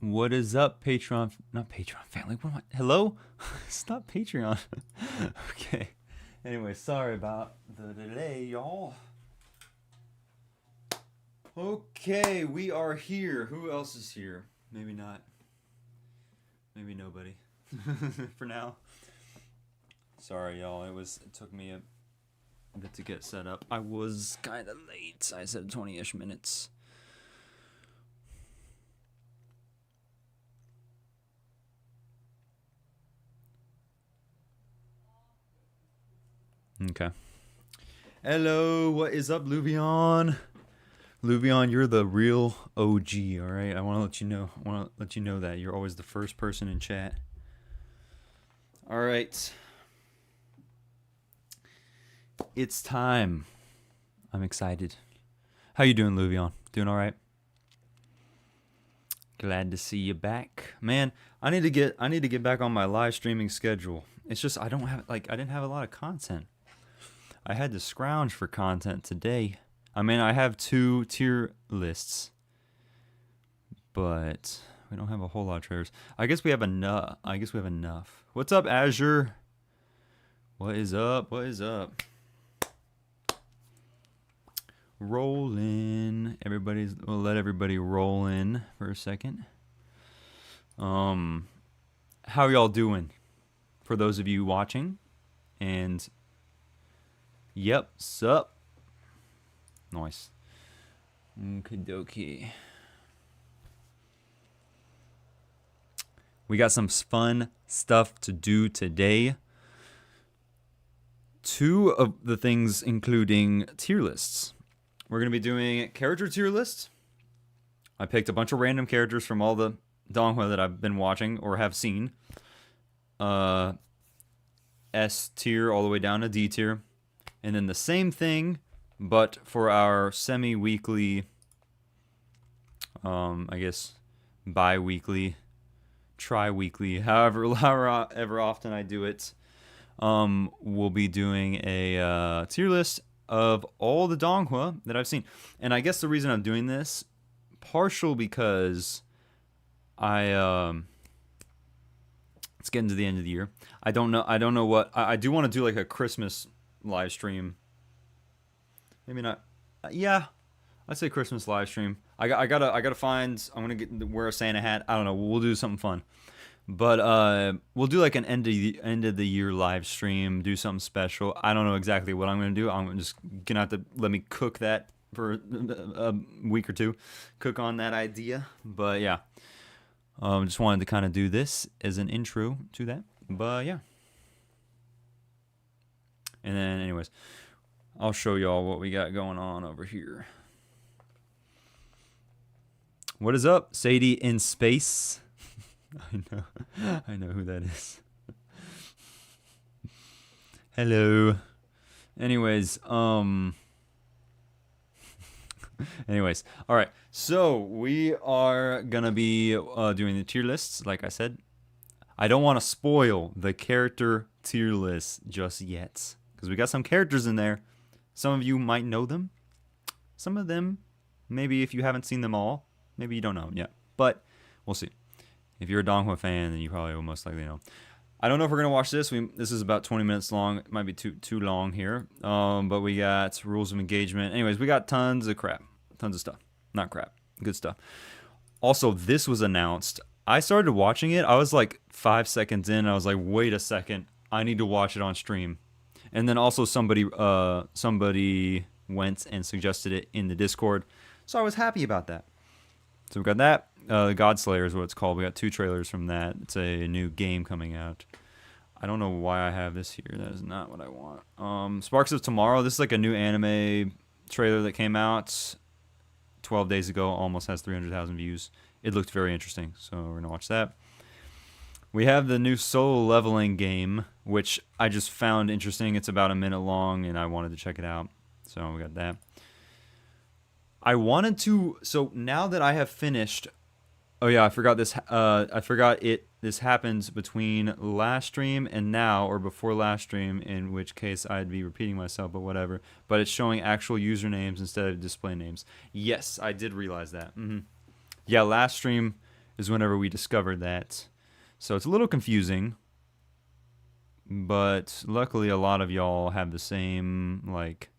What is up, Patreon? Not Patreon family. What am I? Hello? It's not Patreon. Okay. Anyway, sorry about the delay, y'all. Okay, we are here. Who else is here? Maybe not. Maybe nobody. For now. Sorry, y'all. It took me a bit to get set up. I was kind of late. I said 20-ish minutes. Okay. Hello, what is up, Luvion? Luvion, you're the real OG, all right? I want to let you know. I want to let you know that you're always the first person in chat. All right. It's time. I'm excited. How you doing, Luvion? Doing all right? Glad to see you back. Man, I need to get back on my live streaming schedule. It's just I didn't have a lot of content. I had to scrounge for content today. I mean, I have 2 tier lists, but we don't have a whole lot of trailers. I guess we have enough. What's up, Azure? What is up? What is up? Rolling. We'll let everybody roll in for a second. How y'all doing? For those of you watching, and yep, sup. Nice. Okie dokie. We got some fun stuff to do today. 2 of the things including tier lists. We're going to be doing character tier lists. I picked a bunch of random characters from all the Donghua that I've been watching or have seen. S tier all the way down to D tier. And then the same thing, but for our semi-weekly, I guess, bi-weekly, tri-weekly, however often I do it, we'll be doing a tier list of all the Donghua that I've seen. And I guess the reason I'm doing this, partial because it's getting to the end of the year. I don't know what I do want to do, like a Christmas live stream. Maybe not. Yeah, I'd say Christmas live stream. I gotta find. I'm gonna wear a Santa hat. I don't know. We'll do something fun. But we'll do like an end of the year live stream. Do something special. I don't know exactly what I'm gonna do. I'm just gonna have to let me cook that for a week or 2. Cook on that idea. But yeah, just wanted to kind of do this as an intro to that. But yeah. And then, anyways, I'll show y'all what we got going on over here. What is up, Sadie in space? I know who that is. Hello. Anyways, all right. So we are gonna be doing the tier lists, like I said. I don't want to spoil the character tier list just yet, because we got some characters in there. Some of you might know them. Some of them, maybe if you haven't seen them all, maybe you don't know them yet. But we'll see. If you're a Donghua fan, then you probably will most likely know. I don't know if we're going to watch this. This is about 20 minutes long. It might be too long here. But we got rules of engagement. Anyways, we got tons of crap. Tons of stuff. Not crap. Good stuff. Also, this was announced. I started watching it. I was like 5 seconds in. I was like, wait a second. I need to watch it on stream. And then also somebody went and suggested it in the Discord. So I was happy about that. So we got that. Godslayer is what it's called. We got 2 trailers from that. It's a new game coming out. I don't know why I have this here. That is not what I want. Sparks of Tomorrow. This is like a new anime trailer that came out 12 days ago. Almost has 300,000 views. It looked very interesting. So we're going to watch that. We have the new solo leveling game, which I just found interesting. It's about a minute long, and I wanted to check it out. So we got that. I wanted to... So now that I have finished... Oh yeah, I forgot this. This happens between last stream and now, or before last stream, in which case I'd be repeating myself, but whatever. But it's showing actual usernames instead of display names. Yes, I did realize that. Yeah, last stream is whenever we discovered that. So it's a little confusing, but luckily a lot of y'all have the same, like,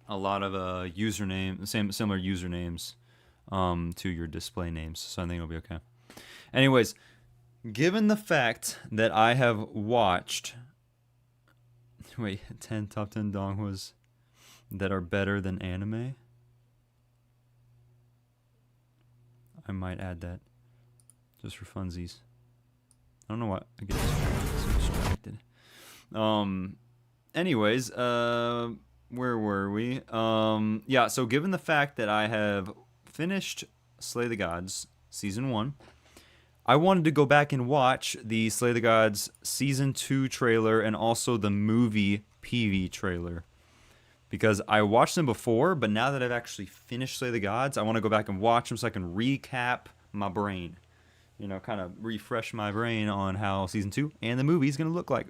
a lot of similar usernames to your display names. So I think it'll be okay. Anyways, given the fact that I have watched 10 top 10 donghuas that are better than anime, I might add that just for funsies. I don't know what I get distracted. Anyways, where were we? Yeah, so given the fact that I have finished Slay the Gods Season 1, I wanted to go back and watch the Slay the Gods Season 2 trailer and also the movie PV trailer. Because I watched them before, but now that I've actually finished Slay the Gods, I want to go back and watch them so I can recap my brain. You know, kind of refresh my brain on how Season 2 and the movie is going to look like.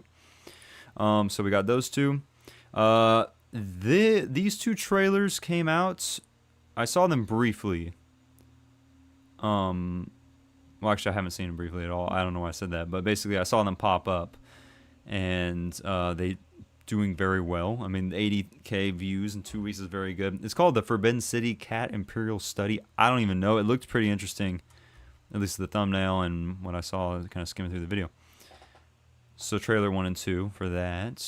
So we got those two. These two trailers came out. I saw them briefly. Well, actually, I haven't seen them briefly at all. I don't know why I said that, but basically, I saw them pop up, and they doing very well. I mean, 80K views in 2 weeks is very good. It's called the Forbidden City Cat Imperial Study. I don't even know. It looked pretty interesting, at least the thumbnail and what I saw kind of skimming through the video. So trailer 1 and 2 for that.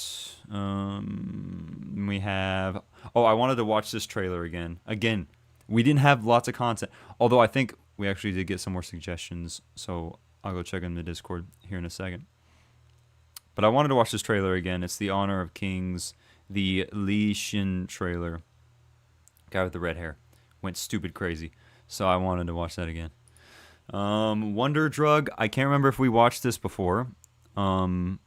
We have... Oh, I wanted to watch this trailer again. Again, we didn't have lots of content. Although I think we actually did get some more suggestions. So I'll go check in the Discord here in a second. But I wanted to watch this trailer again. It's the Honor of Kings, the Li Xin trailer. Guy with the red hair. Went stupid crazy. So I wanted to watch that again. Wonder Drug. I can't remember if we watched this before. Or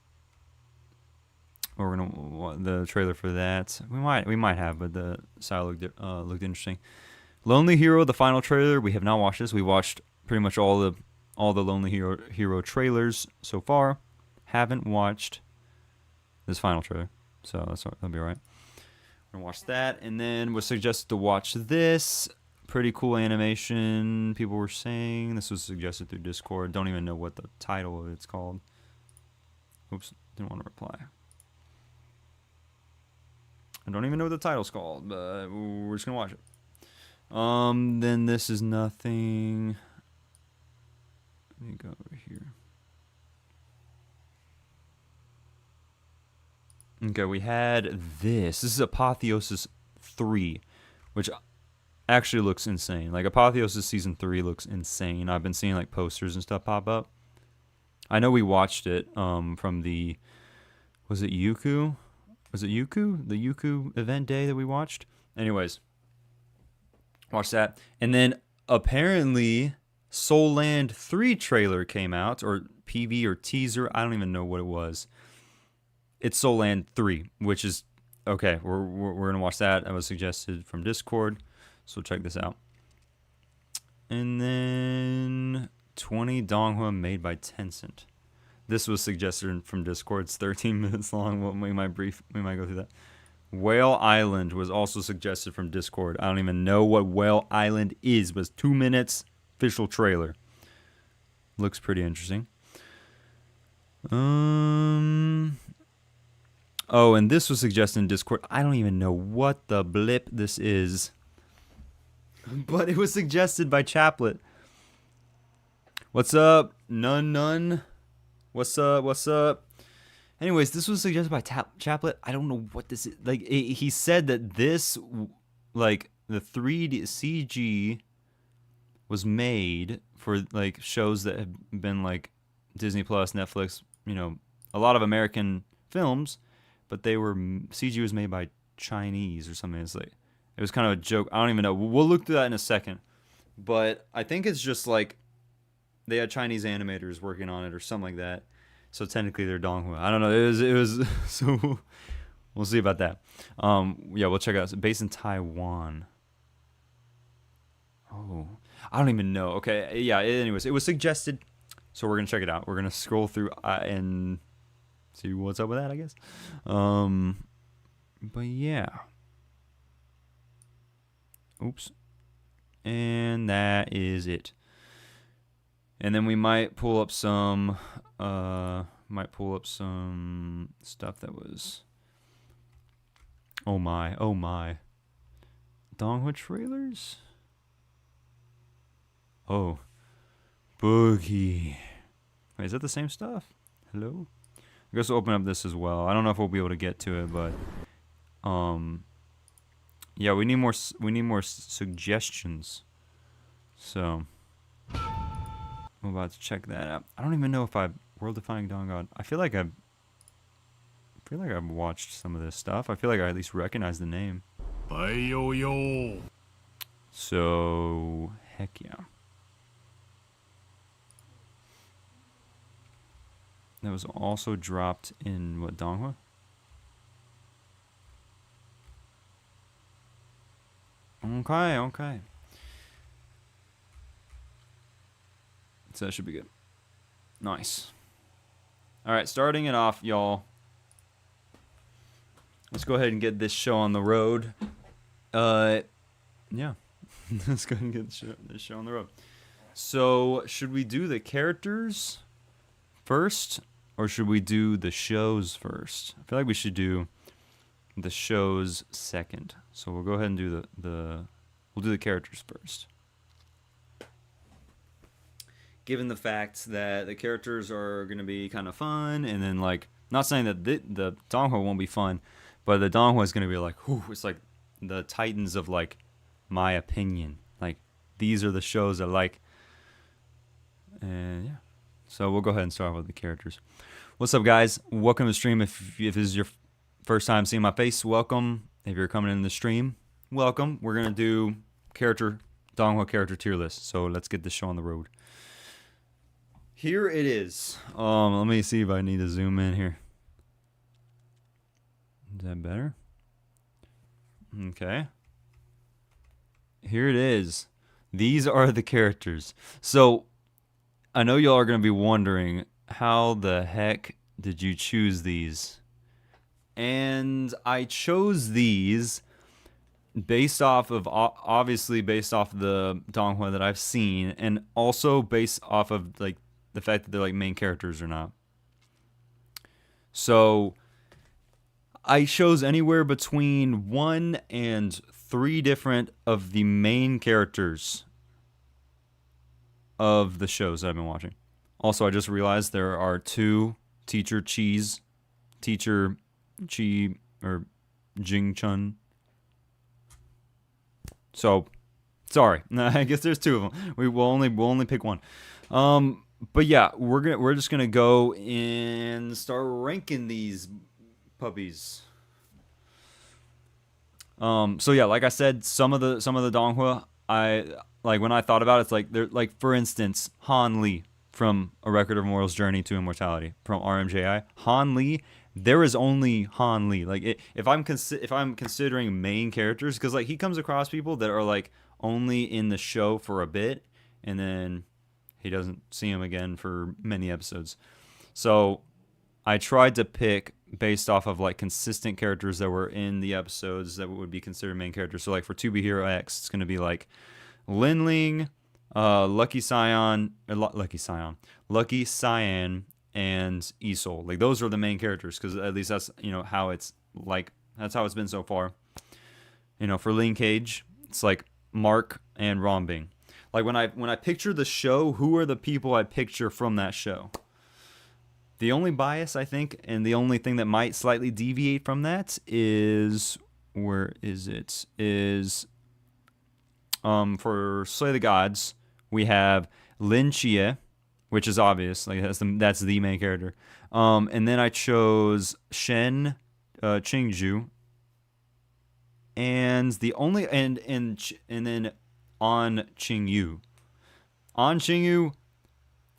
we're gonna the trailer for that. We might have, but the style looked interesting. Lonely Hero, the final trailer. We have not watched this. We watched pretty much all the Lonely Hero trailers so far. Haven't watched this final trailer, so that'll be all right. We're gonna watch that, and then was suggested to watch this. Pretty cool animation. People were saying this was suggested through Discord. Don't even know what the title of it's called. Oops, didn't want to reply. I don't even know what the title's called, but we're just gonna watch it. Then this is nothing. Let me go over here. Okay, we had this. This is Apotheosis 3, which actually looks insane. Like, Apotheosis Season 3 looks insane. I've been seeing, like, posters and stuff pop up. I know we watched it from the... Was it Yuku? Was it Yuku? The Yuku event day that we watched? Anyways, watch that. And then, apparently, Soul Land 3 trailer came out, or PV or teaser. I don't even know what it was. It's Soul Land 3, which is okay. We're gonna watch that. That was suggested from Discord, so check this out. And then 20 Donghua made by Tencent. This was suggested from Discord. It's 13 minutes long. We might go through that. Whale Island was also suggested from Discord. I don't even know what Whale Island is, but it's 2 minutes. Official trailer. Looks pretty interesting. Oh, and this was suggested in Discord. I don't even know what the blip this is. But it was suggested by Chaplet. What's up? None. What's up? Anyways, this was suggested by Chaplet. I don't know what this is. Like, he said that this, like, the 3D CG was made for, like, shows that have been, like, Disney Plus, Netflix, you know, a lot of American films. But CG was made by Chinese or something. It's like, it was kind of a joke. I don't even know. We'll look through that in a second. But I think it's just like they had Chinese animators working on it or something like that. So technically they're Donghua. I don't know. It was so we'll see about that. Yeah, we'll check it out. It's based in Taiwan. Oh, I don't even know. Okay, yeah. Anyways, it was suggested, so we're gonna check it out. We're gonna scroll through and see what's up with that, I guess. But yeah. Oops. And that is it. And then we might pull up some stuff that was, oh my, Donghua trailers. Oh, Boogie. Wait, is that the same stuff? Hello? I guess we'll open up this as well. I don't know if we'll be able to get to it, but yeah, we need more suggestions. So I'm about to check that out. I don't even know if I've world-defining Dawn God. I feel like I've watched some of this stuff. I feel like I at least recognize the name. So heck yeah. That was also dropped in what, Donghua? Okay. So that should be good. Nice. Alright, starting it off, y'all. Let's go ahead and get this show on the road. Yeah. Let's go ahead and get this show on the road. So, should we do the characters first, or should we do the shows first? I feel like we should do the shows second. So we'll go ahead and do we'll do the characters first. Given the fact that the characters are going to be kind of fun, and then like, not saying that the Donghua won't be fun, but the Donghua is going to be like, whew, it's like the titans of like my opinion. Like, these are the shows I like. And yeah. So we'll go ahead and start with the characters. What's up, guys? Welcome to the stream. If this is your first time seeing my face, welcome. If you're coming in the stream, welcome. We're going to do Donghua character tier list. So let's get this show on the road. Here it is. Let me see if I need to zoom in here. Is that better? Okay. Here it is. These are the characters. So I know y'all are going to be wondering, how the heck did you choose these? And I chose these obviously based off the Donghua that I've seen, and also based off of like the fact that they're like main characters or not. So I chose anywhere between 1 and 3 different of the main characters of the shows that I've been watching. Also, I just realized there are 2 Teacher Chi or Jing Chun. So, sorry. I guess there's 2 of them. We'll only pick one. But yeah, we're just gonna go and start ranking these puppies. So yeah, like I said, some of the Donghua, I like when I thought about it, it's like they're like, for instance, Han Li from A Record of Mortal's Journey to Immortality from RMJI. Han Li, there is only Han Li. Like if I'm considering main characters, because like he comes across people that are like only in the show for a bit, and then he doesn't see him again for many episodes. So I tried to pick based off of like consistent characters that were in the episodes that would be considered main characters. So like for 2B Hero X, it's going to be like Lin Ling, Lucky Cyan, and Isol. Like those are the main characters, because at least that's, you know, how it's like, that's how it's been so far. You know, for Linkage, it's like Mark and Rombing. Like when I picture the show, who are the people I picture from that show? The only bias, I think, and the only thing that might slightly deviate from that is, where is it? Is for Slay the Gods, we have Lin Chia, which is obvious, like that's the main character. And then I chose Shen Qingju, and the only and then On Qingyu. On Qingyu,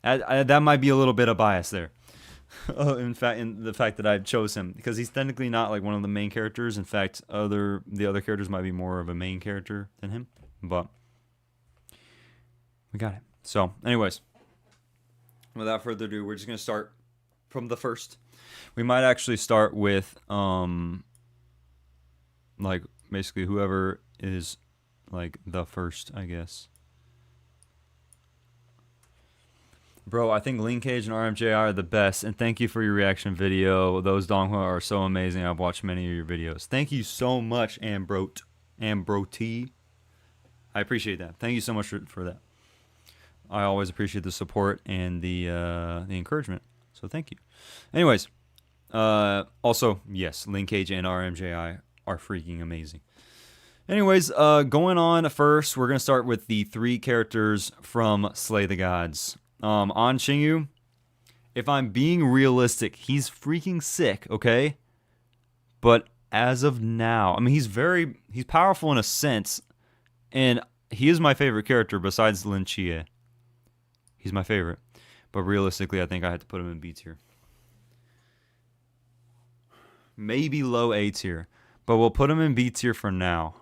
that might be a little bit of bias there. In fact, in the fact that I chose him, because he's technically not like one of the main characters. In fact, the other characters might be more of a main character than him. But we got it. So, anyways, without further ado, we're just gonna start from the first. We might actually start with like basically whoever is like the first, I guess. Bro, I think Link Cage and RMJI are the best, and thank you for your reaction video. Those Donghua are so amazing. I've watched many of your videos. Thank you so much, Ambrot. I appreciate that. Thank you so much for that. I always appreciate the support and the encouragement. So thank you. Anyways, also yes, Link Cage and RMJI are freaking amazing. Anyways, going on first, we're gonna start with the 3 characters from Slay the Gods. On Xingyu, if I'm being realistic, he's freaking sick. Okay, but as of now, I mean, he's powerful in a sense, and he is my favorite character besides Lin Chia. He's my favorite. But realistically, I think I had to put him in B tier. Maybe low A tier. But we'll put him in B tier for now.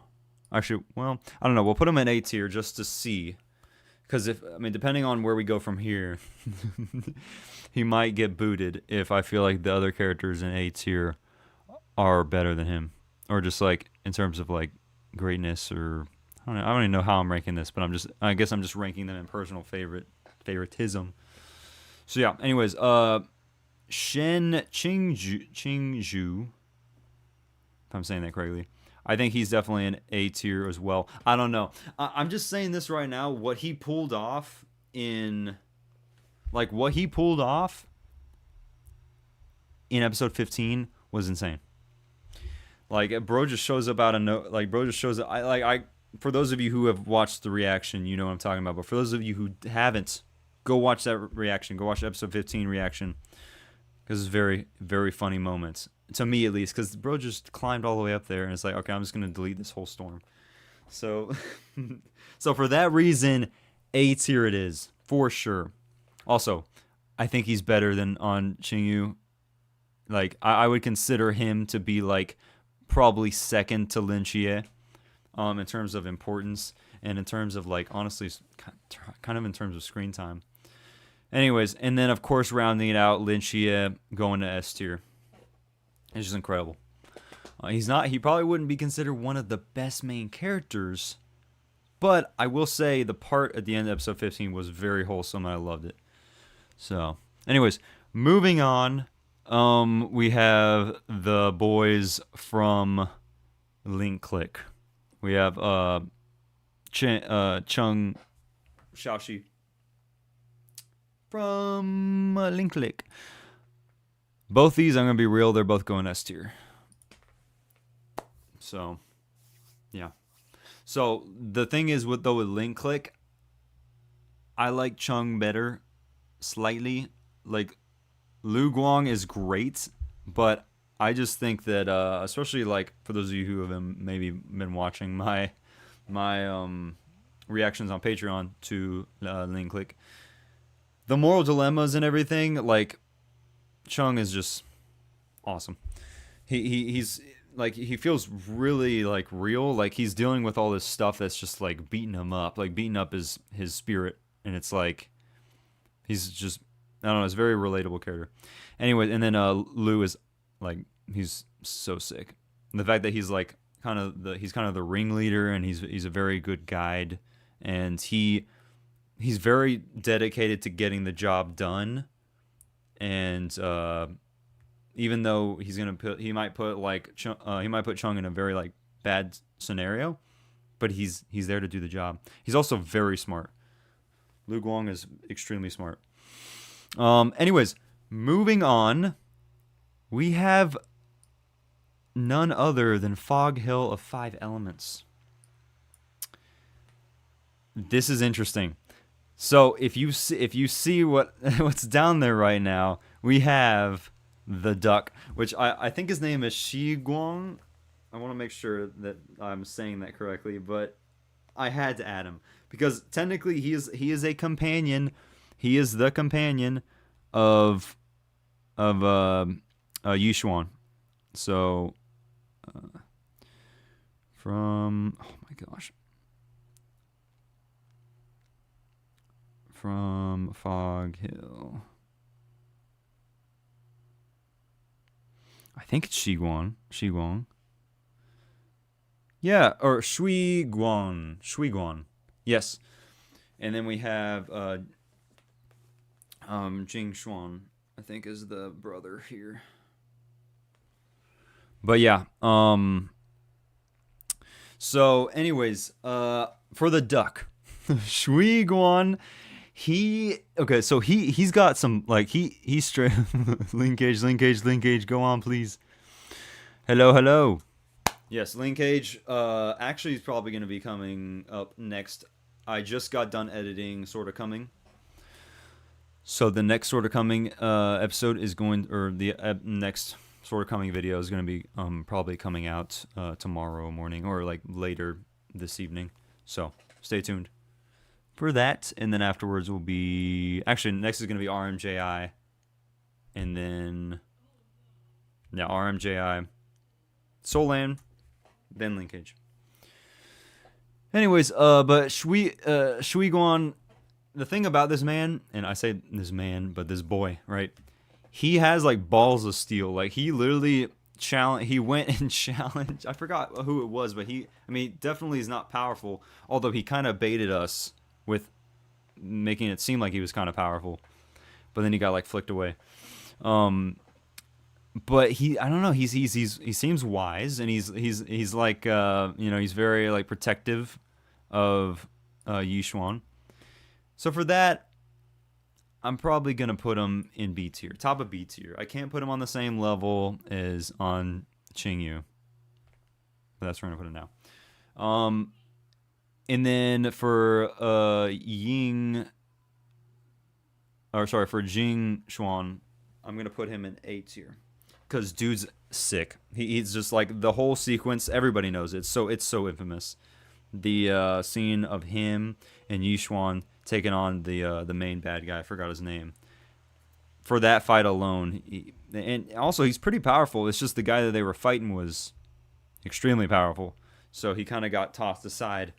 Actually, well, I don't know. We'll put him in A tier just to see. Because depending on where we go from here, he might get booted if I feel like the other characters in A tier are better than him. Or just like in terms of like greatness or I don't even know how I'm ranking this, but I guess I'm just ranking them in personal favoritism. So yeah, anyways, Shen Qingzhu, if I'm saying that correctly, I think he's definitely an A tier as well. I don't know. I'm just saying this right now. What he pulled off in episode 15 was insane. Like, bro just shows up out of no, like, bro just shows up. For those of you who have watched the reaction, you know what I'm talking about. But for those of you who haven't, go watch that reaction. Go watch episode 15 reaction. Because it's very, very funny moments. To me, at least. Because bro just climbed all the way up there. And it's like, okay, I'm just going to delete this whole storm. So, so for that reason, A tier it is. For sure. Also, I think he's better than on Xingyu. Like, I would consider him to be, like, probably second to Lin Chia. In terms of importance. And in terms of, like, honestly, kind of in terms of screen time. Anyways, and then, of course, rounding it out, Lin Chia going to S tier. It's just incredible. He probably wouldn't be considered one of the best main characters, but I will say the part at the end of episode 15 was very wholesome and I loved it. So, anyways, moving on, we have the boys from Link Click. We have Chung Xiaoxi from Link Click. Both these, I'm going to be real, they're both going S tier. So, yeah. So, the thing is with Link Click, I like Chung better, slightly. Like, Lu Guang is great, but I just think that, especially, like, for those of you who have maybe been watching my reactions on Patreon to Link Click, the moral dilemmas and everything, like, Chung is just awesome. He's like, he feels really like real. Like, he's dealing with all this stuff that's just like beating him up. Like, beating up his spirit, and it's like he's just, I don't know. It's a very relatable character. Anyway, and then Lu is like, he's so sick. And the fact that he's like he's kind of the ringleader, and he's a very good guide, and he's very dedicated to getting the job done. And even though he might put Chung in a very like bad scenario, but he's there to do the job. He's also very smart. Lu Guang is extremely smart. Anyways, moving on, we have none other than Fog Hill of 5 Elements. This is interesting. So if you see what's down there right now, we have the duck, which I think his name is Shi Guang. I want to make sure that I'm saying that correctly, but I had to add him because technically he is a companion. He is the companion of Yushuan. So from, oh my gosh. From Fog Hill. I think it's Shi Guang. Yeah, or Shui Guan. Yes. And then we have Jing Xuan, I think, is the brother here. But yeah. So, anyways, for the duck, Shui Guan, he's got some like he's straight linkage. Go on, please. Hello. Yes, linkage. Actually, he's probably going to be coming up next. I just got done editing Sort of Coming. So the next Sort of Coming episode is going, or the next Sort of Coming video is going to be probably coming out tomorrow morning or like later this evening. So stay tuned for that. And then afterwards will be, actually next is going to be RMJI. And then, yeah, RMJI, Solan, then linkage. Anyways, but Shui Guan, the thing about this man, and I say this man, but this boy, right? He has like balls of steel. Like he literally he went and challenged. I forgot who it was, but definitely is not powerful. Although he kind of baited us with making it seem like he was kind of powerful, but then he got like flicked away. But I don't know. He seems wise, and he's like he's very like protective of Yishuan. So for that, I'm probably gonna put him in B tier, top of B tier. I can't put him on the same level as on Qingyu, but that's where I'm gonna put him now. And then for for Jing Xuan, I'm gonna put him in A tier. Because dude's sick. He's just like the whole sequence. Everybody knows it. It's so infamous. The scene of him and Yishuan taking on the main bad guy. I forgot his name. For that fight alone, and also he's pretty powerful. It's just the guy that they were fighting was extremely powerful. So he kind of got tossed aside,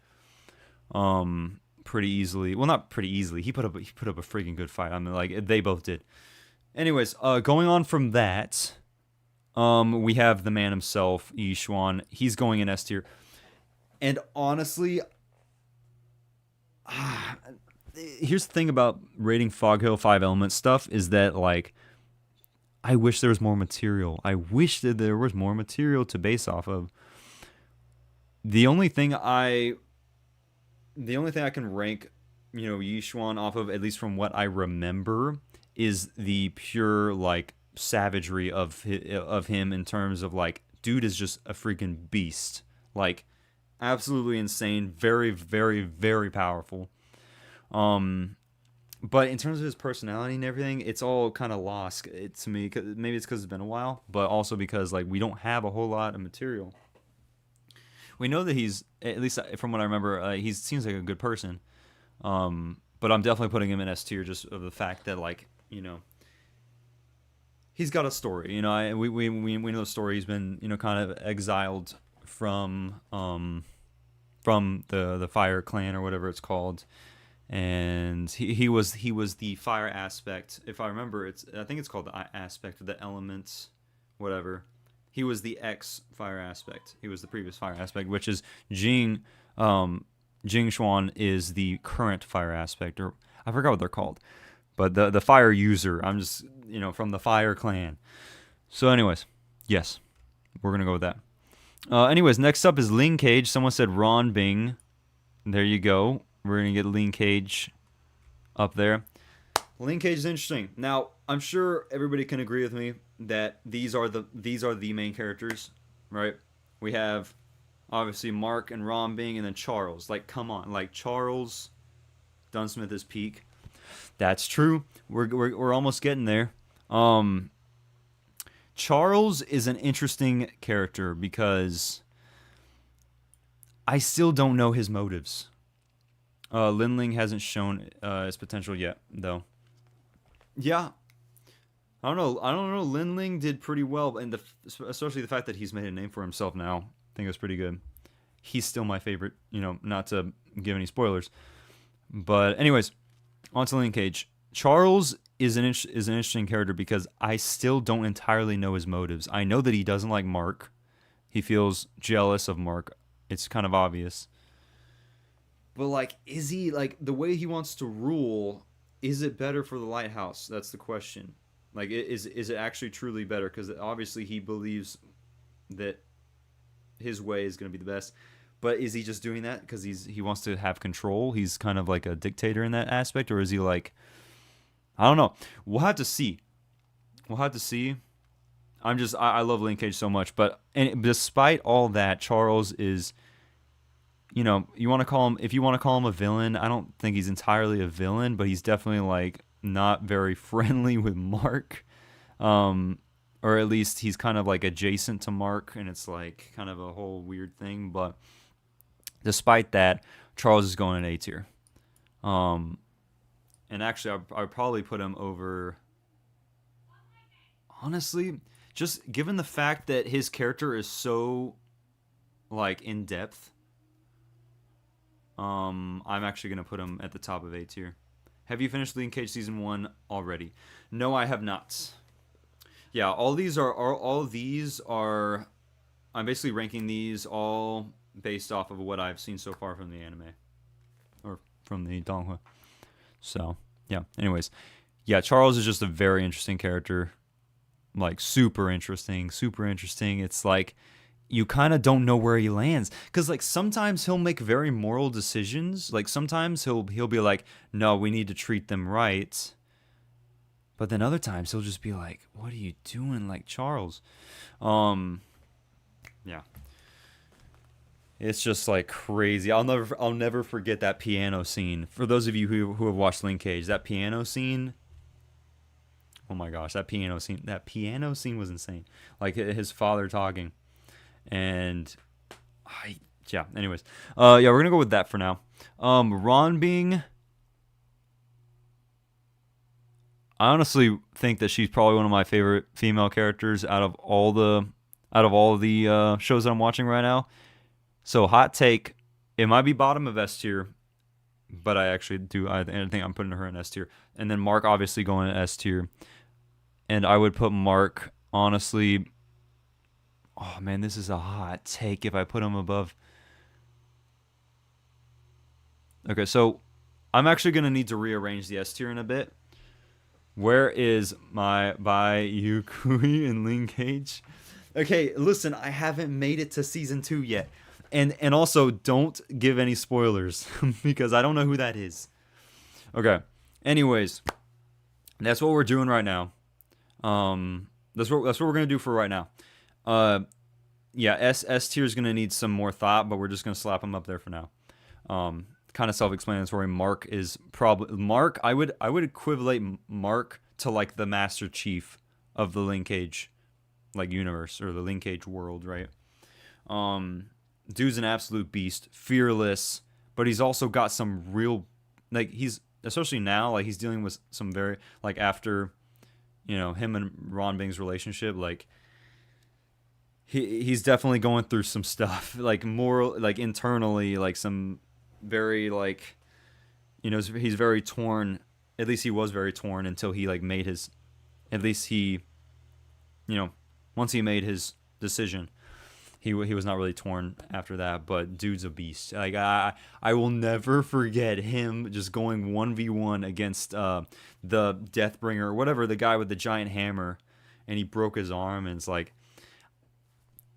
pretty easily. Well, not pretty easily. He put up a freaking good fight. I mean, like they both did. Anyways, going on from that. We have the man himself, Yishuan. He's going in S tier. And honestly, here's the thing about rating Fog Hill 5 Element stuff is that, like, I wish there was more material. I wish that there was more material to base off of. The only thing I can rank, Yishuan off of, at least from what I remember, is the pure, like, savagery of him in terms of like, dude is just a freaking beast, like absolutely insane, very very very powerful. But in terms of his personality and everything, it's all kind of lost to me. Maybe it's because it's been a while, but also because like we don't have a whole lot of material. We know that he's, at least from what I remember, he seems like a good person. But I'm definitely putting him in S tier just of the fact that like he's got a story, we know the story. He's been, kind of exiled from the Fire Clan or whatever it's called, and he was the fire aspect. If I remember, I think it's called the aspect of the elements, whatever. He was the fire aspect. He was the previous fire aspect, which is Jing Xuan is the current fire aspect, or I forgot what they're called. But the fire user, I'm just, from the Fire Clan. So anyways, yes, we're going to go with that. Anyways, next up is Ling Cage. Someone said Ron Bing. There you go. We're going to get Ling Cage up there. Ling Cage is interesting. Now, I'm sure everybody can agree with me that these are the main characters, right? We have, obviously, Mark and Ron Bing, and then Charles. Like, come on. Like, Charles Dunsmith is peak. That's true. We're almost getting there. Charles is an interesting character because I still don't know his motives. Linling hasn't shown his potential yet, though. Yeah, I don't know. Linling did pretty well, and especially the fact that he's made a name for himself now. I think it was pretty good. He's still my favorite. Not to give any spoilers, but anyways. On to Ling Cage. Charles is an interesting character because I still don't entirely know his motives. I know that he doesn't like Mark. He feels jealous of Mark. It's kind of obvious. But like, is he like the way he wants to rule? is it better for the lighthouse? That's the question. Like, is it actually truly better? Because obviously he believes that his way is going to be the best. But is he just doing that because he wants to have control? He's kind of like a dictator in that aspect, or is he like, I don't know. We'll have to see. We'll have to see. I love Linkage so much, but and despite all that, Charles is, you want to call him, if you want to call him a villain, I don't think he's entirely a villain, but he's definitely like not very friendly with Mark. Or at least he's kind of like adjacent to Mark, and it's like kind of a whole weird thing. But despite that, Charles is going in A tier. And actually, I'd probably put him over. Honestly, just given the fact that his character is so like in depth, I'm actually gonna put him at the top of A tier. Have you finished Linkage season 1 already? No, I have not. Yeah, all these are. I'm basically ranking these all based off of what I've seen so far from the anime, or from the Donghua. So yeah. Anyways, yeah, Charles is just a very interesting character, like super interesting, super interesting. It's like you kind of don't know where he lands, because like sometimes he'll make very moral decisions. Like sometimes he'll be like, no, we need to treat them right. But then other times he'll just be like, what are you doing, like Charles? Yeah. It's just like crazy. I'll never forget that piano scene. For those of you who have watched Linkage, that piano scene. Oh my gosh, that piano scene was insane. Like his father talking, and yeah. Anyways, yeah, we're gonna go with that for now. Ron Bing. I honestly think that she's probably one of my favorite female characters out of all the shows that I'm watching right now. So hot take, it might be bottom of S tier, but I think I'm putting her in S tier. And then Mark obviously going to S tier. And I would put Mark, honestly, oh man, this is a hot take if I put him above. Okay, so I'm actually going to need to rearrange the S tier in a bit. Where is my Bai Yukui and Linkage? Okay, listen, I haven't made it to season 2 yet. And also, don't give any spoilers, because I don't know who that is. Okay, anyways, that's what we're doing right now. That's what we're gonna do for right now. Yeah, S tier is gonna need some more thought, but we're just gonna slap him up there for now. Kind of self-explanatory. Mark is probably Mark. I would equivalate Mark to like the Master Chief of the Linkage like universe, or the Linkage world, right? Dude's an absolute beast, fearless, but he's also got some real, like, he's, especially now, like, he's dealing with some very, like, after, him and Ron Bing's relationship, like, he's definitely going through some stuff, like, moral, like, internally, like, some very, like, he's very torn. At least he was very torn until he, like, made his, at least he, once he made his decision. He was not really torn after that, but dude's a beast. Like I will never forget him just going 1v1 against the Deathbringer or whatever, the guy with the giant hammer, and he broke his arm, and it's like,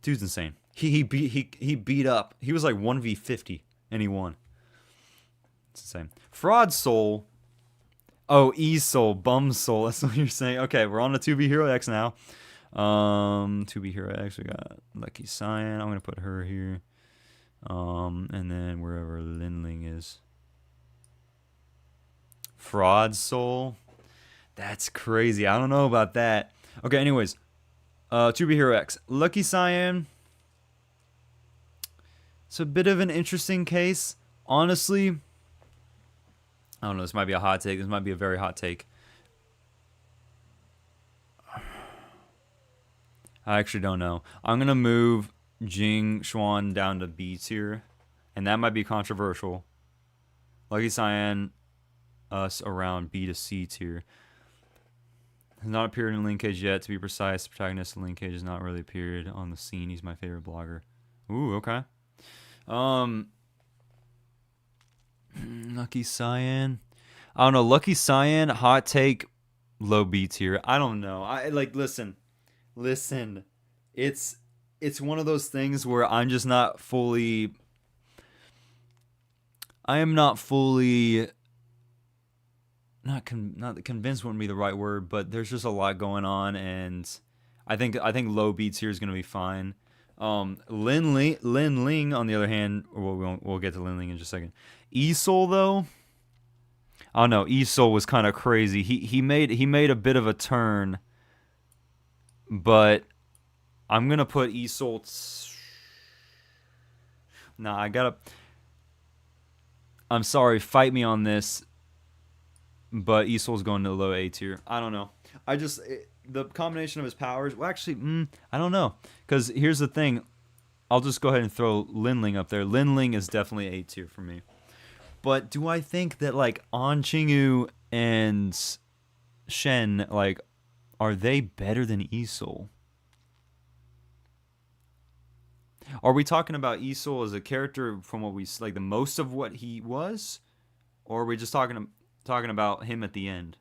dude's insane. He beat up. He was like 1v50 and he won. It's insane. Fraud Soul. Oh, E Soul, Bum Soul. That's what you're saying. Okay, we're on the 2B Hero X now. 2B Hero X, we got Lucky Cyan. I'm gonna put her here. And then wherever Linling is. Fraud Soul. That's crazy. I don't know about that. Okay, anyways. 2B Hero X. Lucky Cyan. It's a bit of an interesting case. Honestly, I don't know. This might be a hot take. This might be a very hot take. I actually don't know. I'm going to move Jing Xuan down to B tier, and that might be controversial. Lucky Cyan, us around B to C tier. Has not appeared in Linkage yet, to be precise. The protagonist of Linkage has not really appeared on the scene. He's my favorite blogger. Ooh, okay. Lucky Cyan. I don't know. Lucky Cyan, hot take, low B tier. I don't know. I like listen. It's it's one of those things where I'm just not fully. I am not fully not convinced wouldn't be the right word, but there's just a lot going on, and I think low B tier is gonna be fine. Lin Ling, on the other hand, we'll get to Lin Ling in just a second. Esol though, I don't know. Esol was kind of crazy. He made a bit of a turn, but I'm gonna put Esol. Nah, I gotta. I'm sorry, fight me on this, but Esol's going to the low A tier. I don't know. The combination of his powers. Well, actually, I don't know. Because here's the thing. I'll just go ahead and throw Linling up there. Linling is definitely A tier for me. But do I think that like An Chingu and Shen, like, are they better than Esol? Are we talking about Esol as a character from what we like the most of what he was, or are we just talking about him at the end?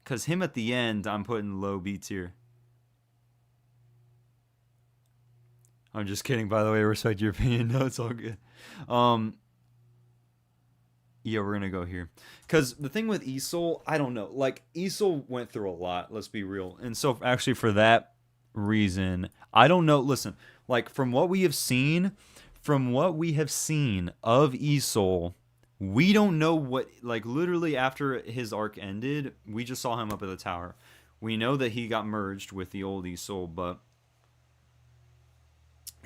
Because him at the end, I'm putting low B tier. I'm just kidding. By the way, I respect your opinion. No, it's all good. Yeah, we're gonna go here. Because the thing with Esol, I don't know. Like Esol went through a lot. Let's be real. And so actually, for that reason, I don't know. Listen, like from what we have seen of Esol, we don't know what, like, literally after his arc ended, we just saw him up at the tower. We know that he got merged with the old Esol, but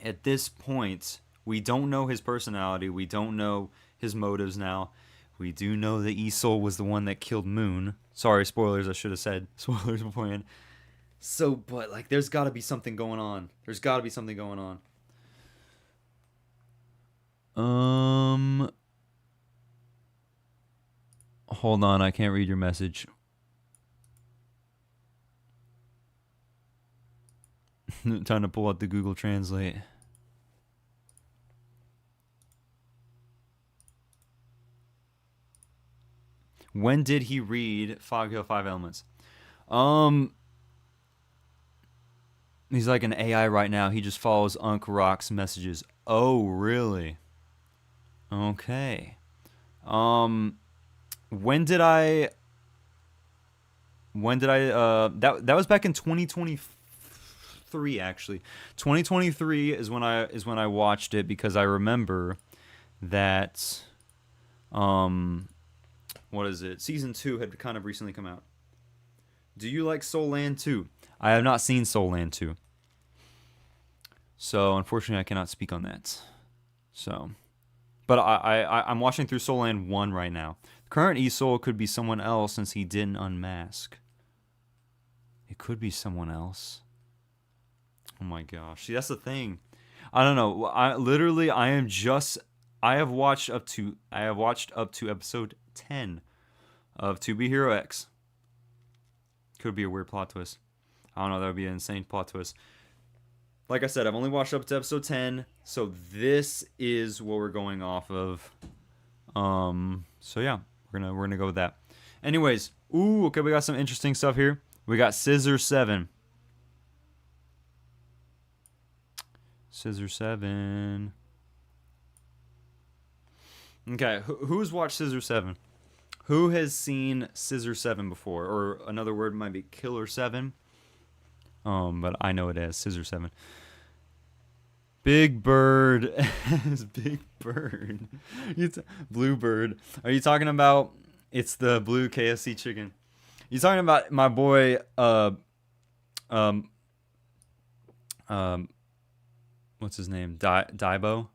at this point, we don't know his personality. We don't know his motives now. We do know that Esol was the one that killed Moon. Sorry, spoilers. I should have said spoilers beforehand. So, but like, there's got to be something going on. There's got to be something going on. Hold on, I can't read your message. Time to pull out the Google Translate. When did he read Fog Hill 5 Elements? He's like an AI right now. He just follows Unk Rock's messages. Oh, really? Okay. When did I that was back in 2023 actually. 2023 is when I watched it, because I remember that what is it? Season 2 had kind of recently come out. Do you like Soul Land 2? I have not seen Soul Land 2. So, unfortunately, I cannot speak on that. So, but I'm watching through Soul Land 1 right now. Current Esol could be someone else since he didn't unmask. It could be someone else. Oh my gosh. See, that's the thing. I don't know. I have watched up to episode 10 of To Be Hero X. Could be a weird plot twist. I don't know, that would be an insane plot twist. Like I said, I've only watched up to episode 10, so this is what we're going off of. So yeah, we're gonna go with that. Anyways, okay, we got some interesting stuff here. We got Scissor 7. Scissor 7. Okay, who's watched Scissor 7? Who has seen Scissor 7 before? Or another word might be Killer 7. But I know it as Scissor 7. Big Bird. Big Bird. Blue Bird. Are you talking about, it's the blue KFC chicken? You talking about my boy what's his name? Daibo?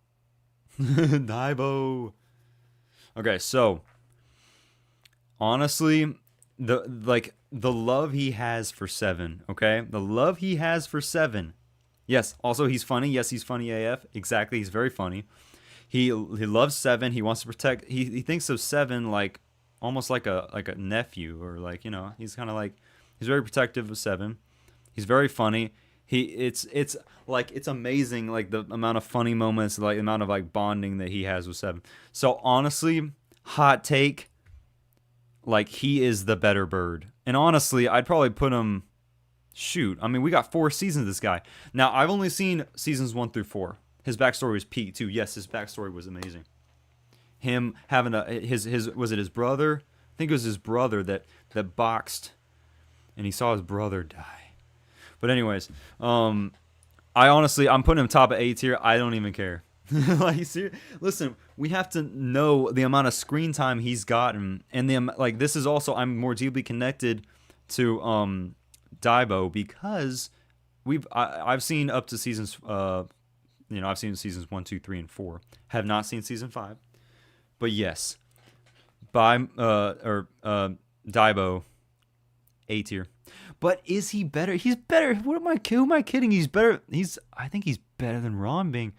Daibo. Okay, so honestly, the love he has for Seven, okay? The love he has for Seven. Yes, also he's funny. Yes, he's funny AF. Exactly, he's very funny. He loves Seven. He wants to protect. He thinks of Seven like almost like a nephew, or like, you know, he's kind of like, he's very protective of Seven. He's very funny. It's like, it's amazing, like the amount of funny moments, like the amount of like bonding that he has with Seven. So honestly, hot take, like he is the better bird. And honestly, I'd probably put him. Shoot, I mean, we got 4 seasons of this guy. Now, I've only seen seasons 1 through 4. His backstory was peak too. Yes, his backstory was amazing. Him having his was it his brother? I think it was his brother that boxed, and he saw his brother die. But anyways, I honestly I'm putting him top of A tier. I don't even care. Like, listen, we have to know the amount of screen time he's gotten, and like this is also I'm more deeply connected to Daibo because I've seen up to seasons I've seen seasons 1, 2, 3, and 4. Have not seen season 5, but yes, Daibo A tier. But is he better? He's better. Who am I kidding? He's better. I think he's better than Ron.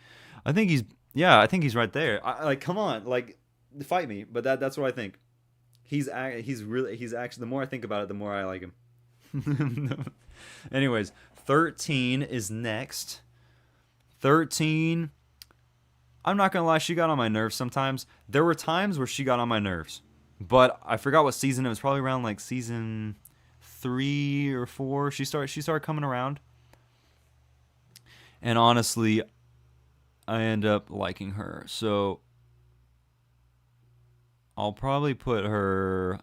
I think he's right there. Like, come on, like, fight me. But that's what I think. He's actually, the more I think about it, the more I like him. Anyways, 13 is next. 13. I'm not gonna lie, she got on my nerves sometimes. There were times where she got on my nerves, but I forgot what season it was. Probably around like season 3 or 4. She started coming around, and honestly, I end up liking her. So I'll probably put her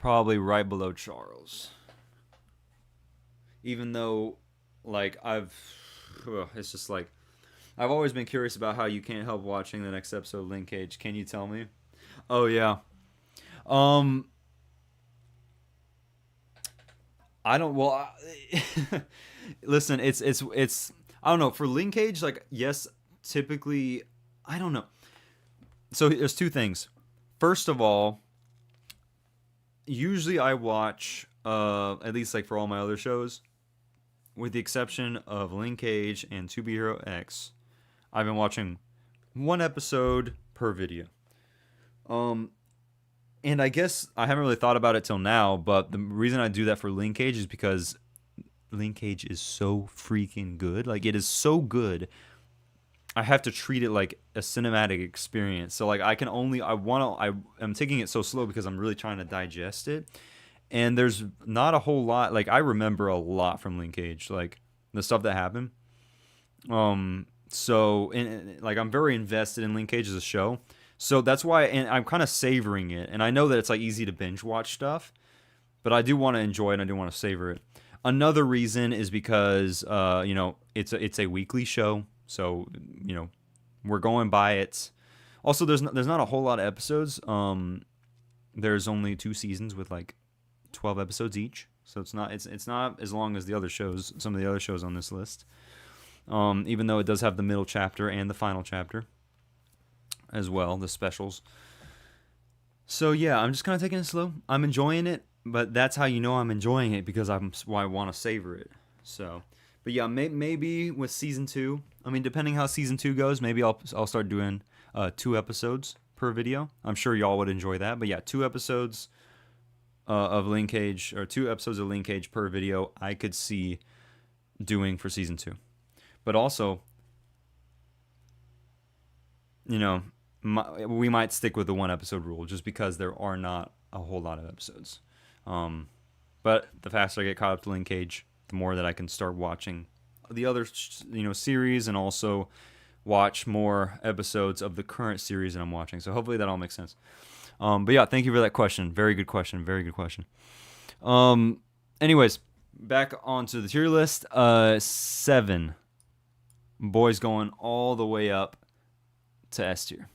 right below Charles. Even though, like, it's just like, I've always been curious about how you can't help watching the next episode of Linkage. Can you tell me? Oh, yeah. I don't, well, listen, it's, I don't know, for Linkage, like, yes, typically, I don't know. So there's 2 things. First of all, usually I watch, at least like for all my other shows, with the exception of Linkage and To Be Hero X, I've been watching 1 episode per video. And I guess I haven't really thought about it till now, but the reason I do that for Linkage is because Linkage is so freaking good. Like, it is so good. I have to treat it like a cinematic experience. So like I'm taking it so slow because I'm really trying to digest it. And there's not a whole lot, like I remember a lot from Linkage, like the stuff that happened. So like I'm very invested in Linkage as a show. So that's why, and I'm kind of savoring it. And I know that it's like easy to binge watch stuff, but I do want to enjoy it and I do want to savor it. Another reason is because it's a weekly show. So, we're going by it. Also, there's not a whole lot of episodes. There's only 2 seasons with like 12 episodes each. So it's not as long as the other shows, some of the other shows on this list. Even though it does have the middle chapter and the final chapter as well, the specials. So yeah, I'm just kind of taking it slow. I'm enjoying it, but that's how you know I'm enjoying it, because I want to savor it. So, but yeah, maybe with season 2. I mean, depending how season 2 goes, maybe I'll start doing 2 episodes per video. I'm sure y'all would enjoy that. But yeah, 2 episodes of Linkage, or 2 episodes of Linkage per video, I could see doing for season 2. But also, we might stick with the 1 episode rule just because there are not a whole lot of episodes. But the faster I get caught up to Linkage, the more that I can start watching the other series, and also watch more episodes of the current series that I'm watching. So hopefully that all makes sense. But yeah, thank you for that question. Very good question. Anyways, back onto the tier list. 7. Boys going all the way up to S tier.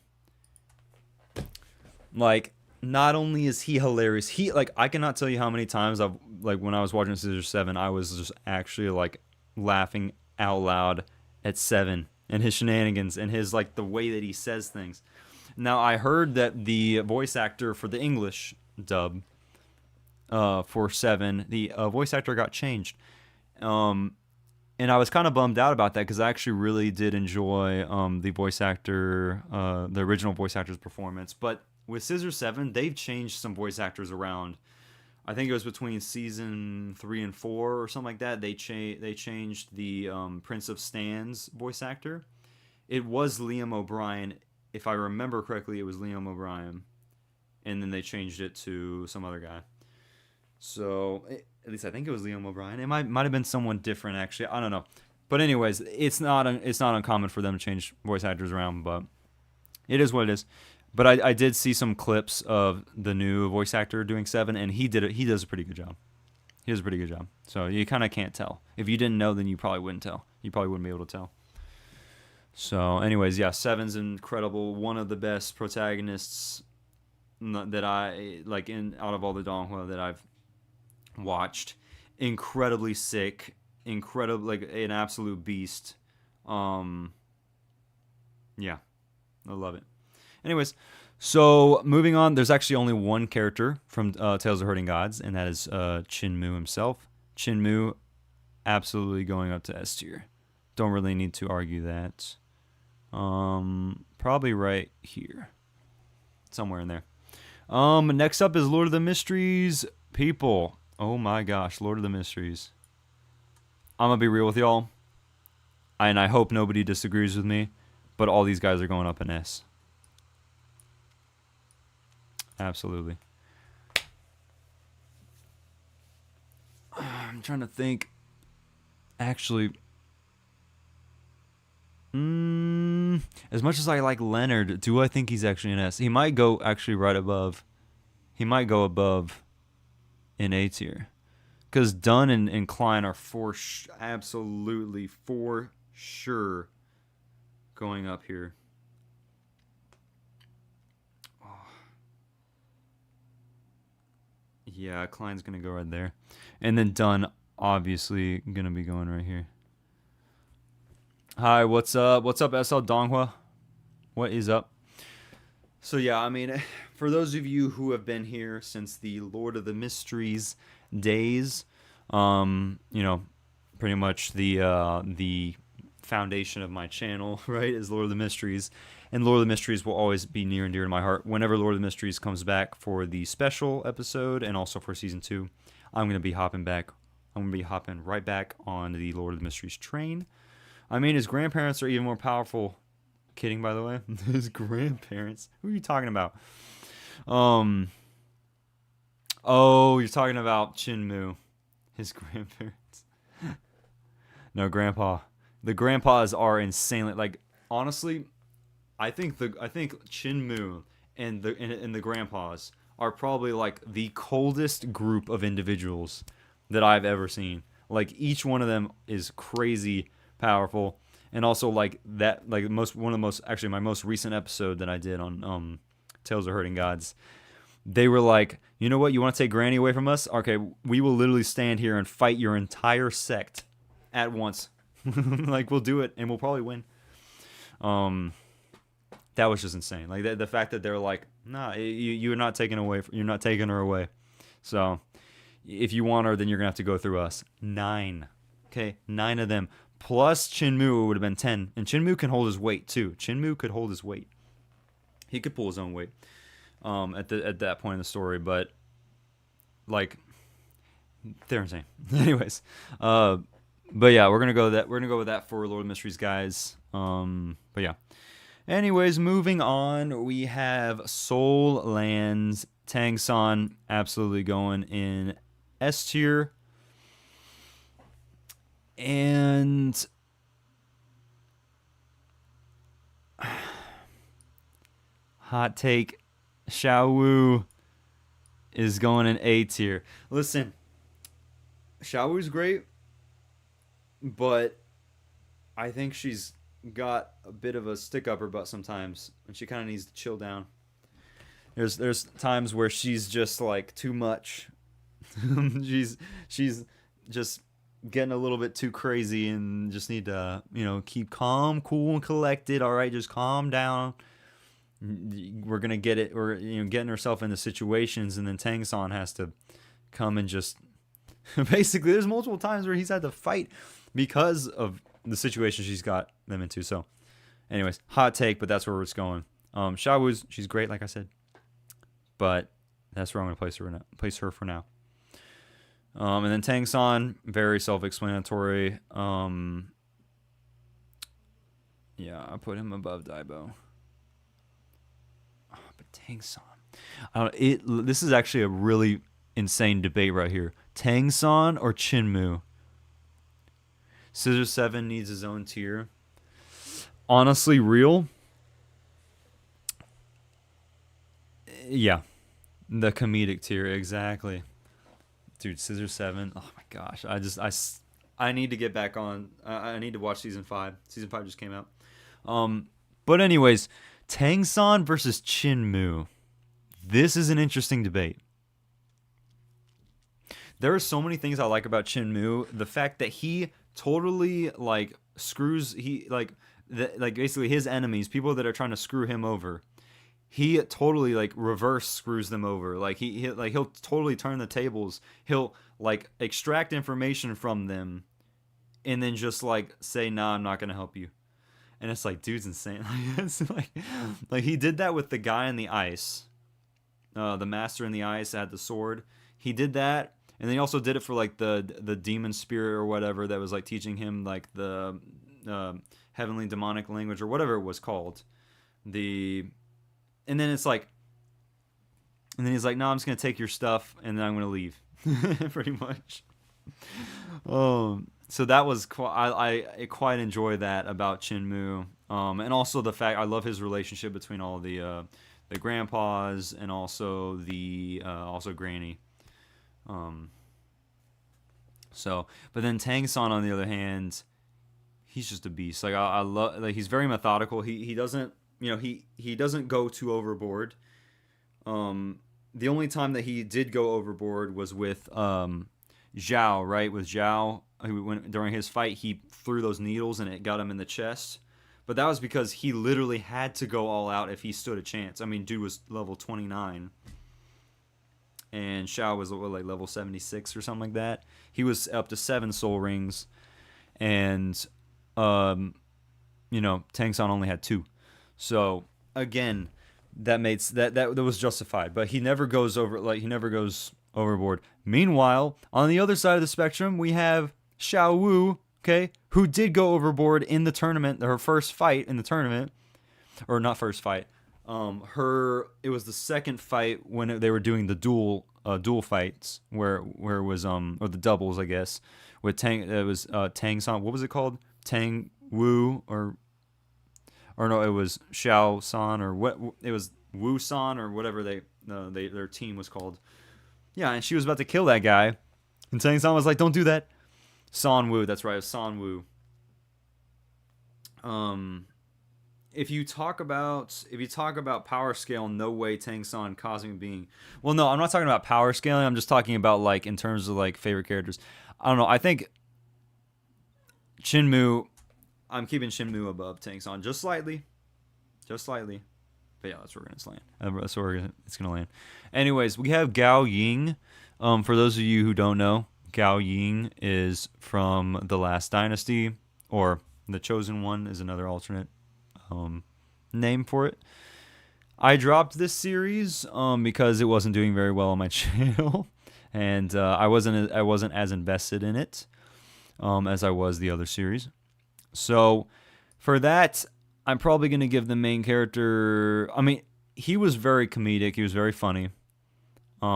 Like, not only is he hilarious, I cannot tell you how many times when I was watching Scissor 7, I was just actually like laughing out loud at 7 and his shenanigans and his like the way that he says things. Now, I heard that the voice actor for the English dub for 7, the voice actor got changed. And I was kind of bummed out about that, because I actually really did enjoy the voice actor, the original voice actor's performance. But with Scissor 7, they've changed some voice actors around. I think it was between season 3 and 4 or something like that. They changed the Prince of Stan's voice actor. It was Liam O'Brien. If I remember correctly, it was Liam O'Brien. and then they changed it to some other guy. So at least I think it was Liam O'Brien. It might have been someone different actually. I don't know. But anyways, it's not uncommon for them to change voice actors around, but it is what it is. But I did see some clips of the new voice actor doing Seven, and he does a pretty good job. He does a pretty good job. So you kind of can't tell. If you didn't know, then you probably wouldn't tell. You probably wouldn't be able to tell. So anyways, yeah, Seven's incredible. One of the best protagonists that I like in out of all the Donghua that I've watched. Incredibly sick, incredible, like an absolute beast. Yeah, I love it. Anyways, so moving on, there's actually only one character from Tales of Herding Gods, and that is Chinmu himself. Chinmu, absolutely going up to S tier. Don't really need to argue that. Probably right here, somewhere in there. Next up is Lord of the Mysteries. People, oh my gosh, Lord of the Mysteries. I'm gonna be real with y'all, and I hope nobody disagrees with me, but all these guys are going up in S. Absolutely. I'm trying to think. Actually, as much as I like Leonard, do I think he's actually an S? He might go actually right above. He might go above in A tier. Because Dunn and Klein are absolutely for sure going up here. Oh. Yeah, Klein's going to go right there. And then Dunn obviously going to be going right here. Hi, what's up? What's up, SL Donghua? What is up? So yeah, I mean, for those of you who have been here since the Lord of the Mysteries days, you know, pretty much the foundation of my channel, right, is Lord of the Mysteries, and Lord of the Mysteries will always be near and dear to my heart. Whenever Lord of the Mysteries comes back for the special episode and also for season 2, I'm gonna be hopping back. I'm gonna be hopping right back on the Lord of the Mysteries train. I mean, his grandparents are even more powerful. Kidding, by the way. His grandparents. Who are you talking about? Oh, you're talking about Chinmu. His grandparents. No, grandpa. The grandpas are insanely, like, honestly, I think Chinmu and the grandpas are probably like the coldest group of individuals that I've ever seen. Like, each one of them is crazy powerful, and also like that, like one of the most, actually my most recent episode that I did on Tales of Herding Gods, they were like, you know what, you want to take Granny away from us? Okay, we will literally stand here and fight your entire sect at once. Like, we'll do it and we'll probably win. That was just insane. Like the fact that they're like, nah, you're not taking her away. So if you want her, then you're gonna have to go through us. 9 of them. Plus Chinmu would have been 10. And Chinmu can hold his weight too. Chinmu could hold his weight. He could pull his own weight at that point in the story. But, like, they're insane. Anyways. But yeah, we're going to go with that for Lord of Mysteries, guys. But yeah. Anyways, moving on. We have Soul Lands. Tang-san absolutely going in S tier. And hot take, Xiao Wu is going in A tier. Listen, Xiao Wu's great, but I think she's got a bit of a stick up her butt sometimes, and she kind of needs to chill down. There's times where she's just like too much. she's just getting a little bit too crazy, and just need to, keep calm, cool, and collected. All right, just calm down. We're gonna get it. We're getting herself into situations, and then Tang-san has to come and just basically. There's multiple times where he's had to fight because of the situation she's got them into. So, anyways, hot take, but that's where it's going. Xiao Wu's, she's great, like I said, but that's where I'm gonna place her for now. And then Tang-san, very self-explanatory. Yeah, I put him above Daibo. Oh, but Tang-san, This is actually a really insane debate right here. Tang San or Chinmu? Scissor 7 needs his own tier. Honestly, real. Yeah, the comedic tier, exactly. Dude, Scissor 7. Oh my gosh, I need to get back on. I need to watch season 5. Season 5 just came out. But anyways, Tang San versus Chinmu. This is an interesting debate. There are so many things I like about Chinmu. The fact that he totally like screws like basically his enemies, people that are trying to screw him over. He totally like reverse screws them over. Like he'll totally turn the tables. He'll like extract information from them and then just like say, "Nah, I'm not going to help you." And it's like, dude's insane. It's like he did that with the guy in the ice. The master in the ice had the sword. He did that, and then he also did it for like the demon spirit or whatever that was like teaching him like the heavenly demonic language or whatever it was called. And then it's like, and then he's like, "No, I'm just gonna take your stuff and then I'm gonna leave," pretty much. So that was I quite enjoy that about Chinmu, and also the fact I love his relationship between all the grandpas and also the also Granny. So, but then Tang San on the other hand, he's just a beast. Like I love, like he's very methodical. He doesn't, he doesn't go too overboard. The only time that he did go overboard was with Zhao, right? With Zhao, during his fight, he threw those needles and it got him in the chest. But that was because he literally had to go all out if he stood a chance. I mean, dude was level 29. And Xiao was like level 76 or something like that. He was up to 7 soul rings. And, Tang San only had 2. So, again, that was justified. But he never goes overboard. Meanwhile, on the other side of the spectrum, we have Xiao Wu, okay, who did go overboard in the tournament, her first fight in the tournament. Or not first fight. It was the second fight when they were doing the dual fights where it was or the doubles, I guess, with Tang San. What was it called? Tang Wu or no, it was Xiao San or what? It was Wu San or whatever their team was called. Yeah, and she was about to kill that guy, and Tang San was like, "Don't do that." San Wu, that's right, it was San Wu. If you talk about power scale, no way Tang San Cosmic Being. Well, no, I'm not talking about power scaling. I'm just talking about like in terms of like favorite characters. I don't know. I think Shinmu. I'm keeping Shinmu above Tang San just slightly. But yeah, that's where we're gonna land. That's where it's gonna land. Anyways, we have Gao Ying. For those of you who don't know, Gao Ying is from the Last Dynasty, or the Chosen One is another alternate name for it. I dropped this series because it wasn't doing very well on my channel, and I wasn't as invested in it as I was the other series. So for that, I'm probably going to give the main character. I mean, he was very comedic. He was very funny. So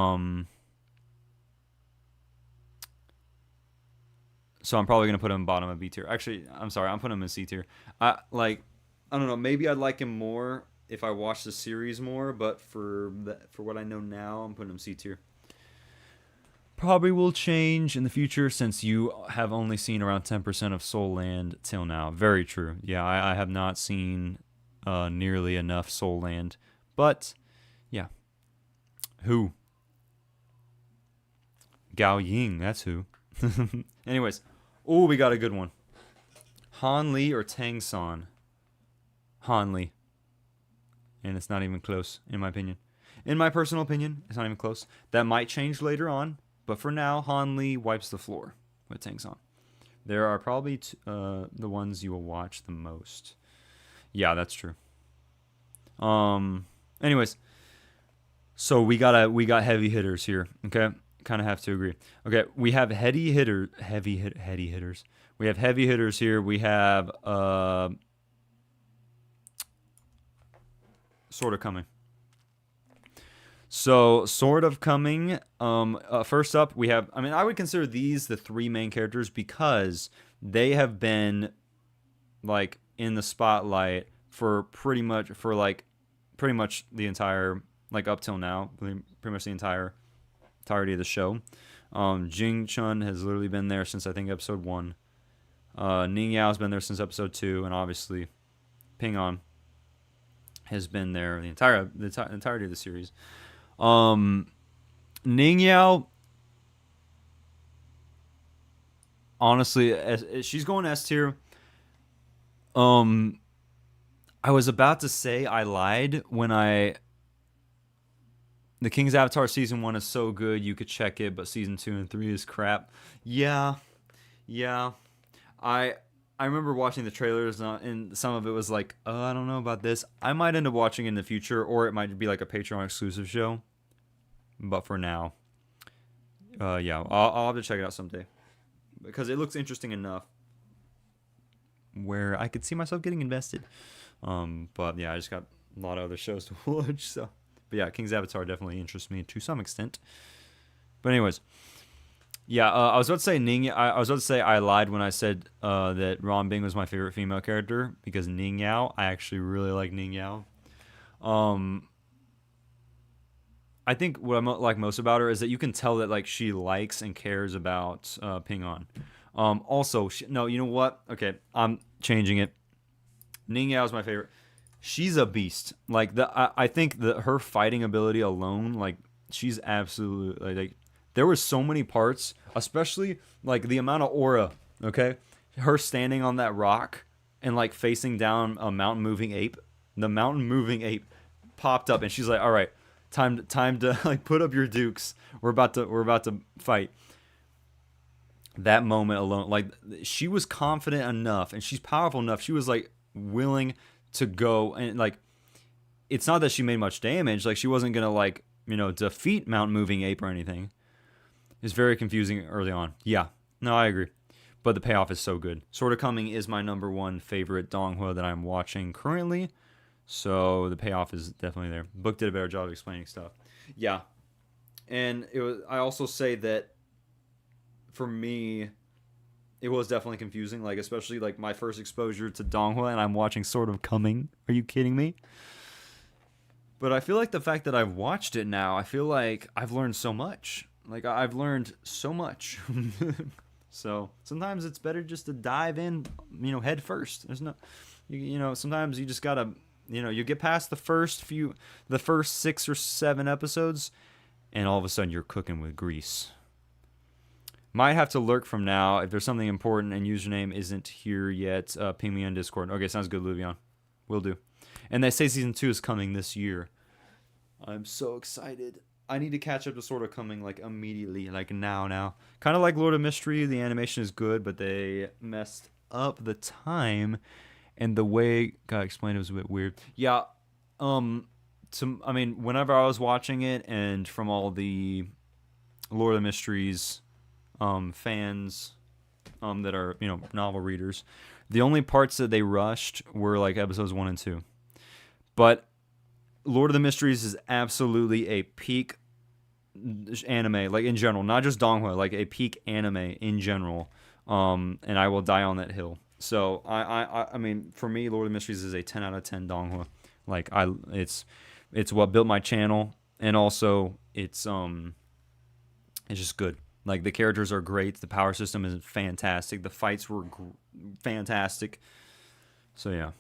I'm probably going to put him bottom of B tier. Actually, I'm sorry. I'm putting him in C tier. I don't know. Maybe I'd like him more if I watched the series more. But for what I know now, I'm putting him C tier. Probably will change in the future since you have only seen around 10% of Soul Land till now. Very true. Yeah, I have not seen nearly enough Soul Land. But, yeah. Who? Gao Ying, that's who. Anyways. Oh, we got a good one. Han Li or Tang San? Han Li. And it's not even close, in my opinion. In my personal opinion, it's not even close. That might change later on. But for now, Han Li wipes the floor with Tang San. There are probably the ones you will watch the most. Yeah, that's true. Anyways, so we got heavy hitters here. Okay, kind of have to agree. Okay, we have heavy hitters. We have heavy hitters here. We have sort of coming. So, sort of coming. First up, we have. I mean, I would consider these the three main characters because they have been like in the spotlight for pretty much the entire like up till now, pretty much the entirety of the show. Jing Chun has literally been there since I think episode 1. Ning Yao's been there since episode 2, and obviously Ping An has been there the entirety of the series. Ning Yao, honestly, she's going S tier. I was about to say I lied when The King's Avatar season 1 is so good you could check it, but season 2 and 3 is crap. Yeah, yeah. I I remember watching the trailers and some of it was like, oh, I don't know about this. I might end up watching it in the future, or it might be like a Patreon exclusive show. But for now, yeah, I'll have to check it out someday because it looks interesting enough where I could see myself getting invested. But yeah, I just got a lot of other shows to watch. So, but yeah, King's Avatar definitely interests me to some extent. But anyways, yeah, I was about to say Ning. I was about to say I lied when I said that Ron Bing was my favorite female character because Ning Yao. I actually really like Ning Yao. I think what I like most about her is that you can tell that like she likes and cares about Ping An. Also, no, you know what? Okay, I'm changing it. Ning Yao is my favorite. She's a beast. Like I think that her fighting ability alone, like she's absolutely like. There were so many parts, especially like the amount of aura. Okay, her standing on that rock and like facing down a mountain moving ape. The mountain moving ape popped up, and she's like, "All right, time to like put up your dukes. We're about to fight." That moment alone, like she was confident enough, and she's powerful enough. She was like willing to go and like. It's not that she made much damage. Like she wasn't gonna like defeat mountain moving ape or anything. It's very confusing early on. Yeah, no, I agree. But the payoff is so good. Sort of Coming is my number one favorite Donghua that I'm watching currently. So the payoff is definitely there. Book did a better job of explaining stuff. Yeah. And I also say that for me, it was definitely confusing. Like, especially like my first exposure to Donghua and I'm watching Sort of Coming. Are you kidding me? But I feel like the fact that I've watched it now, I feel like I've learned so much. Like I've learned so much. So sometimes it's better just to dive in, head first. There's no, sometimes you just gotta, you get past the first 6 or 7 episodes, and all of a sudden you're cooking with grease. Might have to lurk from now if there's something important and username isn't here yet. Ping me on Discord. Okay, sounds good, Luvion. Will do. And they say season 2 is coming this year. I'm so excited. I need to catch up to Sort of Coming like immediately, like now. Kind of like Lord of Mystery, the animation is good, but they messed up the time and the way God explained it was a bit weird. Yeah, whenever I was watching it, and from all the Lord of the Mysteries fans that are novel readers, the only parts that they rushed were like episodes 1 and 2, but Lord of the Mysteries is absolutely a peak anime, like in general, not just Donghua, like a peak anime in general. And I will die on that hill. So I mean, for me, Lord of the Mysteries is a 10 out of 10 Donghua. Like it's what built my channel, and also it's just good. Like the characters are great, the power system is fantastic, the fights were fantastic. So yeah.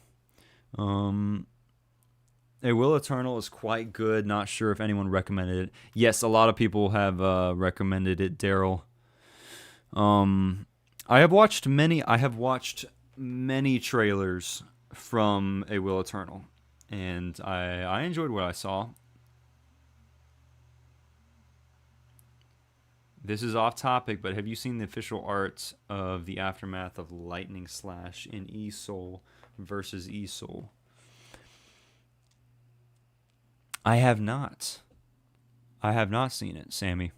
A Will Eternal is quite good. Not sure if anyone recommended it. Yes, a lot of people have recommended it, Daryl. I have watched many trailers from A Will Eternal, and I enjoyed what I saw. This is off topic, but have you seen the official art of the aftermath of Lightning Slash in E-Soul versus E-Soul? I have not. I have not seen it, Sammy.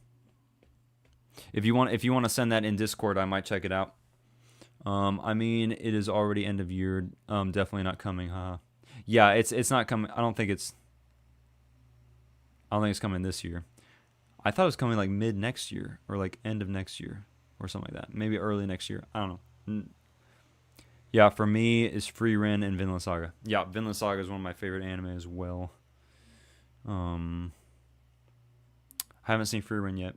If you want to send that in Discord, I might check it out. I mean, it is already end of year. Definitely not coming, huh? Yeah, it's not coming. I don't think it's. I don't think it's coming this year. I thought it was coming like mid next year or like end of next year or something like that. Maybe early next year. I don't know. Yeah, for me, it's Free Ren and Vinland Saga. Yeah, Vinland Saga is one of my favorite anime as well. I haven't seen Free Ren yet.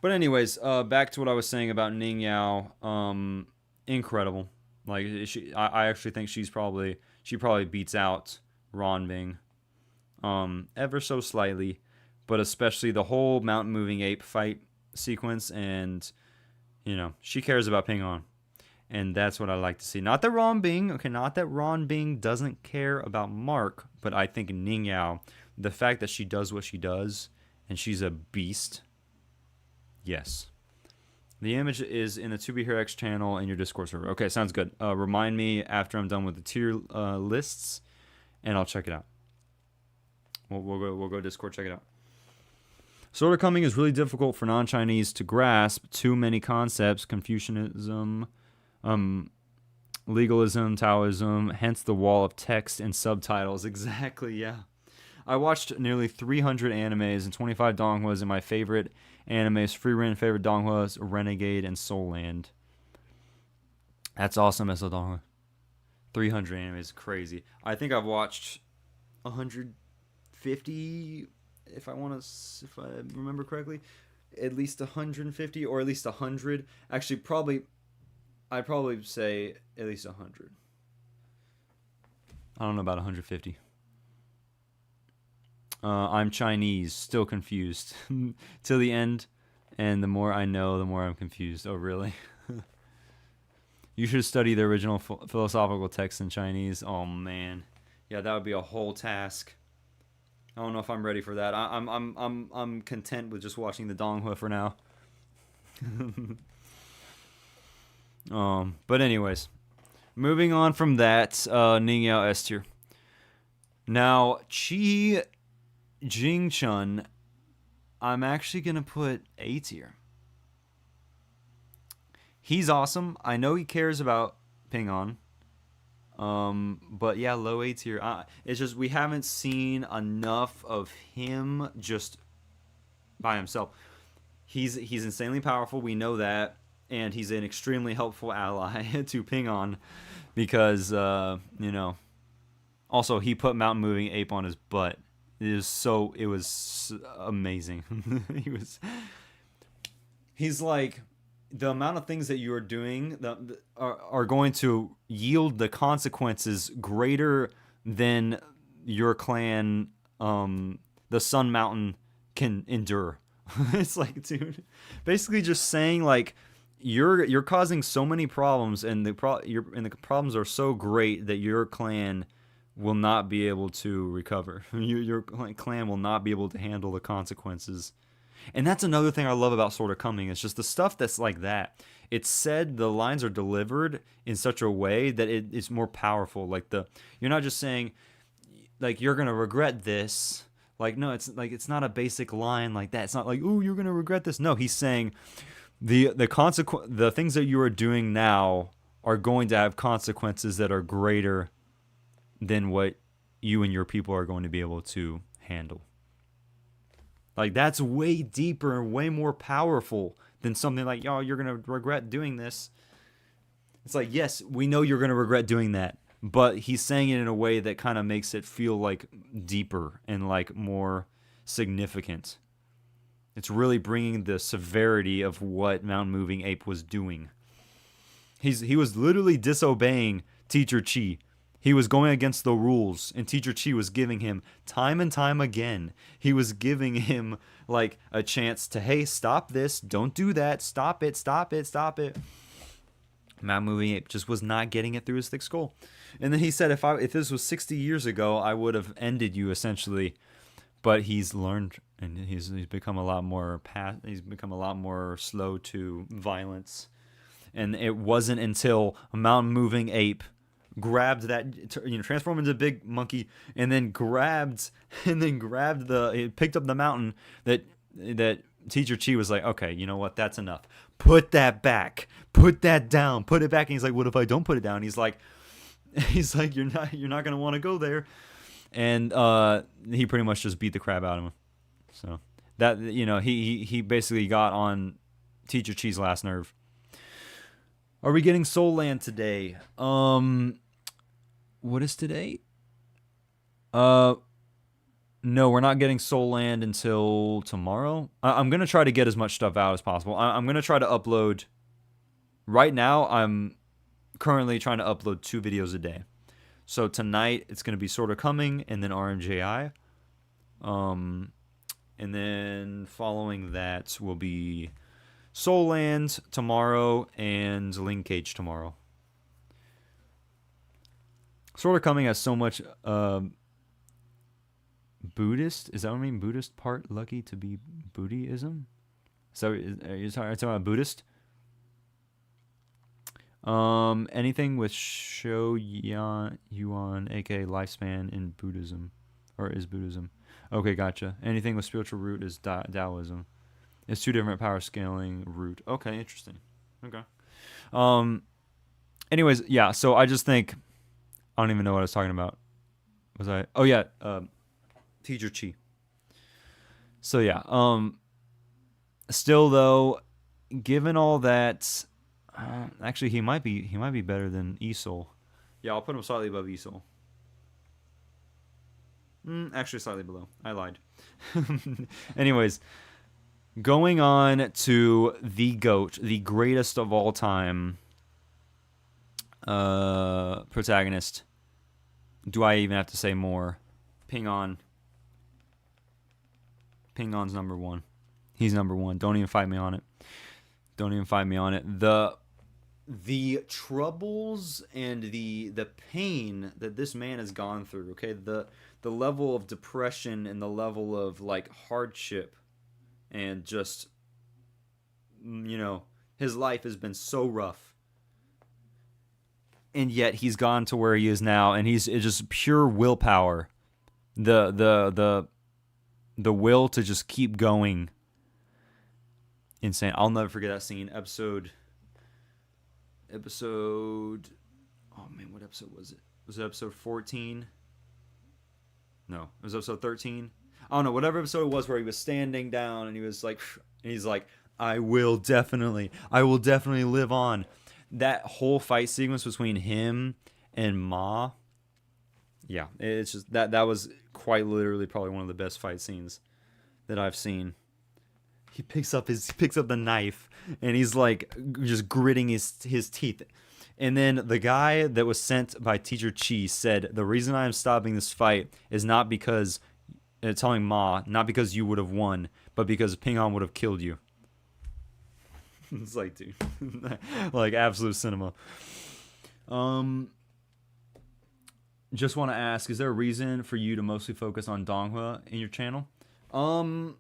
But anyways, back to what I was saying about Ning Yao. Incredible. Like I actually think she probably beats out Ron Bing, ever so slightly, but especially the whole mountain moving ape fight sequence, and she cares about Ping On, and that's what I like to see. Not that Ron Bing doesn't care about Mark, but I think Ning Yao, the fact that she does what she does, and she's a beast. Yes. The image is in the To Be Here X channel in your Discord server. Okay, sounds good. Remind me after I'm done with the tier lists, and I'll check it out. We'll go Discord, check it out. Sword of Coming is really difficult for non-Chinese to grasp. Too many concepts: Confucianism, legalism, Taoism. Hence the wall of text and subtitles. Exactly. Yeah. I watched nearly 300 animes and 25 donghuas, and my favorite animes, Free Ren, favorite donghuas, Renegade, and Soul Land. That's awesome, SL Donghua. 300 animes, crazy. I think I've watched 150, if I remember correctly, at least 150 or at least 100. Actually, I'd probably say at least 100. I don't know about 150. I'm Chinese, still confused. Till the end, and the more I know, the more I'm confused. Oh, really? You should study the original philosophical text in Chinese. Oh, man. Yeah, that would be a whole task. I don't know if I'm ready for that. I'm content with just watching the Donghua for now. But anyways, moving on from that, Ning Yao S tier. Now, Chi Jing-chun, I'm actually going to put A tier. He's awesome. I know he cares about Ping On. But yeah, low A tier. It's just we haven't seen enough of him just by himself. He's insanely powerful. We know that. And he's an extremely helpful ally to Ping On because, also he put Mountain Moving Ape on his butt. It was amazing. He's like, the amount of things that you are doing are going to yield the consequences greater than your clan, the Sun Mountain, can endure. It's like, dude, basically just saying like, you're causing so many problems, and the problems are so great that your clan will not be able to recover. Your clan will not be able to handle the consequences. And that's another thing I love about Sword of Coming. It's just the stuff that's like that. It's said, the lines are delivered in such a way that it's more powerful. Like you're not just saying, like, you're gonna regret this. Like, no, it's not a basic line like that. It's not like, ooh, you're gonna regret this. No, he's saying the things that you are doing now are going to have consequences that are greater than what you and your people are going to be able to handle. Like, that's way deeper and way more powerful than something like, oh, you're going to regret doing this. It's like, yes, we know you're going to regret doing that, but he's saying it in a way that kind of makes it feel like deeper and like more significant. It's really bringing the severity of what Mountain Moving Ape was doing. He was literally disobeying Teacher Chi. He was going against the rules, and Teacher Chi was giving him time and time again. He was giving him like a chance to, hey, stop this, don't do that, stop it. Mountain Moving Ape just was not getting it through his thick skull. And then he said, if this was 60 years ago, I would have ended you essentially. But he's learned, and he's become a lot more slow to violence. And it wasn't until a Mountain Moving Ape grabbed transformed into a big monkey, and then picked up the mountain that Teacher Chi was like, okay, you know what, that's enough. Put that back. Put that down. Put it back. And he's like, what if I don't put it down? He's like, you're not gonna want to go there. and he pretty much just beat the crap out of him. So that he basically got on Teacher Chi's last nerve. Are we getting Soul Land today? What is today? No, we're not getting Soul Land until tomorrow. I'm gonna try to get as much stuff out as possible. I'm gonna try to upload. Right now, I'm currently trying to upload 2 videos a day. So tonight it's gonna be Sort of Coming, and then RNJI. And then following that will be Soul Land tomorrow and Linkage tomorrow. Sort of Coming has so much Buddhist. Is that what I mean? Buddhist part lucky to be Buddhism? So are you talking about Buddhist? Anything with Shou Yuan, aka lifespan in Buddhism, or is Buddhism? Okay, gotcha. Anything with spiritual root is Taoism. It's 2 different power scaling root. Okay, interesting. Okay. Anyways, yeah. So I just think I don't even know what I was talking about. Was I? Oh yeah. Teacher Chi. So yeah. Still though, given all that, actually he might be better than Esol. Yeah, I'll put him slightly above Esol. Actually, slightly below. I lied. Anyways, going on to the GOAT, the greatest of all time protagonist. Do I even have to say more? Ping On. Ping On's number 1. He's number 1. Don't even fight me on it. Don't even fight me on it. The troubles and the pain that this man has gone through, okay? The level of depression and the level of like hardship and just his life has been so rough. And yet he's gone to where he is now, and it's just pure willpower. The will to just keep going. Insane. I'll never forget that scene. Episode. Oh man, what episode was it? Was it episode 14? No, it was episode 13. I don't know. Whatever episode it was, where he was standing down and he was like, and he's like, I will definitely live on. That whole fight sequence between him and Ma. Yeah, it's just that was quite literally probably one of the best fight scenes that I've seen. He picks up the knife and he's like just gritting his teeth. And then the guy that was sent by Teacher Chi said, the reason I am stopping this fight is not because, telling Ma, not because you would have won, but because Ping On would have killed you. It's like, dude, like absolute cinema. Just want to ask, is there a reason for you to mostly focus on Donghua in your channel? To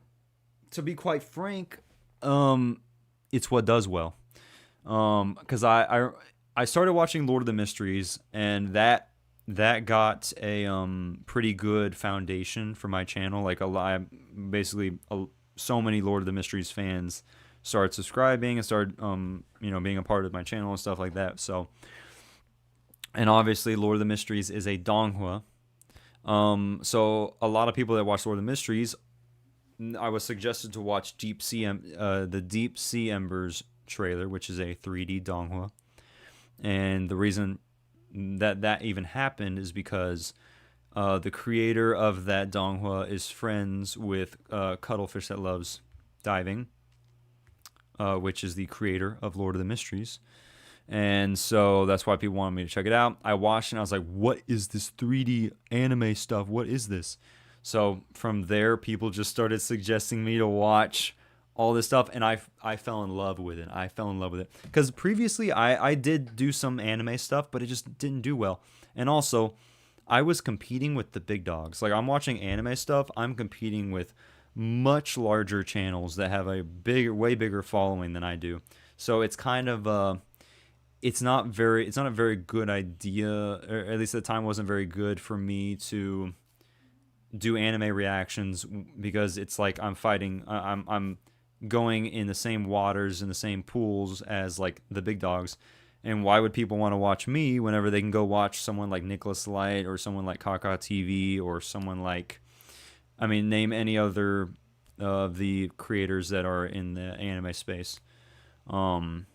be quite frank, it's what does well. Because I started watching Lord of the Mysteries, and that got a pretty good foundation for my channel. Like so many Lord of the Mysteries fans started subscribing and started being a part of my channel and stuff like that. So, and obviously Lord of the Mysteries is a Donghua. So a lot of people that watch Lord of the Mysteries, I was suggested to watch the Deep Sea Embers trailer, which is a 3D Donghua. And the reason that even happened is because the creator of that Donghua is friends with Cuttlefish That Loves Diving, which is the creator of Lord of the Mysteries. And so that's why people wanted me to check it out. I watched it and I was like, what is this 3D anime stuff? What is this? So from there, people just started suggesting me to watch all this stuff, and I fell in love with it. Because previously I did do some anime stuff, but it just didn't do well. And also, I was competing with the big dogs. Like, I'm watching anime stuff, I'm competing with much larger channels that have a way bigger following than I do. So it's kind of it's not a very good idea, or at least at the time wasn't very good for me to do anime reactions, because it's like I'm going in the same waters, in the same pools as like the big dogs, And why would people want to watch me whenever they can go watch someone like Nicholas Light or someone like Kaka TV or someone like, I mean, name any other of the creators that are in the anime space. Um,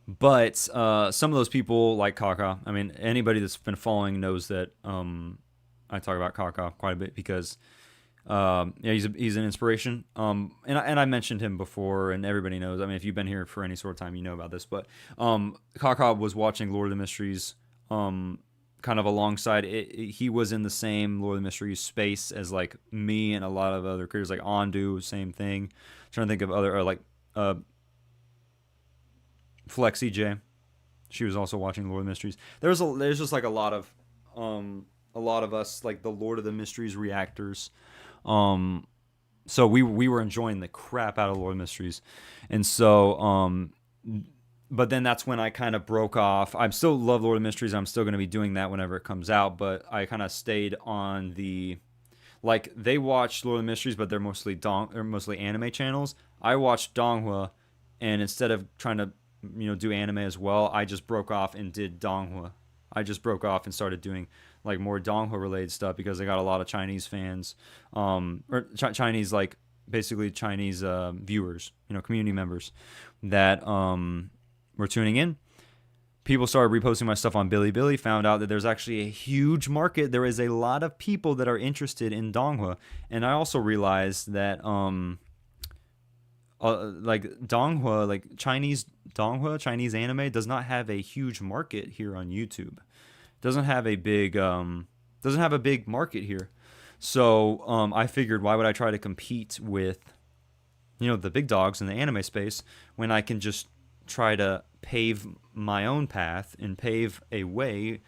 but some of those people like Kaka. I mean, anybody that's been following knows that I talk about Kaka quite a bit because yeah, he's an inspiration. And I mentioned him before, and everybody knows. I mean, if you've been here for any sort of time, you know about this. But Kaka was watching Lord of the Mysteries, kind of alongside it. He was in the same Lord of the Mysteries space as like me and a lot of other creators, like Ondu, same thing. I'm trying to think of other like Flexi J. She was also watching Lord of the Mysteries. There's just like a lot of us like the Lord of the Mysteries reactors. So we were enjoying the crap out of Lord of the Mysteries, and so but then that's when I kind of broke off. I still love Lord of the Mysteries. I'm still going to be doing that whenever it comes out, but I kind of stayed on the like they watch Lord of the Mysteries, but they're mostly anime channels. I watched DONGHUA, and instead of trying to do anime as well, I just broke off and did DONGHUA. I just broke off and started doing like more DONGHUA related stuff because I got a lot of Chinese fans, or Chinese like basically Chinese viewers, community members that were tuning in. People started reposting my stuff on Bilibili, found out that there's actually a huge market. There is a lot of people that are interested in DONGHUA, and I also realized that like DONGHUA, like Chinese DONGHUA, Chinese anime does not have a huge market here on YouTube. Doesn't have a big market here. So I figured, why would I try to compete with the big dogs in the anime space when I can just try to pave my own path and pave a way,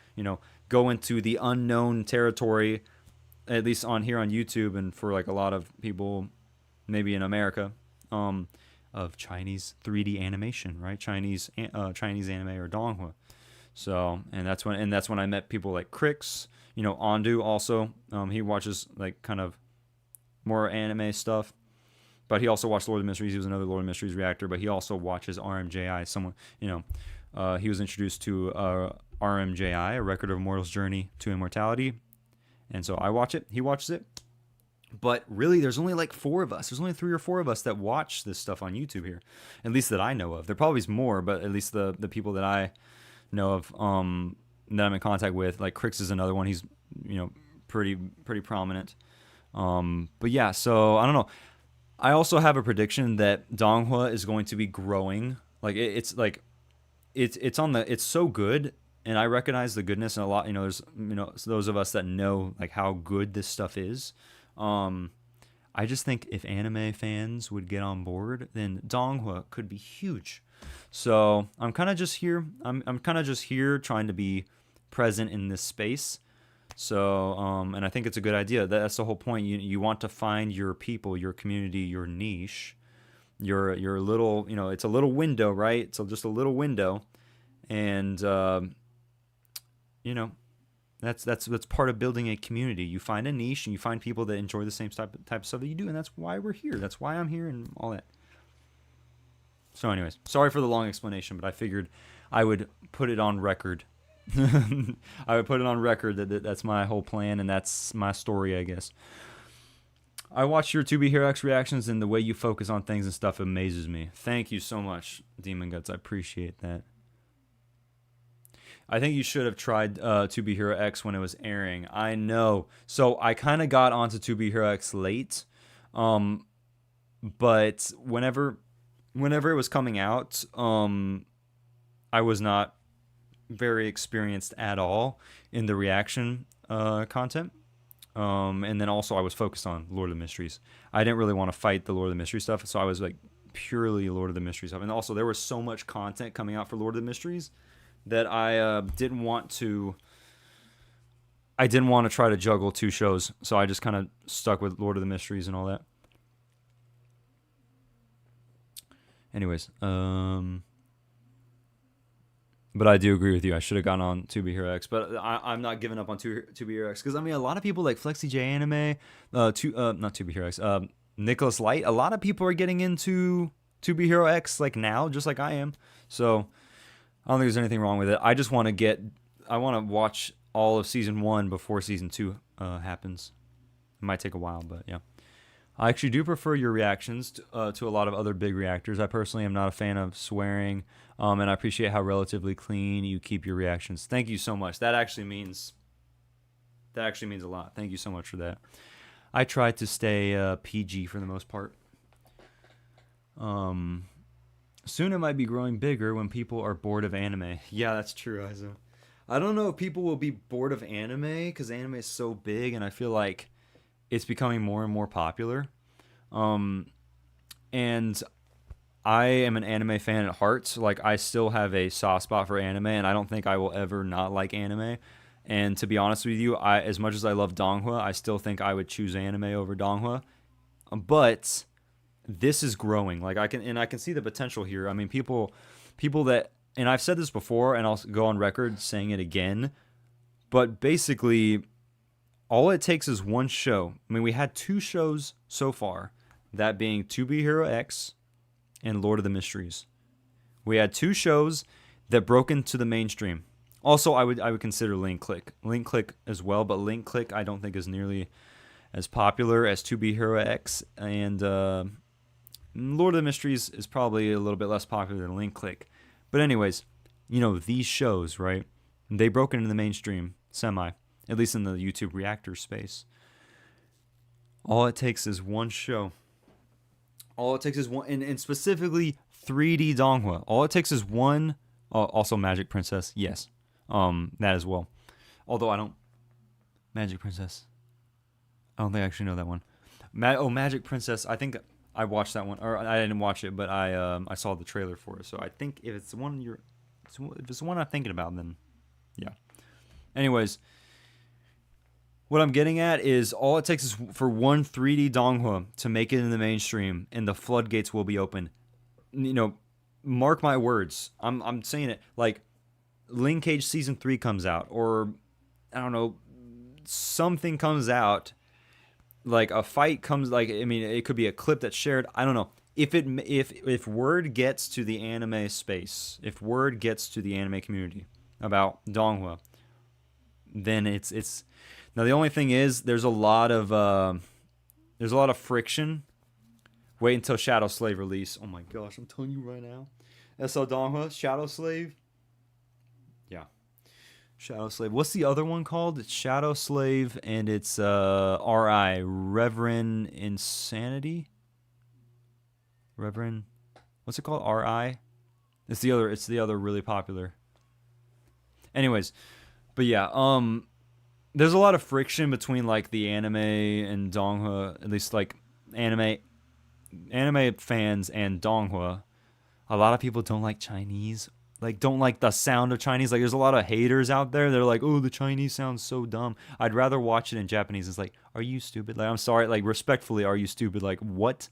go into the unknown territory, at least on here on YouTube, and for like a lot of people maybe in America, of Chinese 3D animation, right? Chinese anime or DONGHUA. So, and that's when I met people like Crix, Ondu also. He watches like kind of more anime stuff, but he also watched Lord of the Mysteries. He was another Lord of the Mysteries reactor, but he also watches RMJI. Someone, he was introduced to RMJI, A Record of Mortal's Journey to Immortality, and so I watch it. He watches it. But really, there's only like 4 of us. There's only 3 or 4 of us that watch this stuff on YouTube here, at least that I know of. There probably is more, but at least the people that I know of, that I'm in contact with, like Crix is another one. He's pretty prominent. But yeah, so I don't know. I also have a prediction that DONGHUA is going to be growing. Like it's so good, and I recognize the goodness, and a lot. There's those of us that know like how good this stuff is. I just think if anime fans would get on board, then DONGHUA could be huge. So I'm kind of just here. I'm kind of just here trying to be present in this space. So and I think it's a good idea. That's the whole point. You want to find your people, your community, your niche, your little. It's a little window, right? So just a little window, and That's part of building a community. You find a niche and you find people that enjoy the same type of stuff that you do, and that's why we're here. That's why I'm here and all that. So anyways, sorry for the long explanation, but I figured I would put it on record. I would put it on record that's my whole plan, and that's my story, I guess. I watch your 2B Hero X reactions, and the way you focus on things and stuff amazes me. Thank you so much, Demon Guts. I appreciate that. I think you should have tried 2B Hero X when it was airing. I know. So I kind of got onto 2B Hero X late. But whenever it was coming out, I was not very experienced at all in the reaction content. And then also I was focused on Lord of the Mysteries. I didn't really want to fight the Lord of the Mysteries stuff, so I was like purely Lord of the Mysteries stuff. And also there was so much content coming out for Lord of the Mysteries that I didn't want to try to juggle 2 shows, so I just kind of stuck with Lord of the Mysteries and all that. Anyways, but I do agree with you. I should have gone on 2B Hero X, but I'm not giving up on 2B Hero X because I mean a lot of people like Flexi J Anime, not 2B Hero X, Nicholas Light. A lot of people are getting into To Be Hero X like now, just like I am. So I don't think there's anything wrong with it. I just want to watch all of season 1 before season 2 happens. It might take a while, but yeah. I actually do prefer your reactions to a lot of other big reactors. I personally am not a fan of swearing, and I appreciate how relatively clean you keep your reactions. Thank you so much. That actually means a lot. Thank you so much for that. I try to stay PG for the most part. Soon it might be growing bigger when people are bored of anime. Yeah, that's true, Aizo. I don't know if people will be bored of anime because anime is so big, and I feel like it's becoming more and more popular. And I am an anime fan at heart. So like, I still have a soft spot for anime, and I don't think I will ever not like anime. And to be honest with you, as much as I love DONGHUA, I still think I would choose anime over DONGHUA. But this is growing. Like, I can see the potential here. I mean, people that, and I've said this before, and I'll go on record saying it again, but basically, all it takes is one show. I mean, we had 2 shows so far, that being To Be Hero X and Lord of the Mysteries. We had 2 shows that broke into the mainstream. Also, I would consider Link Click as well, but Link Click I don't think is nearly as popular as To Be Hero X, and Lord of the Mysteries is probably a little bit less popular than Link Click. But anyways, these shows, right? They broke into the mainstream semi, at least in the YouTube reactor space. All it takes is one show. All it takes is one, and specifically 3D DONGHUA. All it takes is one. Also, Magic Princess, yes, that as well. Although I don't, Magic Princess. I don't think I actually know that one. Magic Princess. I think I watched that one, or I didn't watch it, but I saw the trailer for it. So I think if it's the one if it's the one I'm thinking about, then yeah. Anyways, what I'm getting at is all it takes is for one 3D DONGHUA to make it in the mainstream, and the floodgates will be open. Mark my words. I'm saying it. Like, Linkage Season 3 comes out, or I don't know, something comes out, like a fight comes, like, I mean, it could be a clip that's shared. I don't know. If word gets to the anime space, if word gets to the anime community about DONGHUA, then it's now the only thing is there's a lot of friction. Wait until Shadow Slave release. Oh my gosh, I'm telling you right now. SL DONGHUA, Shadow Slave. Yeah. Shadow Slave. What's the other one called? It's Shadow Slave, and it's RI, Reverend Insanity? Reverend, what's it called? RI? It's the other really popular. Anyways, but yeah, there's a lot of friction between like the anime and DONGHUA, at least like anime fans and DONGHUA. A lot of people don't like Chinese, like don't like the sound of Chinese. Like, there's a lot of haters out there. They're like, oh, the Chinese sounds so dumb. I'd rather watch it in Japanese. It's like, are you stupid? Like, I'm sorry, like, respectfully, are you stupid? Like, what?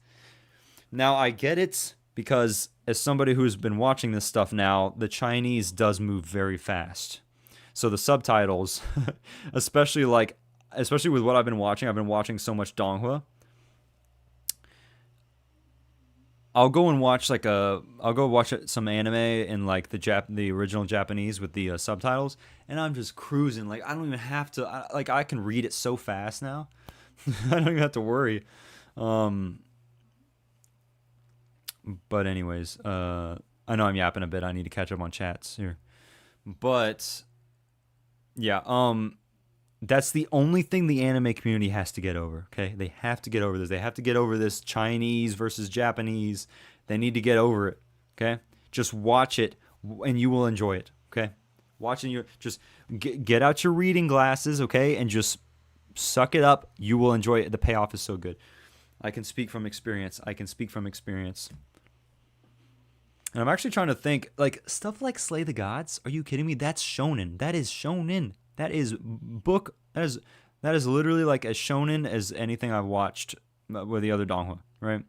Now, I get it, because as somebody who's been watching this stuff now, the Chinese does move very fast. So the subtitles, especially with what I've been watching so much DONGHUA. I'll go watch some anime in like the original Japanese with the subtitles, and I'm just cruising. Like, I don't even have to. I can read it so fast now. I don't even have to worry. But anyways, I know I'm yapping a bit. I need to catch up on chats here. But yeah, that's the only thing the anime community has to get over, okay? They have to get over this. They have to get over this Chinese versus Japanese. They need to get over it, okay? Just watch it, and you will enjoy it, okay? Just get out your reading glasses, okay? And just suck it up. You will enjoy it. The payoff is so good. I can speak from experience. And I'm actually trying to think, like, stuff like Slay the Gods. Are you kidding me? That's shonen. That is shonen. That is book. That is literally like as shonen as anything I've watched with the other DONGHUA, right?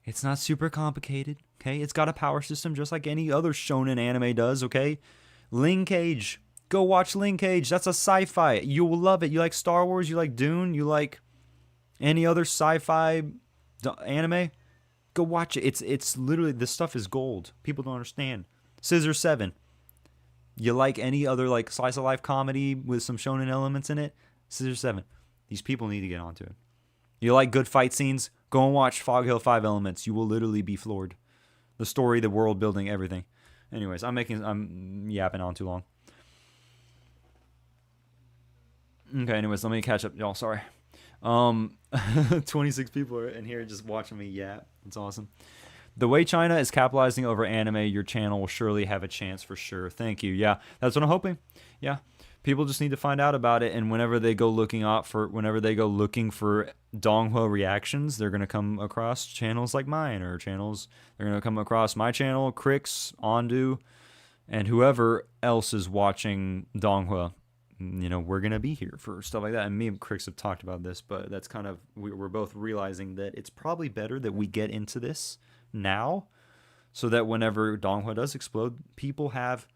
It's not super complicated, okay? It's got a power system just like any other shonen anime does, okay? Linkage. Go watch Linkage. That's a sci-fi. You will love it. You like Star Wars? You like Dune? You like any other sci-fi anime? Go watch it. It's literally, this stuff is gold. People don't understand. Scissor 7. You like any other like slice of life comedy with some shonen elements in it? Scissor 7. These people need to get onto it. You like good fight scenes? Go and watch Fog Hill 5 Elements. You will literally be floored. The story, the world building, everything. Anyways, I'm yapping on too long. Okay, anyways, let me catch up, y'all. Sorry. 26 people are in here just watching me yap. It's awesome. The way China is capitalizing over anime, your channel will surely have a chance for sure. Thank you. Yeah, that's what I'm hoping. Yeah, people just need to find out about it, and whenever they go looking for Donghua reactions, they're gonna come across channels like mine, or channels they're gonna come across my channel, Crix, Ondu, and whoever else is watching Donghua. We're gonna be here for stuff like that. And me and Crix have talked about this, but that's kind of, we're both realizing that it's probably better that we get into this now, so that whenever Donghua does explode, people have,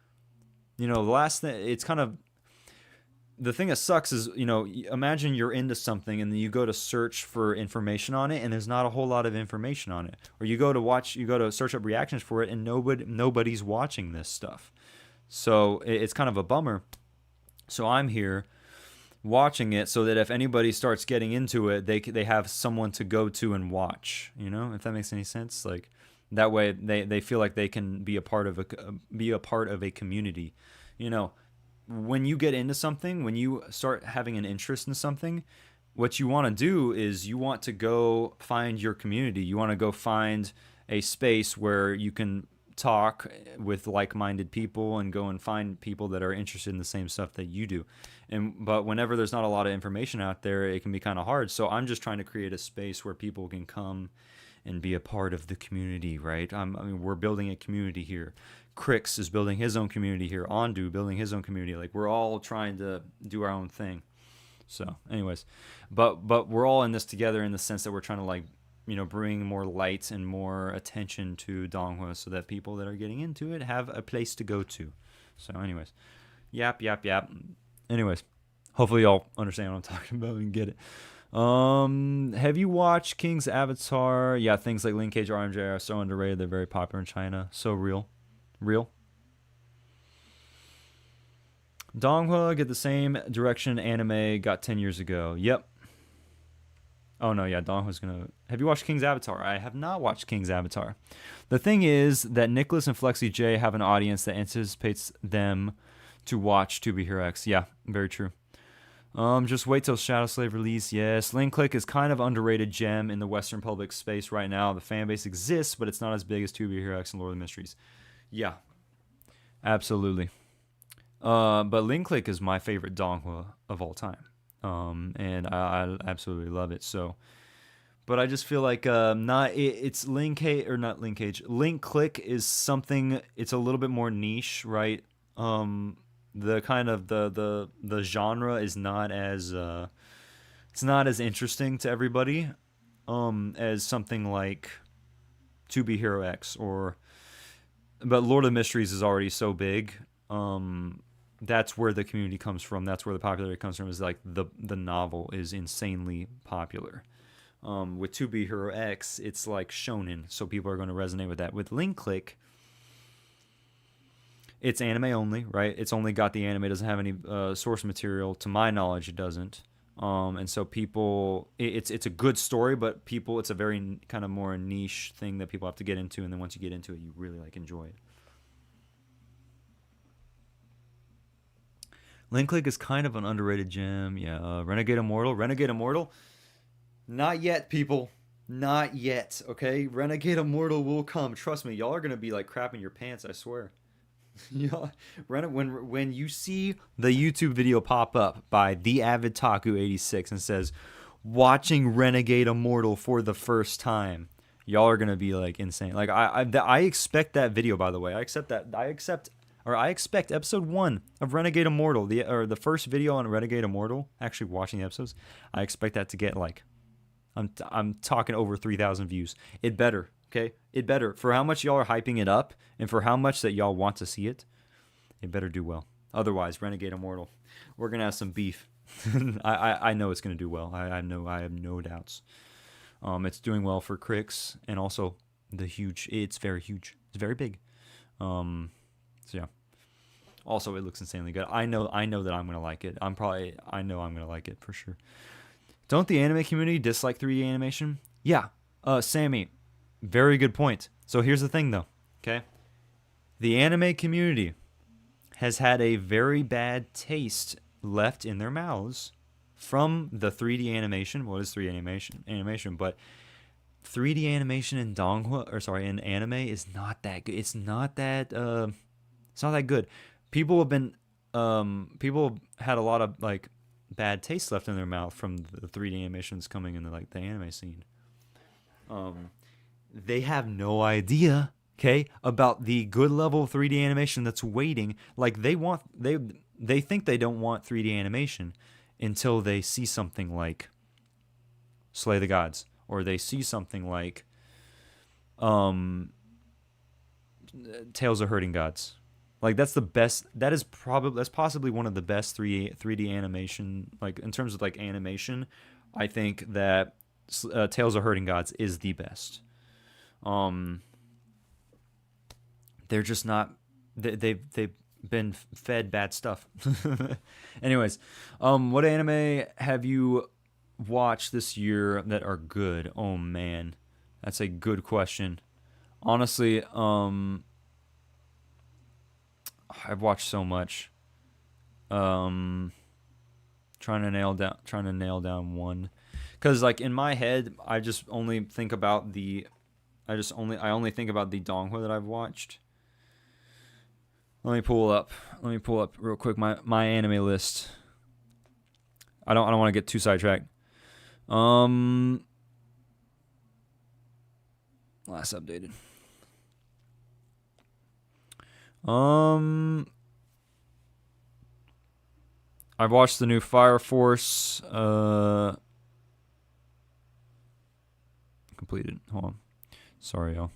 the last thing, it's kind of, the thing that sucks is, imagine you're into something and then you go to search for information on it and there's not a whole lot of information on it. Or you go to search up reactions for it and nobody's watching this stuff. So it's kind of a bummer. So I'm here watching it so that if anybody starts getting into it, they have someone to go to and watch, if that makes any sense. Like that way they feel like they can be a part of a community. When you get into something, when you start having an interest in something, what you want to do is you want to go find your community. You want to go find a space where you can talk with like-minded people and go and find people that are interested in the same stuff that you do. But whenever there's not a lot of information out there, it can be kind of hard. So I'm just trying to create a space where people can come and be a part of the community, right? We're building a community here. Crix is building his own community here. Ondu building his own community. Like, we're all trying to do our own thing. So anyways, but we're all in this together in the sense that we're trying to bring more light and more attention to Donghua so that people that are getting into it have a place to go to. So anyways, yap. Anyways, hopefully y'all understand what I'm talking about and get it. Have you watched King's Avatar? Yeah, things like Linkage RMJ are so underrated. They're very popular in China. So real. Donghua get the same direction anime got 10 years ago. Yep. Oh no, yeah, Donghwa's gonna... Have you watched King's Avatar? I have not watched King's Avatar. The thing is that Nicholas and Flexi J have an audience that anticipates them to watch To Be Hero X. Yeah, very true. Just wait till Shadow Slave release. Yes, Link Click is kind of underrated gem in the Western public space right now. The fan base exists, but it's not as big as To Be Hero X and Lord of the Mysteries. Yeah, absolutely. But Link Click is my favorite Donghua of all time. And I absolutely love it. So, but I just feel like it's Link Click is something. It's a little bit more niche, right? The kind of the genre is not as it's not as interesting to everybody as something like To Be Hero X but Lord of the Mysteries is already so big. That's where the community comes from. That's where the popularity comes from. Is like the novel is insanely popular. With To Be Hero X, it's like shonen, so people are going to resonate with that. With Link Click, it's anime only, right? It's only got the anime. It doesn't have any source material. To my knowledge, it doesn't. And so people, it's a good story, but it's a very kind of more niche thing that people have to get into. And then once you get into it, you really enjoy it. Link Click is kind of an underrated gem. Yeah, Renegade Immortal. Not yet, people. Not yet, okay? Renegade Immortal will come. Trust me, y'all are going to be crapping your pants, I swear. When you see the YouTube video pop up by The Avid Taku 86 and says, watching Renegade Immortal for the first time, y'all are going to be insane. I expect that video, by the way. I expect episode 1 of Renegade Immortal, the first video on Renegade Immortal, actually watching the episodes, I expect that to get I'm talking over 3,000 views. It better, okay? It better. For how much y'all are hyping it up and for how much that y'all want to see it, it better do well. Otherwise, Renegade Immortal, we're going to have some beef. I know it's going to do well. I have no doubts. It's doing well for critics, and also it's very huge. It's very big. So yeah. Also, it looks insanely good. I know that I'm gonna like it. I know I'm gonna like it for sure. Don't the anime community dislike 3D animation? Yeah. Sammy, very good point. So here's the thing, though. Okay. The anime community has had a very bad taste left in their mouths from the 3D animation. What is 3D animation? But 3D animation in in anime is not that good. It's not that good. People have had a lot of like bad taste left in their mouth from the 3D animations coming in the anime scene. They have no idea, okay, about the good level of 3D animation that's waiting. Like they think they don't want 3D animation until they see something like Slay the Gods, or they see something like Tales of Herding Gods. Like that's the best. That's possibly one of the best 3D animation. Like in terms of like animation, I think that Tales of Herding Gods is the best. They're just not. They've been fed bad stuff. Anyways, what anime have you watched this year that are good? Oh man, that's a good question. Honestly, I've watched so much. Trying to nail down one, because like in my head, I only think about the Donghua that I've watched. Let me pull up real quick my anime list. I don't want to get too sidetracked. Last updated. I've watched the new Fire Force. Completed. Hold on. Sorry, y'all.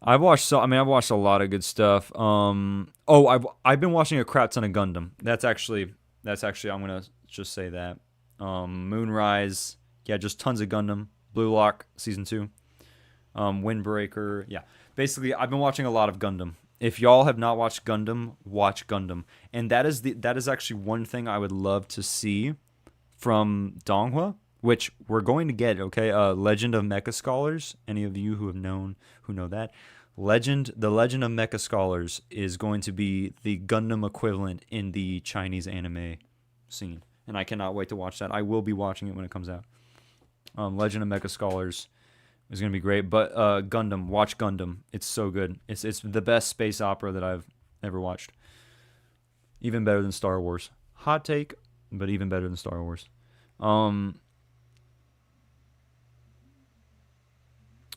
I've watched a lot of good stuff. I've been watching a crap ton of Gundam. That's actually I'm gonna just say that. Moonrise, yeah, just tons of Gundam. Blue Lock season 2. Windbreaker, yeah. Basically, I've been watching a lot of Gundam. If y'all have not watched Gundam, watch Gundam. And that is actually one thing I would love to see from Donghua, which we're going to get, okay? Legend of Mecha Scholars. Any of you who know that. The Legend of Mecha Scholars is going to be the Gundam equivalent in the Chinese anime scene. And I cannot wait to watch that. I will be watching it when it comes out. Legend of Mecha Scholars is going to be great. But Gundam, watch Gundam. It's so good. It's the best space opera that I've ever watched. Even better than Star Wars. Hot take, but even better than Star Wars.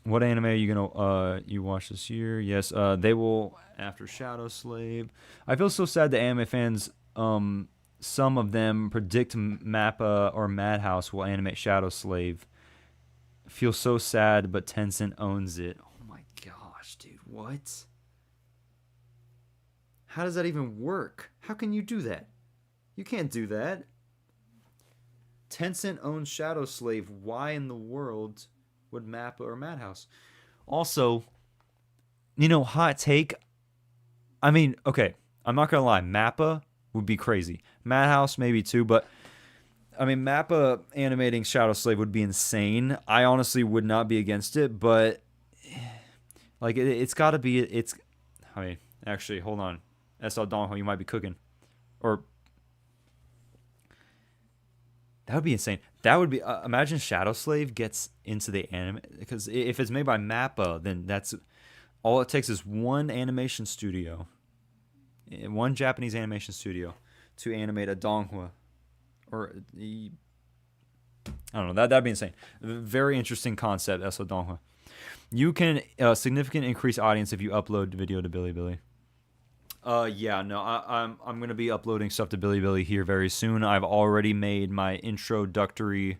What anime are you gonna you watch this year? Yes, they will after Shadow Slave. I feel so sad that anime fans, some of them predict Mappa or Madhouse will animate Shadow Slave. Feel so sad, but Tencent owns it. Oh my gosh, dude, what? How does that even work? How can you do that? You can't do that. Tencent owns Shadow Slave. Why in the world would Mappa or Madhouse? Also, hot take. I mean, okay, I'm not gonna lie. Mappa would be crazy. Madhouse maybe too, but I mean, Mappa animating Shadow Slave would be insane. I honestly would not be against it, but like it's got to be. I mean, actually, hold on. SL Donghua, you might be cooking, or that would be insane. That would be imagine Shadow Slave gets into the anime, because if it's made by Mappa, then that's all it takes is one animation studio, one Japanese animation studio, to animate a Donghua, or I don't know. That'd be insane. Very interesting concept, SO Donghua. You can significant increase audience if you upload video to Bilibili. I'm gonna be uploading stuff to Bilibili here very soon. I've already made my introduction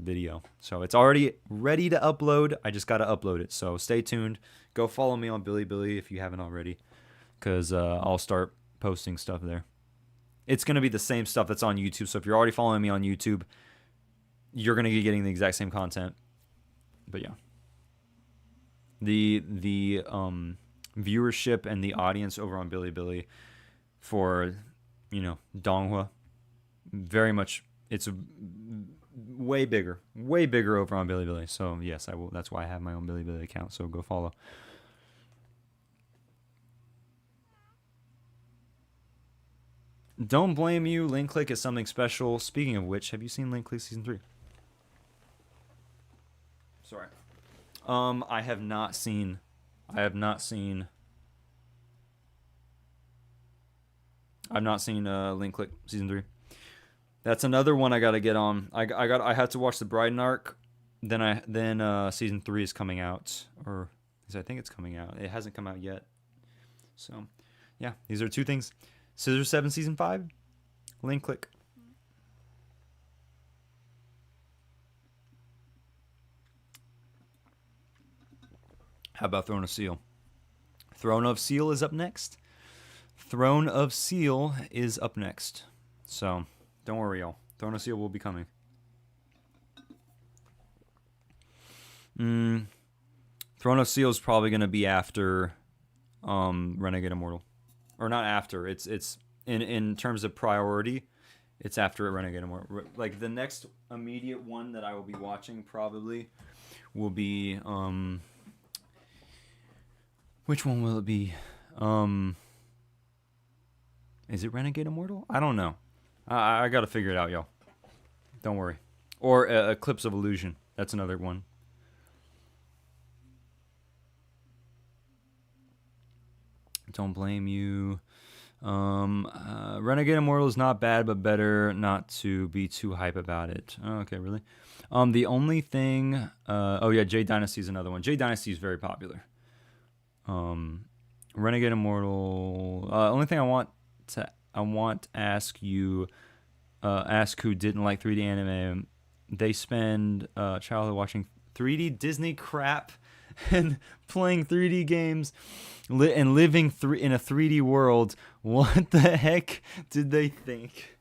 video, so it's already ready to upload. I just gotta upload it. So stay tuned. Go follow me on Bilibili if you haven't already, because I'll start posting stuff there. It's gonna be the same stuff that's on YouTube. So if you're already following me on YouTube, you're gonna be getting the exact same content. But yeah, the viewership and the audience over on Bilibili for DONGHUA, very much, it's way bigger over on Bilibili. So yes, I will. That's why I have my own Bilibili account. So go follow. Don't blame you. Link Click is something special. Speaking of which, have you seen Link Click season 3? Sorry. I have not seen. I've not seen Link Click season 3. That's another one I gotta get on. I had to watch the Bryden arc. Then season 3 is coming out, or I think it's coming out. It hasn't come out yet. So, yeah, these are two things. Scissor 7 season 5, Link Click. How about Throne of Seal? Throne of Seal is up next. Throne of Seal is up next. So, don't worry, y'all. Throne of Seal will be coming. Throne of Seal is probably going to be after Renegade Immortal. Or not after. It's in terms of priority, it's after Renegade Immortal. Like, the next immediate one that I will be watching probably will be... which one will it be? Is it Renegade Immortal? I don't know. I got to figure it out, y'all. Don't worry. Or Eclipse of Illusion. That's another one. Don't blame you. Renegade Immortal is not bad, but better not to be too hype about it. Oh, okay, really? The only thing... oh, yeah, Jade Dynasty is another one. Jade Dynasty is very popular. Renegade Immortal... only thing I want to ask you... ask who didn't like 3D anime. They spend childhood watching 3D Disney crap and playing 3D games and living in a 3D world. What the heck did they think?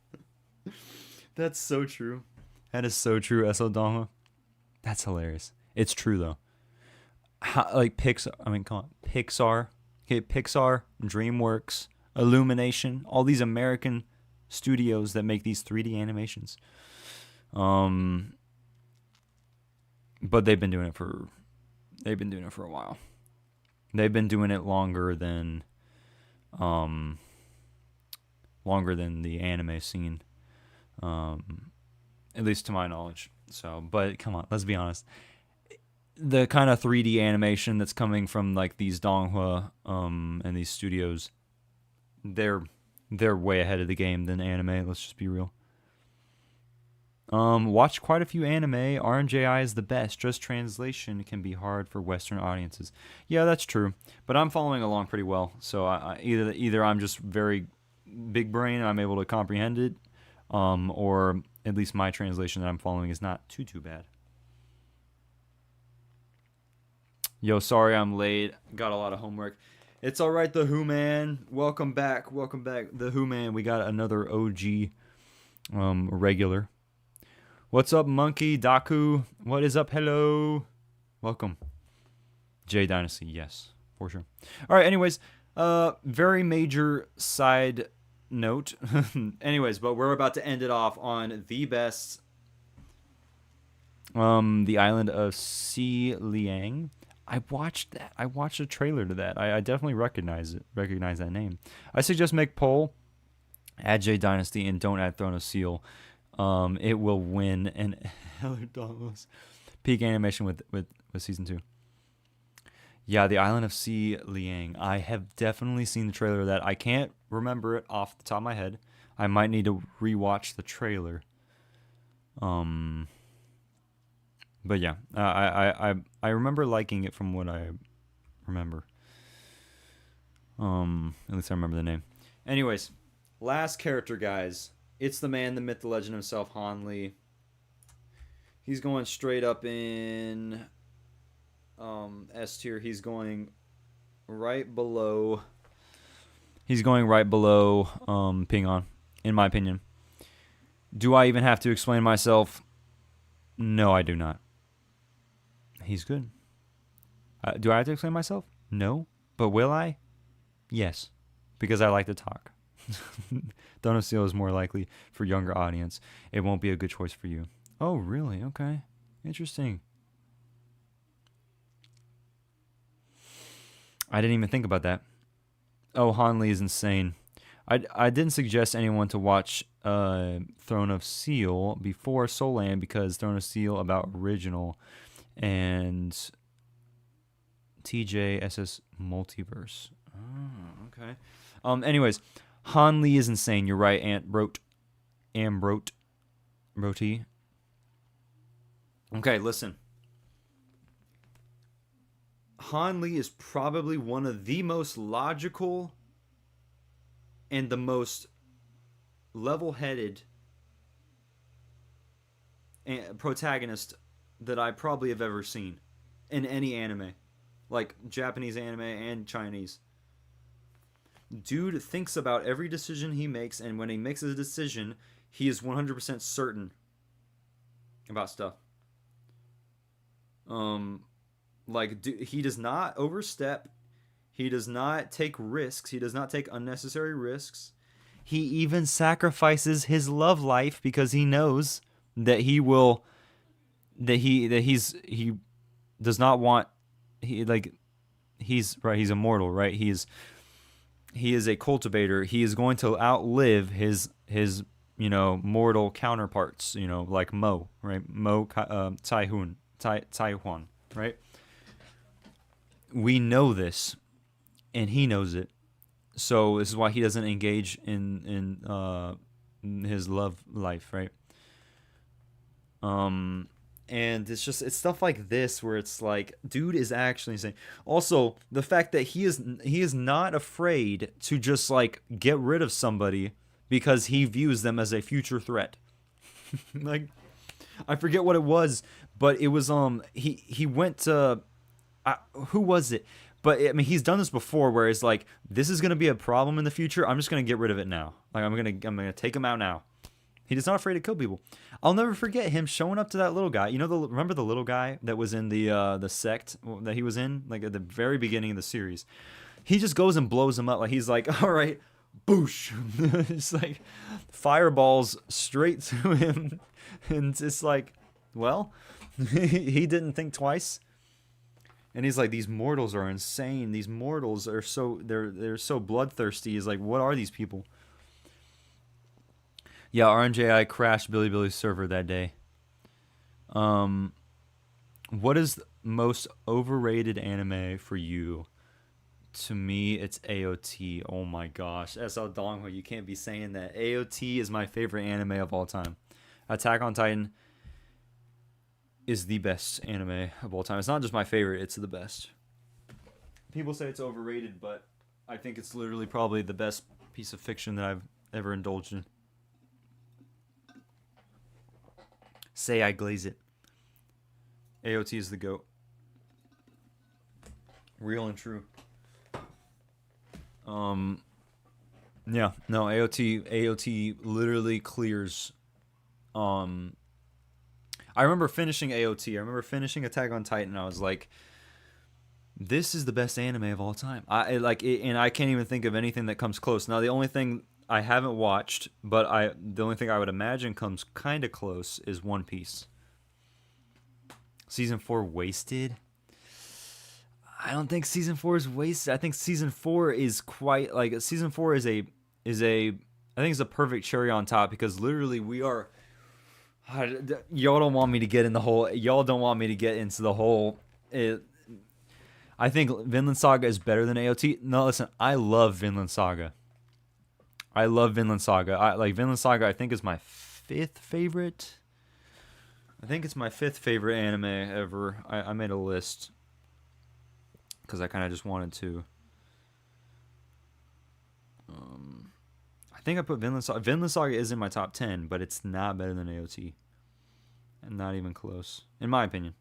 That's so true. That is so true, SO Donghua. That's hilarious. It's true, though. Like Pixar, come on. Pixar. Okay, Pixar, DreamWorks, Illumination, all these American studios that make these 3D animations. But they've been doing it for a while. They've been doing it longer than the anime scene. At least to my knowledge. So, but come on, let's be honest. The kind of 3D animation that's coming from like these DONGHUA and these studios, they're way ahead of the game than anime. Let's just be real. Watch quite a few anime. RNJI is the best. Just translation can be hard for Western audiences. Yeah, that's true. But I'm following along pretty well. So either I'm just very big brain and I'm able to comprehend it, or at least my translation that I'm following is not too bad. Yo, sorry I'm late. Got a lot of homework. It's all right, the Who Man. Welcome back, the Who Man. We got another OG regular. What's up, Monkey Daku? What is up? Hello. Welcome. J Dynasty, yes, for sure. All right, anyways, very major side note. Anyways, but we're about to end it off on the best. The island of Si Liang. I watched that. I watched a trailer to that. I definitely recognize that name. I suggest make poll, add J Dynasty, and don't add Throne of Seal. It will win an Heller Dollars peak animation with season 2. Yeah, the island of Si Liang. I have definitely seen the trailer of that. I can't remember it off the top of my head. I might need to rewatch the trailer. But yeah, I remember liking it from what I remember. At least I remember the name. Anyways, last character, guys. It's the man, the myth, the legend himself, Han Lee. He's going straight up in S tier. He's going right below. Ping On, in my opinion. Do I even have to explain myself? No, I do not. He's good. Do I have to explain myself? No. But will I? Yes. Because I like to talk. Dawn of Steel is more likely for younger audience. It won't be a good choice for you. Oh, really? Okay. Interesting. I didn't even think about that. Oh, Han Lee is insane. I didn't suggest anyone to watch Throne of Steel before Soul Land because Throne of Steel about original and TJSS multiverse. Oh, okay. Anyways, Han Lee is insane. You're right, Ambrot. Roti. Okay, listen. Han Lee is probably one of the most logical and the most level-headed protagonist that I probably have ever seen in any anime, like Japanese anime and Chinese. Dude thinks about every decision he makes, and when he makes a decision, he is 100% certain about stuff. Like he does not overstep. He does not take risks. He does not take unnecessary risks. He even sacrifices his love life because he knows that he will he does not want he's immortal, right? He is a cultivator. He is going to outlive his mortal counterparts, like Mo, right? Taihuan, right? We know this, and he knows it. So this is why he doesn't engage in his love life, right? And it's stuff like this where it's like, dude is actually insane. Also, the fact that he is not afraid to just like get rid of somebody because he views them as a future threat. Like, I forget what it was, but it was he went to who was it? But I mean, he's done this before, where it's like, this is gonna be a problem in the future. I'm just gonna get rid of it now. Like I'm gonna take him out now. He's not afraid to kill people. I'll never forget him showing up to that little guy. Remember the little guy that was in the sect that he was in, like at the very beginning of the series. He just goes and blows him up. Like he's like, all right, boosh. It's like fireballs straight to him, and it's like, well, he didn't think twice. And he's like, these mortals are insane. These mortals are they're so bloodthirsty. He's like, what are these people? Yeah, RNJI crashed Billy's server that day. What is the most overrated anime for you? To me, it's AOT. Oh my gosh, SL DONGHUA, you can't be saying that. AOT is my favorite anime of all time. Attack on Titan is the best anime of all time. It's not just my favorite, it's the best. People say it's overrated, but I think it's literally probably the best piece of fiction that I've ever indulged in. Say I glaze it. AOT is the GOAT. Real and true. Yeah, no, AOT literally clears. I remember finishing AOT. I remember finishing Attack on Titan. And I was like, this is the best anime of all time. And I can't even think of anything that comes close. Now, the only thing I haven't watched, but the only thing I would imagine comes kind of close is One Piece. Season 4 wasted? I don't think season 4 is wasted. I think season 4 is quite like season 4 is a I think it's a perfect cherry on top because literally we are y'all don't want me to get in the whole y'all don't want me to get into the whole I think Vinland Saga is better than AOT. No, listen, I love Vinland Saga. Vinland Saga I think is my fifth favorite. I think it's my fifth favorite anime ever. I made a list because I kind of just wanted to. I think I put Vinland Saga. Vinland Saga is in my top 10, but it's not better than AOT. And not even close, in my opinion.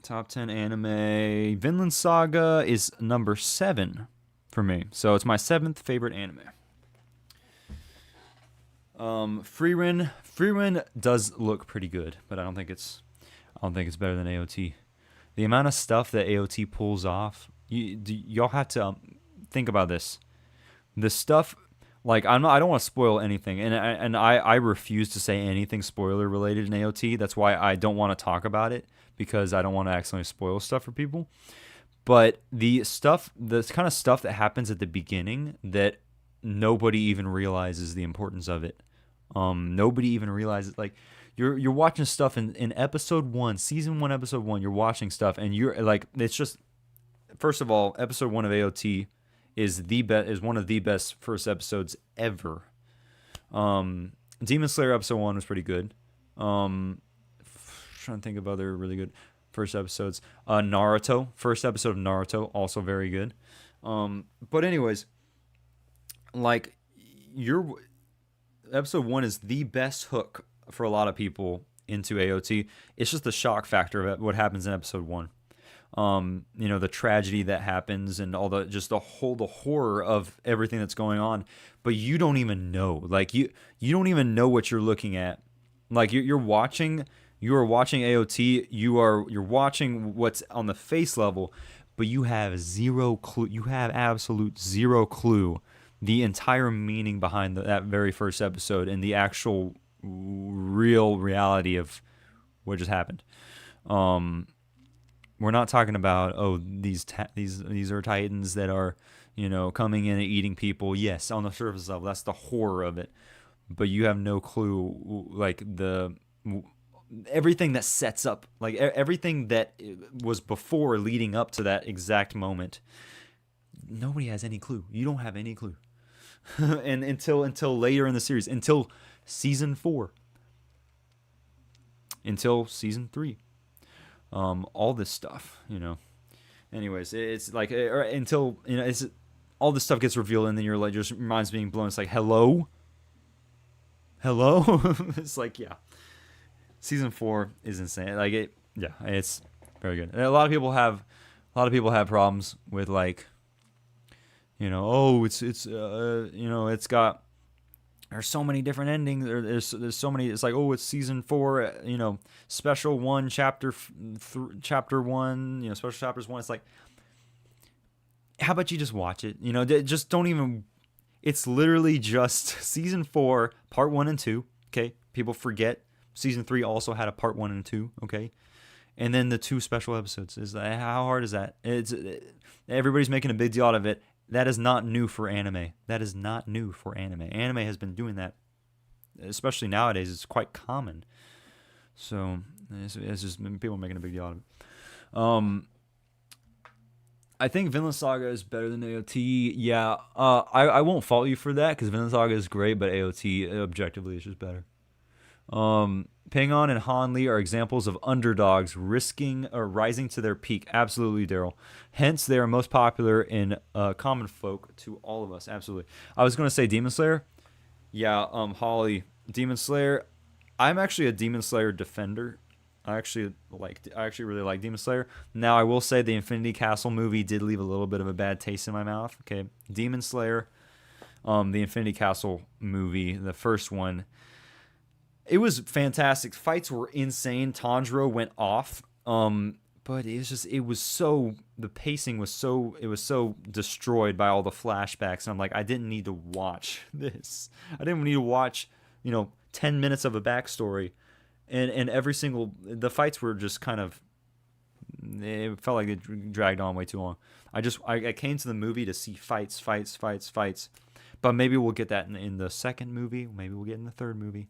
Top 10 anime. Vinland Saga is number 7 for me. So it's my 7th favorite anime. Frieren does look pretty good, but I don't think it's better than AOT. The amount of stuff that AOT pulls off, y'all have to think about this. The stuff, like I don't want to spoil anything, and I refuse to say anything spoiler related in AOT. That's why I don't want to talk about it, because I don't want to accidentally spoil stuff for people. But the kind of stuff that happens at the beginning that nobody even realizes the importance of it. Nobody even realizes, like, you're watching stuff in episode 1, season 1, episode 1. You're watching stuff, and you're like, it's just, first of all, episode 1 of AOT is one of the best first episodes ever. Demon Slayer episode 1 was pretty good. Trying to think of other really good first episodes. Naruto, first episode of Naruto, also very good. But anyways, like, your episode 1 is the best hook for a lot of people into AOT. It's just the shock factor of what happens in episode 1. The tragedy that happens and all the horror of everything that's going on, but you don't even know. Like, you don't even know what you're looking at. Like, you're watching AOT. You're watching what's on the face level, but you have zero clue. You have absolute zero clue the entire meaning behind that very first episode and the actual real reality of what just happened. We're not talking about, these are titans that are, coming in and eating people. Yes, on the surface level, that's the horror of it, but you have no clue, like, everything that sets up, like, everything that was before leading up to that exact moment. Nobody has any clue. You don't have any clue. And until later in the series, until season 4, until season 3, all this stuff, Anyways, it's like, until it's all this stuff gets revealed, and then you're like, your mind's being blown. It's like, hello. It's like, yeah. Season 4 is insane. Like, it's very good. And a lot of people have problems with, like, it's got, there's so many different endings. There's so many. It's like, it's season 4, special 1, chapter 1, special chapters 1. It's like, how about you just watch it? Just don't even. It's literally just season 4, part 1 and 2. Okay, people forget season 3 also had a part 1 and 2. Okay, and then the 2 special episodes. Is that, how hard is that? Everybody's making a big deal out of it. That is not new for anime. Anime has been doing that, especially nowadays. It's quite common. So it's just people making a big deal out of it. I think Vinland Saga is better than AOT. Yeah, I won't fault you for that, because Vinland Saga is great, but AOT objectively is just better. Pingon and Han Lee are examples of underdogs rising to their peak. Absolutely, Daryl. Hence, they are most popular in common folk to all of us. Absolutely. I was going to say Demon Slayer. Yeah, Holly, Demon Slayer. I'm actually a Demon Slayer defender. I actually really like Demon Slayer. Now, I will say the Infinity Castle movie did leave a little bit of a bad taste in my mouth. Okay, Demon Slayer, the Infinity Castle movie, the first one. It was fantastic. Fights were insane. Tanjiro went off. But the pacing was so destroyed by all the flashbacks. And I'm like, I didn't need to watch this. I didn't need to watch, 10 minutes of a backstory. And the fights were just kind of, it felt like they dragged on way too long. I came to the movie to see fights. But maybe we'll get that in the second movie. Maybe we'll get it in the third movie.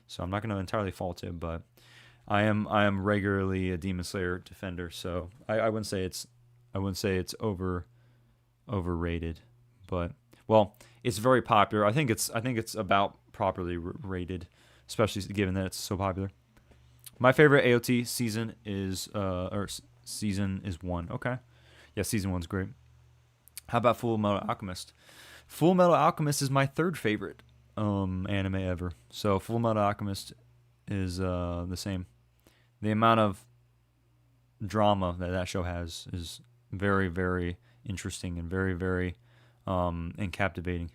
So I'm not going to entirely fault it, but I am regularly a Demon Slayer defender. So I wouldn't say it's overrated, but it's very popular. I think it's about properly rated, especially given that it's so popular. My favorite AOT season is 1. Okay, yeah, season 1's great. How about Full Metal Alchemist? Full Metal Alchemist is my 3rd favorite anime ever. So Full Metal Alchemist is the same. The amount of drama that show has is very, very interesting and very, very and captivating.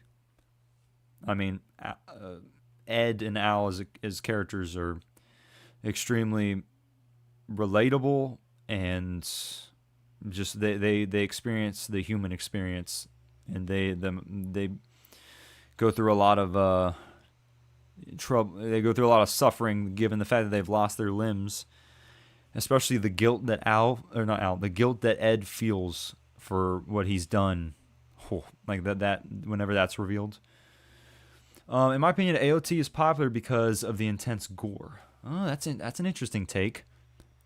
I mean, Ed and Al as characters are extremely relatable, and just they experience the human experience, and they go through a lot of trouble. They go through a lot of suffering, given the fact that they've lost their limbs, especially the guilt that the guilt that Ed feels for what he's done. Like that whenever that's revealed. In my opinion, AOT is popular because of the intense gore. Oh, that's an interesting take.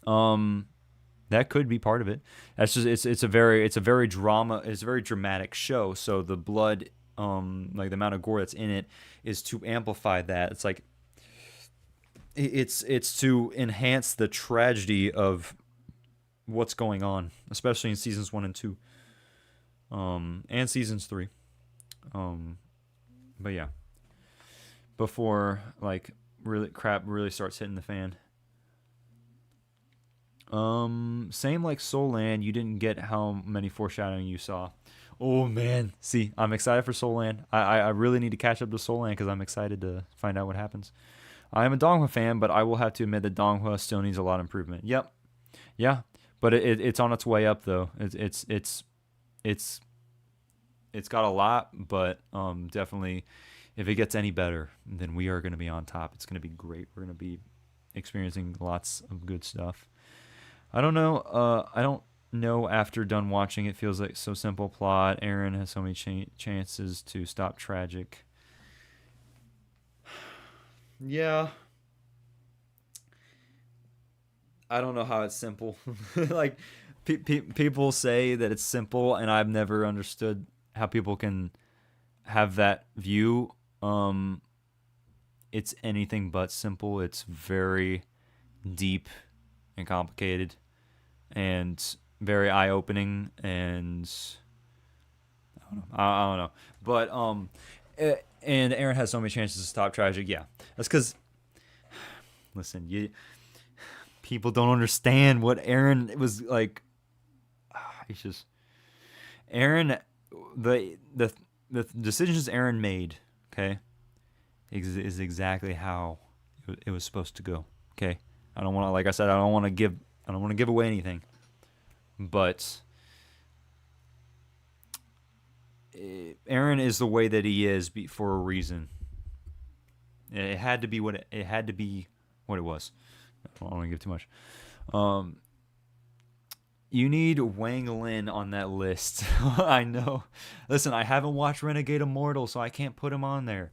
That could be part of it. That's just it's a very dramatic show. So the blood, like the amount of gore that's in it, is to amplify that. It's like it's to enhance the tragedy of what's going on, especially in seasons 1 and 2, and seasons 3. But yeah, before like crap really starts hitting the fan. Same like Soul Land, you didn't get how many foreshadowing you saw. Oh man, see, I'm excited for Soul Land. I really need to catch up to Soul Land because I'm excited to find out what happens. I am a Donghua fan, but I will have to admit that Donghua still needs a lot of improvement. Yep, yeah, but it's on its way up though. It's got a lot, but definitely, if it gets any better, then we are going to be on top. It's going to be great. We're going to be experiencing lots of good stuff. I don't know. I don't know. After done watching, it feels like so simple plot. Aaron has so many chances to stop tragic. Yeah. I don't know how it's simple. Like people say that it's simple, and I've never understood how people can have that view. It's anything but simple. It's very deep and complicated, and very eye-opening, and I don't know. But and Aaron has so many chances to stop tragic. Yeah, that's because, listen, people don't understand what Aaron was like. He's just Aaron. The decisions Aaron made, okay, is exactly how it was supposed to go. Okay, I don't want to, like I said, I don't want to give away anything, but Aaron is the way that he is for a reason. It had to be what it was. I don't want to give too much. You need Wang Lin on that list. I know. Listen, I haven't watched Renegade Immortal, so I can't put him on there.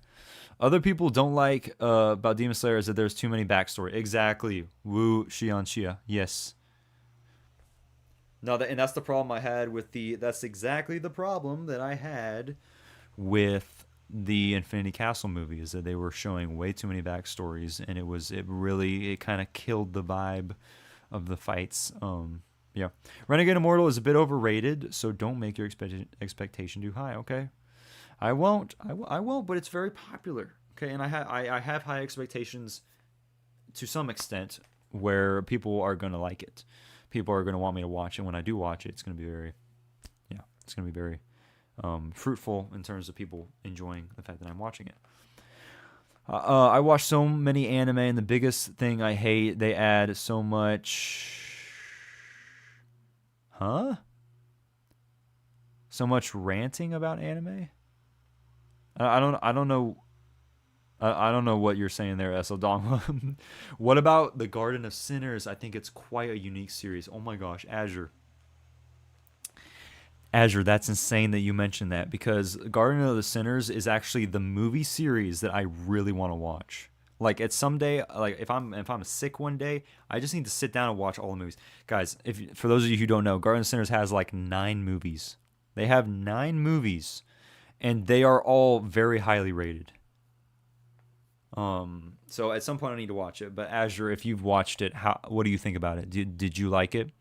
Other people don't like about Demon Slayer is that there's too many backstory. Exactly. Wu Xianxia. Yes. No, and that's the problem I had with that's exactly the problem that I had with the Infinity Castle movie, is that they were showing way too many backstories, and it kind of killed the vibe of the fights. Yeah. Renegade Immortal is a bit overrated, so don't make your expectation too high, okay? I won't, but it's very popular, okay? And I have high expectations to some extent where people are going to like it. People are going to want me to watch it. When I do watch it, it's going to be very fruitful in terms of people enjoying the fact that I'm watching it. I watch so many anime, and the biggest thing I hate, they add so much... So much ranting about anime? I don't know. I don't know what you're saying there, SL Donghua. What about the Garden of Sinners? I think it's quite a unique series. Oh my gosh, Azure, that's insane that you mentioned that, because Garden of the Sinners is actually the movie series that I really want to watch. Like, it's someday, like if I'm sick one day, I just need to sit down and watch all the movies. Guys, for those of you who don't know, Garden of Sinners has like 9 movies. They have 9 movies, and they are all very highly rated. So at some point I need to watch it. But Azure, if you've watched it, what do you think about it? Did you like it?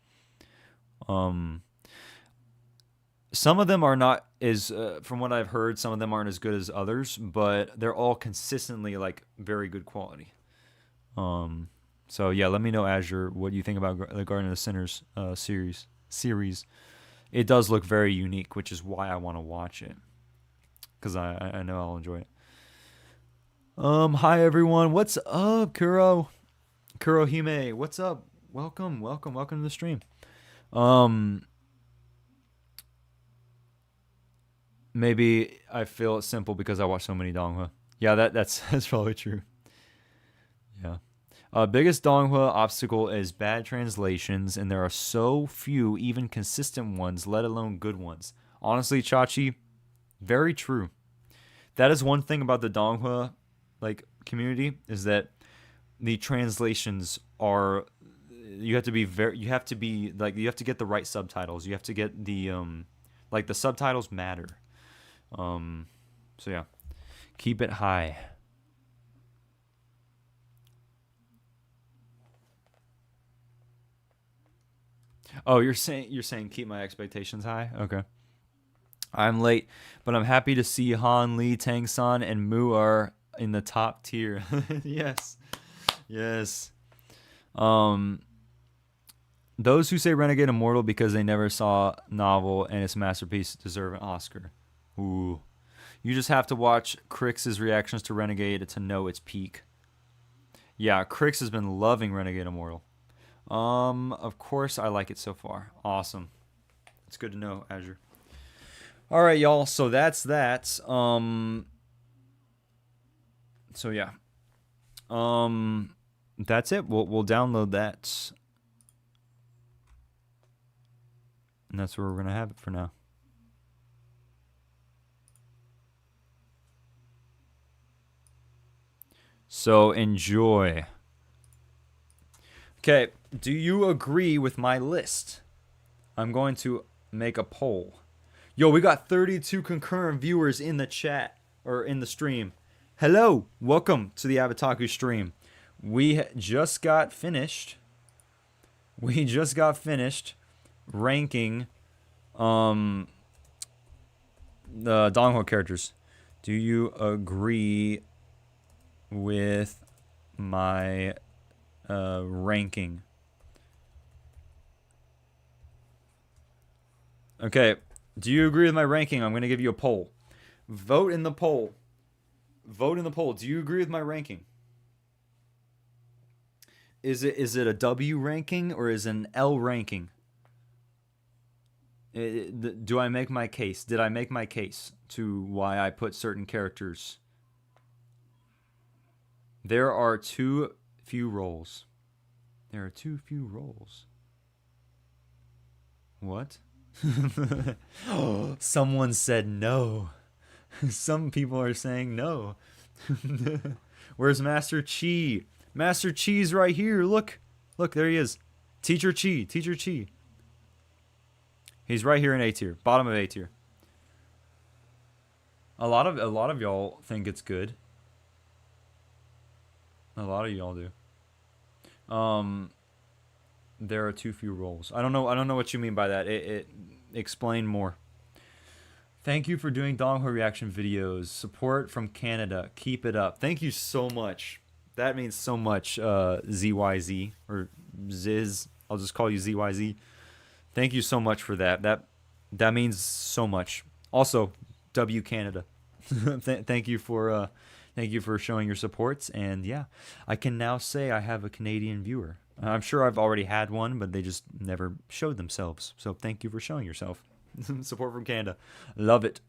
Some of them are not from what I've heard, some of them aren't as good as others, but they're all consistently like very good quality. So yeah, let me know, Azure, what you think about the Garden of the Sinners series. It does look very unique, which is why I want to watch it. because I know I'll enjoy it. Hi everyone. What's up, Kuro? Kurohime, what's up? Welcome to the stream. Um, Maybe I feel it's simple because I watch so many Donghua. Yeah, that's that's probably true. Yeah. Biggest Donghua obstacle is bad translations, and there are so few even consistent ones, let alone good ones. Honestly, Chachi, very true. That is one thing about the Donghua like community is that the translations are you have to be very you have to be like you have to get the right subtitles. You have to get the like the subtitles matter. Um so yeah, keep it high. Oh, you're saying keep my expectations high? Okay. I'm late, but I'm happy to see Han, Lee, Tang-san, and Mu are in the top tier. Yes. Yes. Um Those who say Renegade Immortal because they never saw novel and its masterpiece deserve an Oscar. Ooh. You just have to watch Crix's reactions to Renegade to know its peak. Yeah, Crix has been loving Renegade Immortal. Of course I like it so far. Awesome. It's good to know, Azure. All right, y'all. So that's that. So yeah. That's it. We'll download that. And that's where we're going to have it for now. So enjoy. Okay, do you agree with my list? I'm going to make a poll. Yo, we got 32 concurrent viewers in the chat or in the stream. Hello, welcome to the Avataku stream. We just got finished. Ranking the Donghua characters. Do you agree with my ranking? Okay, do you agree with my ranking? I'm going to give you a poll. Vote in the poll. Do you agree with my ranking? Is it a W ranking or is it an L ranking? Do I make my case? Did I make my case to why I put certain characters? There are too few roles. What? Someone said no. Some people are saying no. Where's Master Chi? Master Chi's right here. Look, there he is. Teacher Chi. He's right here in A tier, bottom of A tier. A lot of y'all think it's good. A lot of y'all do. There are too few roles. I don't know what you mean by that. It explain more. Thank you for doing Donghua reaction videos. Support from Canada. Keep it up. Thank you so much. That means so much, ZYZ or Ziz. I'll just call you ZYZ. Thank you so much for that. That means so much. Also, W Canada. Thank you for showing your supports. And yeah, I can now say I have a Canadian viewer. I'm sure I've already had one, but they just never showed themselves. So thank you for showing yourself. Support from Canada. Love it.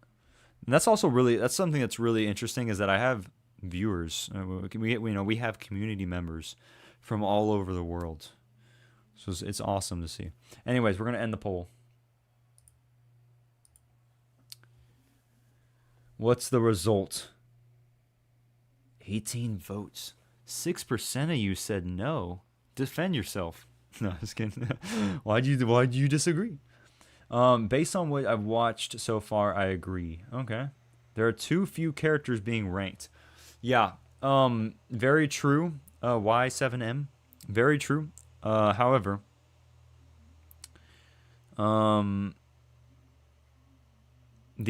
And that's something that's really interesting is that I have viewers. We have community members from all over the world. So it's awesome to see. Anyways, we're going to end the poll. What's the result? 18 votes. 6% of you said no. Defend yourself. No, just kidding. Why'd you disagree? Based on what I've watched so far, I agree. Okay. There are too few characters being ranked. Yeah. Very true. Y7M. Very true. However, the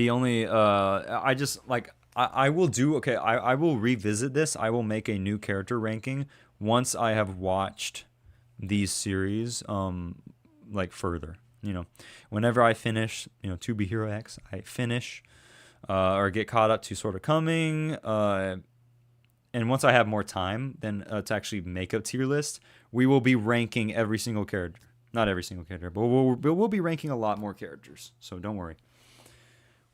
only I just like I will do okay. I will revisit this. I will make a new character ranking once I have watched these series like further. Whenever I finish, To Be Hero X, I finish or get caught up to Sort of Coming. And once I have more time then to actually make a tier list, we will be ranking every single character. Not every single character, but we'll be ranking a lot more characters. So don't worry.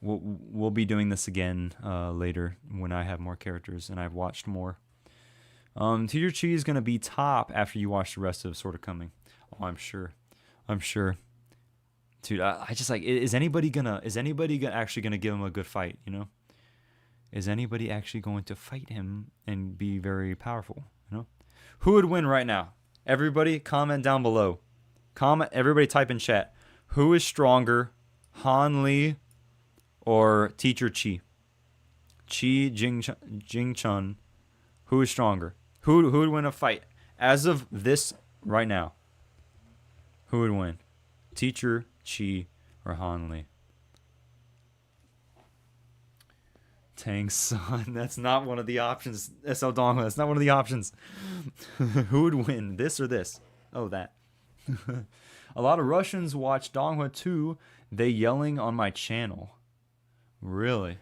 We'll be doing this again later when I have more characters and I've watched more. Teacher Chi is gonna be top after you watch the rest of Sort of Coming. Oh, I'm sure. Dude, I just like. Is anybody actually gonna give him a good fight? You know, is anybody actually going to fight him and be very powerful? You know, who would win right now? Everybody, comment down below. Everybody, type in chat. Who is stronger, Han Li or Teacher Chi? Jing Chun. Who is stronger? Who would win a fight as of this right now? Who would win? Teacher Chi or Han Li? Tang Sun. That's not one of the options. SL Donghua. That's not one of the options. Who would win? This or this? Oh, that. A lot of Russians watch Donghua too. They yelling on my channel. Really?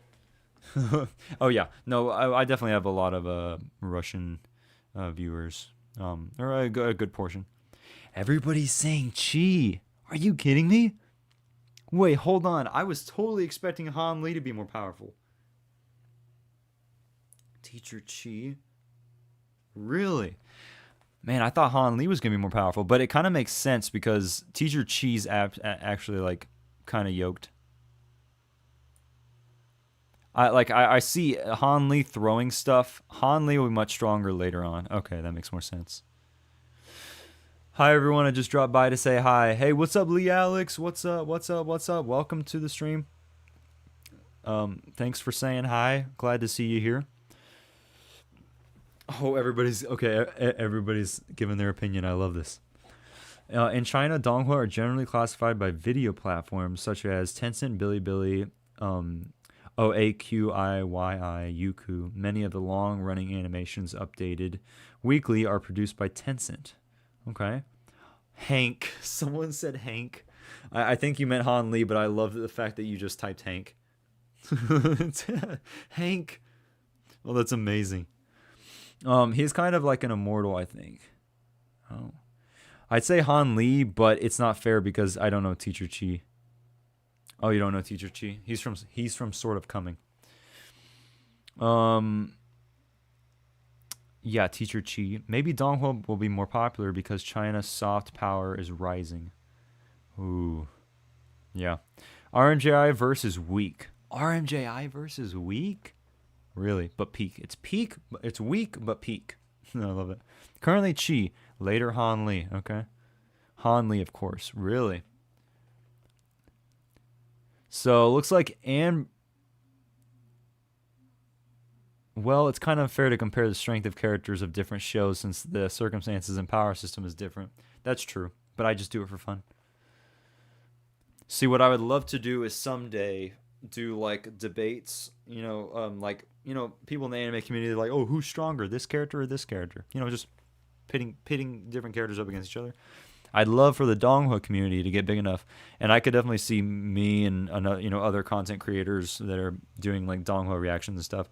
Oh yeah. No, I definitely have a lot of Russian viewers. Or a good portion. Everybody's saying Chi. Are you kidding me? Wait, hold on. I was totally expecting Han Li to be more powerful. Teacher Chi? Really? Man, I thought Han Li was going to be more powerful, but it kind of makes sense because Teacher Chi's actually like kind of yoked. I see Han Li throwing stuff. Han Li will be much stronger later on. Okay, that makes more sense. Hi everyone, I just dropped by to say hi. Hey, what's up, Lee Alex? What's up? Welcome to the stream. Thanks for saying hi. Glad to see you here. Oh, everybody's okay. Everybody's giving their opinion. I love this. In China, Donghua are generally classified by video platforms such as Tencent, Bilibili, OAQIYI, Youku. Many of the long-running animations updated weekly are produced by Tencent. Okay. Hank. Someone said Hank. I think you meant Han Li, but I love the fact that you just typed Hank. Hank. Oh, that's amazing. He's kind of like an immortal, I think. Oh. I'd say Han Li, but it's not fair because I don't know Teacher Chi. Oh, you don't know Teacher Chi? He's from Sort of Coming. Yeah, Teacher Chi. Maybe Donghua will be more popular because China's soft power is rising. Ooh. Yeah. RMJI versus weak. RMJI versus weak? Really? But peak. It's peak. It's weak, but peak. I love it. Currently Chi. Later Han Li. Okay. Han Li, of course. Really? So, looks like well, it's kind of unfair to compare the strength of characters of different shows since the circumstances and power system is different. That's true, but I just do it for fun. See, what I would love to do is someday do like debates, people in the anime community are like, oh, who's stronger, this character or this character? Just pitting different characters up against each other. I'd love for the Donghua community to get big enough, and I could definitely see me and other content creators that are doing like Donghua reactions and stuff.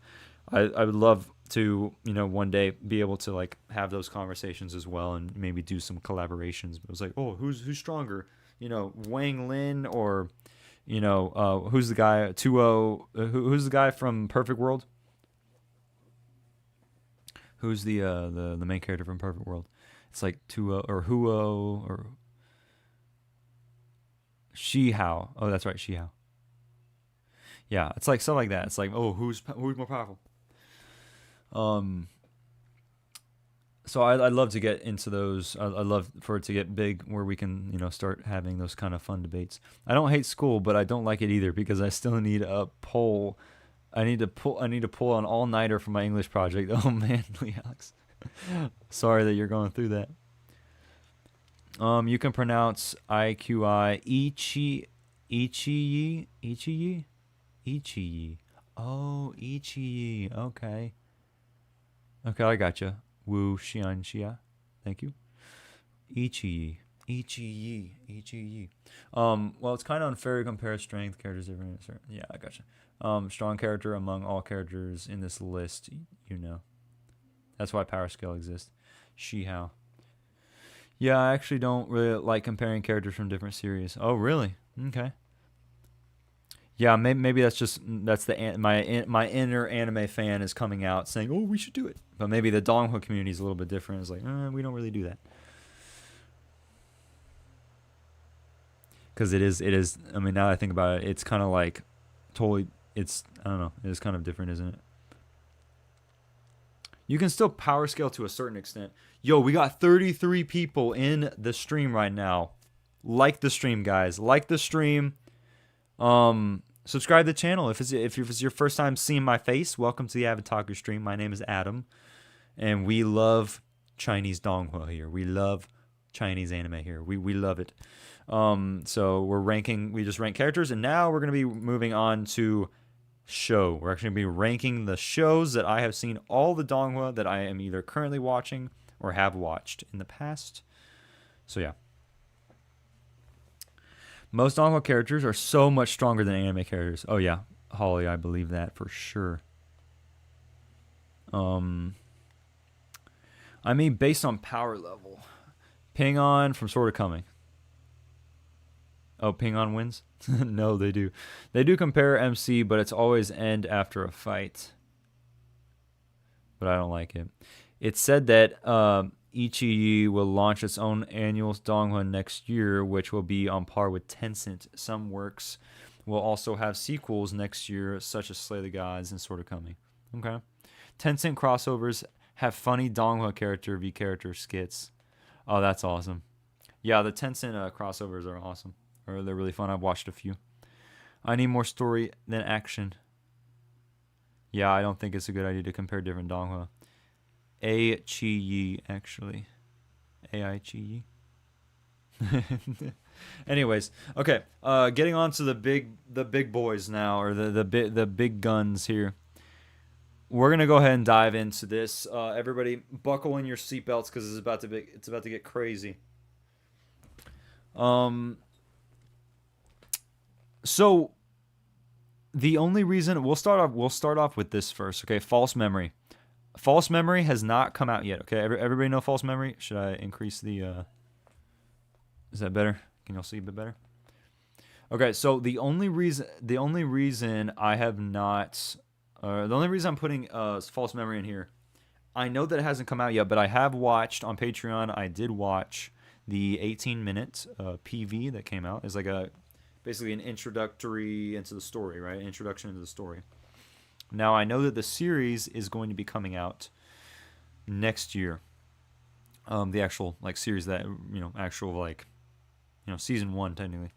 I would love to one day be able to like have those conversations as well and maybe do some collaborations. But it was like, oh, who's stronger? Wang Lin or who's the guy 2-0? Who's the guy from Perfect World? Who's the main character from Perfect World? It's like 2-0 or Huo or Shi Hao. Oh, that's right, Shi Hao. Yeah, it's like stuff like that. It's like, oh, who's more powerful? So I'd love to get into those. I'd love for it to get big where we can, start having those kind of fun debates. I don't hate school, but I don't like it either because I still need a poll. I need to pull an all-nighter for my English project. Oh man, Alex. Sorry that you're going through that. You can pronounce IQI Ichi. Oh, Ichi. Okay. Okay, I gotcha. Wu Xian Xia. Thank you. Ichi. Well, it's kind of unfair to compare strength characters different. Yeah, I gotcha. Strong character among all characters in this list. You know, that's why power scale exists. Shihao. Yeah, I actually don't really like comparing characters from different series. Oh, really? Okay. Yeah, maybe that's my inner anime fan is coming out saying, "Oh, we should do it." But maybe the Donghua community is a little bit different. It's like, we don't really do that because it is. I mean, now that I think about it, it's kind of like totally. It's I don't know. It is kind of different, isn't it? You can still power scale to a certain extent. Yo, we got 33 people in the stream right now. Like the stream, guys. Like the stream. Subscribe to the channel. If it's your first time seeing my face, welcome to the Avid Talker stream. My name is Adam, and we love Chinese Donghua here. We love Chinese anime here. We love it. So we just rank characters, and now we're gonna be moving on to show. We're actually gonna be ranking the shows that I have seen, all the Donghua that I am either currently watching or have watched in the past. So yeah. Most Donghua characters are so much stronger than anime characters. Oh yeah, Holly, I believe that for sure. I mean, based on power level, Ping On from Sword of Coming. Oh, Ping On wins? No, they do. They do compare MC, but it's always end after a fight. But I don't like it. It's said that Ichiyi will launch its own annual Donghua next year, which will be on par with Tencent. Some works will also have sequels next year, such as Slay the Gods and Sword of Coming. Okay. Tencent crossovers have funny Donghua character v character skits. Oh, that's awesome. Yeah, the Tencent crossovers are awesome. Or they're really fun. I've watched a few. I need more story than action. Yeah, I don't think it's a good idea to compare different Donghua. Chi-Yi, actually. Ai-Chi-Yi. Anyways, okay. Getting on to the big boys now, or the big guns here. We're gonna go ahead and dive into this. Everybody, buckle in your seatbelts because it's about to get crazy. So the only reason we'll start off with this first. Okay, False Memory. False Memory has not come out yet. Okay, everybody know False Memory? Should I increase the? Is that better? Can y'all see a bit better? Okay, so the only reason I have not, the only reason I'm putting False Memory in here, I know that it hasn't come out yet, but I have watched on Patreon. I did watch the 18-minute PV that came out. It's like basically an introductory into the story, right? Introduction into the story. Now I know that the series is going to be coming out next year. The actual series that season 1 technically.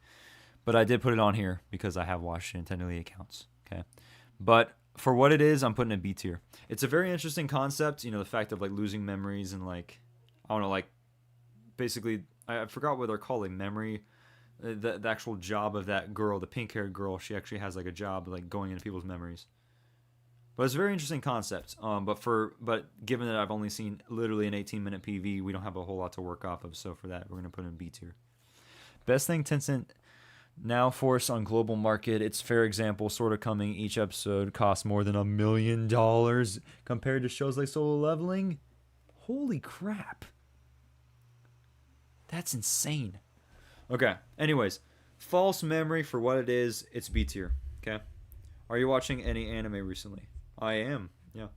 But I did put it on here because I have watched it and technically it counts. Okay. But for what it is, I'm putting it B tier. It's a very interesting concept, the fact of losing memories and I don't know, basically I forgot what they're called, memory. The actual job of that girl, the pink-haired girl, she actually has a job going into people's memories. But it's a very interesting concept. But given that I've only seen literally an 18-minute PV, we don't have a whole lot to work off of. So for that, we're gonna put it in B tier. Best thing Tencent now force on global market. It's fair example. Sword of Coming. Each episode costs more than $1 million compared to shows like Solo Leveling. Holy crap! That's insane. Okay. Anyways, False Memory for what it is. It's B tier. Okay. Are you watching any anime recently? I am. Yeah.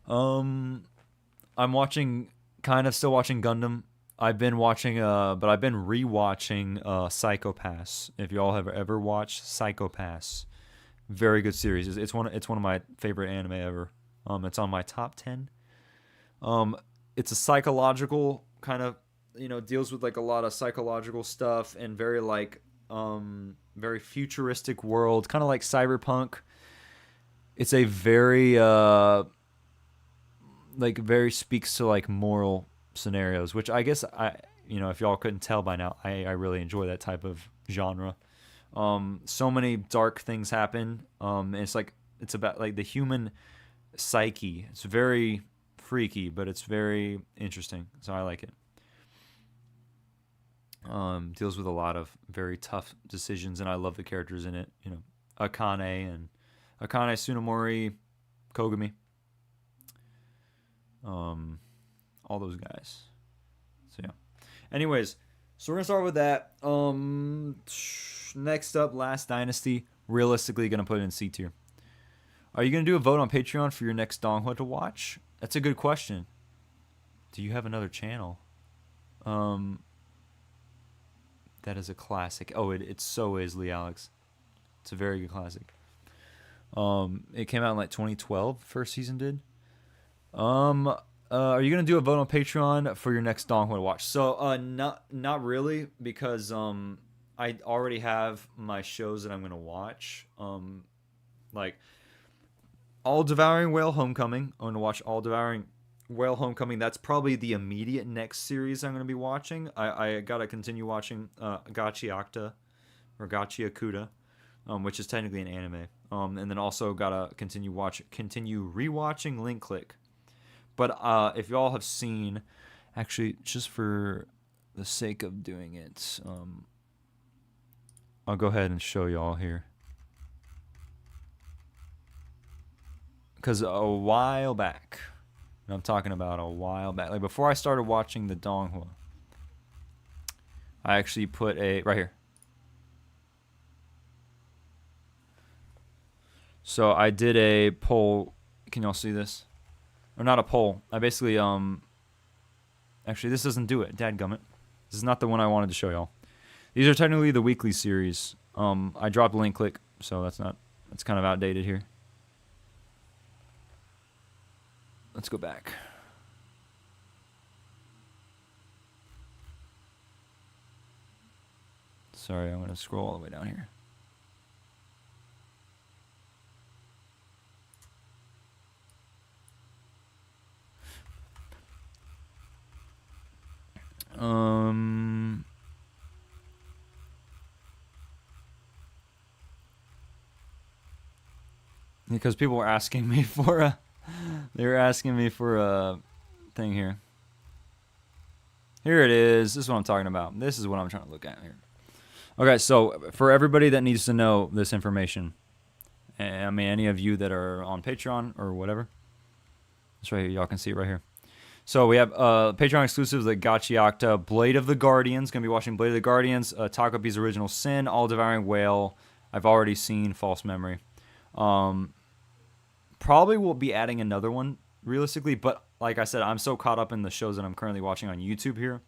I'm still watching Gundam. I've been watching but I've been rewatching Psycho Pass. If y'all have ever watched Psycho Pass, very good series. It's one of my favorite anime ever. It's on my top 10. It's a psychological kind of, deals with a lot of psychological stuff and very very futuristic world, kind of like cyberpunk. It's a very very speaks to moral scenarios, which I guess if y'all couldn't tell by now, I really enjoy that type of genre. So many dark things happen. And it's about the human psyche. It's very freaky, but it's very interesting. So I like it. Deals with a lot of very tough decisions, and I love the characters in it. Akane and Akane Tsunemori, Kogami. All those guys. So yeah. Anyways, so we're gonna start with that. Next up, Last Dynasty. Realistically, gonna put it in C tier. Are you gonna do a vote on Patreon for your next Donghua to watch? That's a good question. Do you have another channel? That is a classic. Oh, it so is, Lee Alex. It's a very good classic. It came out in like 2012. First season did. Are you gonna do a vote on Patreon for your next Donghua to watch? So, not really, because I already have my shows that I'm gonna watch. Like All Devouring Whale Homecoming. I'm gonna watch All Devouring Whale Homecoming. That's probably the immediate next series I'm gonna be watching. I gotta continue watching Gachi Akta or Gachi Akuta, which is technically an anime. And then also gotta continue rewatching Link Click. But if y'all have seen, actually, just for the sake of doing it, I'll go ahead and show y'all here. Because a while back, and I'm talking about a while back, like before I started watching the Donghua, I actually put a, right here. So I did a poll. Can y'all see this? Or not a poll. I basically, actually, this doesn't do it. Dadgummit. This is not the one I wanted to show y'all. These are technically the weekly series. I dropped Link Click, so that's kind of outdated here. Let's go back. Sorry, I'm going to scroll all the way down here. Because people were asking me for a, thing here. Here it is. This is what I'm talking about. This is what I'm trying to look at here. Okay, so for everybody that needs to know this information, I mean, any of you that are on Patreon or whatever, it's right here. Y'all can see it right here. So we have Patreon exclusives like Gachi Akta, Blade of the Guardians. Gonna be watching Blade of the Guardians, Takabi's Original Sin, All Devouring Whale. I've already seen False Memory. Probably will be adding another one realistically, but like I said, I'm so caught up in the shows that I'm currently watching on YouTube here.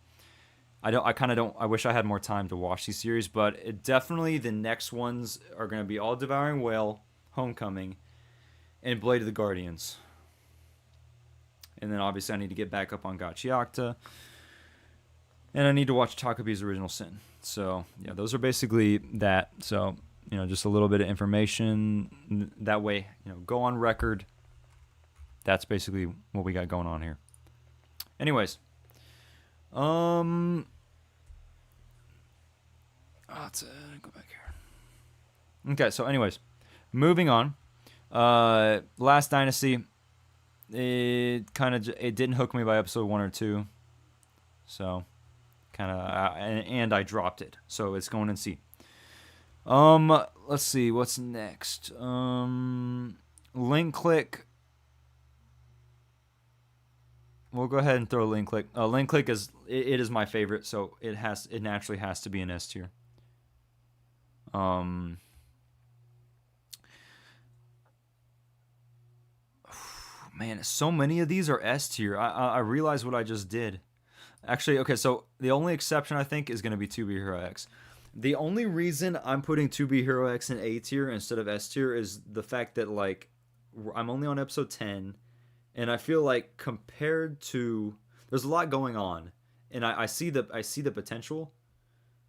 I wish I had more time to watch these series, but definitely the next ones are going to be All Devouring Whale, Homecoming, and Blade of the Guardians. And then obviously I need to get back up on Gachi Akta. And I need to watch Takabi's Original Sin. So, yeah, those are basically that. So, just a little bit of information. That way, go on record. That's basically what we got going on here. Anyways. Let's go back here. Okay, so anyways. Moving on. Last Dynasty. It didn't hook me by episode 1 or 2. So, and I dropped it. So it's going in C. Let's see what's next. Link Click. We'll go ahead and throw Link Click. Link Click is my favorite, so it naturally has to be an S tier. Man, so many of these are S tier. I realize what I just did. Actually, okay, so the only exception I think is going to be 2B Hero X. The only reason I'm putting 2B Hero X in A tier instead of S tier is the fact that, like, I'm only on episode 10, and I feel like compared to, there's a lot going on, and I see the potential,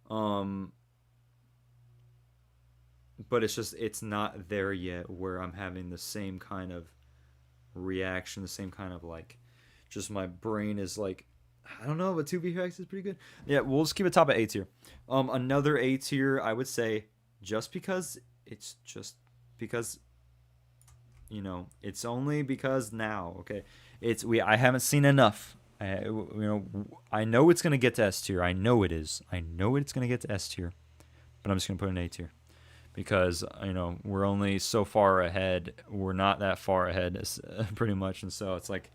but it's not there yet where I'm having the same kind of reaction, the same kind of, like, just my brain is like, I don't know, but 2B Hero X is pretty good. Yeah, we'll just keep it top of A tier. Another A tier, I would say, it's only because now, okay? I haven't seen enough. I know it's gonna get to S tier. I know it is. I know it's gonna get to S tier, but I'm just gonna put it in A tier because we're only so far ahead. We're not that far ahead, pretty much, and so it's like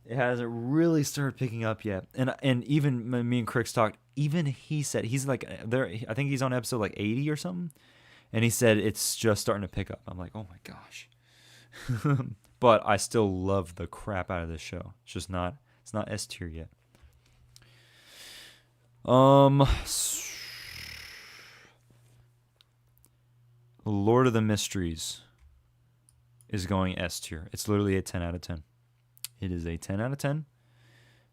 it hasn't really started picking up yet. And even me and Crix talked. Even he said he's like there. I think he's on episode like 80 or something, and he said it's just starting to pick up. I'm like, oh my gosh. But I still love the crap out of this show. It's just not. It's not S tier yet. Lord of the Mysteries is going S tier. It's literally a 10 out of 10. It is a 10 out of 10.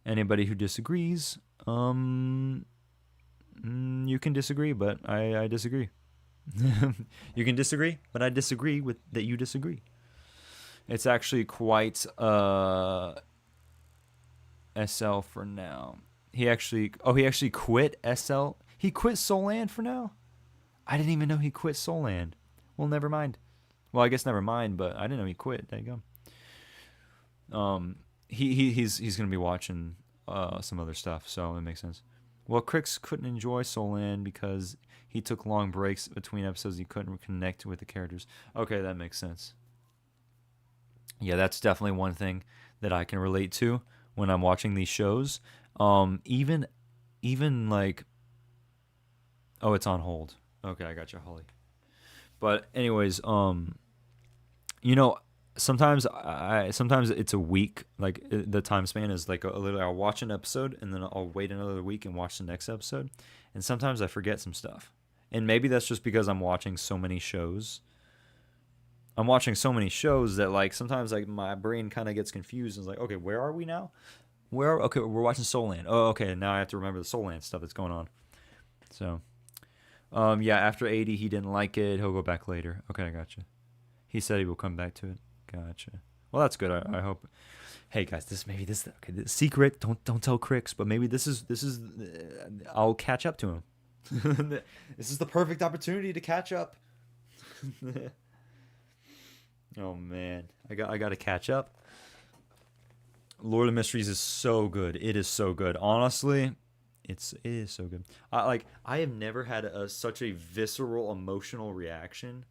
Anybody who disagrees, you can disagree, but I disagree. You can disagree, but I disagree with that you disagree. It's actually quite SL for now. He actually quit SL. He quit Soulland for now. I didn't even know he quit Soulland. Well, never mind. Well, I guess never mind, but I didn't know he quit. There you go. He's gonna be watching some other stuff, so it makes sense. Well, Crix couldn't enjoy Soulland because he took long breaks between episodes. He couldn't connect with the characters. Okay, that makes sense. Yeah, that's definitely one thing that I can relate to when I'm watching these shows. Even like, oh, it's on hold. Okay, I got you, Holly. But anyways, sometimes it's a week. Like the time span is like literally I'll watch an episode and then I'll wait another week and watch the next episode. And sometimes I forget some stuff. And maybe that's just because I'm watching so many shows. I'm watching so many shows that like sometimes like my brain kind of gets confused and is like, okay, where are we now? Okay, we're watching Soulland. Oh, okay, now I have to remember the Soulland stuff that's going on. So, yeah, after 80, he didn't like it. He'll go back later. Okay, I gotcha. He said he will come back to it. Gotcha. Well, that's good. I hope. Hey guys, this secret. Don't tell Crix, but maybe this is. I'll catch up to him. This is the perfect opportunity to catch up. Oh man, I got to catch up. Lord of the Mysteries is so good. It is so good. Honestly, it is so good. I have never had such a visceral emotional reaction.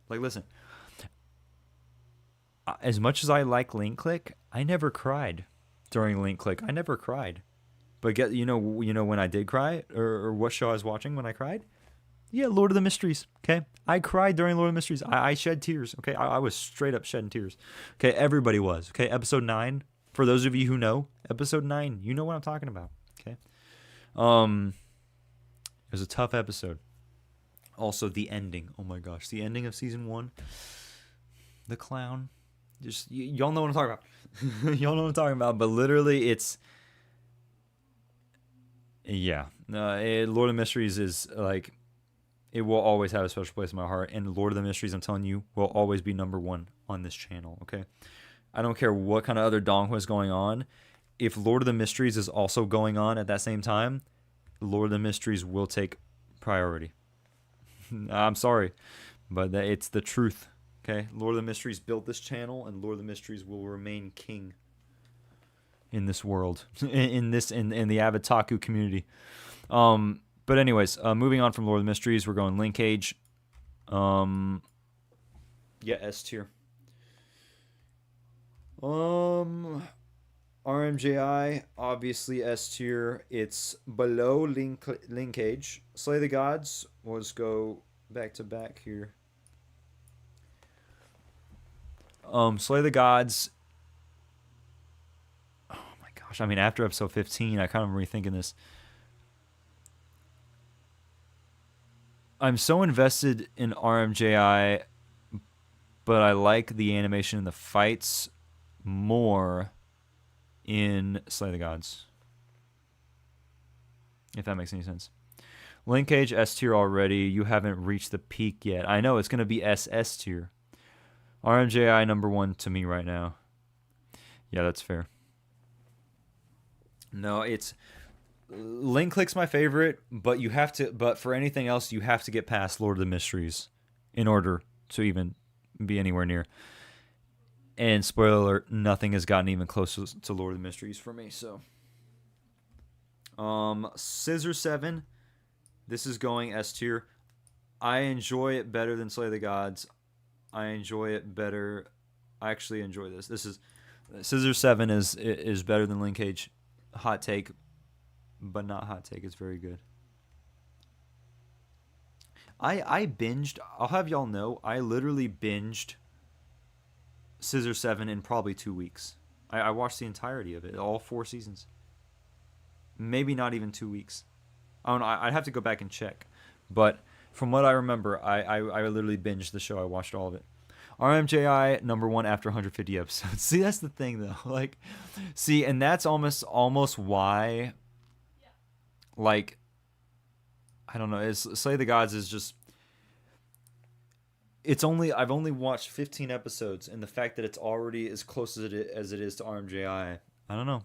Like, listen, as much as I like Link Click, I never cried during Link Click. I never cried. But you know when I did cry, or what show I was watching when I cried? Yeah, Lord of the Mysteries. Okay, I cried during Lord of the Mysteries. I shed tears. Okay, I was straight up shedding tears. Okay, everybody was. Okay, episode 9. For those of you who know, episode 9, you know what I'm talking about. Okay, it was a tough episode. Also, the ending. Oh my gosh, the ending of season 1. The clown. Just y'all know what I'm talking about. Y'all know what I'm talking about. But literally, it's yeah. Lord of the Mysteries is like. It will always have a special place in my heart. And Lord of the Mysteries, I'm telling you, will always be number 1 on this channel, okay? I don't care what kind of other Donghua is going on. If Lord of the Mysteries is also going on at that same time, Lord of the Mysteries will take priority. I'm sorry, but it's the truth, okay? Lord of the Mysteries built this channel, and Lord of the Mysteries will remain king in this world, in the Avataku community. But anyways, moving on from Lord of the Mysteries, we're going Linkage. Yeah, S tier. RMJI, obviously S tier. It's below Linkage. Slay the Gods. Let's go back to back here. Slay the Gods. Oh my gosh! I mean, after episode 15, I kind of rethinking this. I'm so invested in RMJI, but I like the animation and the fights more in Slay the Gods. If that makes any sense. Linkage S tier already. You haven't reached the peak yet. I know it's going to be SS tier. RMJI number 1 to me right now. Yeah, that's fair. No, it's Link Click's my favorite, but for anything else, you have to get past Lord of the Mysteries in order to even be anywhere near. And spoiler alert, nothing has gotten even closer to Lord of the Mysteries for me, so. Scissor 7. This is going S tier. I enjoy it better than Slay the Gods. I enjoy it better. I actually enjoy this. This is Scissor 7 is better than Linkage. Hot take, but not hot take. It's very good. I binged. I'll have y'all know. I literally binged Scissor 7 in probably 2 weeks. I watched the entirety of it, all 4 seasons. Maybe not even 2 weeks. I don't know. I'd have to go back and check, but from what I remember, I literally binged the show. I watched all of it. RMJI #1 after 150 episodes. See, that's the thing though. Like, see, and that's almost why, like, I don't know. Slay the Gods is just. I've only watched 15 episodes, and the fact that it's already as close as it is to RMJI, I don't know.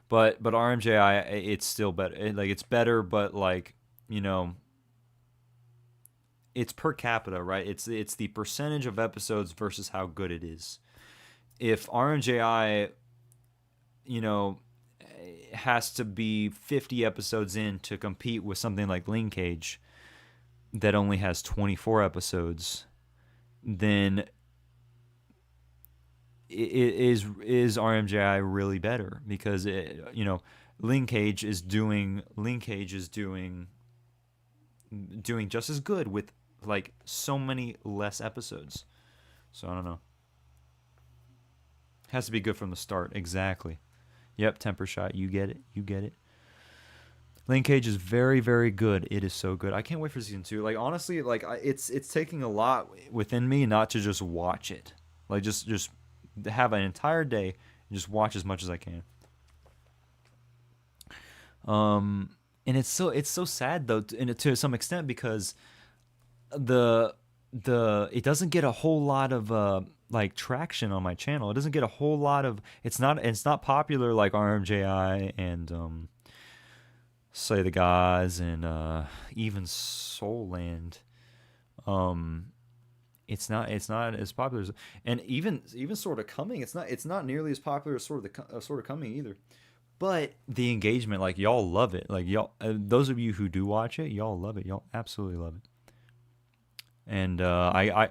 But RMJI, it's still better. It's better, but like, you know, it's per capita, right? It's the percentage of episodes versus how good it is. If RMJI, you know, has to be 50 episodes in to compete with something like Linkage that only has 24 episodes, then is RMJI really better? Because Linkage is doing just as good with like so many less episodes. So I don't know. Has to be good from the start. Exactly. Yep, temper shot. You get it. You get it. Linkage is very, very good. It is so good. I can't wait for season 2. Like, honestly, like it's taking a lot within me not to just watch it. Like just have an entire day and just watch as much as I can. And it's so sad though, to some extent, because it doesn't get a whole lot of like traction on my channel. It doesn't get a whole lot of. It's not popular like RMJI and Slay the Gods and even Soulland. It's not as popular as, and even Sort of Coming. It's not nearly as popular as Sort of Coming either. But the engagement, like, y'all love it. Like, y'all, those of you who do watch it, y'all love it. Y'all absolutely love it. And I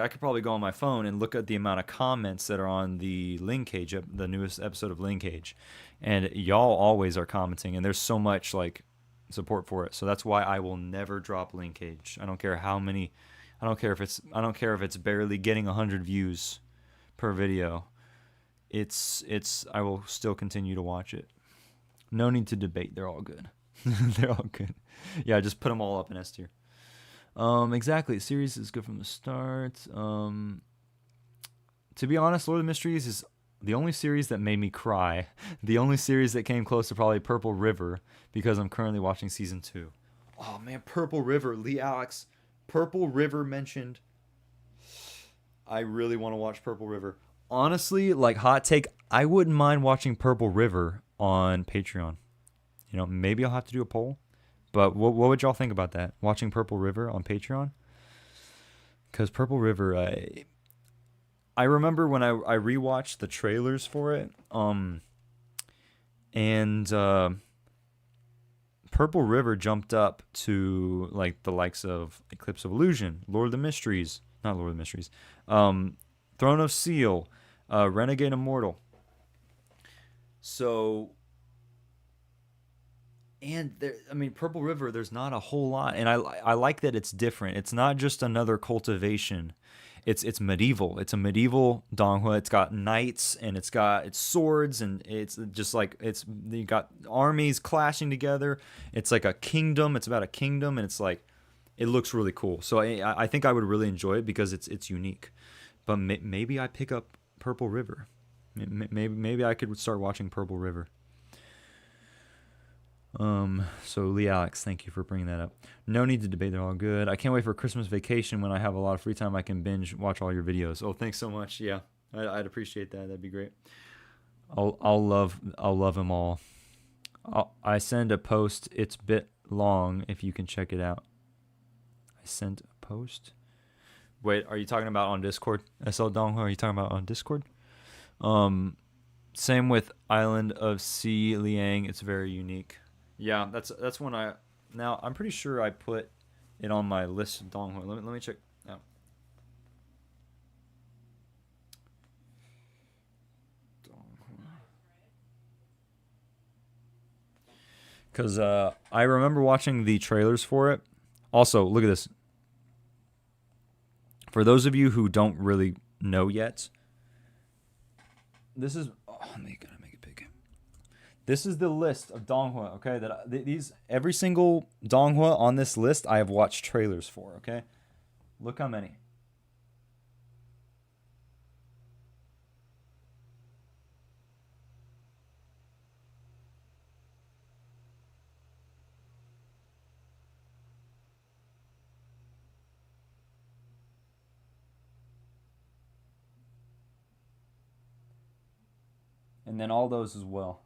could probably go on my phone and look at the amount of comments that are on the Linkage, the newest episode of Linkage, and y'all always are commenting, and there's so much like support for it. So that's why I will never drop Linkage. I don't care how many. I don't care if it's barely getting 100 views per video. I will still continue to watch it. No need to debate. They're all good. They're all good. Yeah, just put them all up in S tier. Exactly. Series is good from the start. To be honest, Lord of the Mysteries is the only series that made me cry. The only series that came close to probably Purple River, because I'm currently watching season 2. Oh man, Purple River. Lee Alex. Purple River mentioned. I really want to watch Purple River. Honestly, like, hot take, I wouldn't mind watching Purple River on Patreon. You know, maybe I'll have to do a poll. But what would y'all think about that? Watching Purple River on Patreon? Because Purple River, I remember when I rewatched the trailers for it, and Purple River jumped up to like the likes of Eclipse of Illusion, Lord of the Mysteries, not Lord of the Mysteries, Throne of Seal, Renegade Immortal. So, and there, I mean, Purple River, there's not a whole lot, and I like that it's different. It's not just another cultivation. It's medieval. It's a medieval Donghua. It's got knights and it's swords, and it's just like you got armies clashing together. It's like a kingdom. It's about a kingdom, and it's like it looks really cool. So I think I would really enjoy it because it's unique. But maybe I pick up Purple River. Maybe I could start watching Purple River. So Lee Alex, thank you for bringing that up. No need to debate, they're all good. I can't wait for Christmas vacation when I have a lot of free time. I can binge watch all your videos. Oh, thanks so much. Yeah, I'd appreciate that. That'd be great. I'll love them all. I send a post. It's a bit long if you can check it out. I sent a post. Wait, are you talking about on Discord? SL Donghua, are you talking about on Discord? Same with Island of Sea Liang. It's very unique. Yeah, that's when I'm pretty sure I put it on my list of Donghua. Let me check out. Because I remember watching the trailers for it. Also, look at this. For those of you who don't really know yet, this is. Oh, gotta make it big. This is the list of Donghua. Okay, these every single Donghua on this list I have watched trailers for. Okay, look how many. And then all those as well.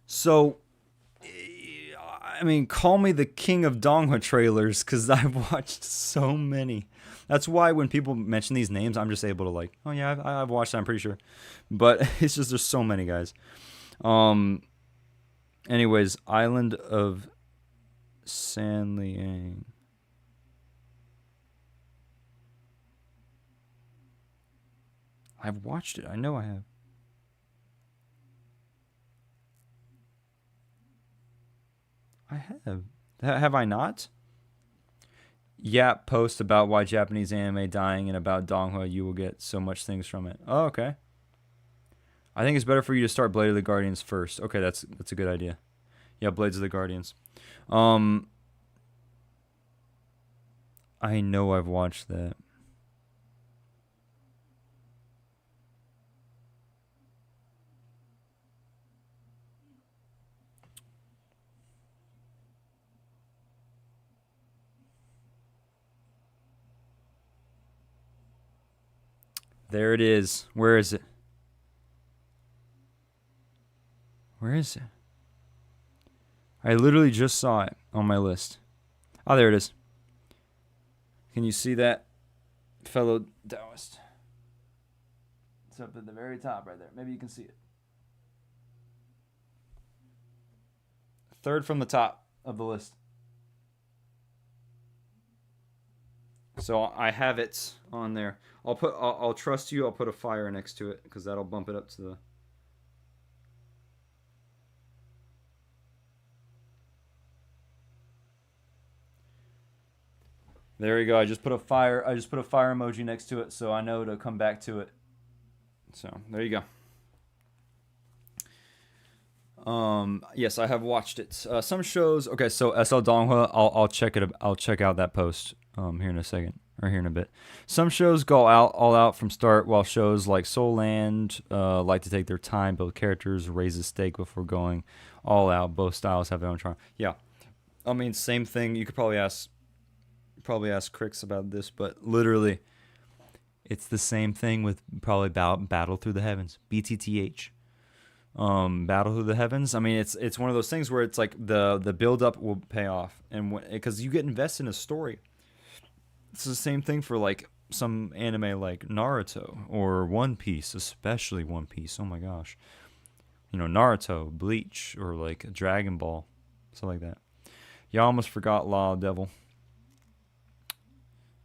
So, I mean, call me the king of Donghua trailers because I've watched so many. That's why when people mention these names, I'm just able to like, oh yeah, I've watched that, I'm pretty sure. But it's just there's so many guys. Um. Anyways, Island of San Liang. I've watched it. I know I have. I have. Have I not? Yap post about why Japanese anime dying and about Donghua. You will get so much things from it. Oh, okay. I think it's better for you to start Blade of the Guardians first. Okay, that's a good idea. Yeah, Blades of the Guardians. Um, I know I've watched that. There it is. Where is it? Where is it? I literally just saw it on my list. Oh, there it is. Can you see that, fellow Taoist? It's up at the very top right there. Maybe you can see it. Third from the top of the list. So I have it on there. I'll trust you. I'll put a fire next to it because that'll bump it up to the. There you go. I just put a fire emoji next to it, so I know to come back to it. So there you go. Yes, I have watched it. Some shows. Okay, so SL Donghua. I'll check it. I'll check out that post. Here in a second or here in a bit. Some shows go all out from start, while shows like Soul Land like to take their time, build characters, raise the stake before going all out. Both styles have their own charm. Yeah, I mean, same thing. You could probably ask Crix about this, but literally, it's the same thing with probably Battle Through the Heavens, BTTH. Battle Through the Heavens. I mean, it's one of those things where it's like the build up will pay off, and because you get invested in a story. It's the same thing for like some anime like Naruto or One Piece, especially One Piece. Oh my gosh, Naruto, Bleach, or like Dragon Ball, stuff like that. Yeah, I almost forgot Law Devil.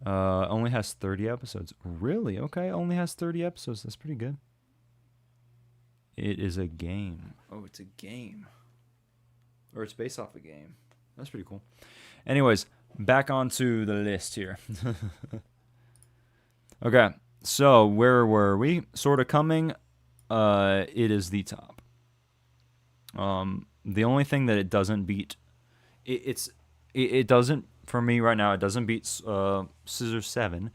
Only has 30 episodes. Really? Okay, only has 30 episodes. That's pretty good. It is a game. Oh, it's a game. Or it's based off a game. That's pretty cool. Anyways, back onto the list here. Okay, so where were we? Sort of Coming. It is the top. The only thing that it doesn't beat, it doesn't, for me right now, it doesn't beat Scissor 7.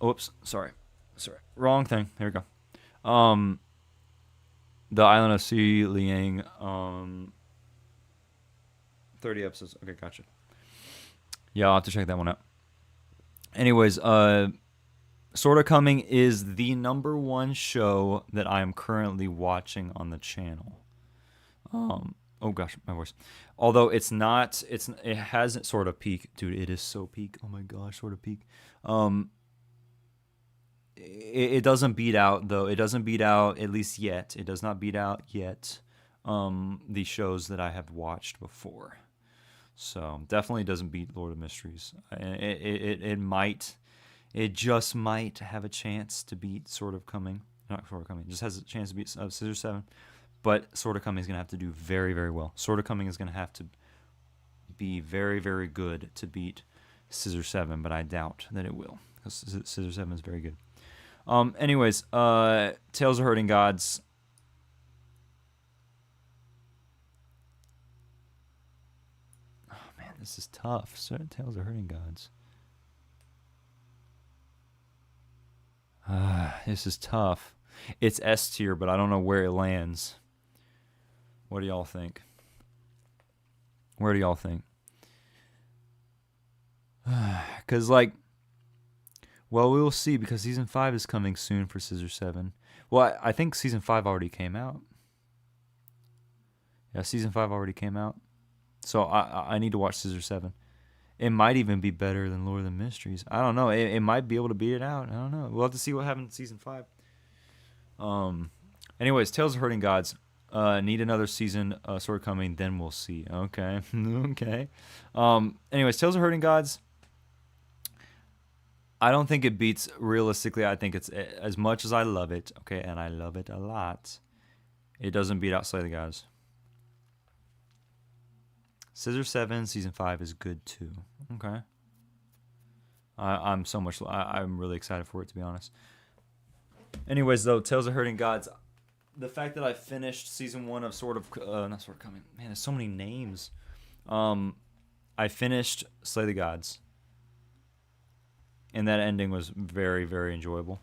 Oops, sorry, wrong thing. There we go. The Island of Sea Liang. 30 episodes. Okay, gotcha. Yeah, I'll have to check that one out. Anyways, Sort of Coming is the #1 show that I am currently watching on the channel. Oh gosh, my voice. Although it hasn't sort of peak, dude. It is so peak. Oh my gosh, sort of peak. it doesn't beat out though. It doesn't beat out, at least yet. It does not beat out yet the shows that I have watched before. So definitely doesn't beat Lord of Mysteries. It might, it just might have a chance to beat Sword of Coming. Not Sword of Coming. It just has a chance to beat Scissor 7. But Sword of Coming is going to have to do very, very well. Sword of Coming is going to have to be very, very good to beat Scissor 7, but I doubt that it will, because Scissor 7 is very good. Anyways, Tales of Hurting Gods. Oh man, this is tough. Tales of Hurting Gods. This is tough. It's S tier, but I don't know where it lands. What do y'all think? Where do y'all think? Because, like, well, we will see, because Season 5 is coming soon for Scissor 7. Well, I think Season 5 already came out. Yeah, Season 5 already came out. So I need to watch Scissor 7. It might even be better than Lord of the Mysteries. I don't know. It might be able to beat it out. I don't know. We'll have to see what happens in Season 5. Anyways, Tales of Hurting Gods. Need another season Sword Coming, then we'll see. Okay. Okay. Anyways, Tales of Hurting Gods. I don't think it beats, realistically, I think it's, as much as I love it, okay, and I love it a lot, it doesn't beat out Slay the Gods. Scissor 7 Season 5 is good too. Okay. I'm really excited for it, to be honest. Anyways, though, Tales of Hurting Gods, the fact that I finished Season 1 of not Sword of Coming, man, there's so many names. I finished Slay the Gods. And that ending was very, very enjoyable.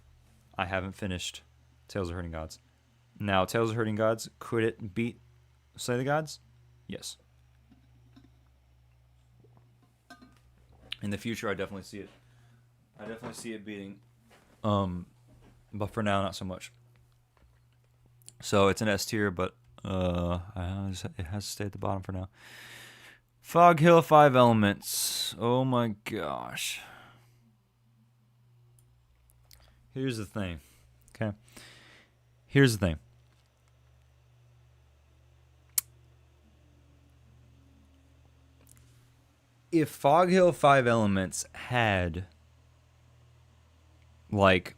I haven't finished Tales of Hurting Gods. Now, Tales of Hurting Gods, could it beat Slay the Gods? Yes. In the future, I definitely see it. I definitely see it beating. But for now, not so much. So it's an S tier, but it has to stay at the bottom for now. Fog Hill 5 Elements. Oh my gosh. Here's the thing. Okay. Here's the thing. If Fog Hill 5 Elements had, like,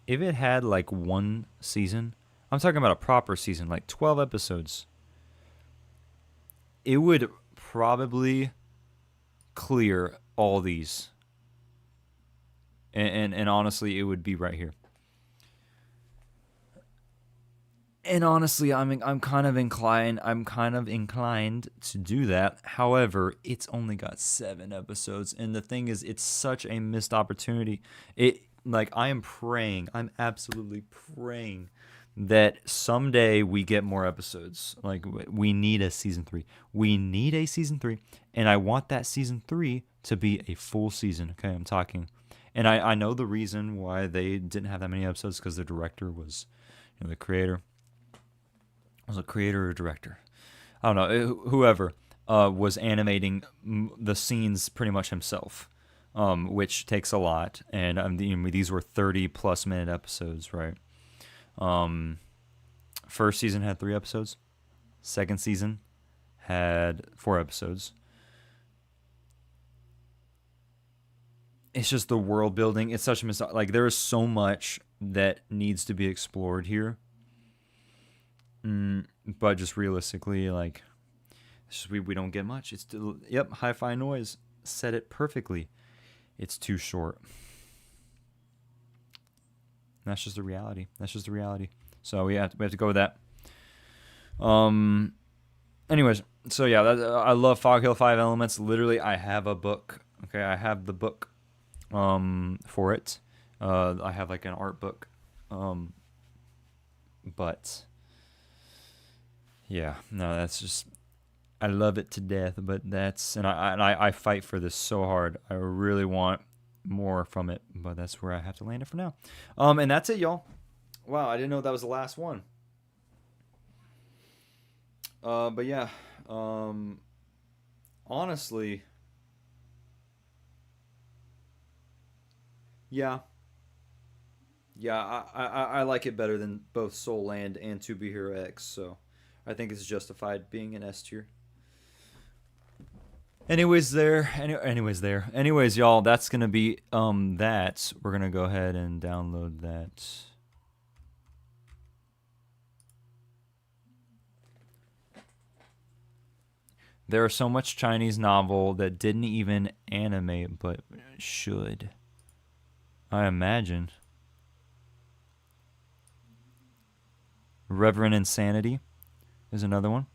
if it had, like, one season, I'm talking about a proper season, like 12 episodes, it would probably clear all these. And honestly, it would be right here. And honestly, I'm kind of inclined to do that. However, it's only got 7 episodes, and the thing is, it's such a missed opportunity. I'm absolutely praying that someday we get more episodes. Like, we need a season 3. We need a season 3, and I want that season 3 to be a full season. Okay, I'm talking. And I know the reason why they didn't have that many episodes, because the director was, the creator. Was a creator or director? I don't know. Whoever was animating the scenes pretty much himself, which takes a lot. And these were 30+ minute episodes, right? First season had 3 episodes. Second season had 4 episodes. It's just the world building. It's such a like, there is so much that needs to be explored here. But just realistically, like, we don't get much. It's still, Hi-Fi Noise said it perfectly. It's too short. That's just the reality. So we have to go with that. Anyways, so yeah, I love Fog Hill 5 Elements. Literally, I have a book. Okay, I have the book for it. I have like an art book. But yeah, no, that's just, I love it to death, but I fight for this so hard. I really want more from it, but that's where I have to land it for now. And that's it, y'all. Wow, I didn't know that was the last one. But yeah, honestly, yeah, Yeah, I like it better than both Soul Land and To Be Hero X, so I think it's justified being an S tier. Anyways, y'all, that's gonna be that. We're gonna go ahead and download that. There are so much Chinese novel that didn't even animate, but should. I imagine. Reverend Insanity is another one.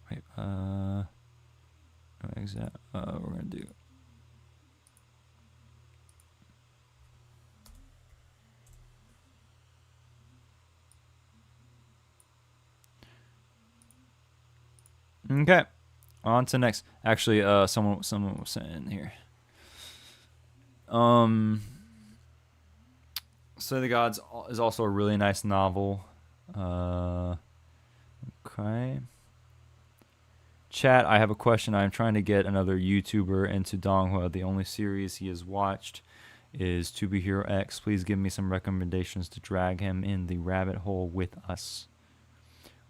Wait, we're gonna do. Okay, on to next. Actually, someone was saying here. Slay the Gods is also a really nice novel. Okay. Chat, I have a question. I'm trying to get another YouTuber into DONGHUA. The only series he has watched is To Be Hero X. Please give me some recommendations to drag him in the rabbit hole with us.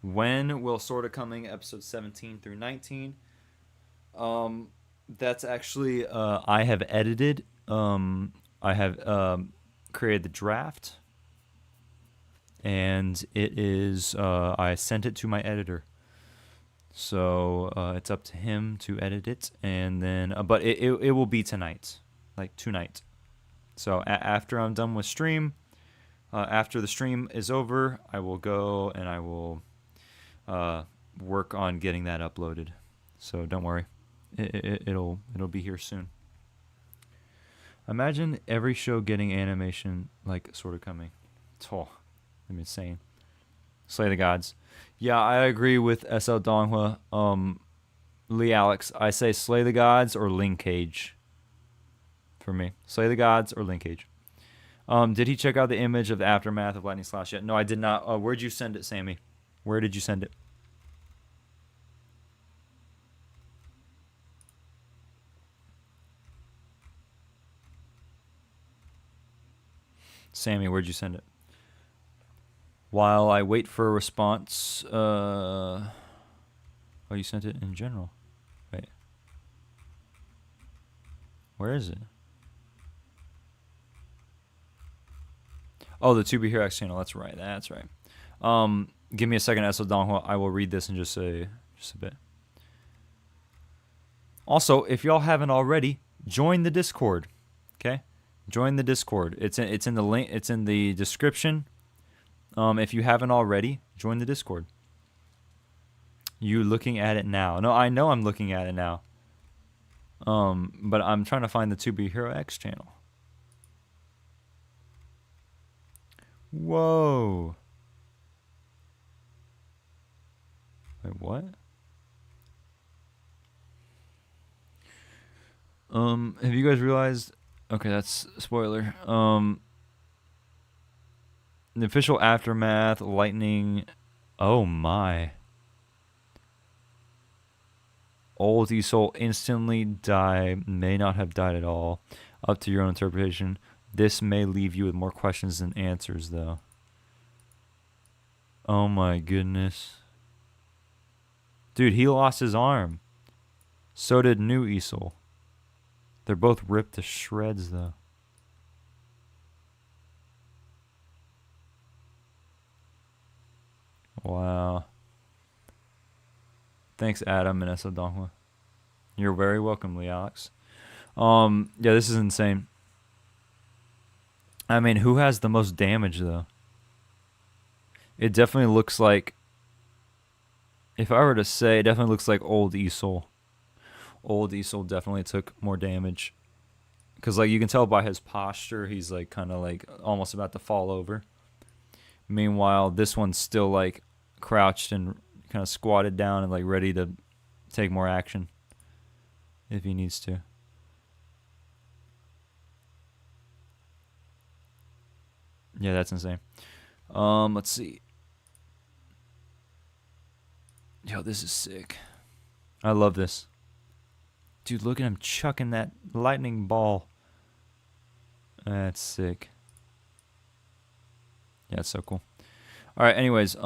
When will Sword of Coming episodes 17 through 19? That's actually I have edited. I have created the draft, and it is I sent it to my editor. So it's up to him to edit it, and then but it will be tonight, like tonight. So after I'm done with stream, after the stream is over, I will go and I will work on getting that uploaded. So don't worry, it'll be here soon. Imagine every show getting animation like Sort of Coming. Oh, I'm insane. Slay the Gods. Yeah, I agree with SL DONGHUA. Lee Alex, I say Slay the Gods or Linkage. For me, Slay the Gods or Linkage. Did he check out the image of the aftermath of Lightning Slash yet? No, I did not. Where'd you send it, Sammy? Where did you send it? Sammy, where'd you send it? While I wait for a response, oh, you sent it in general. Wait. Where is it? Oh, the To Be Hero X channel. That's right. That's right. Give me a second, SL DONGHUA. I will read this in just a bit. Also, if y'all haven't already, join the Discord. Okay? Join the Discord. It's in the link. It's in the description. If you haven't already, join the Discord. You looking at it now? No, I know I'm looking at it now. But I'm trying to find the To Be Hero X channel. Whoa. Wait, what? Have you guys realized? Okay, that's a spoiler. The official aftermath, lightning. Oh my. Old Isol instantly die, may not have died at all. Up to your own interpretation. This may leave you with more questions than answers, though. Oh my goodness. Dude, he lost his arm. So did New Isol. They're both ripped to shreds, though. Wow. Thanks, Adam and SL DONGHUA. You're very welcome, Lee Alex. Yeah, this is insane. I mean, who has the most damage, though? It definitely looks like... If I were to say, it definitely looks like Old Isol. Old Isol definitely took more damage. Because, like, you can tell by his posture, he's, like, kind of, like, almost about to fall over. Meanwhile, this one's still, like, crouched and kind of squatted down and, like, ready to take more action. If he needs to. Yeah, that's insane. Let's see. Yo, this is sick. I love this. Dude, look at him chucking that lightning ball. That's sick. Yeah, it's so cool. All right. Anyways, okay, I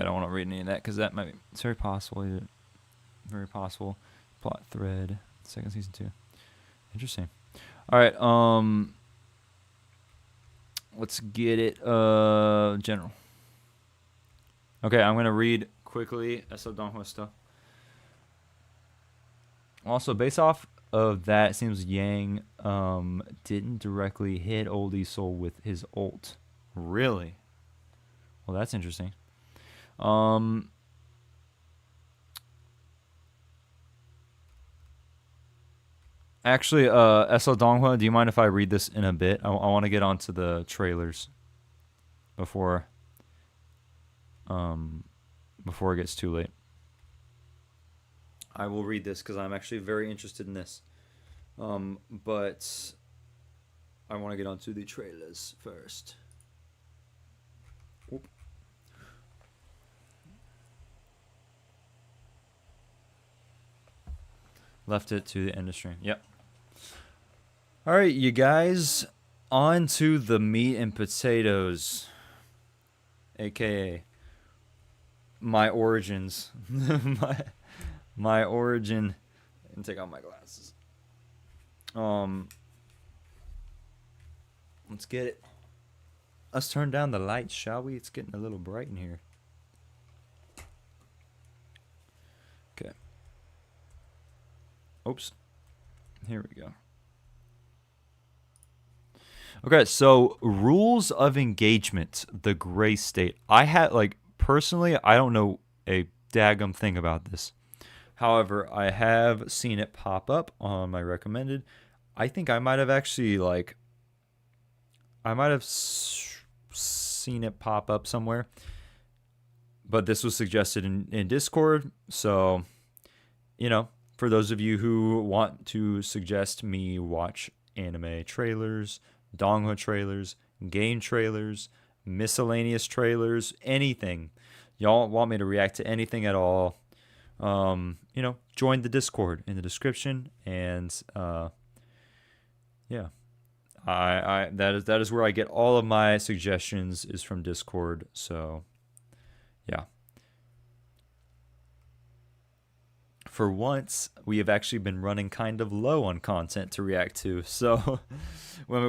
don't want to read any of that because that might be, it's very possible. Very possible. Plot thread. Second season 2. Interesting. All right. Let's get it. General. Okay, I'm gonna read quickly SO DONGHUA stuff. Also, based off of that, it seems Yang didn't directly hit Oldie Soul with his ult. Really? Well, that's interesting. Actually, SO DONGHUA, do you mind if I read this in a bit? I want to get onto the trailers before it gets too late. I will read this because I'm actually very interested in this. But I want to get onto the trailers first. Oop. Left it to the end of stream. Yep. All right, you guys, on to the meat and potatoes, aka my origins. my origin. And take out my glasses. Let's get it. Let's turn down the lights, shall we? It's getting a little bright in here. Okay. Oops. Here we go. Okay, so rules of engagement, the gray state. I had, like, personally, I don't know a daggum thing about this. However, I have seen it pop up on my recommended. I think I might have actually, like, I might have seen it pop up somewhere. But this was suggested in Discord. So, you know, for those of you who want to suggest me watch anime trailers, DONGHUA trailers, game trailers, miscellaneous trailers, anything. Y'all want me to react to anything at all, you know, join the Discord in the description, and yeah, that is where I get all of my suggestions, is from Discord. So yeah. For once, we have actually been running kind of low on content to react to. So when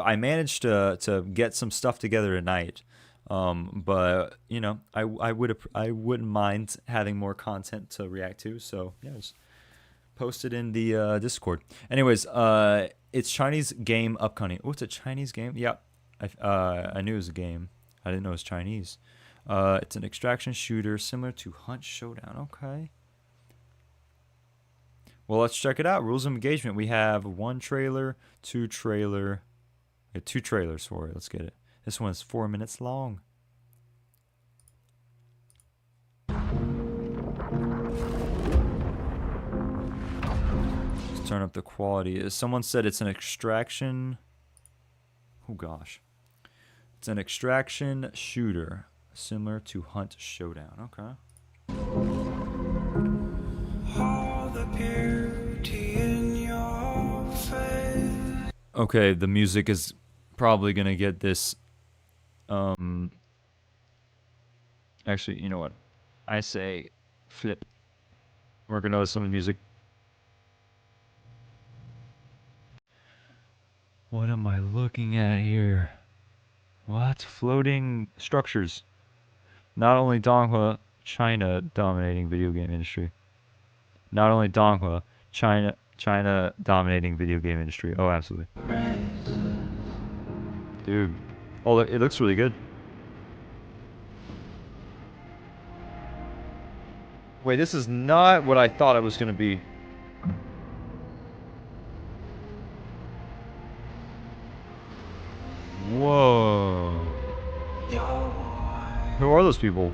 I managed to get some stuff together tonight. But you know, I wouldn't mind having more content to react to. So yeah, just post it in the Discord. Anyways, it's Chinese game upcoming. Oh, it's a Chinese game. Yeah, I knew it was a game. I didn't know it was Chinese. It's an extraction shooter similar to Hunt Showdown. Okay. Well, let's check it out. Rules of engagement. We have one trailer, two trailers for it. Let's get it. This one's 4 minutes long. Let's turn up the quality. Someone said it's an extraction. Oh gosh. It's an extraction shooter similar to Hunt Showdown. Okay. Okay, the music is probably gonna get this. Actually, you know what? I say flip. We're gonna listen to music. What am I looking at here? What? Floating structures. Not only DONGHUA, China dominating video game industry. Not only DONGHUA, China dominating video game industry. Oh, absolutely. Dude. Oh, it looks really good. Wait, this is not what I thought it was going to be. Whoa. Who are those people?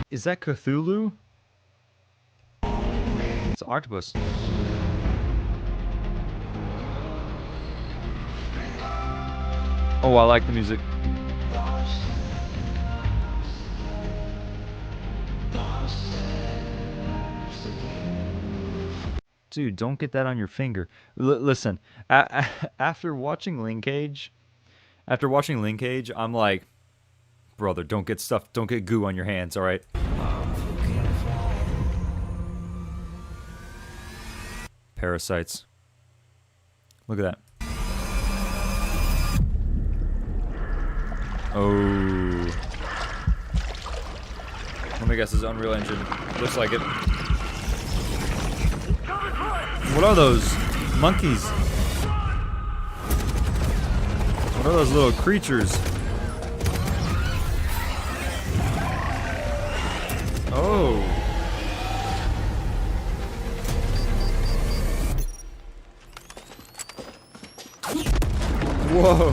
Is that Cthulhu? It's an octopus. Oh, I like the music. Dude, don't get that on your finger. Listen, after watching Linkage, I'm like, brother, don't get goo on your hands, all right? Parasites. Look at that. Oh. Let me guess, it's Unreal Engine. Looks like it. What are those? Monkeys. What are those little creatures? Oh. Whoa,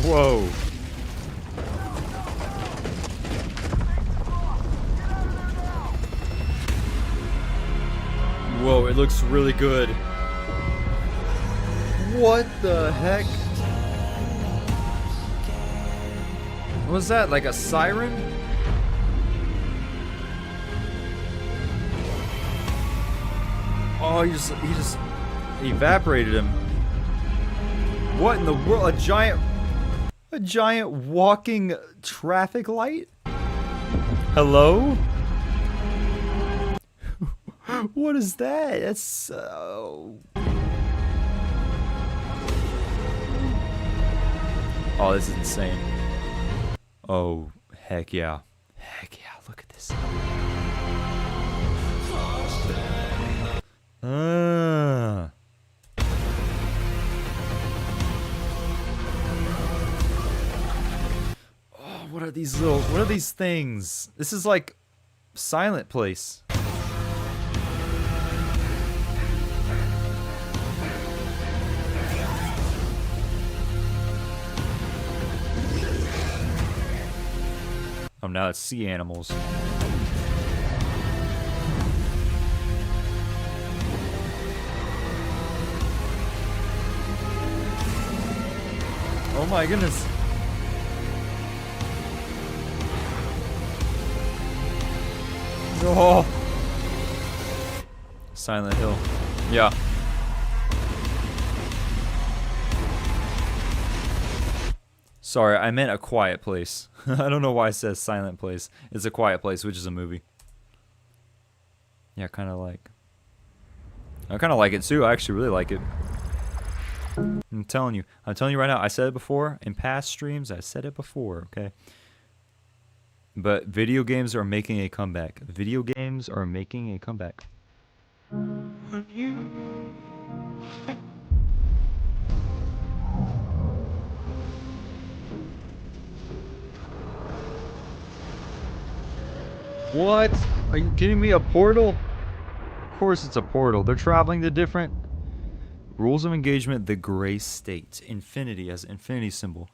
whoa. Whoa, it looks really good. What the heck? What was that, like a siren? Oh, he just evaporated him. What in the world? A giant walking traffic light? Hello? What is that? That's so... Oh, this is insane. Oh, heck yeah. Heck yeah, look at this. Oh, what are these things? This is like Silent Place. Oh, now it's sea animals. Oh my goodness. Oh. Silent Hill. Yeah. Sorry, I meant A Quiet Place. I don't know why it says Silent Place. It's A Quiet Place, which is a movie. Yeah, I kind of like it too. I actually really like it. I'm telling you right now. I said it before in past streams. I said it before, okay? But video games are making a comeback. Video games are making a comeback. What? Are you kidding me? A portal? Of course it's a portal. They're traveling to different... Rules of engagement, the gray state. Infinity as infinity symbol.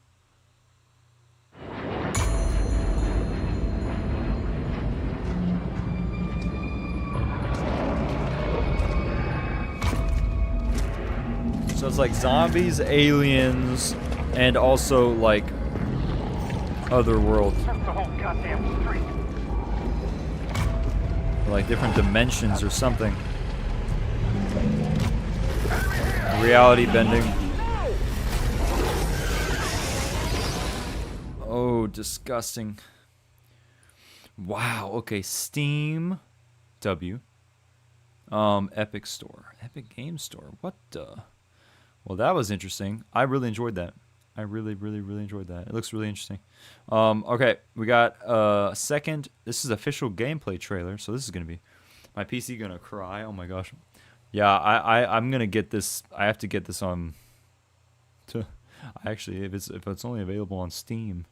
So it's like zombies, aliens, and also like other world. Like different dimensions or something. Reality bending. Oh, disgusting. Wow. Okay, Steam. W. Epic Store. Epic Game Store. What the? Well, that was interesting. I really enjoyed that. I really enjoyed that. It looks really interesting. Okay, we got second. This is official gameplay trailer. So this is gonna be my PC gonna cry. Oh my gosh. Yeah, I'm gonna get this. I have to get this on. Actually, if it's only available on Steam.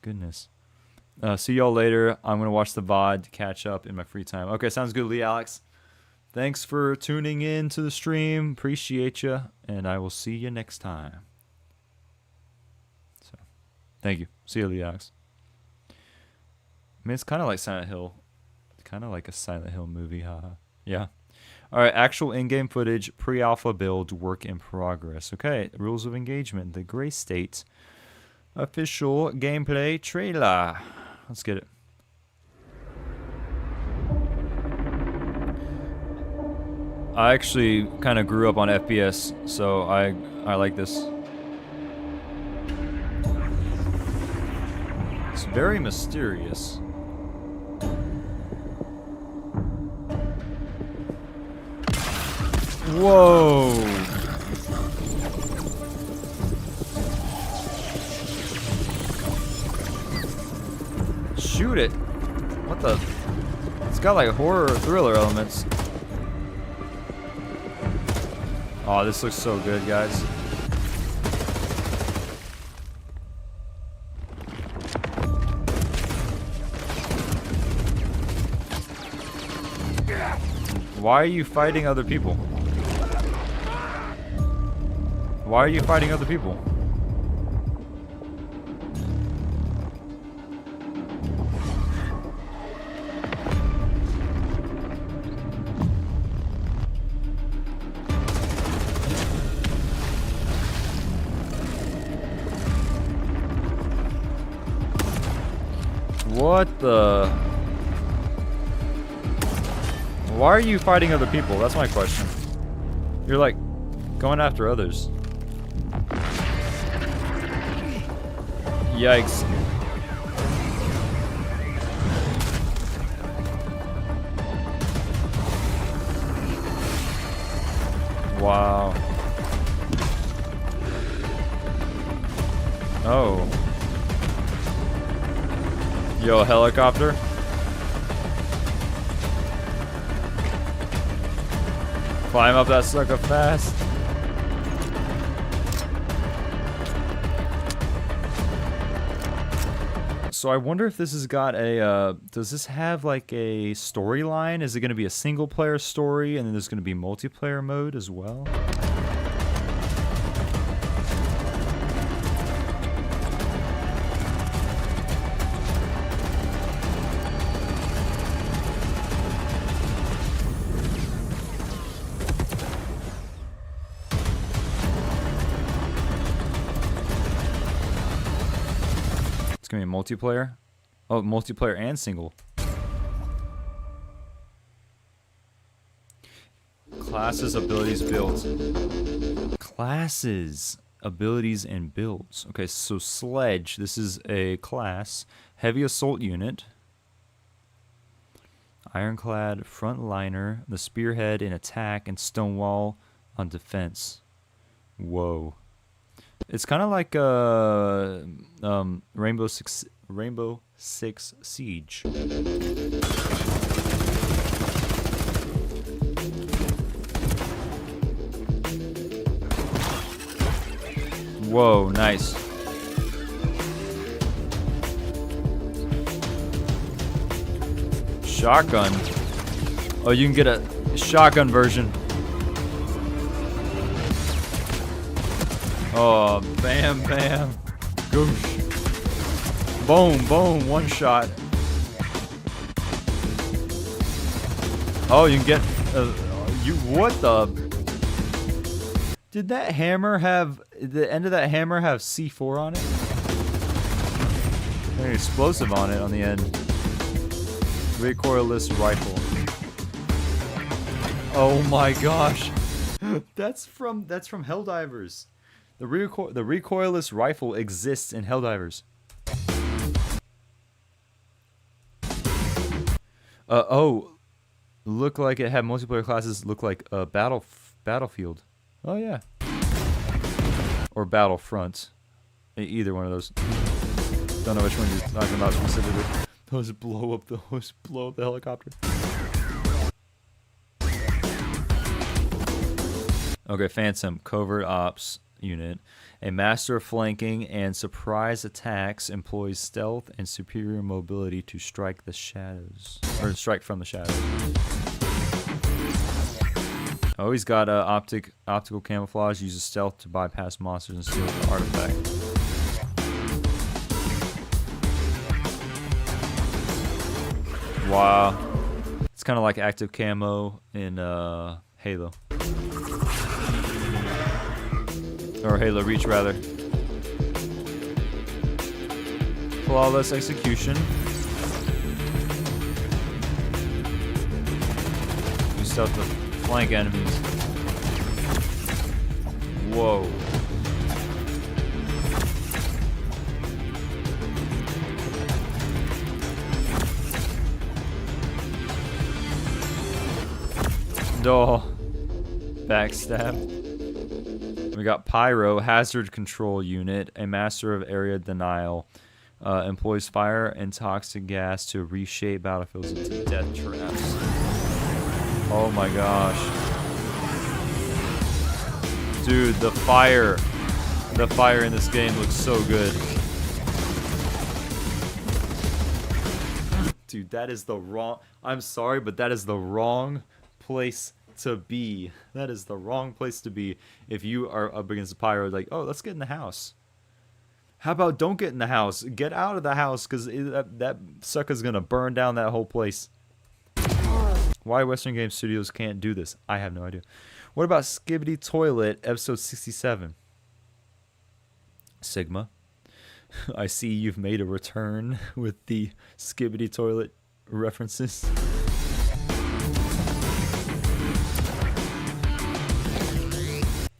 Goodness. See y'all later. I'm gonna watch the VOD to catch up in my free time. Okay, sounds good, Lee Alex. Thanks for tuning in to the stream. Appreciate you, and I will see you next time. So, thank you. See you, Lee Alex. I mean, it's kind of like Silent Hill. It's kind of like a Silent Hill movie, haha. Yeah. All right, actual in-game footage, pre-alpha build, work in progress. Okay, rules of engagement. The gray state. Official gameplay trailer. Let's get it. I actually kind of grew up on FPS, so I like this. It's very mysterious. Whoa! Shoot it! What the? It's got like horror or thriller elements. Oh, this looks so good, guys. Why are you fighting other people? Why are you fighting other people? What the? Why are you fighting other people? That's my question. You're like going after others. Yikes. Wow. Oh. Yo, helicopter. Climb up that sucker fast. So I wonder if this has got a, does this have like a storyline? Is it going to be a single player story and then there's going to be multiplayer mode as well? Gonna be multiplayer. Oh, multiplayer and single. Classes, abilities, builds. Classes, abilities, and builds. Okay, so Sledge. This is a class. Heavy assault unit. Ironclad, frontliner, the spearhead in attack, and Stonewall on defense. Whoa. It's kind of like Rainbow Six Siege. Whoa, nice. Shotgun. Oh, you can get a shotgun version. Oh, bam, bam. Goosh. Boom, boom, one shot. Oh, you can get, what the? Did that hammer have, the end of that hammer have C4 on it? An explosive on it on the end. Recoilless rifle. Oh my gosh. That's from Helldivers. The recoilless rifle exists in Helldivers. Oh, look like it had multiplayer classes. Look like a Battlefield. Oh yeah. Or Battlefront. Either one of those. Don't know which one you're talking about specifically. Those blow up the helicopter. Okay, Phantom, covert ops unit. A master of flanking and surprise attacks, employs stealth and superior mobility to strike the shadows. Or strike from the shadows. Oh, he's got optical camouflage, uses stealth to bypass monsters and steal the artifact. Wow. It's kind of like active camo in Halo. Or Halo Reach, rather. Flawless execution. We still have to flank enemies. Whoa. Oh. Backstab. We got Pyro, hazard control unit, a master of area denial. Employs fire and toxic gas to reshape battlefields into death traps. Oh my gosh. Dude, the fire in this game looks so good. Dude, that is the wrong, I'm sorry, but that is the wrong place to be. That is the wrong place to be if you are up against a pyro. Like, oh, let's get in the house. How about don't get in the house? Get out of the house, because that sucker's gonna burn down that whole place. Why Western Game Studios can't do this, I have no idea. What about Skibidi Toilet, episode 67? Sigma, I see you've made a return with the Skibidi Toilet references.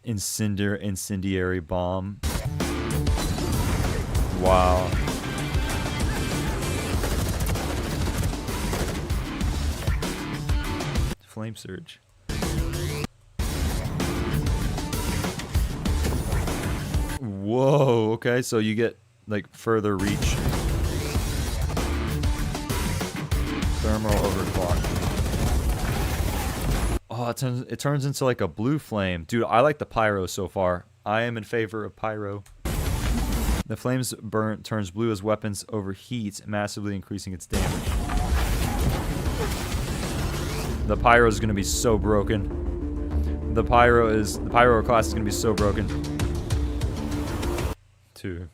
Incendiary bomb. Wow. Flame surge. Whoa, okay, so you get like further reach. Thermal overclock. Oh, it turns into like a blue flame. Dude, I like the pyro so far. I am in favor of pyro. The flames burnt turns blue as weapons overheat, massively increasing its damage. The pyro is gonna be so broken. The pyro class is gonna be so broken. 2.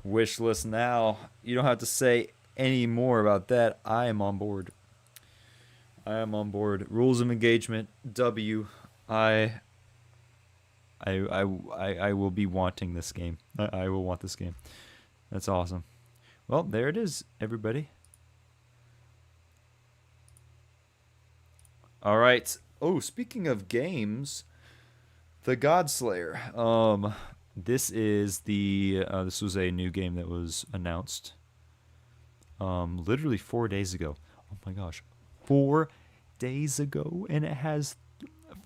Wish list now. You don't have to say any more about that. I am on board. I am on board. Rules of engagement. W. I will be wanting this game. I will want this game. That's awesome. Well, there it is, everybody. All right. Oh, speaking of games, the Godslayer. This is the this was a new game that was announced literally 4 days ago. Oh my gosh. 4 days ago, and it has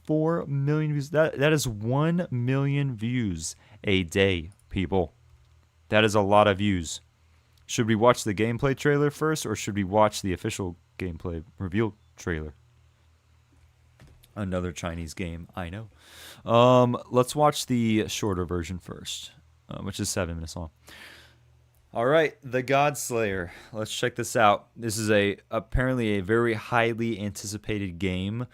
4 million views. That is 1 million views a day, people. That is a lot of views. Should we watch the gameplay trailer first, or should we watch the official gameplay reveal trailer? Another Chinese game, I know. Let's watch the shorter version first, which is 7 minutes long. All right, the Godslayer. Let's check this out. This is apparently a very highly anticipated game.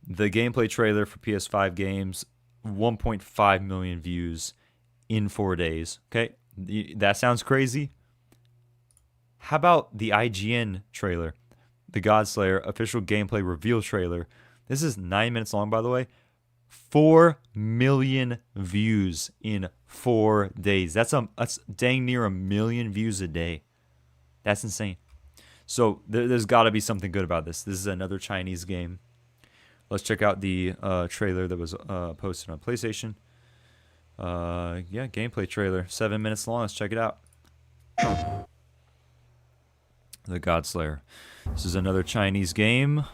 The gameplay trailer for PS5 games, 1.5 million views in 4 days. Okay, that sounds crazy. How about the IGN trailer? The Godslayer official gameplay reveal trailer. This is 9 minutes long, by the way. 4 million views in 4 days. That's dang near 1 million views a day. That's insane. So there's got to be something good about this. This is another Chinese game. Let's check out the trailer that was posted on PlayStation. Yeah, gameplay trailer. 7 minutes long. Let's check it out. The Godslayer. This is another Chinese game.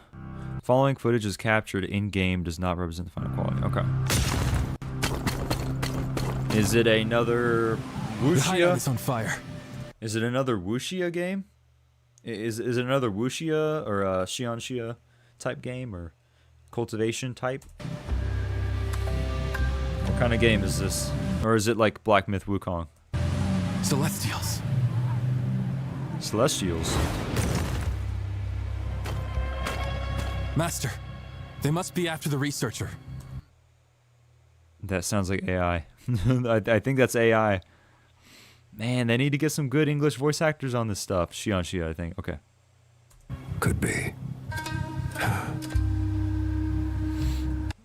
Following footage is captured in-game does not represent the final quality. Okay. Is it another Wuxia? The hideout is on fire. Is it another Wuxia game? Is it another Wuxia or a Xianxia type game or cultivation type? What kind of game is this? Or is it like Black Myth Wukong? Celestials. Celestials? Master, they must be after the researcher. That sounds like AI. I think that's AI. Man, they need to get some good English voice actors on this stuff. Xianxia, I think. Okay. Could be.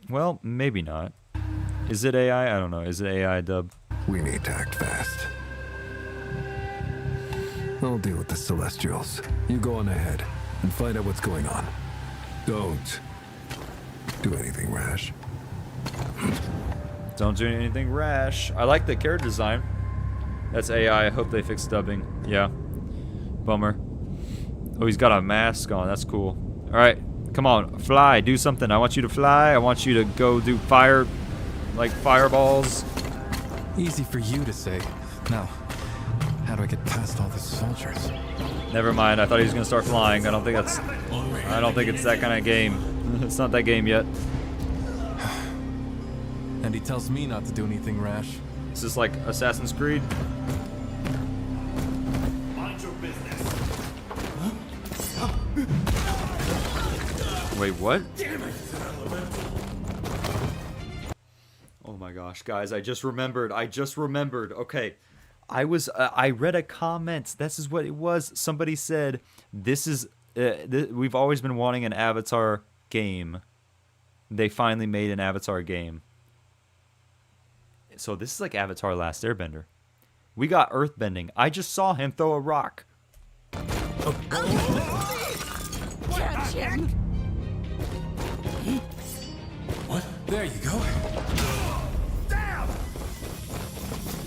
Well, maybe not. Is it AI? I don't know. Is it AI dub? We need to act fast. I'll deal with the Celestials. You go on ahead and find out what's going on. Don't do anything rash. Don't do anything rash. I like the character design. That's AI. I hope they fix dubbing. Yeah. Bummer. Oh, he's got a mask on. That's cool. Alright. Come on. Fly. Do something. I want you to fly. I want you to go do fire. Like fireballs. Easy for you to say. Now, how do I get past all the soldiers? Never mind. I thought he was gonna start flying. I don't think it's that kind of game. It's not that game yet. And he tells me not to do anything rash. Is this like Assassin's Creed? Mind your business. Wait, what? Damn it. Oh my gosh, guys, I just remembered. Okay. I read a comment. This is what it was. Somebody said, we've always been wanting an Avatar game. They finally made an Avatar game. So this is like Avatar Last Airbender. We got earthbending. I just saw him throw a rock. Catch him! What? There you go. Damn!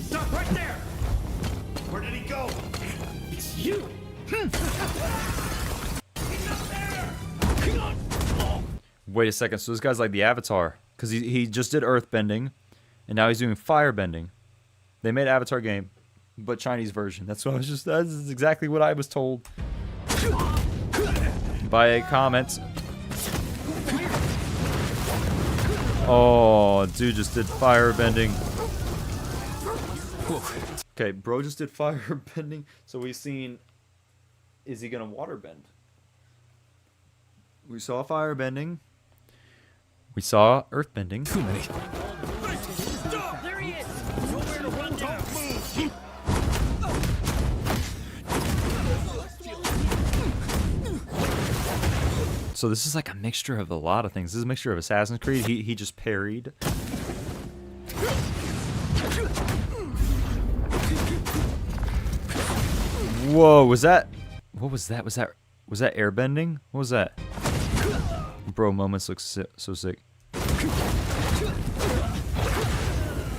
Stop right there! Where did he go? It's you! He's up there! Wait a second. So this guy's like the Avatar. Because he just did earthbending. And now he's doing firebending. They made Avatar game. But Chinese version. That's exactly what I was told. By a comment. Oh, dude just did firebending. Okay, bro just did firebending. So we've seen... Is he gonna waterbend? We saw firebending. We saw earthbending. Too many. Stop! There he is! Nowhere to run down! Move! So this is like a mixture of a lot of things. This is a mixture of Assassin's Creed. He just parried. Whoa, was that... What was that? Was that airbending? What was that? Bro, moments look so sick.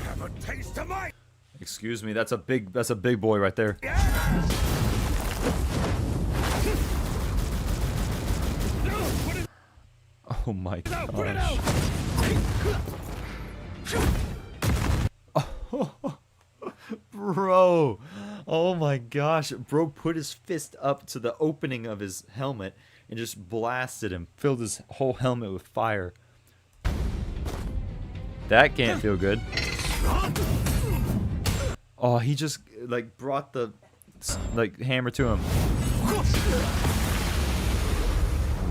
Have a taste of my... Excuse me, that's a big boy right there. Oh my gosh. Bro. Oh my gosh. Bro put his fist up to the opening of his helmet and just blasted him. Filled his whole helmet with fire. That can't feel good. Oh, he just like brought the like hammer to him.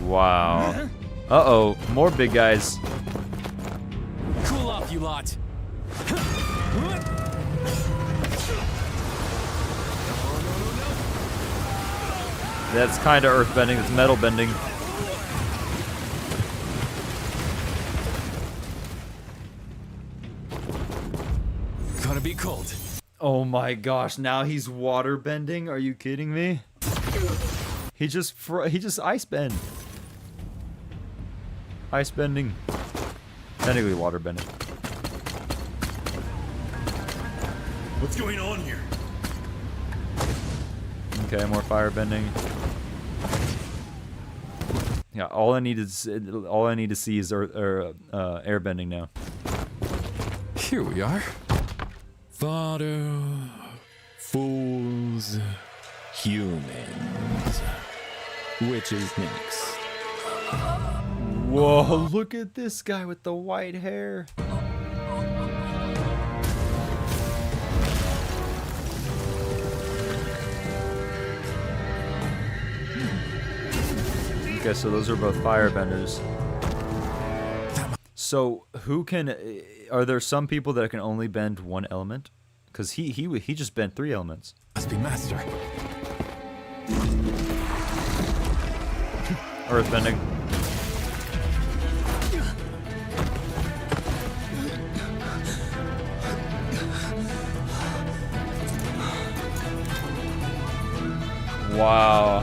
Wow. Uh-oh, more big guys. Cool off, you lot. That's kind of earth bending. It's metal bending. Gonna be cold. Oh my gosh, now he's water bending? Are you kidding me? He just ice bend. Ice bending. Technically water bending. What's going on here? Okay, more fire bending. Yeah, all I need to see is air bending now. Here we are. Fodder, fools, humans. Which is next? Whoa, look at this guy with the white hair. Okay, so those are both firebenders. So who can? Are there some people that can only bend one element? Because he just bent 3 elements. Must be master. Earth bending. Wow.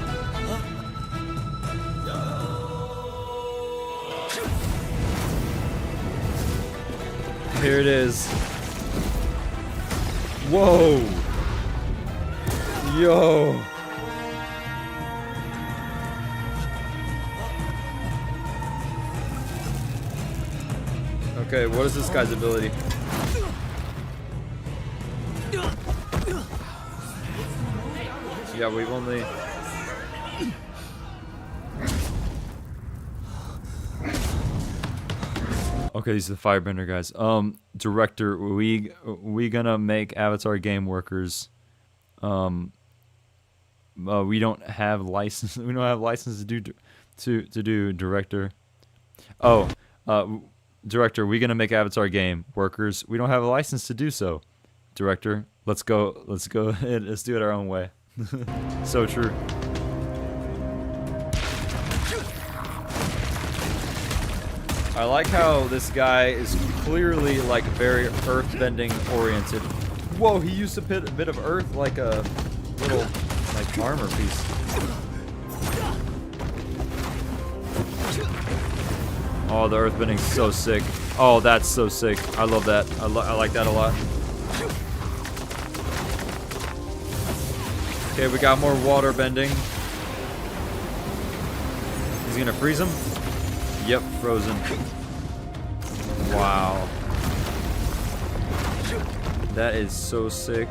Here it is. Whoa. Yo. Okay, what is this guy's ability? Yeah, we've only... Okay, these are the firebender guys. Director, we gonna make Avatar game workers. We don't have license. We don't have license to do director. Oh, director, we gonna make Avatar game workers. We don't have a license to do so. Director, let's go ahead. Let's do it our own way. So true. I like how this guy is clearly like very earthbending oriented. Whoa, he used a bit of earth like a little like armor piece. Oh, the earthbending's so sick. Oh, that's so sick. I love that. I like that a lot. Okay, we got more water bending. He's gonna freeze him? Yep, frozen. Wow. That is so sick.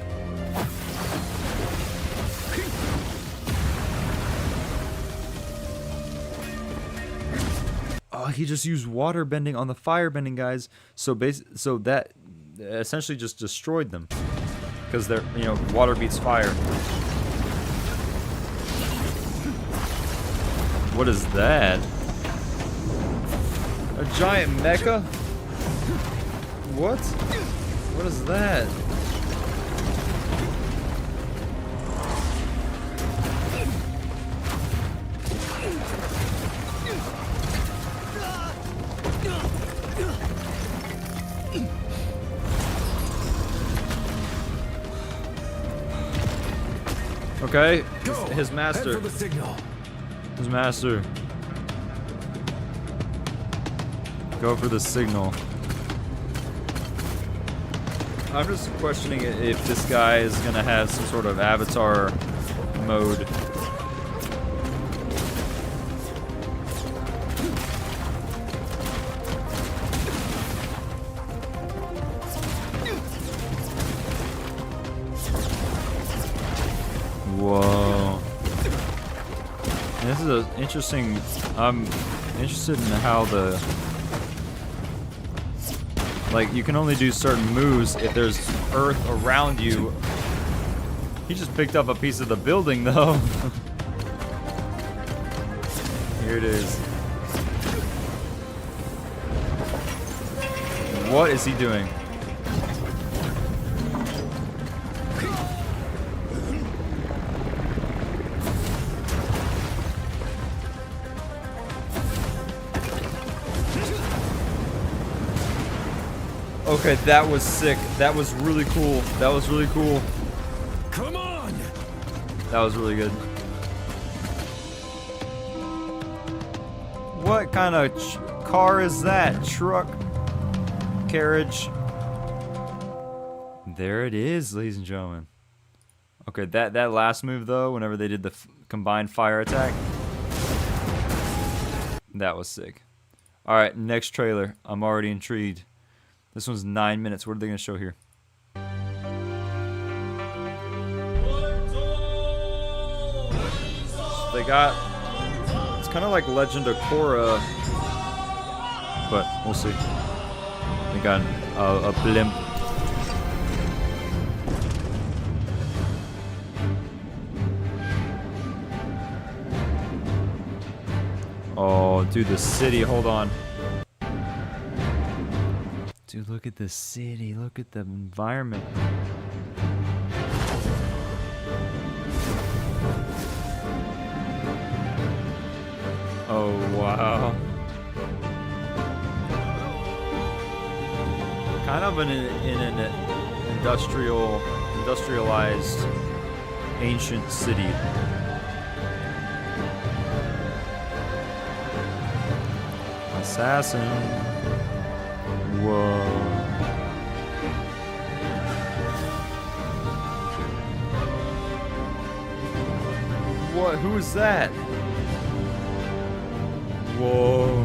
Oh, he just used water bending on the fire bending guys. So that essentially just destroyed them. Because they're, you know, water beats fire. What is that? A giant mecha? What? What is that? Okay, his master. Head for the signal. His master. Go for the signal. I'm just questioning if this guy is gonna have some sort of avatar mode. Whoa. This is an interesting. I'm interested in how the. Like, you can only do certain moves if there's earth around you. He just picked up a piece of the building, though. Here it is. What is he doing? Okay, that was sick. That was really cool. That was really cool. Come on! That was really good. What kind of car is that? Truck? Carriage? There it is, ladies and gentlemen. Okay, that last move though, whenever they did the combined fire attack, that was sick. All right, next trailer. I'm already intrigued. This one's 9 minutes. What are they gonna show here? They got. It's kind of like Legend of Korra, but we'll see. They got a blimp. Oh, dude, the city. Hold on. Dude, look at the city. Look at the environment. Oh, wow. Kind of in an industrialized ancient city. Assassin. Whoa. What? Who is that? Whoa.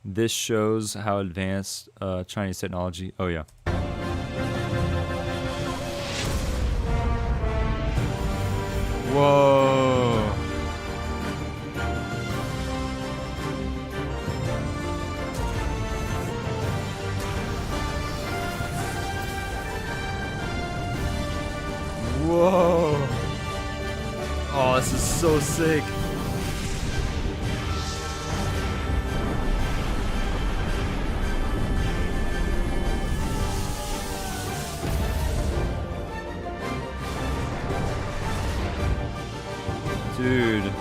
This shows how advanced Chinese technology. Oh yeah. Whoa. Whoa. Oh, this is so sick. Dude.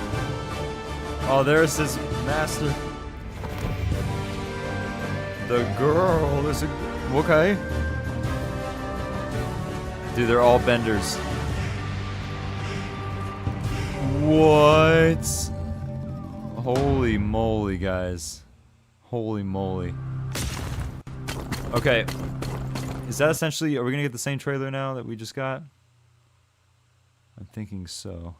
Oh, there's his master. The girl is a... Okay. Dude, they're all benders. What? Holy moly, guys. Holy moly. Okay. Is that essentially... Are we gonna get the same trailer now that we just got? I'm thinking so.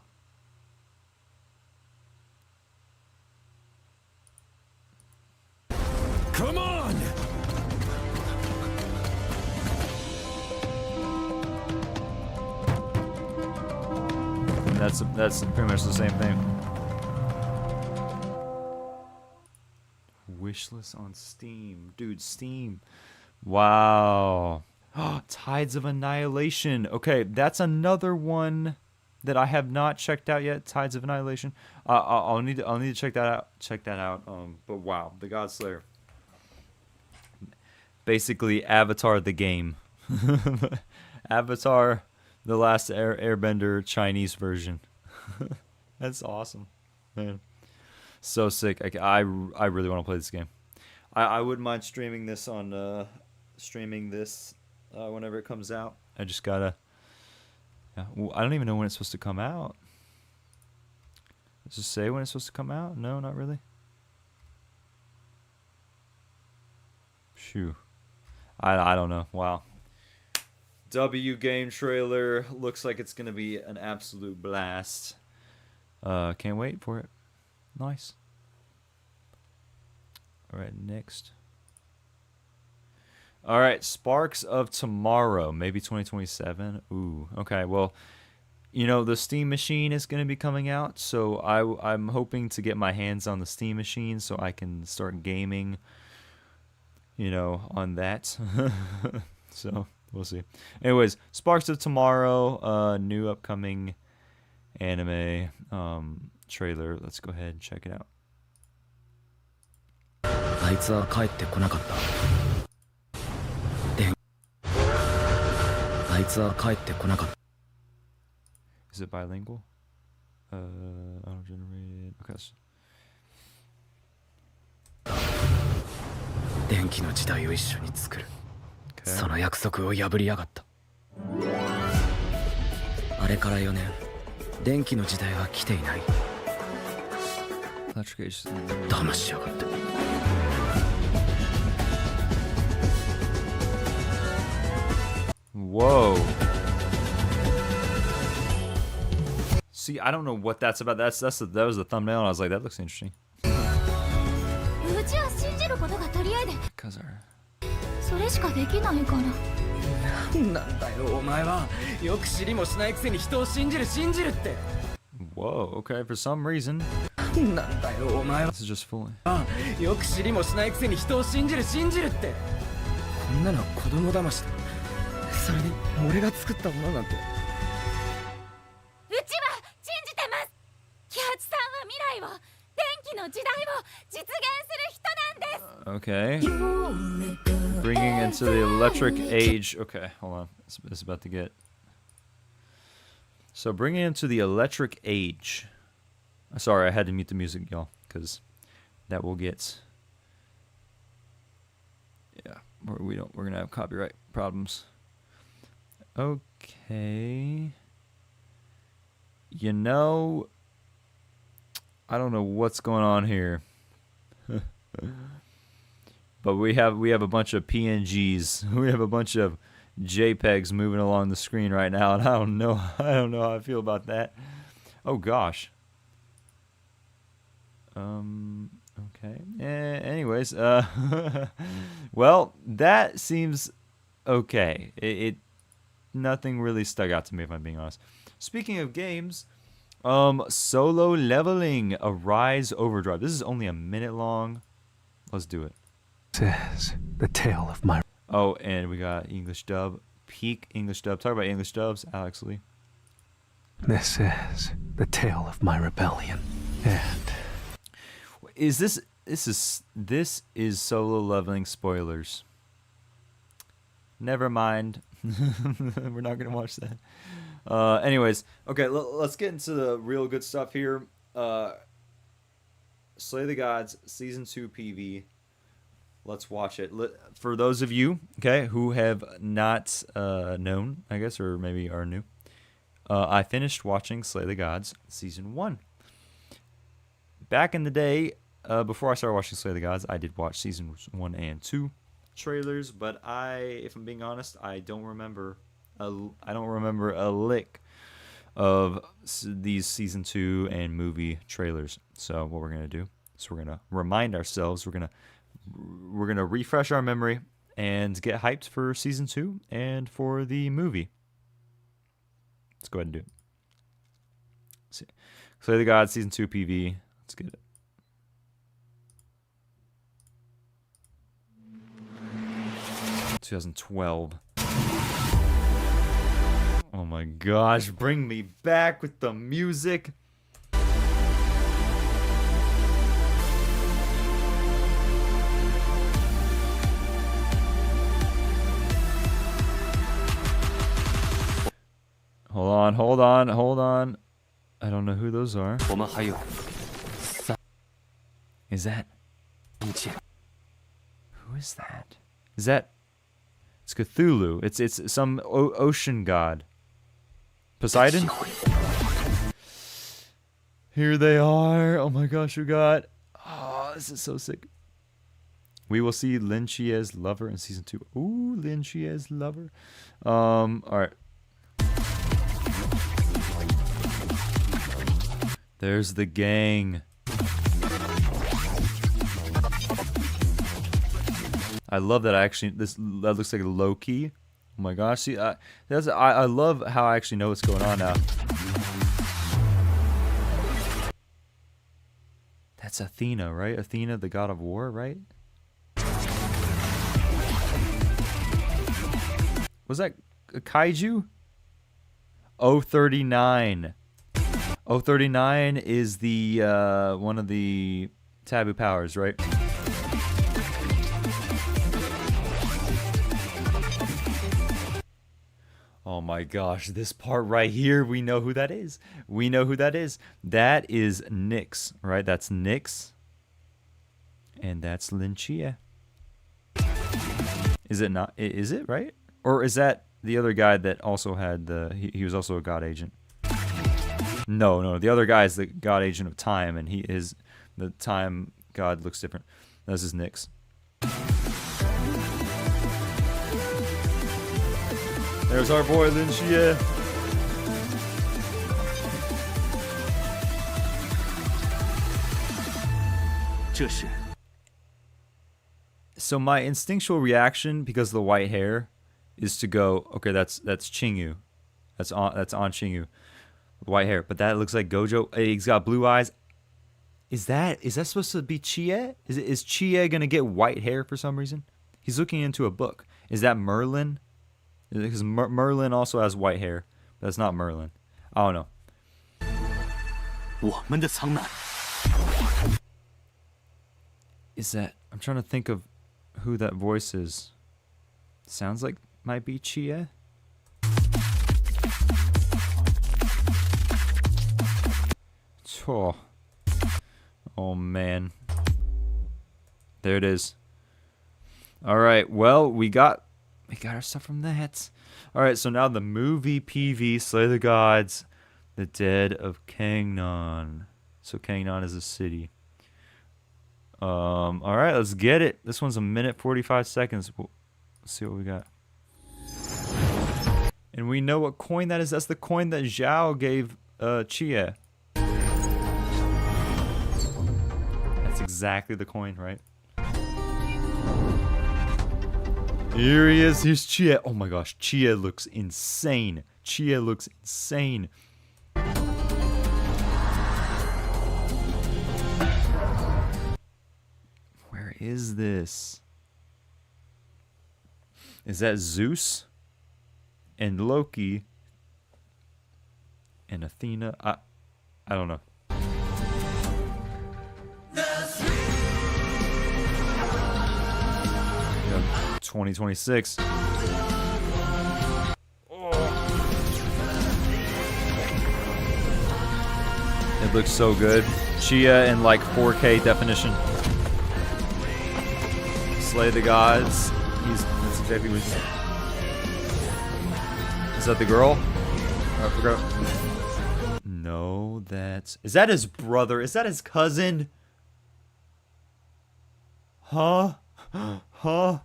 Come on! That's pretty much the same thing. Wishlist on Steam. Dude, Steam. Wow. Tides of Annihilation. Okay, that's another one that I have not checked out yet. Tides of Annihilation. I'll need to check that out. But wow, the Godslayer. Basically, Avatar the game. Avatar, the Last Airbender Chinese version. That's awesome, man. So sick. I really want to play this game. I wouldn't mind streaming this on whenever it comes out. I just gotta. Yeah, well, I don't even know when it's supposed to come out. Does it say when it's supposed to come out? No, not really. Phew. I don't know. Wow. W game trailer looks like it's gonna be an absolute blast. Can't wait for it. Nice. All right, next. All right, Sparks of Tomorrow, maybe 2027. Ooh, okay. Well, you know the Steam Machine is gonna be coming out, so I'm hoping to get my hands on the Steam Machine so I can start gaming. You know, on that. So we'll see. Anyways, Sparks of Tomorrow, new upcoming anime trailer. Let's go ahead and check it out. Is it bilingual? Auto-generated. Okay. 電気の時代を一緒に作る。その約束を破りやがった。あれから4年、電気の時代は来ていない。騙しやがった。Whoa. See, I don't know what that's about. That was the thumbnail, and I was like, that looks interesting. うちは信じることが取り合いで Cause our... それしかできないから。なんだよお前は。よく知りもしないくせに人を信じるって。Whoa, okay, for some reason. なんだよお前は。This is just fooling. よく知りもしないくせに人を信じるって。こんなのは子供騙しだ。それに俺が作ったものなんて。うちは信じてます。キハチさんは未来を、電気の時代を実現する人なんです。Okay. Bringing into the electric age. Okay, hold on. It's about to get. So bringing into the electric age. Sorry, I had to mute the music, y'all, because that will get. Yeah, we're gonna have copyright problems. Okay. You know, I don't know what's going on here. But we have a bunch of PNGs. We have a bunch of JPEGs moving along the screen right now, and I don't know how I feel about that. Oh gosh. Okay. Anyways, well, that seems okay. It nothing really stuck out to me, if I'm being honest. Speaking of games, Solo Leveling: Arise Overdrive. This is only a minute long. Let's do it. Says the tale of my. Oh, and we got English dub. Peak English dub. Talk about English dubs, Alex Lee. This is the tale of my rebellion. And Is this is Solo Leveling spoilers? Never mind. We're not gonna watch that. Anyways, okay, let's get into the real good stuff here. Slay the Gods Season 2 PV. Let's watch it. For those of you, okay, who have not known, I guess, or maybe are new, I finished watching Slay the Gods Season 1. Back in the day, before I started watching Slay the Gods, I did watch Seasons 1 and 2 trailers, but if I'm being honest, I don't remember a lick of these Season 2 and movie trailers. So what we're going to do is we're going to remind ourselves, we're going to refresh our memory and get hyped for Season 2 and for the movie. Let's go ahead and do it. See. Slay the Gods Season 2 PV. Let's get it. (2012). Oh my gosh, bring me back with the music. Hold on. I don't know who those are. Is that? Who is that? Is that? It's Cthulhu. It's some ocean god. Poseidon? Here they are. Oh my gosh, we got. Oh, this is so sick. We will see Lin Chia's lover in Season 2. Ooh, Lin Chia's lover. Alright. There's the gang. I love that that looks like a low key. Oh my gosh, see, I love how I actually know what's going on now. That's Athena, right? Athena, the god of war, right? Was that a kaiju? 039. 039 is the one of the taboo powers, right? Oh my gosh, this part right here, we know who that is. That is Nyx, right? That's Nyx. And that's Lin Chia. Is it not? Is it, right? Or is that the other guy that also had he was also a god agent? No, the other guy is the god agent of time, and the time god looks different. This is Nyx. There's our boy Lin Chia. So my instinctual reaction, because of the white hair, is to go, okay, that's Chingu. That's on Chingu. White hair. But that looks like Gojo. He's got blue eyes. Is that supposed to be Chie? Is Chie gonna get white hair for some reason? He's looking into a book. Is that Merlin? Because Merlin also has white hair, but that's not Merlin. I don't know. Is that? I'm trying to think of who that voice is. Sounds like might be Chia. Oh man. There it is. All right. Well, we got our stuff from that. All right, so now the movie PV, Slay the Gods, The Dead of Kangnon. So Kangnan is a city. All right, let's get it. This one's 1 minute 45 seconds. Let's see what we got. And we know what coin that is. That's the coin that Zhao gave Chia. That's exactly the coin, right? Here he is. Here's Chia. Oh my gosh, Chia looks insane. Chia looks insane. Where is this? Is that Zeus and Loki and Athena? I don't know. 2026. It looks so good. Chia in like 4K definition. Slay the gods. That's exactly what he's. Is that the girl? Oh, I forgot. No, is that his brother? Is that his cousin? Huh? Huh?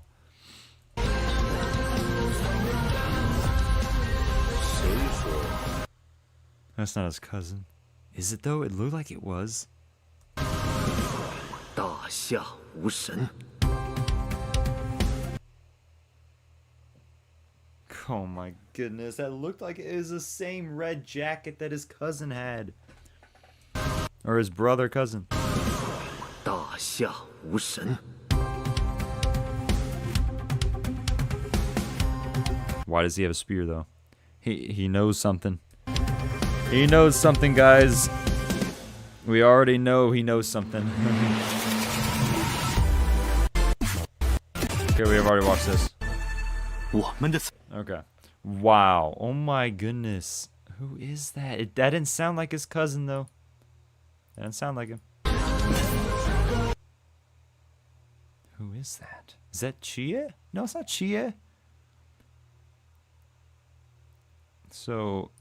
That's not his cousin. Is it though? It looked like it was. 大夏无神。 Oh my goodness, that looked like it was the same red jacket that his cousin had. Or his brother cousin. 大夏无神。 Why does he have a spear though? He knows something. He knows something, guys. We already know he knows something. Okay, we have already watched this. Okay. Wow. Oh my goodness. Who is that? That didn't sound like his cousin though. That didn't sound like him. Who is that? Is that Chia? No, it's not Chia. So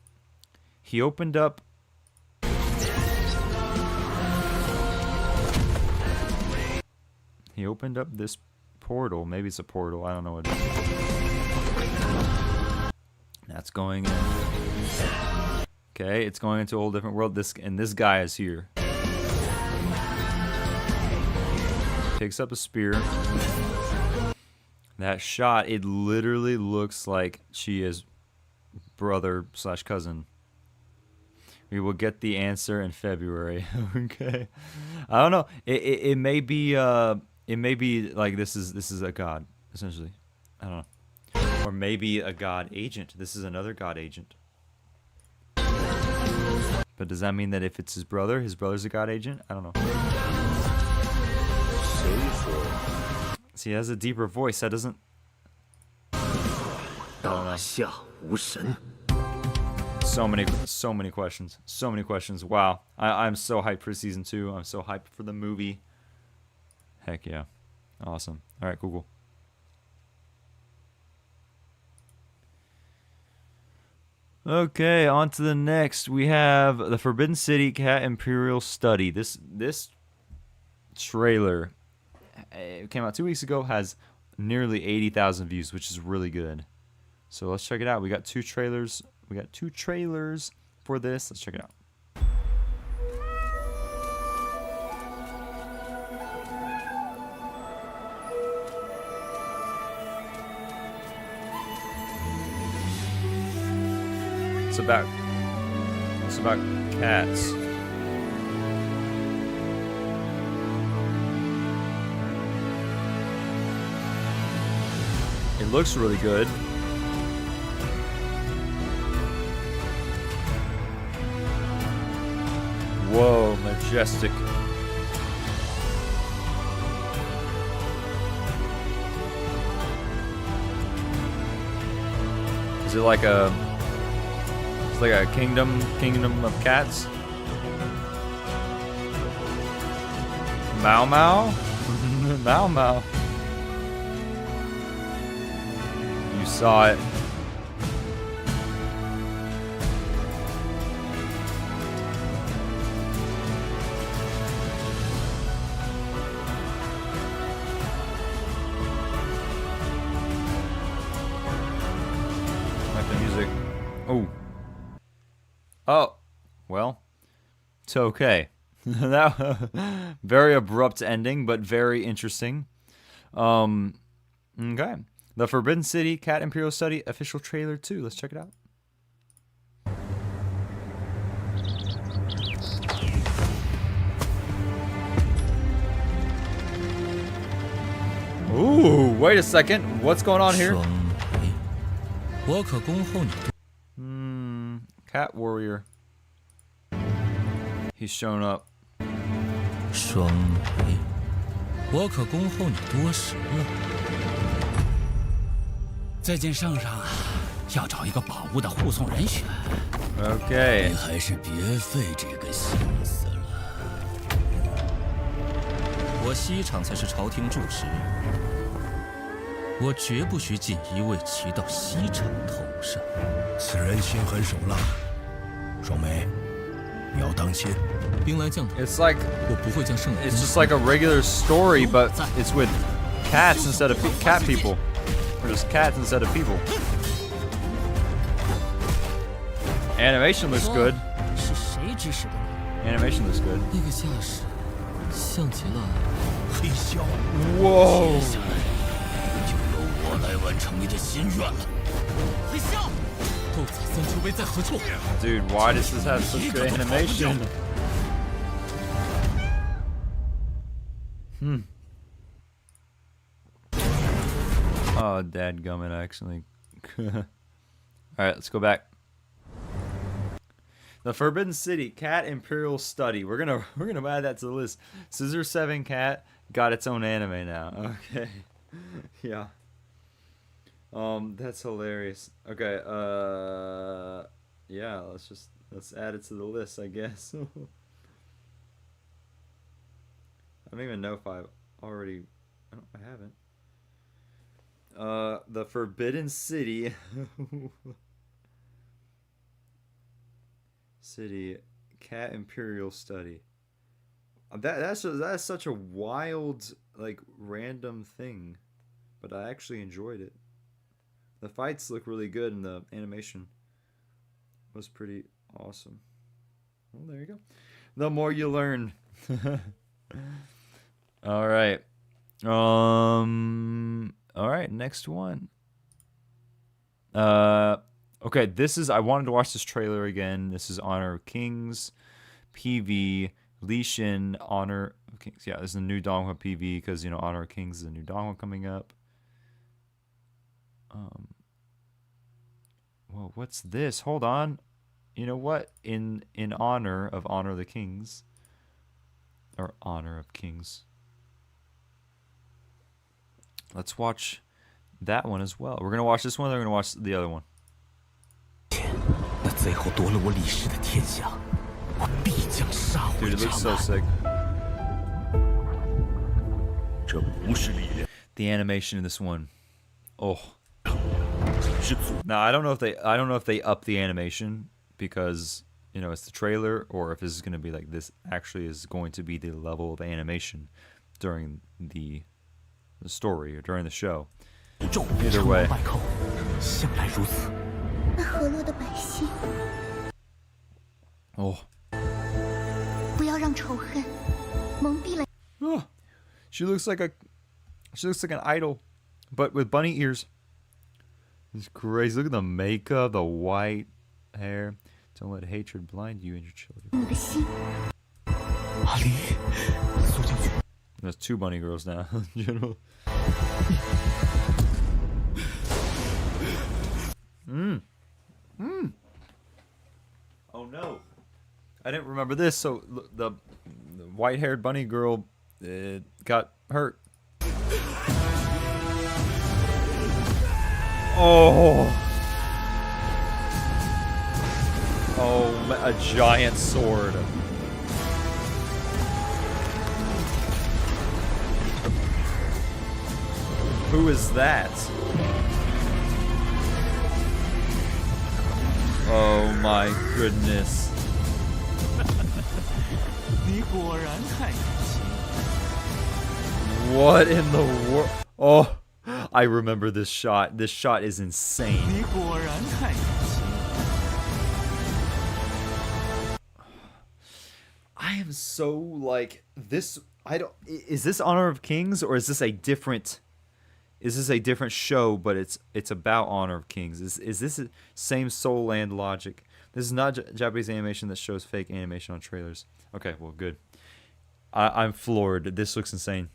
he opened up. He opened up this portal. Maybe it's a portal. I don't know what it is. That's going in. Okay, it's going into a whole different world. This guy is here. Picks up a spear. That shot, it literally looks like Chia's brother / cousin. We will get the answer in February. Okay, I don't know. It may be like this is a god essentially. I don't know, or maybe a god agent. This is another god agent. But does that mean that if it's his brother's a god agent? I don't know. See, he has a deeper voice. That doesn't. So many questions. So many questions. Wow. I'm so hyped for season 2. I'm so hyped for the movie. Heck yeah. Awesome. All right, cool. Okay, on to the next. We have the Forbidden City Cat Imperial Study. This trailer, it came out 2 weeks ago, has nearly 80,000 views, which is really good. So let's check it out. We got 2 trailers. We got 2 trailers for this. Let's check it out. It's about cats. It looks really good. Whoa, majestic. Is it like a... It's like a kingdom of cats? Mau Mau? Mau Mau. You saw it. So, okay. That very abrupt ending, but very interesting. Okay. The Forbidden City Cat Imperial Study official trailer 2. Let's check it out. Ooh, wait a second. What's going on here? Cat Warrior. He's shown up. 双眉，我可恭候你多时了。在剑圣上啊，要找一个宝物的护送人选， Okay. 你还是别费这个心思了。我西厂才是朝廷柱石，我绝不许锦衣卫骑到西厂头上。此人心狠手辣，双眉，你要当心。兵来将挡， It's like 我不会将圣人。 it's just like a regular story, but it's with cats instead of cat people, or just cats instead of people. Animation looks good. 是谁指使的你？ Animation looks good. 那个架势像极了。黑枭， Whoa. 接下来就由我来完成你的心愿了。黑笑，斗彩三球杯在何处？ Dude, why does this have such good animation? Oh, dadgummit, actually. Alright, let's go back. The Forbidden City Cat Imperial Study. We're gonna add that to the list. Scissor 7 Cat got its own anime now. Okay. Yeah. That's hilarious. Okay, yeah, let's add it to the list, I guess. I don't even know if I've already I haven't. The Forbidden City Cat Imperial Study. That's such a wild, like, random thing, but I actually enjoyed it. The fights look really good, and the animation was pretty awesome. Well, there you go. The more you learn. All right. All right, next one. Okay, I wanted to watch this trailer again. This is Honor of Kings PV Li Xin Honor of Kings. Yeah, this is a new DONGHUA PV because, you know, Honor of Kings is a new DONGHUA coming up. Well, what's this? Hold on. You know what? In honor of the Kings, or Honor of Kings, let's watch that one as well. We're gonna watch this one. They're gonna watch the other one. 那最后夺了我李氏的天下，我必将杀回 Dude, it 长 looks so 安。 sick. 这不是李人， The animation in this one. Oh. 是祖 Now I don't know if they up the animation because, you know, it's the trailer, or if this is gonna be like this actually is going to be the level of animation during the story or during the show. 咒 Either 成 way. 王败寇，向来如此。那河洛的百姓， Oh. 不要让仇恨蒙蔽了。 Oh. She looks like an idol, but with bunny ears. It's crazy. Look at the makeup, the white hair. Don't let hatred blind you and your children. 你的心，阿离，苏将军， There's 2 bunny girls now. General. Oh no. I didn't remember this. So the white-haired bunny girl got hurt. Oh. Oh, a giant sword. Who is that? Oh my goodness. 你果然太年轻。 What in the world? Oh, I remember this shot. This shot is insane. 你果然太年轻。I am so like this. I don't. Is this Honor of Kings or is this a different? Is this a different show? But it's about Honor of Kings. Is this the same Soul Land logic? This is not Japanese animation that shows fake animation on trailers. Okay, well, good. I'm floored. This looks insane.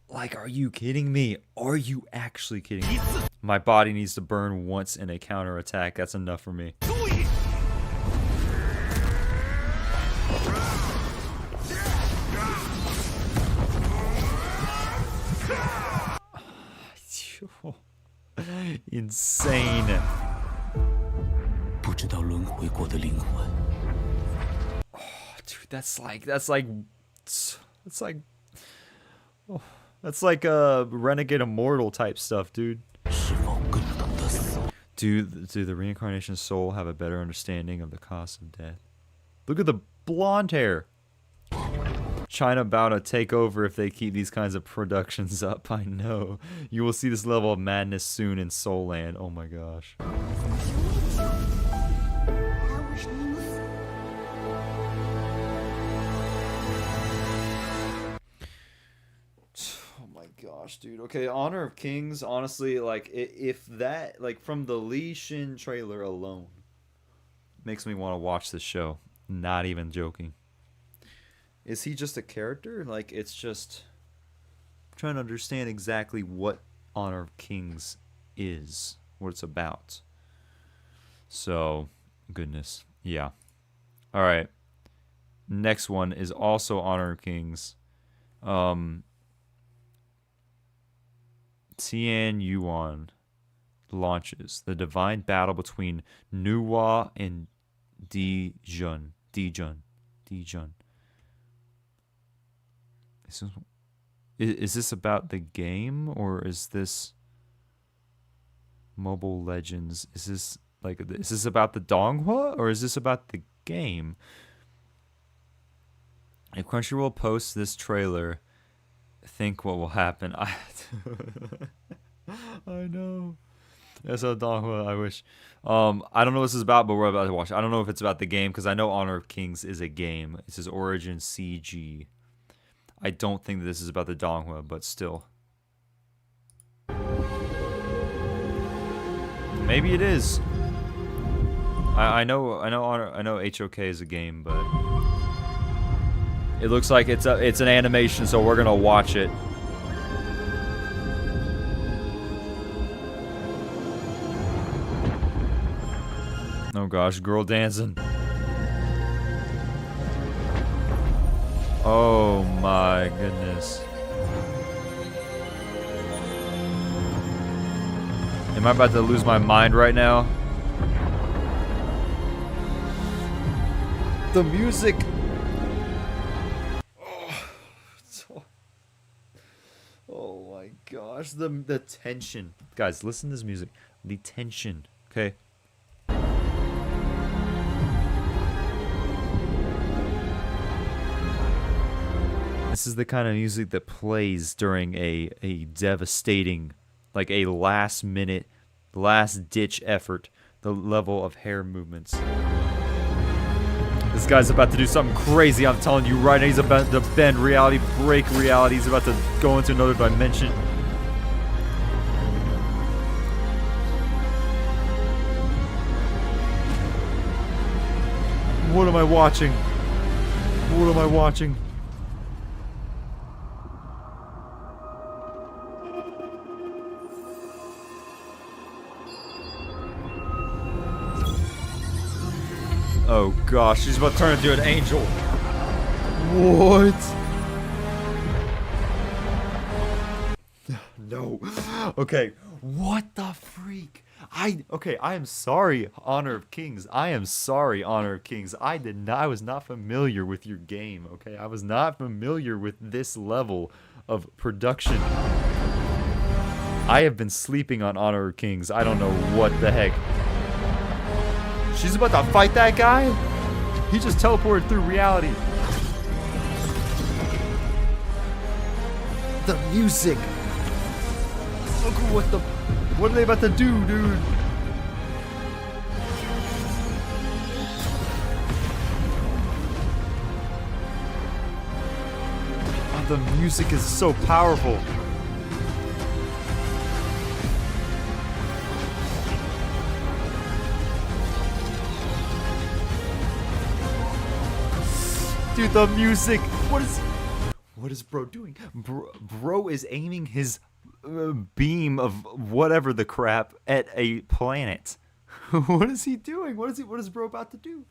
Like, are you kidding me? Are you actually kidding me? My body needs to burn once in a counterattack. That's enough for me. Insane. 不知道轮回过的灵魂。 Dude, that's like a Renegade Immortal type stuff, dude. 是否更懂得死？ Do the reincarnation soul have a better understanding of the cost of death? Look at the blonde hair. China about to take over if they keep these kinds of productions up. I know. You will see this level of madness soon in Soul Land. Oh my gosh. Oh my gosh, dude. Okay, Honor of Kings, honestly, like, if that, like, from the Lee Shin trailer alone, makes me want to watch this show. Not even joking. Is he just a character? Like, it's just... I'm trying to understand exactly what Honor of Kings is. What it's about. So, goodness. Yeah. Alright. Next one is also Honor of Kings. Tian Yuan launches. The divine battle between DONGHUA and Dijun. Is this about the game, or is this Mobile Legends? Is this about the DONGHUA, or is this about the game? If Crunchyroll posts this trailer, think what will happen. I know. That's a DONGHUA, I wish. I don't know what this is about, but we're about to watch it. I don't know if it's about the game, because I know Honor of Kings is a game. It says Origin CG. I don't think that this is about the DONGHUA, but still. Maybe it is. I know HOK is a game, but it looks like it's an animation, so we're gonna watch it. Oh gosh, girl dancing. Oh my goodness. Am I about to lose my mind right now? The music. Oh my gosh, the tension. Guys, listen to this music. The tension, okay? This is the kind of music that plays during a devastating, like a last minute, last ditch effort, the level of hair movements. This guy's about to do something crazy, I'm telling you right now. He's about to bend reality, break reality. He's about to go into another dimension. What am I watching? What am I watching? Oh gosh, she's about to turn into an angel. What? No. Okay, what the freak? I am sorry, Honor of Kings. I am sorry, Honor of Kings. I was not familiar with your game, okay? I was not familiar with this level of production. I have been sleeping on Honor of Kings. I don't know what the heck. She's about to fight that guy? He just teleported through reality. The music. Look what are they about to do, dude? The music is so powerful. Dude, the music. What is bro doing? Bro is aiming his beam of whatever the crap at a planet. What is he doing? What is bro about to do?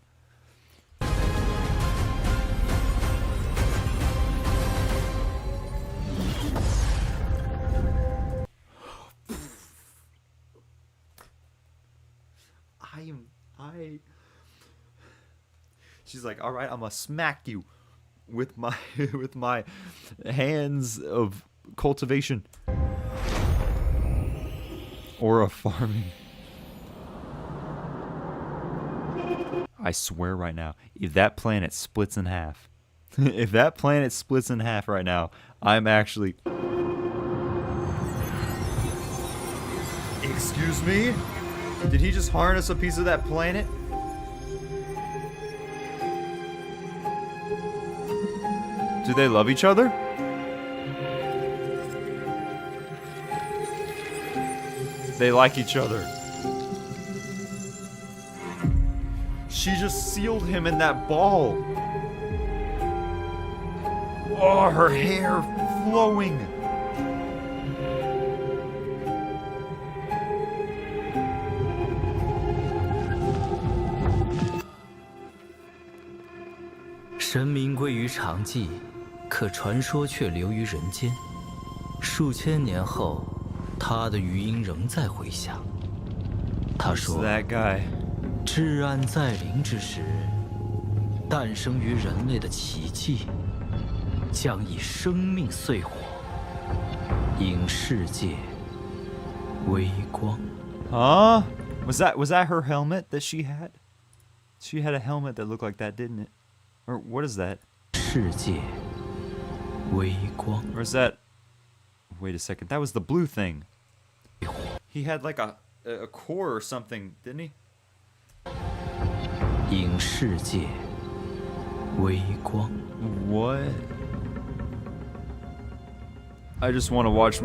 She's like, all right, I'm gonna smack you with my with my hands of cultivation or of farming. I swear right now, if that planet splits in half, if that planet splits in half right now, I'm actually. Excuse me? Did he just harness a piece of that planet? Do they love each other? They like each other. She just sealed him in that ball. Oh, her hair flowing.神明归于长寂，可传说却流于人间。数千年后，他的余音仍在回响。他说 That guy.：“ 至暗在临之时，诞生于人类的奇迹，将以生命碎火，引世界微光。” Huh? Was that her helmet that she had? She had a helmet that looked like that, didn't it? Or what is that? 世界微光。 Or is that? Wait a second. That was the blue thing. He had like a core or something, didn't he? 引世界微光。 What? I just want to watch.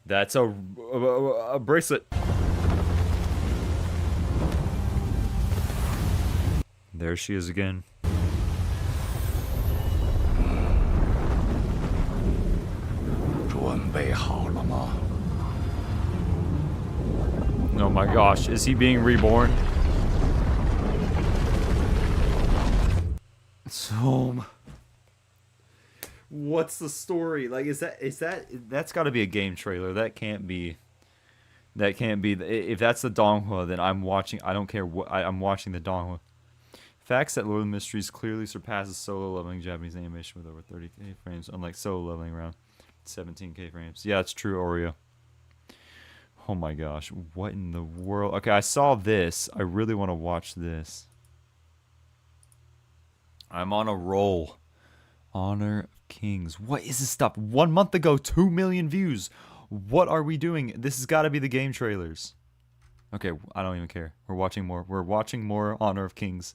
That's a bracelet. There she is again. Oh my gosh, is he being reborn? So, what's the story? Like, that's got to be a game trailer. That can't be. If that's the Donghua, then I'm watching. I don't care what. I'm watching the Donghua. Facts that Lord of the Mysteries clearly surpasses solo leveling Japanese animation with over 30k frames, unlike solo leveling around 17k frames. Yeah, it's true, Oreo. Oh my gosh, what in the world? Okay, I saw this. I really want to watch this. I'm on a roll. Honor of Kings. What is this stuff? 1 month ago, 2 million views. What are we doing? This has got to be the game trailers. Okay, I don't even care. We're watching more. We're watching more Honor of Kings.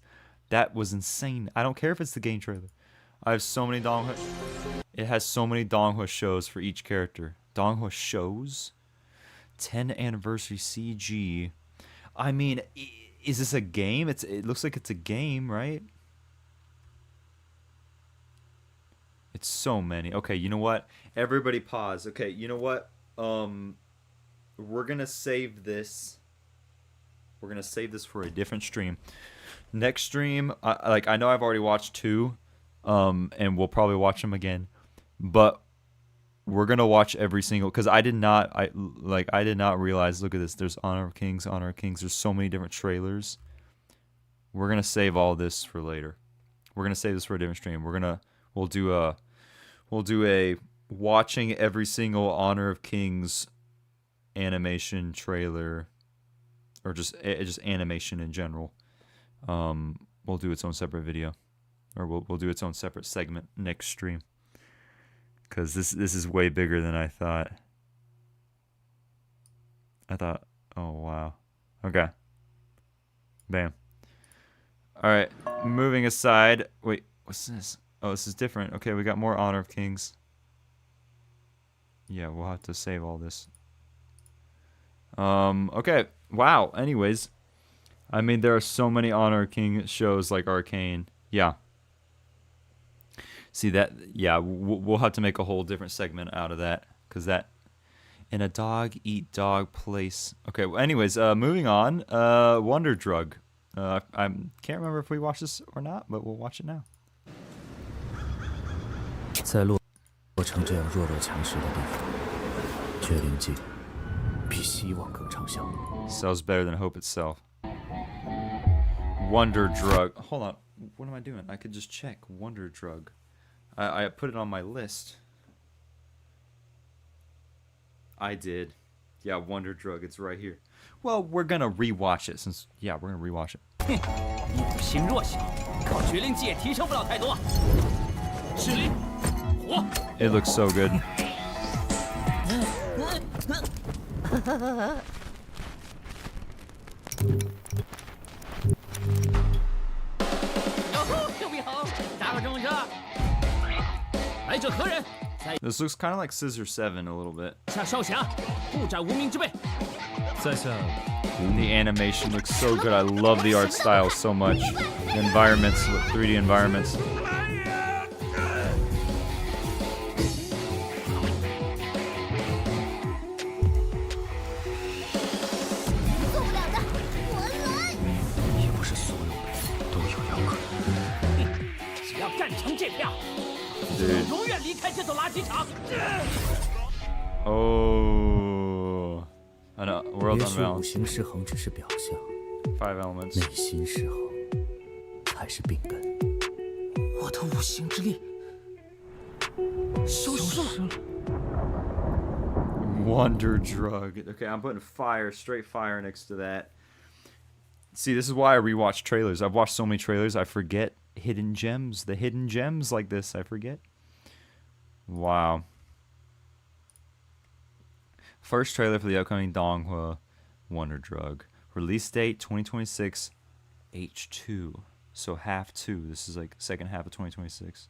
That was insane. I don't care if it's the game trailer. I have so many Donghua. It has so many Donghua shows for each character. Donghua shows? 10 anniversary CG. I mean, is this a game? It looks like it's a game, right? It's so many. Okay, you know what? Everybody pause. Okay, you know what? We're going to save this. We're going to save this for a different stream. Next stream, I know I've already watched 2, and we'll probably watch them again. But we're going to watch every single, cuz I did not realize, look at this. There's Honor of Kings, Honor of Kings. There's so many different trailers. We're going to save all this for later. We're going to save this for a different stream. We'll do a watching every single Honor of Kings animation trailer, or just animation in general. We'll do its own separate video, or we'll do its own separate segment next stream. Because this is way bigger than I thought. Oh wow. Okay. Bam. Alright, moving aside. Wait, what's this? Oh, this is different. Okay, we got more Honor of Kings. Yeah, we'll have to save all this. Okay. Wow. Anyways. I mean, there are so many Honor of King shows like Arcane. Yeah. See that? Yeah, we'll have to make a whole different segment out of that. Because that... In a dog-eat-dog place. Okay, well, anyways, moving on. Wonder Drug. I can't remember if we watched this or not, but we'll watch it now. 在洛城这样弱肉强食的地方，绝灵剂比希望更畅销。 Sells better than hope itself. Wonder Drug. Hold on. What am I doing? I could just check. Wonder Drug. I put it on my list. I did. Yeah, Wonder Drug. It's right here. Well, we're gonna rewatch it since... Yeah, we're gonna rewatch it. 你五行弱小，靠绝灵技也提升不了太多。指令，火！ It looks so good. 哟吼，兄弟好，打个中车。来者何人？在 This looks kind of like Scissor 7 a little bit. 下少侠，不斩无名之辈。在下 The animation looks so good. I love the art style so much. The environments, the 3D environments. 做不了的，我来。也不是所有人都有药可能。只要干成这票， Dude. 永远离开这座垃圾场。 Oh. I know. World 也许五 Unbalanced. 行失衡只是表象， 5 elements. 内心失衡才是病根。我的五行之力消失了。 Wonder Drug. Okay, I'm putting fire, straight fire next to that. See, this is why I rewatch trailers. I've watched so many trailers, I forget hidden gems. The hidden gems like this, I forget. Wow. First trailer for the upcoming DONGHUA Wonder Drug. Release date 2026 H2. So half 2. This is like second half of 2026.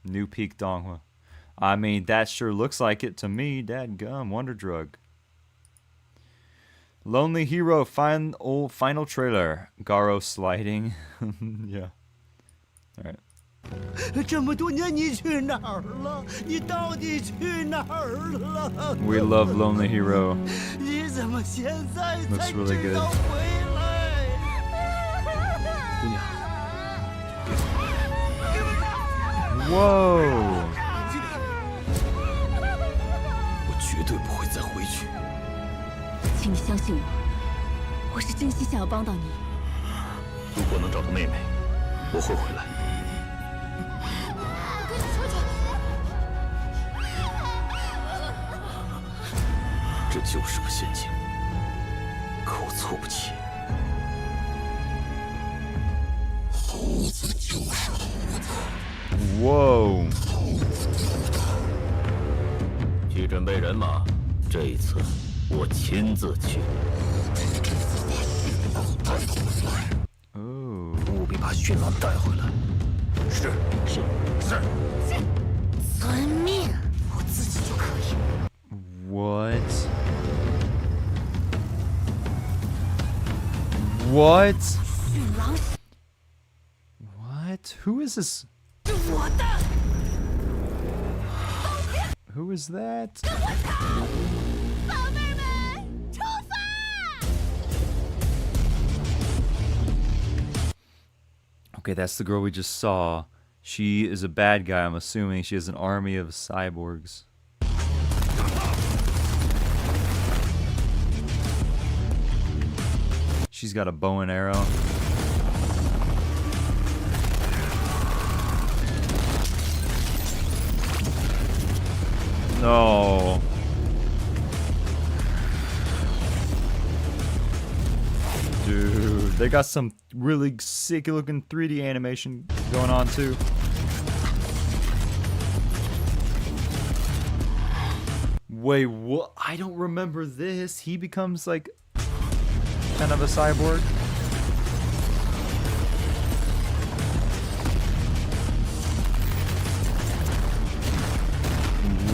New peak DONGHUA. I mean, that sure looks like it to me. Dadgum, Wonder Drug. Lonely Hero final trailer. Garo sliding. Yeah. Alright. 这么多年你去哪儿了？你到底去哪儿了？ We love Lonely Hero. 你怎么现在 Looks 才 really 知 good. 道回来？姑娘， Whoa. 我绝对不会再回去。请你相信我，我是真心想要帮到你。如果能找到妹妹，我会回来。跟你出去。这就是个陷阱，可我错不起。 Whoa. 去准备人马，这一次我亲自去。 Oh. 务必把驯狼带回来。是。遵命，我自己就可以。 What? What? 驯狼 What? Who is this? 是我的。 Who is that? 宝贝们，出发！ Okay, that's the girl we just saw. She is a bad guy, I'm assuming. She has an army of cyborgs. She's got a bow and arrow. No. Dude, they got some really sick looking 3D animation going on too. Wait, what? I don't remember this. He becomes like kind of a cyborg.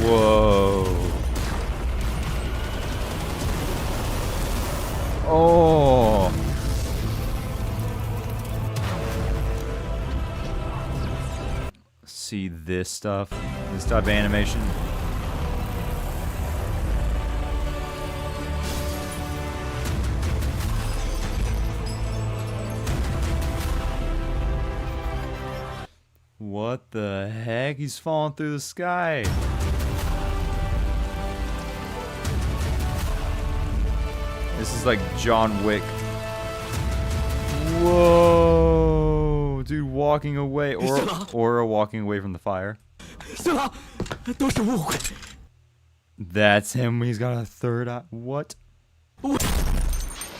Whoa. Oh. See this stuff? This type of animation? What the heck? He's falling through the sky. This is like John Wick. Whoa, dude, walking away, or walking away from the fire. That's him. He's got a third eye. What?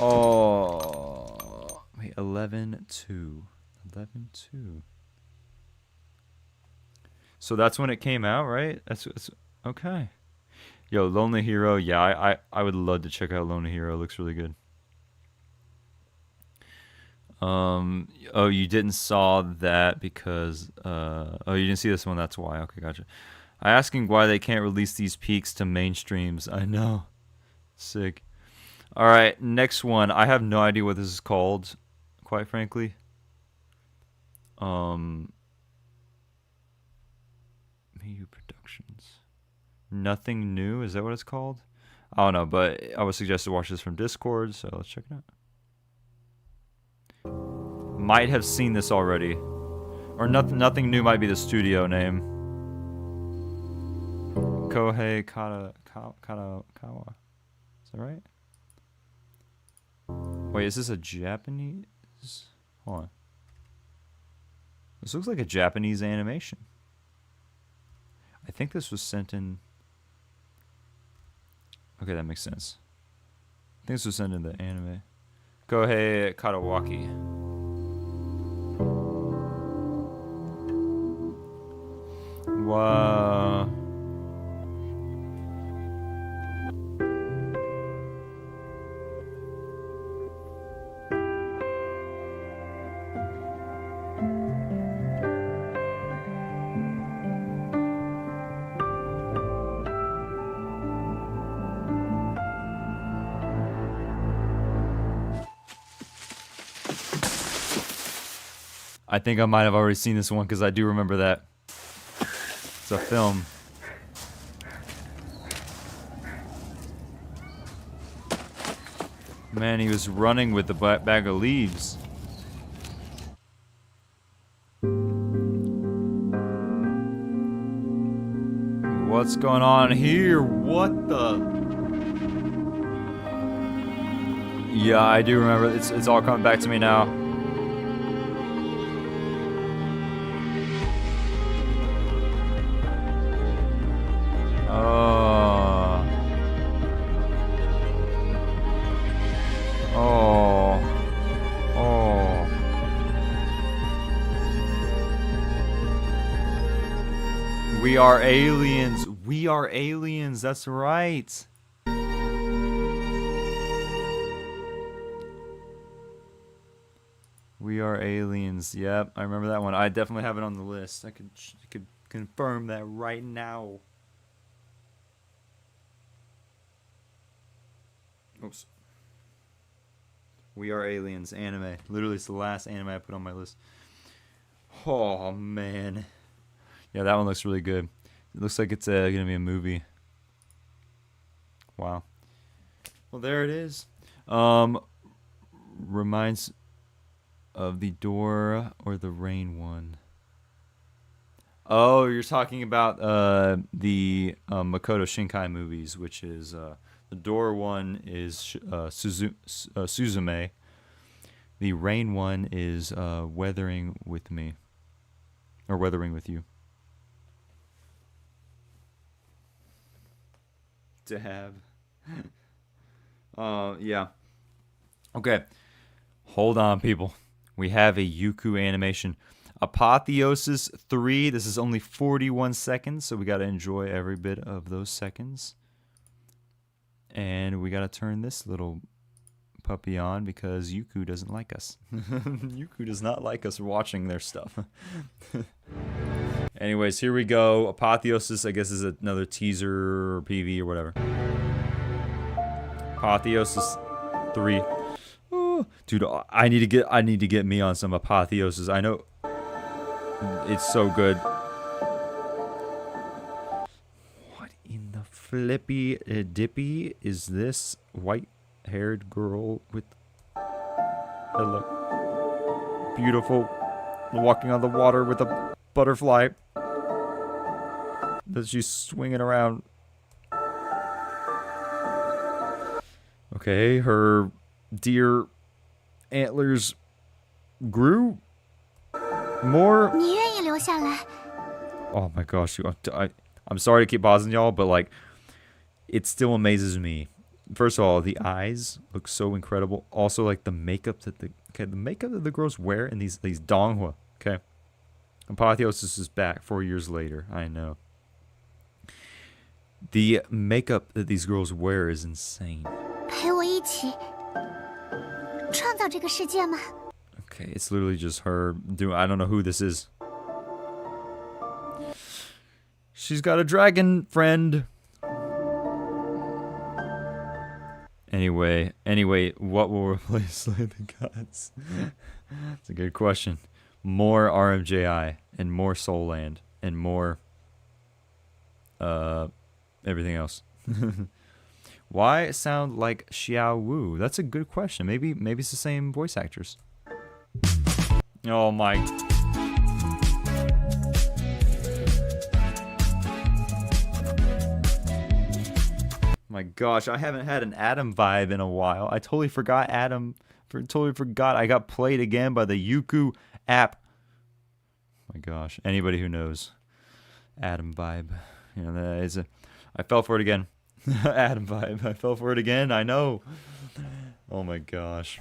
Oh, wait, 11-2. 11-2. So that's when it came out, right? That's okay. Yo, Lonely Hero. Yeah, I would love to check out Lonely Hero. It looks really good. Oh, you didn't saw that because oh, you didn't see this one. That's why. Okay, gotcha. I asking why they can't release these peaks to mainstreams. I know. Sick. All right, next one. I have no idea what this is called, quite frankly. Miyu Productions. Nothing New, is that what it's called? I don't know, but I would suggest to watch this from Discord, so let's check it out. Might have seen this already. Or Nothing New might be the studio name. Kohei Kawa. Is that right? Wait, is this a Japanese? Hold on. This looks like a Japanese animation. I think this was sent in... Okay, that makes sense. I think this was sent in the anime. Kohei Karawaki. Wow. I think I might have already seen this one because I do remember that. It's a film. Man, he was running with the bag of leaves. What's going on here? What the? Yeah, I do remember. It's all coming back to me now. We are aliens. We are aliens. That's right. We are aliens. Yep, I remember that one. I definitely have it on the list. I could confirm that right now. Oops. We Are Aliens anime. Literally, it's the last anime I put on my list. Oh man. Yeah, that one looks really good. It looks like it's gonna be a movie. Wow. Well, there it is. Reminds of the Door or the Rain one. Oh, you're talking about the Makoto Shinkai movies, which is the Door one is Suzume. The Rain one is Weathering with Me, or Weathering with You. To have. Yeah. Okay. Hold on, people. We have a Yuku animation. Apotheosis 3. This is only 41 seconds, so we got to enjoy every bit of those seconds. And we gotta turn this little puppy on because Yuku doesn't like us. Yuku does not like us watching their stuff. Anyways, here we go. Apotheosis, I guess, is another teaser or PV or whatever. Apotheosis 3. Oh, dude, I need to get me on some Apotheosis. I know it's so good. What in the flippy dippy is this white-haired girl with hello, beautiful, walking on the water with a butterfly that she's swinging around? Okay, her deer antlers grew more. Oh my gosh, I'm sorry to keep pausing y'all, but like, it still amazes me. First of all, the eyes look so incredible. Also, like the makeup that the makeup that the girls wear in these DONGHUA. Okay, Apotheosis is back 4 years later. I know. The makeup that these girls wear is insane. Okay, it's literally just her doing. I don't know who this is. She's got a dragon friend. Anyway, what will replace Slay the Gods? That's a good question. More RMJI and more Soul Land and more everything else. Why sound like Xiao Wu? That's a good question. Maybe it's the same voice actors. Oh my. My gosh, I haven't had an Adam vibe in a while. I totally forgot Adam. Totally forgot I got played again by the Yuku app. My gosh, anybody who knows Adam vibe, you know, that is I fell for it again. Adam vibe. I fell for it again. I know. Oh my gosh.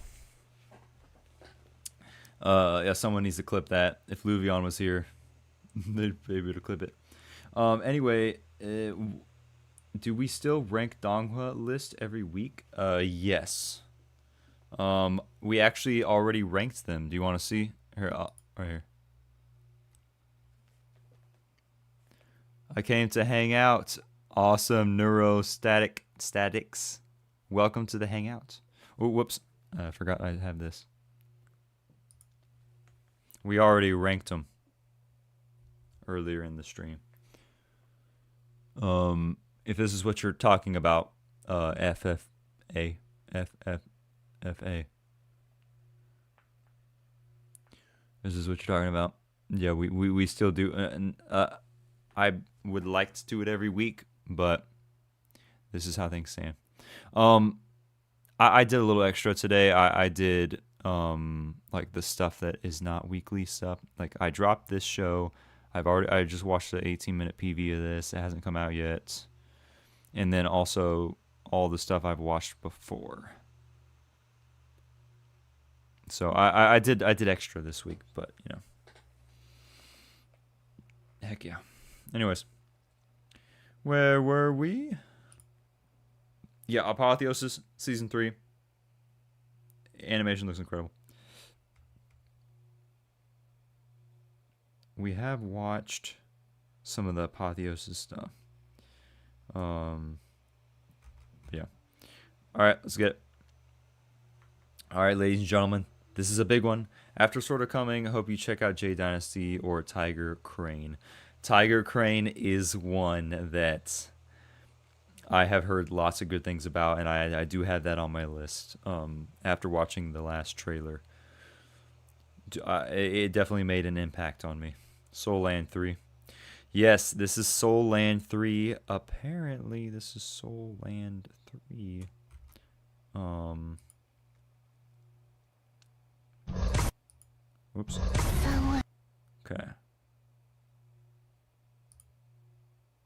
Yeah, someone needs to clip that. If Luvion was here, they'd be able to clip it. Anyway, do we still rank DONGHUA list every week? Yes. We actually already ranked them. Do you want to see? Here, right here. I came to hang out. Awesome statics. Welcome to the Hangout. Oh, whoops. I forgot I have this. We already ranked them earlier in the stream. If this is what you're talking about, FFA. This is what you're talking about. Yeah, we still do. I would like to do it every week, but this is how things stand. I did a little extra today. I did like the stuff that is not weekly stuff. Like I dropped this show. I just watched the 18-minute PV of this. It hasn't come out yet. And then also all the stuff I've watched before. So I did extra this week, but you know. Heck yeah. Anyways. Where were we? Yeah, Apotheosis season 3. Animation looks incredible. We have watched some of the Apotheosis stuff. Yeah. All right, let's get it. All right, ladies and gentlemen, this is a big one. After Sort of Coming, I hope you check out J Dynasty or Tiger Crane. Tiger Crane is one that I have heard lots of good things about, and I do have that on my list. After watching the last trailer, it definitely made an impact on me. Soul Land 3. Yes, this is Soul Land 3. Apparently, this is Soul Land 3. Whoops. Okay.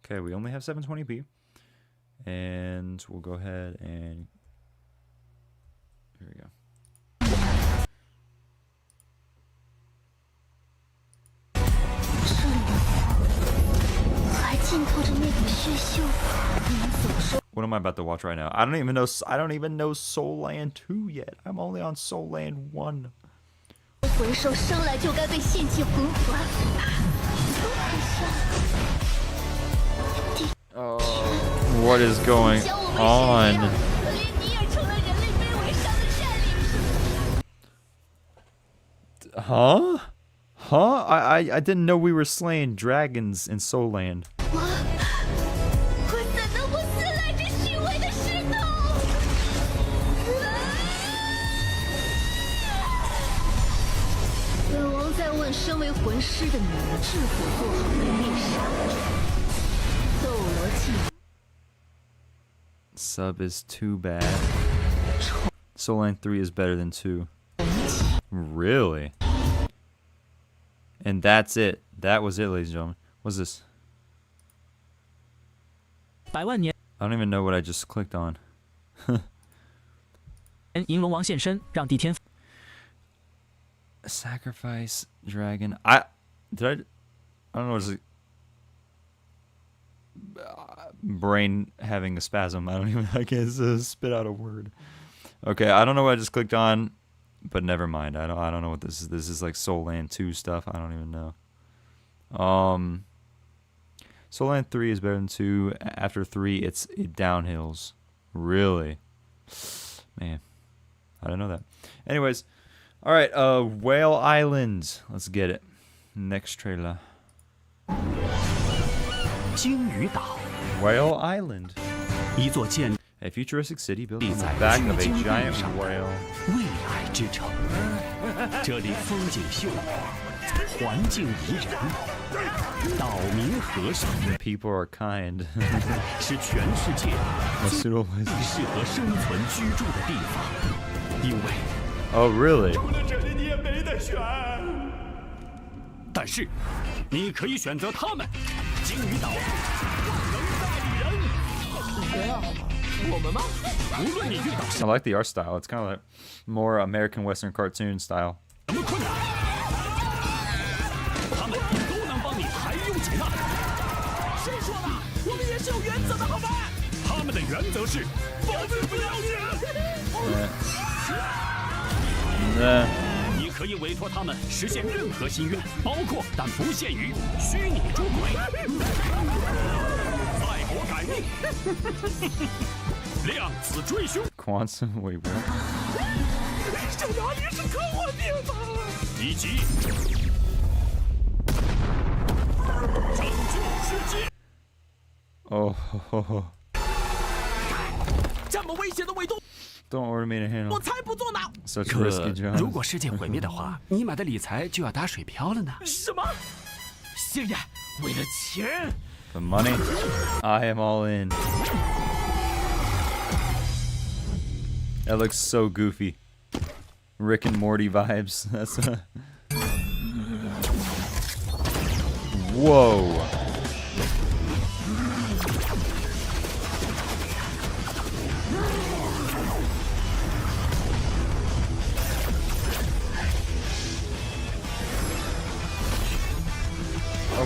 Okay, we only have 720p. And we'll go ahead and... Here we go. What am I about to watch right now? I don't even know. I don't even know Soul Land 2 yet. I'm only on Soul Land 1. 魂兽生来就该被献祭魂环，怎么回事？ What is going 将我们谁 on? 料，可怜尼尔成了人类卑微上的战利品。 Huh? Huh? I didn't know we were slaying dragons in Soul Land. 我怎能不撕烂这虚伪的石头？本王在问身为魂师的你们是否做好被猎杀的准备？斗罗镜。 Sub is too bad. Soul Land 3 is better than 2. Really? And that's it. That was it, ladies and gentlemen. What's this? 百万年 I don't even know what I just clicked on. 银龙王现身，让帝天 Sacrifice dragon. I don't know. What's it? Brain having a spasm. I can't spit out a word. Okay, I don't know what I just clicked on, but never mind. I don't know what this is. This is like Soul Land 2 stuff. I don't even know. Soul Land 3 is better than 2. After 3, it downhills. Really? Man, I didn't know that. Anyways, all right. Whale Island. Let's get it. Next trailer. 鲸鱼岛， Whale Island. 一座建 A futuristic city built on 立 the 在 back 巨 of a 鲸 giant 地上的 whale. 未来之城。这里风景秀美，环境宜人，岛民和善， People are kind. 是全世界 A suitable place. 最适合生存居住的地方。因为， Oh, really? 这里你也没得选。但是，你可以选择他们。鲸鱼岛，万能代理人。我们吗？无论你遇到 I like the art style. It's kind of like more American Western cartoon style. 什么困难，他们都能帮你排忧解难。谁说的？我们也是有原则的，好吗？他们的原则是保命不要紧。你可以委托他们实现任何心愿，包括但不限于虚拟捉鬼、在我改命、量子追凶。 Quantum, wait, what? 这哪里是科幻片吧？以及拯救世界。 Oh, 这么危险的纬度， don't order me to handle. 我才不做呢。 Such a risky 如 job. 果世界毁灭的话，你买的理财就要打水漂了呢。什么？星爷，为了钱。 The money, I am all in. That looks so goofy. Rick and Morty vibes. That's Whoa.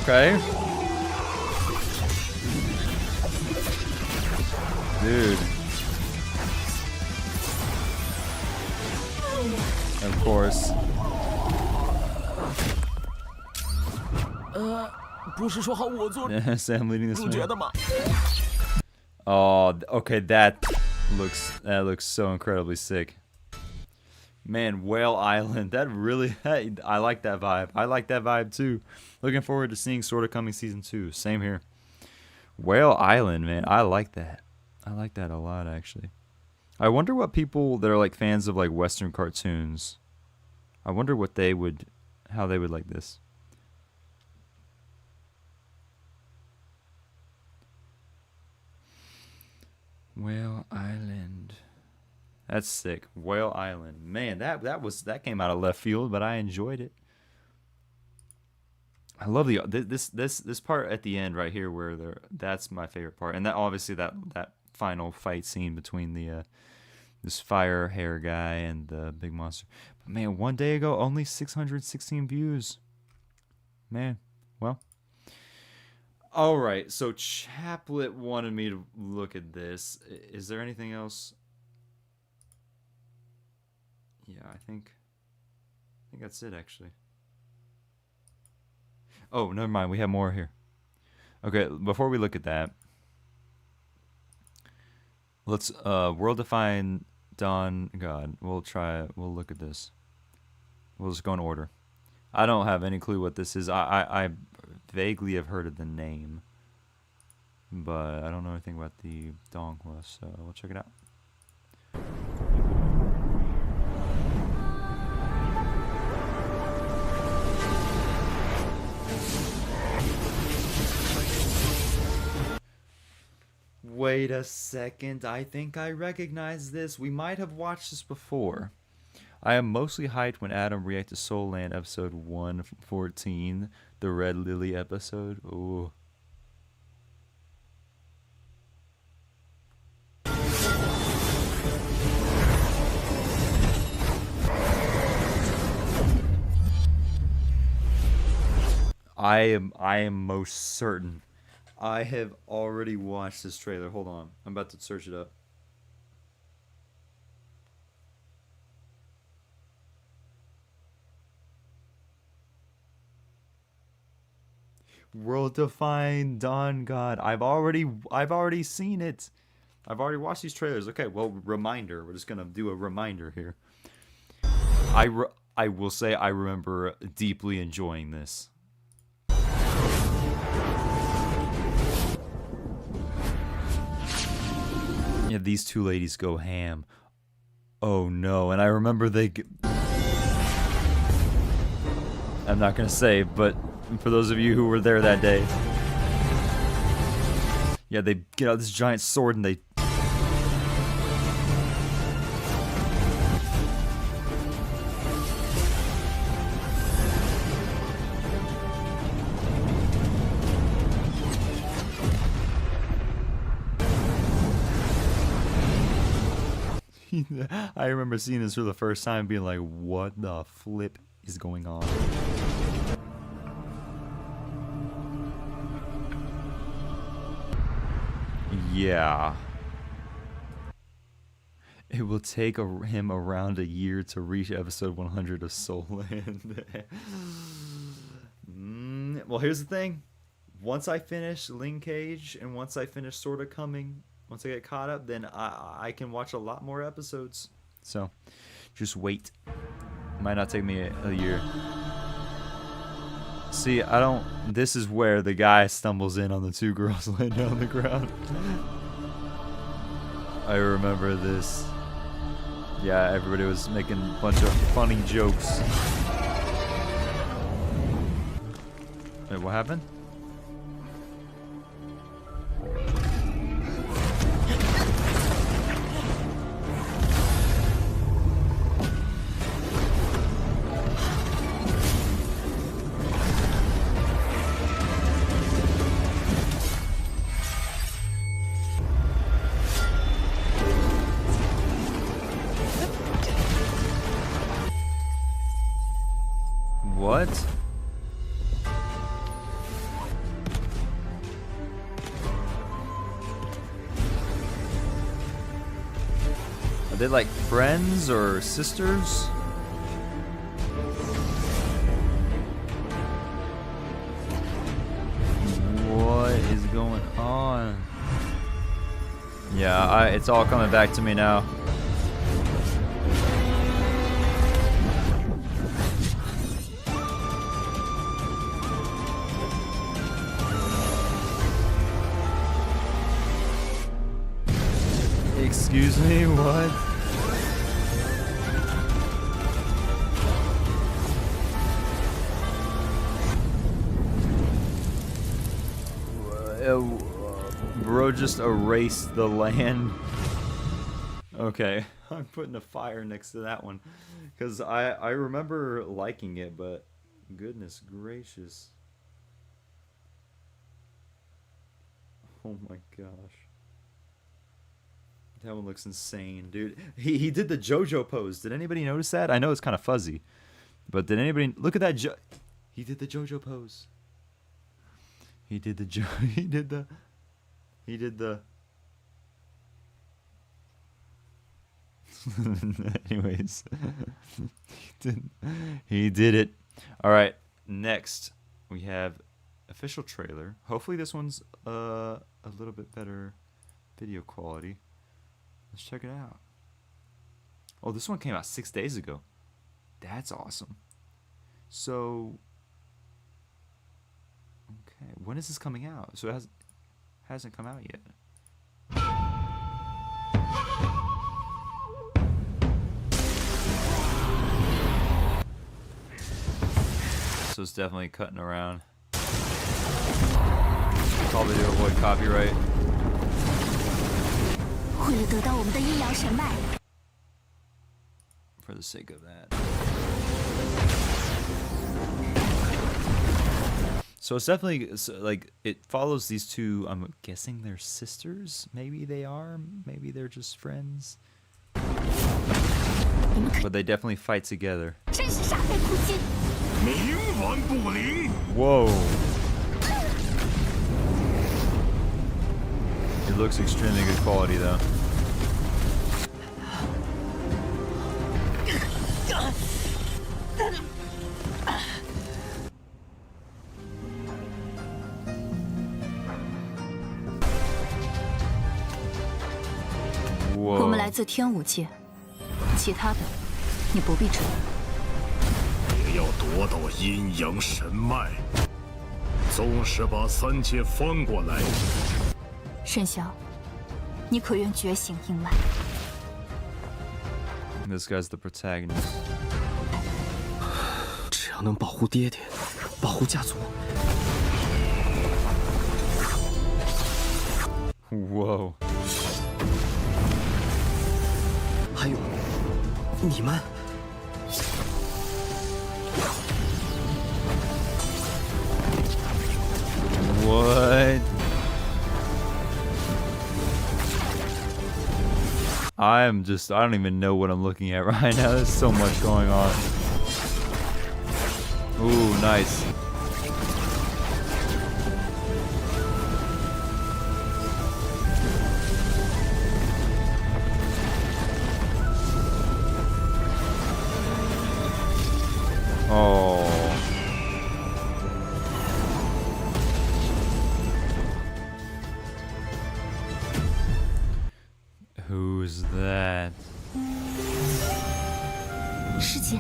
Okay. Dude. Of course. 不是说好我做 Sam leading this 主角 man. 的吗？ Oh, okay, that looks so incredibly sick. Man, Whale Island. That really I like that vibe. I like that vibe too. Looking forward to seeing Sorta Coming Season 2. Same here. Whale Island, man. I like that. I like that a lot actually. I wonder what people that are like fans of like Western cartoons. I wonder what they would how they would like this. Whale Island. That's sick. Whale Island. Man, that came out of left field, but I enjoyed it. I love the this part at the end right here where that's my favorite part. And that obviously that final fight scene between the this fire hair guy and the big monster. But man, one day ago only 616 views. Man, well, All right, so Chaplet wanted me to look at this. Is there anything else? Yeah, I think that's it actually. Oh, never mind. We have more here. Okay, before we look at that, let's world define Dawn God. We'll look at this. We'll just go in order. I don't have any clue what this is. I vaguely have heard of the name, but I don't know anything about the Donghua, so we'll check it out. Wait a second, I think I recognize this. We might have watched this before. I am mostly hyped when Adam reacted to Soul Land episode 114, the Red Lily episode. Ooh. I am most certain I have already watched this trailer. Hold on. I'm about to search it up. World Define Dawn God. I've already seen it. I've already watched these trailers. Okay, well, reminder. We're just gonna do a reminder here. I will say I remember deeply enjoying this. Yeah, these two ladies go ham. Oh no, and I remember I'm not gonna say, but for those of you who were there that day. Yeah, they get out this giant sword and they... I remember seeing this for the first time being like, what the flip is going on? Yeah. It will take him around a year to reach episode 100 of Soul Land. Well, here's the thing. Once I finish Ling Cage and once I finish Sorta Coming, once I get caught up, then I can watch a lot more episodes. So, just wait. Might not take me a year. See, this is where the guy stumbles in on the two girls laying down on the ground. I remember this. Yeah, everybody was making a bunch of funny jokes. Wait, what happened? What? Are they like friends or sisters? What is going on? Yeah, it's all coming back to me now. Excuse me, what? Bro just erased the land. Okay, I'm putting a fire next to that one. Because I remember liking it, but goodness gracious. Oh my gosh. That one looks insane, dude. He did the JoJo pose. Did anybody notice that? I know it's kind of fuzzy, but did anybody look at that? He did the JoJo pose. He did the he did the anyways. He did it. All right, next we have official trailer. Hopefully this one's a little bit better video quality. Let's check it out. Oh, this one came out 6 days ago. That's awesome. So okay, when is this coming out? So it hasn't come out yet. So it's definitely cutting around. Probably to avoid copyright. 为了得到我们的阴阳神脉， For the sake of that. So it's definitely like it follows these two. I'm guessing they're sisters. Maybe they are. Maybe they're just friends. But they definitely fight together. 真是煞费苦心。 冥顽不灵。 Whoa. It looks extremely good quality though. Whoa. 我们来自天武界，其他的你不必知道。 也要夺到阴阳神脉，纵使把三界翻过来。沈翔，你可愿觉醒阴脉？ This guy's the protagonist. 只要能保护爹爹，保护家族， Whoa. 还有你们。 What? I don't even know what I'm looking at right now. There's so much going on. Ooh, nice. Oh. Who's that? 师姐，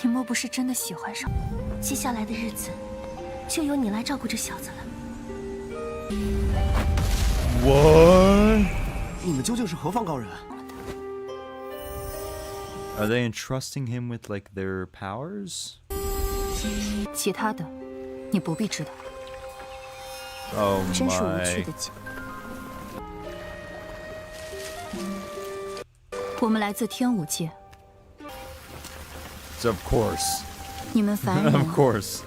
你莫不是真的喜欢上？接下来的日子，就由你来照顾这小子了。 What? 你们究竟是何方高人？ Are they entrusting him with like their powers? 其他的，你不必知道。 Oh 真是无趣 my. 的节。我们来自天武界， Of course. 你们凡人 Of course.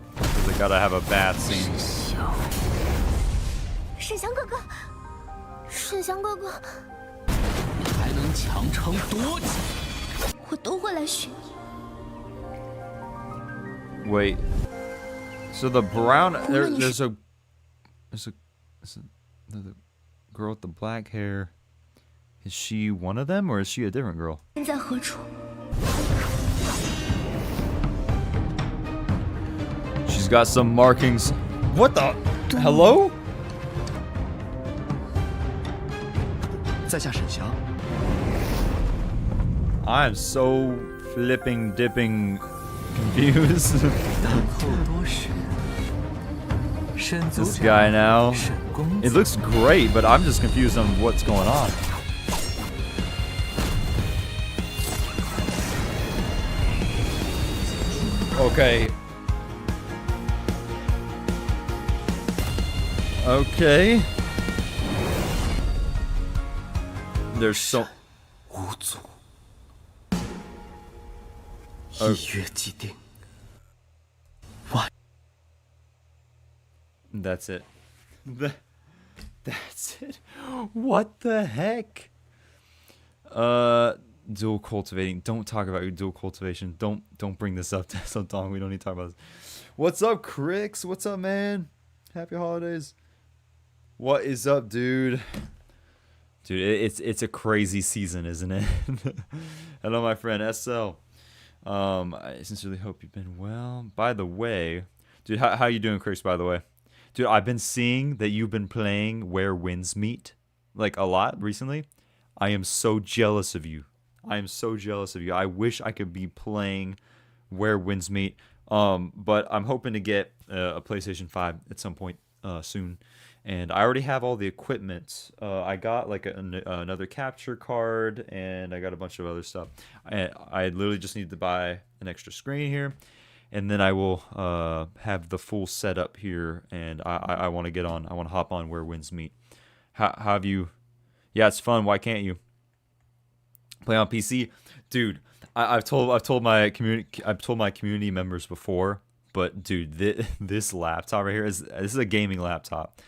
Because they gotta have a bath scene. 沈翔哥哥，沈翔哥哥，还能强撑多久？我都会来寻。 Wait. So the brown there's a the girl with the black hair. Is she one of them or is she a different girl? 身在何处？ She's got some markings. What the? Hello? 在下沈翔。 I am so flipping, dipping confused. 等候多时，沈族 This 长 guy now. 沈公 It 子， looks great, but I'm just confused on what's going on. Okay. Okay. There's so 无阻，呃一约既定。 That's it. That's it. What the heck? Dual cultivating. Don't talk about your dual cultivation. Don't bring this up. So Dong, we don't need to talk about this. What's up, Crix? What's up, man? Happy holidays. What is up, dude? Dude, it's a crazy season, isn't it? Hello, my friend SL. I sincerely hope you've been well. By the way, dude, how you doing, Crix? By the way, dude, I've been seeing that you've been playing Where Winds Meet like a lot recently. I am so jealous of you. I am so jealous of you. I wish I could be playing Where Winds Meet. But I'm hoping to get a PlayStation 5 at some point soon. And I already have all the equipment. I got like another capture card, and I got a bunch of other stuff. I literally just need to buy an extra screen here, and then I will have the full setup here. And I want to get on. I want to hop on Where Winds Meet. How have you? Yeah, it's fun. Why can't you play on PC, dude? I've told my community members before, but dude, this laptop right here this is a gaming laptop.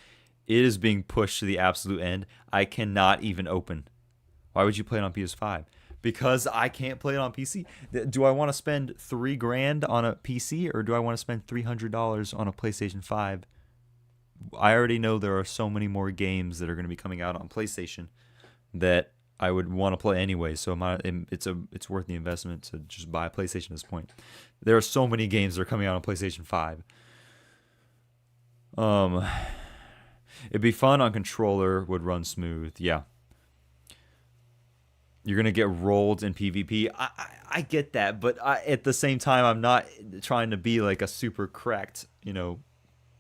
It is being pushed to the absolute end. I cannot even open. Why would you play it on PS5? Because I can't play it on PC. Do I want to spend $3,000 on a PC, or do I want to spend $300 on a PlayStation 5? I already know there are so many more games that are going to be coming out on PlayStation that I would want to play anyway. So it's worth the investment to just buy a PlayStation at this point. There are so many games that are coming out on PlayStation 5. It'd be fun on controller, would run smooth. Yeah. You're going to get rolled in PvP. I get that, but at the same time, I'm not trying to be like a super cracked,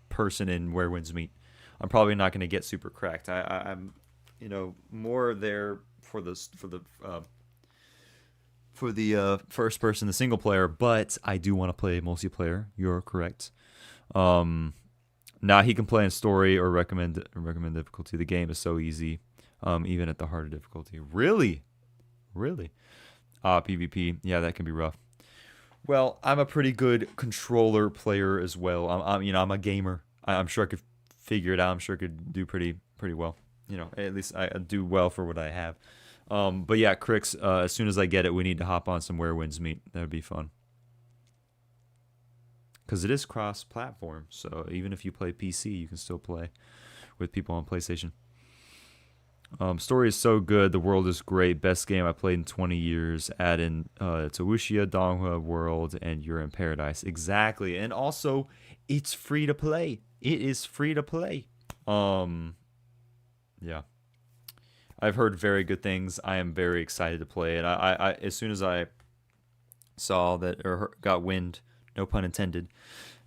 person in Where Winds Meet. I'm probably not going to get super cracked. I'm more there for the first person, the single player, but I do want to play multiplayer. You're correct. Now he can play in story or recommend difficulty. The game is so easy, even at the harder difficulty. Really? PvP. Yeah, that can be rough. Well, I'm a pretty good controller player as well. I'm a gamer. I'm sure I could figure it out. I'm sure I could do pretty well. At least I do well for what I have. But yeah, Crix, as soon as I get it, we need to hop on some Where Winds Meet. That would be fun. Because it is cross-platform, so even if you play PC, you can still play with people on PlayStation. Story is so good. The world is great. Best game I played in 20 years. Add in Wuxia, DONGHUA world, and you're in paradise. Exactly. And also, it's free to play. It is free to play. Yeah. I've heard very good things. I am very excited to play it. I as soon as I saw that, or got wind, no pun intended,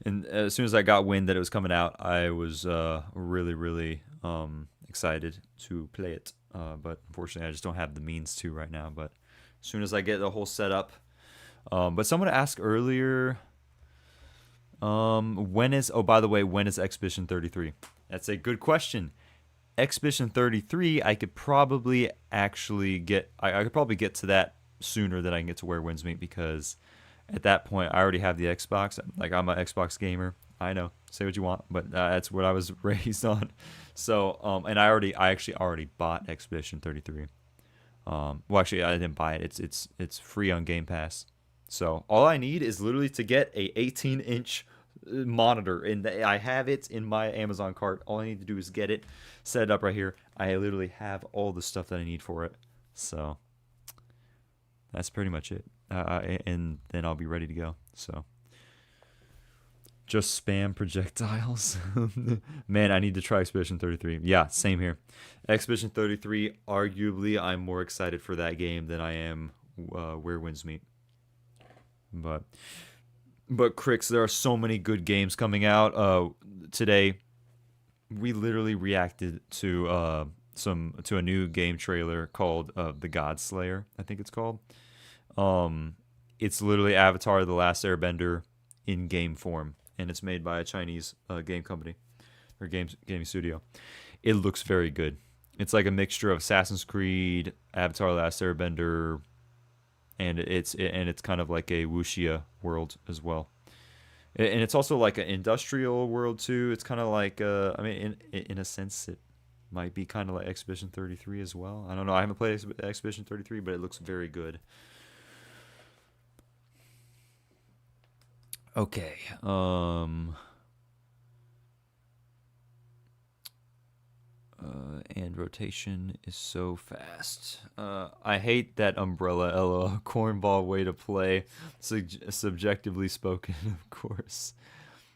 and as soon as I got wind that it was coming out, I was really excited to play it. But unfortunately, I just don't have the means to right now. But as soon as I get the whole setup. But someone asked earlier, when is Expedition 33? That's a good question. Expedition 33, I could probably actually get. I could probably get to that sooner than I can get to Where Winds Meet, because at that point I already have the Xbox. Like, I'm an Xbox gamer. I know, say what you want, but that's what I was raised on. So and I actually already bought Expedition 33. Well, actually I didn't buy it. It's free on Game Pass. So all I need is literally to get a 18-inch monitor, and I have it in my Amazon cart. All I need to do is get it, set it up right here. I literally have all the stuff that I need for it. So that's pretty much it. And then I'll be ready to go. So just spam projectiles. Man, I need to try Expedition 33. Yeah, same here. Expedition 33, arguably I'm more excited for that game than I am Where Winds Meet. But Crix, there are so many good games coming out. Today, we literally reacted to a new game trailer called The God Slayer, I think it's called. It's literally Avatar: The Last Airbender in game form, and it's made by a Chinese game company or gaming studio. It looks very good. It's like a mixture of Assassin's Creed, Avatar: The Last Airbender, and it's kind of like a wuxia world as well, and it's also like an industrial world too. It's kind of like in a sense it might be kind of like Expedition 33 as well. I don't know. I haven't played Expedition 33, but it looks very good. Okay. And rotation is so fast. I hate that umbrella LOL cornball way to play. Subjectively spoken, of course.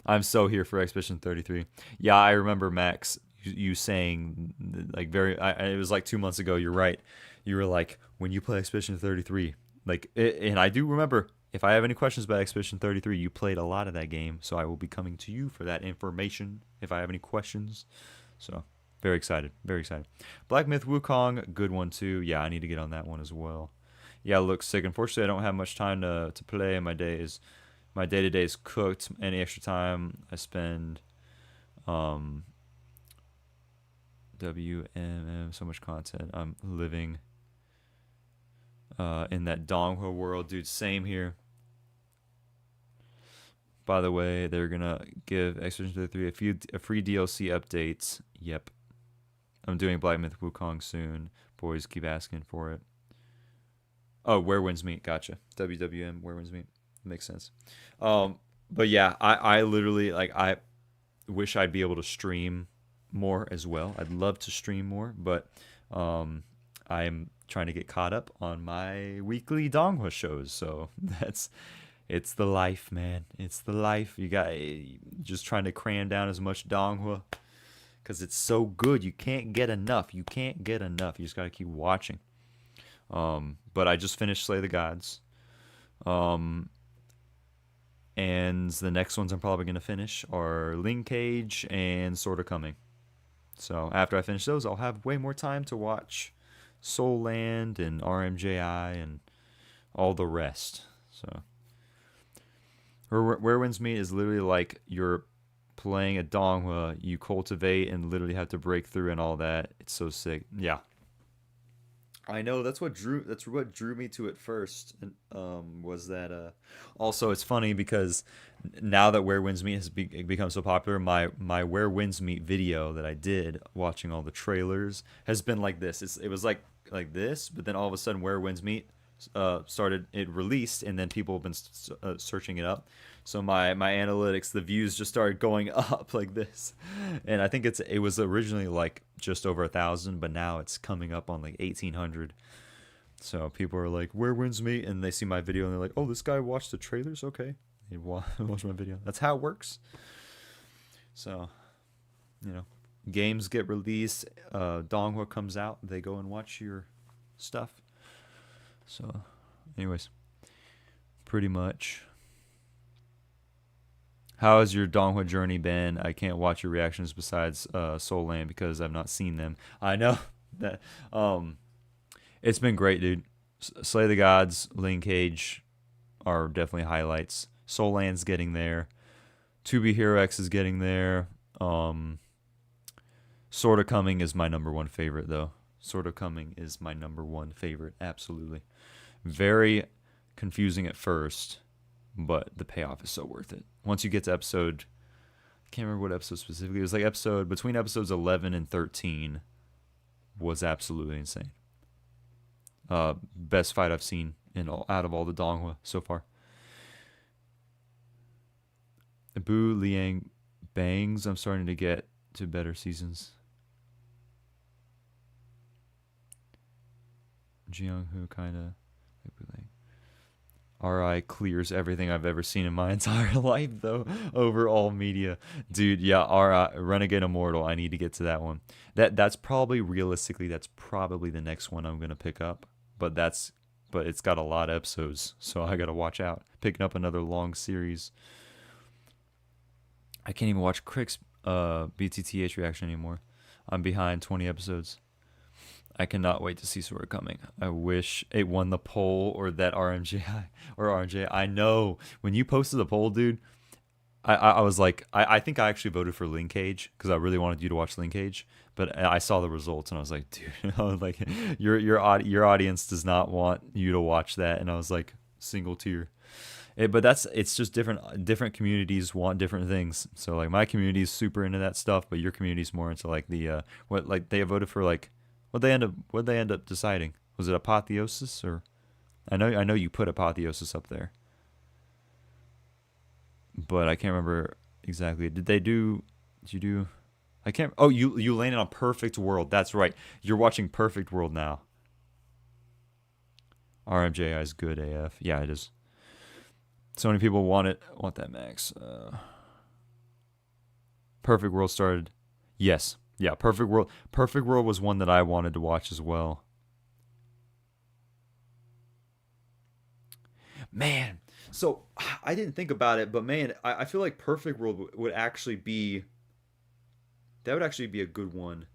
I'm so here for Expedition 33. Yeah, I remember Max you saying like it was like 2 months ago. You're right. You were like, when you play Expedition 33, like, and I do remember. If I have any questions about Expedition 33, you played a lot of that game, so I will be coming to you for that information if I have any questions. So, very excited. Very excited. Black Myth Wukong, good one too. Yeah, I need to get on that one as well. Yeah, it looks sick. Unfortunately, I don't have much time to play. My day-to-day is cooked. Any extra time I spend, WMM, so much content. I'm living in that Donghua world, dude. Same here. By the way, they're gonna give Expedition 33 a free DLC updates. Yep, I'm doing Black Myth Wukong soon. Boys keep asking for it. Oh, Where Winds Meet. Gotcha. WWM Where Winds Meet. Makes sense. But yeah, I literally like I wish I'd be able to stream more as well. I'd love to stream more, but I'm trying to get caught up on my weekly Donghua shows. So it's the life, man. It's the life. You got just trying to cram down as much Donghua because it's so good. You can't get enough. You can't get enough. You just got to keep watching. But I just finished Slay the Gods. And the next ones I'm probably going to finish are Linkage and Sword of Coming. So after I finish those, I'll have way more time to watch Soul Land and RMJI and all the rest. So Where Winds Meet is literally like you're playing a Donghua, you cultivate and literally have to break through and all that. It's so sick. Yeah. I know that's what drew me to it first. Was that also it's funny because now that Where Winds Meet has become so popular, my Where Winds Meet video that I did watching all the trailers has been like this. It was like this, but then all of a sudden Where Winds Meet released, and then people have been searching it up. So my analytics, the views just started going up like this, and I think it was originally like just over 1,000, but now it's coming up on like 1,800. So people are like, Where Winds Meet, and they see my video and they're like, oh, this guy watched the trailers. Okay, he watched my video. That's how it works. So, games get released, Donghua comes out, they go and watch your stuff. So, anyways, pretty much. How has your Donghua journey been? I can't watch your reactions besides Soul Land because I've not seen them. I know that it's been great, dude. Slay the Gods, Linkage are definitely highlights. Soul Land's getting there. To Be Hero X is getting there. Sword of Coming is my number one favorite, though. Sword of Coming is my number one favorite, absolutely. Very confusing at first, but the payoff is so worth it. Once you get to episode, I can't remember what episode specifically. It was like between episodes 11 and 13 was absolutely insane. Best fight I've seen out of all the Donghua so far. Bu Liang Bangs, I'm starting to get to better seasons. Jianghu kind of. RI clears everything I've ever seen in my entire life, though, over all media. Dude, yeah, RI, Renegade Immortal, I need to get to that one. That's probably, realistically, that's probably the next one I'm going to pick up. But it's got a lot of episodes, so I got to watch out. Picking up another long series. I can't even watch Crick's BTTH reaction anymore. I'm behind 20 episodes. I cannot wait to see Sword of Coming. I wish it won the poll or that RMJ. I know when you posted the poll, dude. I was like, I think I actually voted for Linkage because I really wanted you to watch Linkage. But I saw the results and I was like, dude, I was like, your audience does not want you to watch that. And I was like, single tier. But it's just different communities want different things. So like my community is super into that stuff, but your community is more into like the they voted for like. What'd they end up deciding? Was it Apotheosis or I know you put Apotheosis up there. but I can't remember exactly. Did you do? I can't. Oh, you landed on Perfect World. That's right. You're watching Perfect World now. RMJI is good AF. Yeah, it is. So many people want that, Max. Perfect World started. Yes. Yeah, Perfect World. Perfect World was one that I wanted to watch as well. Man, so I didn't think about it, but man, I feel like Perfect World would actually be. That would actually be a good one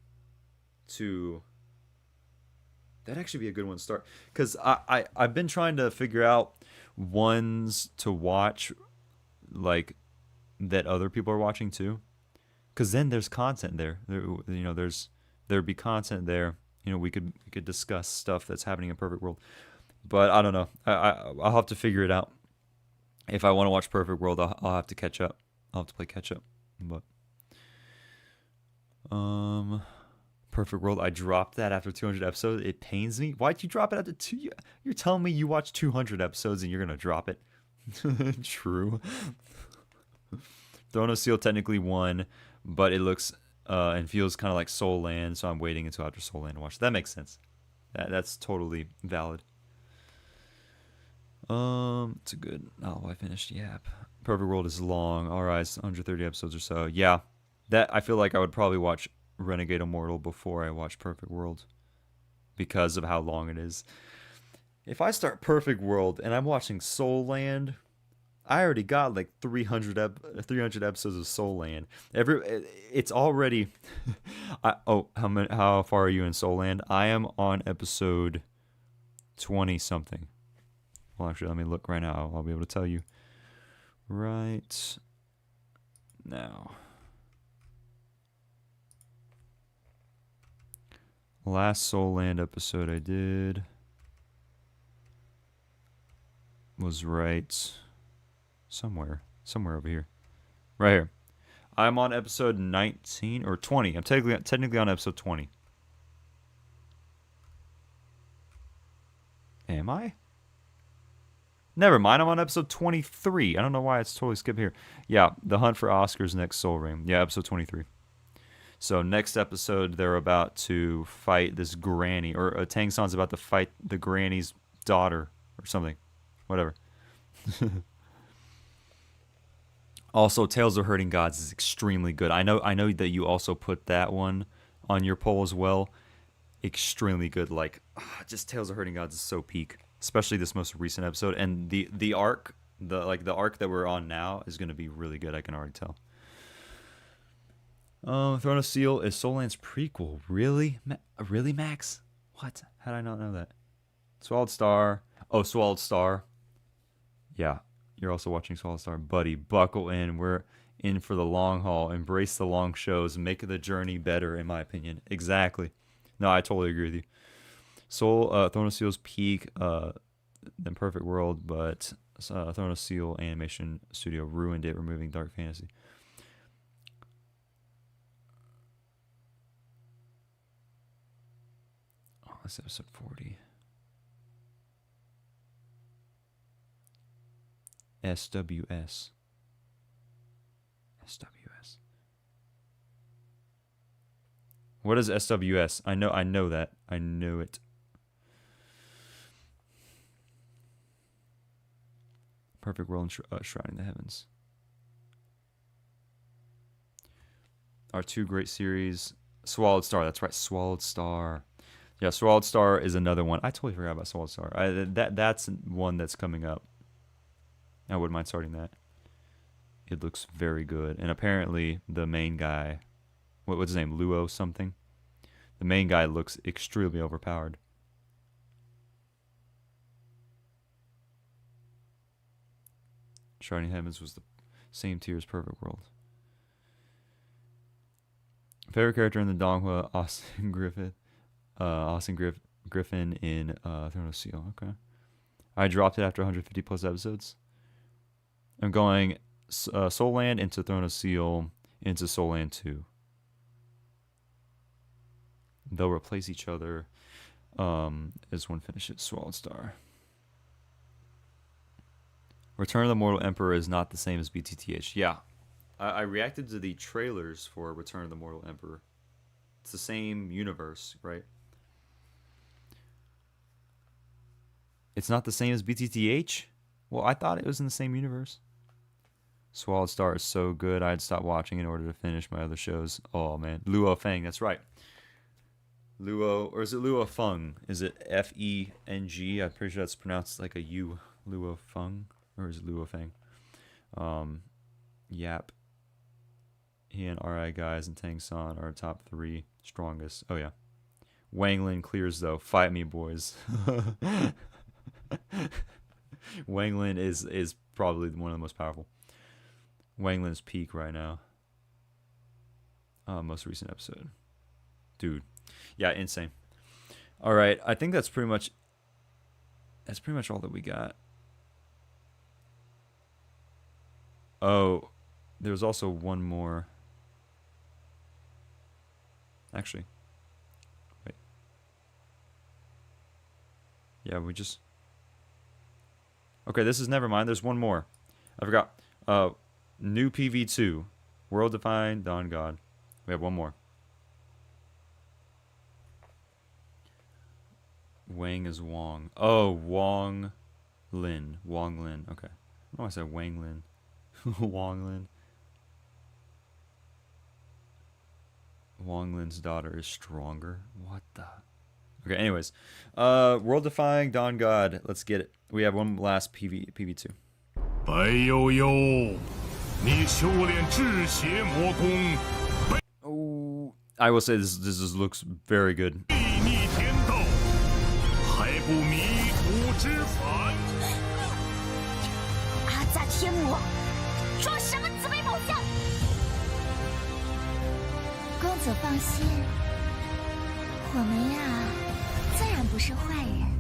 to. That'd actually be a good one to start. Because I've been trying to figure out ones to watch, like, that other people are watching too. Because then there's content there. There'd be content there. We could discuss stuff that's happening in Perfect World. But I don't know. I'll have to figure it out. If I want to watch Perfect World, I'll have to catch up. I'll have to play catch up. But Perfect World, I dropped that after 200 episodes. It pains me. Why'd you drop it after 2? You're telling me you watched 200 episodes and you're gonna drop it? True. Throne of Steel technically won, but it looks and feels kind of like Soul Land, so I'm waiting until after Soul Land to watch. That makes sense. That's totally valid. It's a good. Oh, I finished. Yep. Perfect World is long. All right, it's 130 episodes or so. Yeah, that I feel like I would probably watch Renegade Immortal before I watch Perfect World because of how long it is. If I start Perfect World and I'm watching Soul Land, I already got like 300 episodes of Soul Land. It's already. How far are you in Soul Land? I am on episode 20 something. Well, actually, let me look right now. I'll be able to tell you right now. Last Soul Land episode I did was right somewhere over here. Right here. I'm on episode 19 or 20. I'm technically on episode 20. Am I? Never mind, I'm on episode 23. I don't know why it's totally skipped here. Yeah, The Hunt for Oscar's next Soul Ring. Yeah, episode 23. So next episode, they're about to fight this granny, or Tang San's about to fight the granny's daughter or something. Whatever. Also, Tales of Hurting Gods is extremely good. I know that you also put that one on your poll as well. Extremely good. Like, just Tales of Hurting Gods is so peak. Especially this most recent episode, and the arc, the arc that we're on now is going to be really good. I can already tell. Throne of Steel is Soul Land's prequel. Really, really, Max? What? How did I not know that? Swallowed Star. Oh, Swallowed Star. Yeah, you're also watching Swallowed Star, buddy. Buckle in. We're in for the long haul. Embrace the long shows. Make the journey better, in my opinion. Exactly. No, I totally agree with you. Throne of Steel's peak, then Perfect World, but Throne of Steel Animation Studio ruined it, removing dark fantasy. Oh, that's episode 40. SWS. What is SWS? I know that. I know it. Perfect World and Shrouding the Heavens are two great series. Swallowed Star, that's right, Swallowed Star. Yeah, Swallowed Star is another one. I totally forgot about Swallowed Star. That's one that's coming up. I wouldn't mind starting that. It looks very good. And apparently the main guy, what's his name, Luo something? The main guy looks extremely overpowered. Shrouding Heavens was the same tier as Perfect World. Favorite character in the Donghua, Austin Griffin in Throne of Steel. Okay. I dropped it after 150 plus episodes. I'm going Soul Land into Throne of Steel into Soul Land 2. They'll replace each other as one finishes Swallowed Star. Return of the Mortal Emperor is not the same as BTTH. Yeah. I reacted to the trailers for Return of the Mortal Emperor. It's the same universe, right? It's not the same as BTTH? Well, I thought it was in the same universe. Swallowed Star is so good, I'd stop watching in order to finish my other shows. Oh, man. Luo Feng, that's right. Luo, or is it Luo Feng? Is it F-E-N-G? I'm pretty sure that's pronounced like a U. Luo Feng? Or is it Luo Feng? Yap. He and RI guys and Tang San are top 3 strongest. Oh, yeah. Wang Lin clears, though. Fight me, boys. Wang Lin is probably one of the most powerful. Wang Lin's peak right now. Most recent episode. Dude. Yeah, insane. All right, I think that's pretty much all that we got. Oh, there's also one more. Actually. Wait. Yeah, we just... Okay, this is never mind. There's one more. I forgot. New PV2. World Defined Dawn God. We have one more. Wang is Wong. Oh, Wong Lin. Wong Lin. Okay. I don't know why I said Wang Lin. Wong Lin. Wong Lin's daughter is stronger. What the... Okay, anyways. World Defying Dawn God. Let's get it. We have one last PV2. 白悠悠，你修炼至邪魔功， Oh, I will say this looks very good. 睥睨天道，还不迷途知返。阿伽天魔，装什么紫薇宝箱？公子放心，我们呀，自然不是坏人。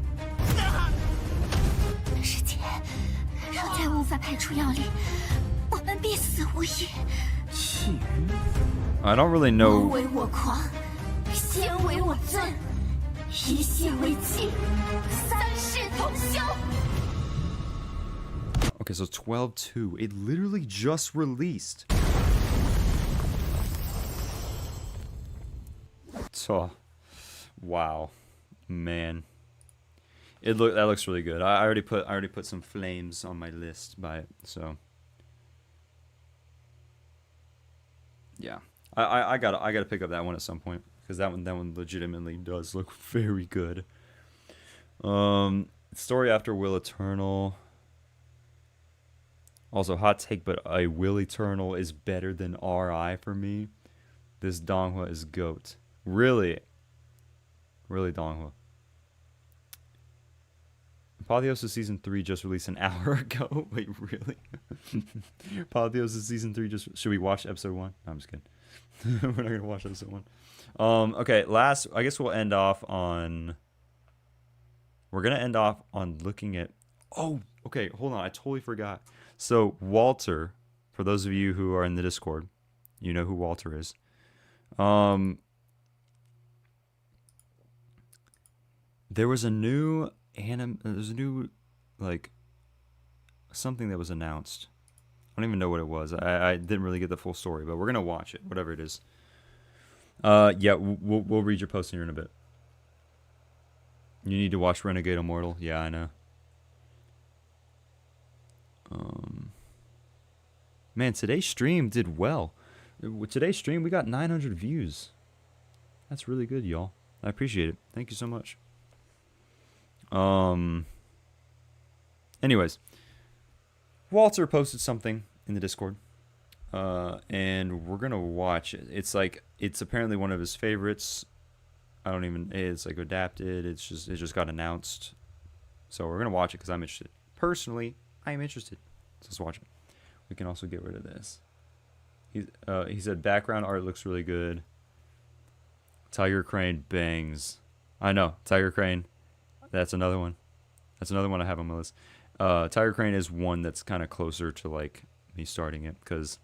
师姐，若再无法排除妖力，我们必死无疑。契约？ I don't really 魔 know. 为我狂，仙为我尊，一血为契，三世同修。 Okay, so 12-2. It literally just released. So, wow, man. That looks really good. I already put some flames on my list by it. So, yeah, I gotta pick up that one at some point because that one legitimately does look very good. Story after Will Eternal. Also, hot take, but a Will Eternal is better than RI for me. This Donghua is GOAT. Really? Really, Donghua. Apotheosis Season 3 just released an hour ago. Wait, really? Apotheosis Season 3 just... Should we watch Episode 1? No, I'm just kidding. We're not going to watch Episode 1. Okay, last... I guess we'll end off on... We're going to end off on looking at... Oh, okay, hold on. I totally forgot. So, Walter, for those of you who are in the Discord, you know who Walter is. There was a new like something that was announced. I don't even know what it was. I didn't really get the full story, but we're gonna watch it, whatever it is. Yeah, we'll read your post here in a bit. You need to watch Renegade Immortal. Yeah, I know. Man, today's stream did well. With today's stream, we got 900 views. That's really good, y'all. I appreciate it. Thank you so much. Anyways, Walter posted something in the Discord, and we're gonna watch it. It's apparently one of his favorites. It's like adapted. It just got announced, so we're gonna watch it because I'm interested. Personally, I am interested. So let's watch it. We can also get rid of this. He said background art looks really good. Tiger Crane bangs. I know, Tiger Crane. That's another one. That's another one I have on my list. Tiger Crane is one that's kind of closer to like me starting it because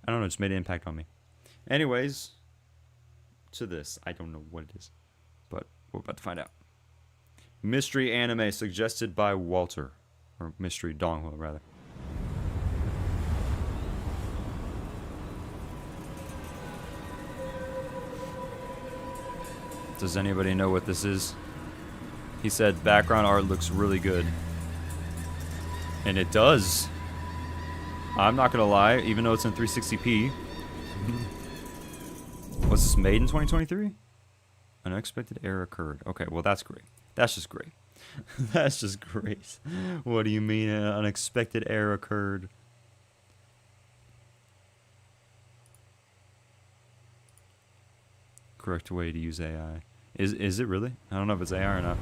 I don't know, it just made an impact on me. Anyways, to this, I don't know what it is, but we're about to find out. Mystery anime suggested by Walter, or mystery Donghua rather. Does anybody know what this is? He said background art looks really good. And it does. I'm not gonna lie, even though it's in 360p. Was this made in 2023? An unexpected error occurred. Okay, well that's great. That's just great. That's just great. What do you mean an unexpected error occurred? Correct way to use AI. Is it really? I don't know if it's AI or not.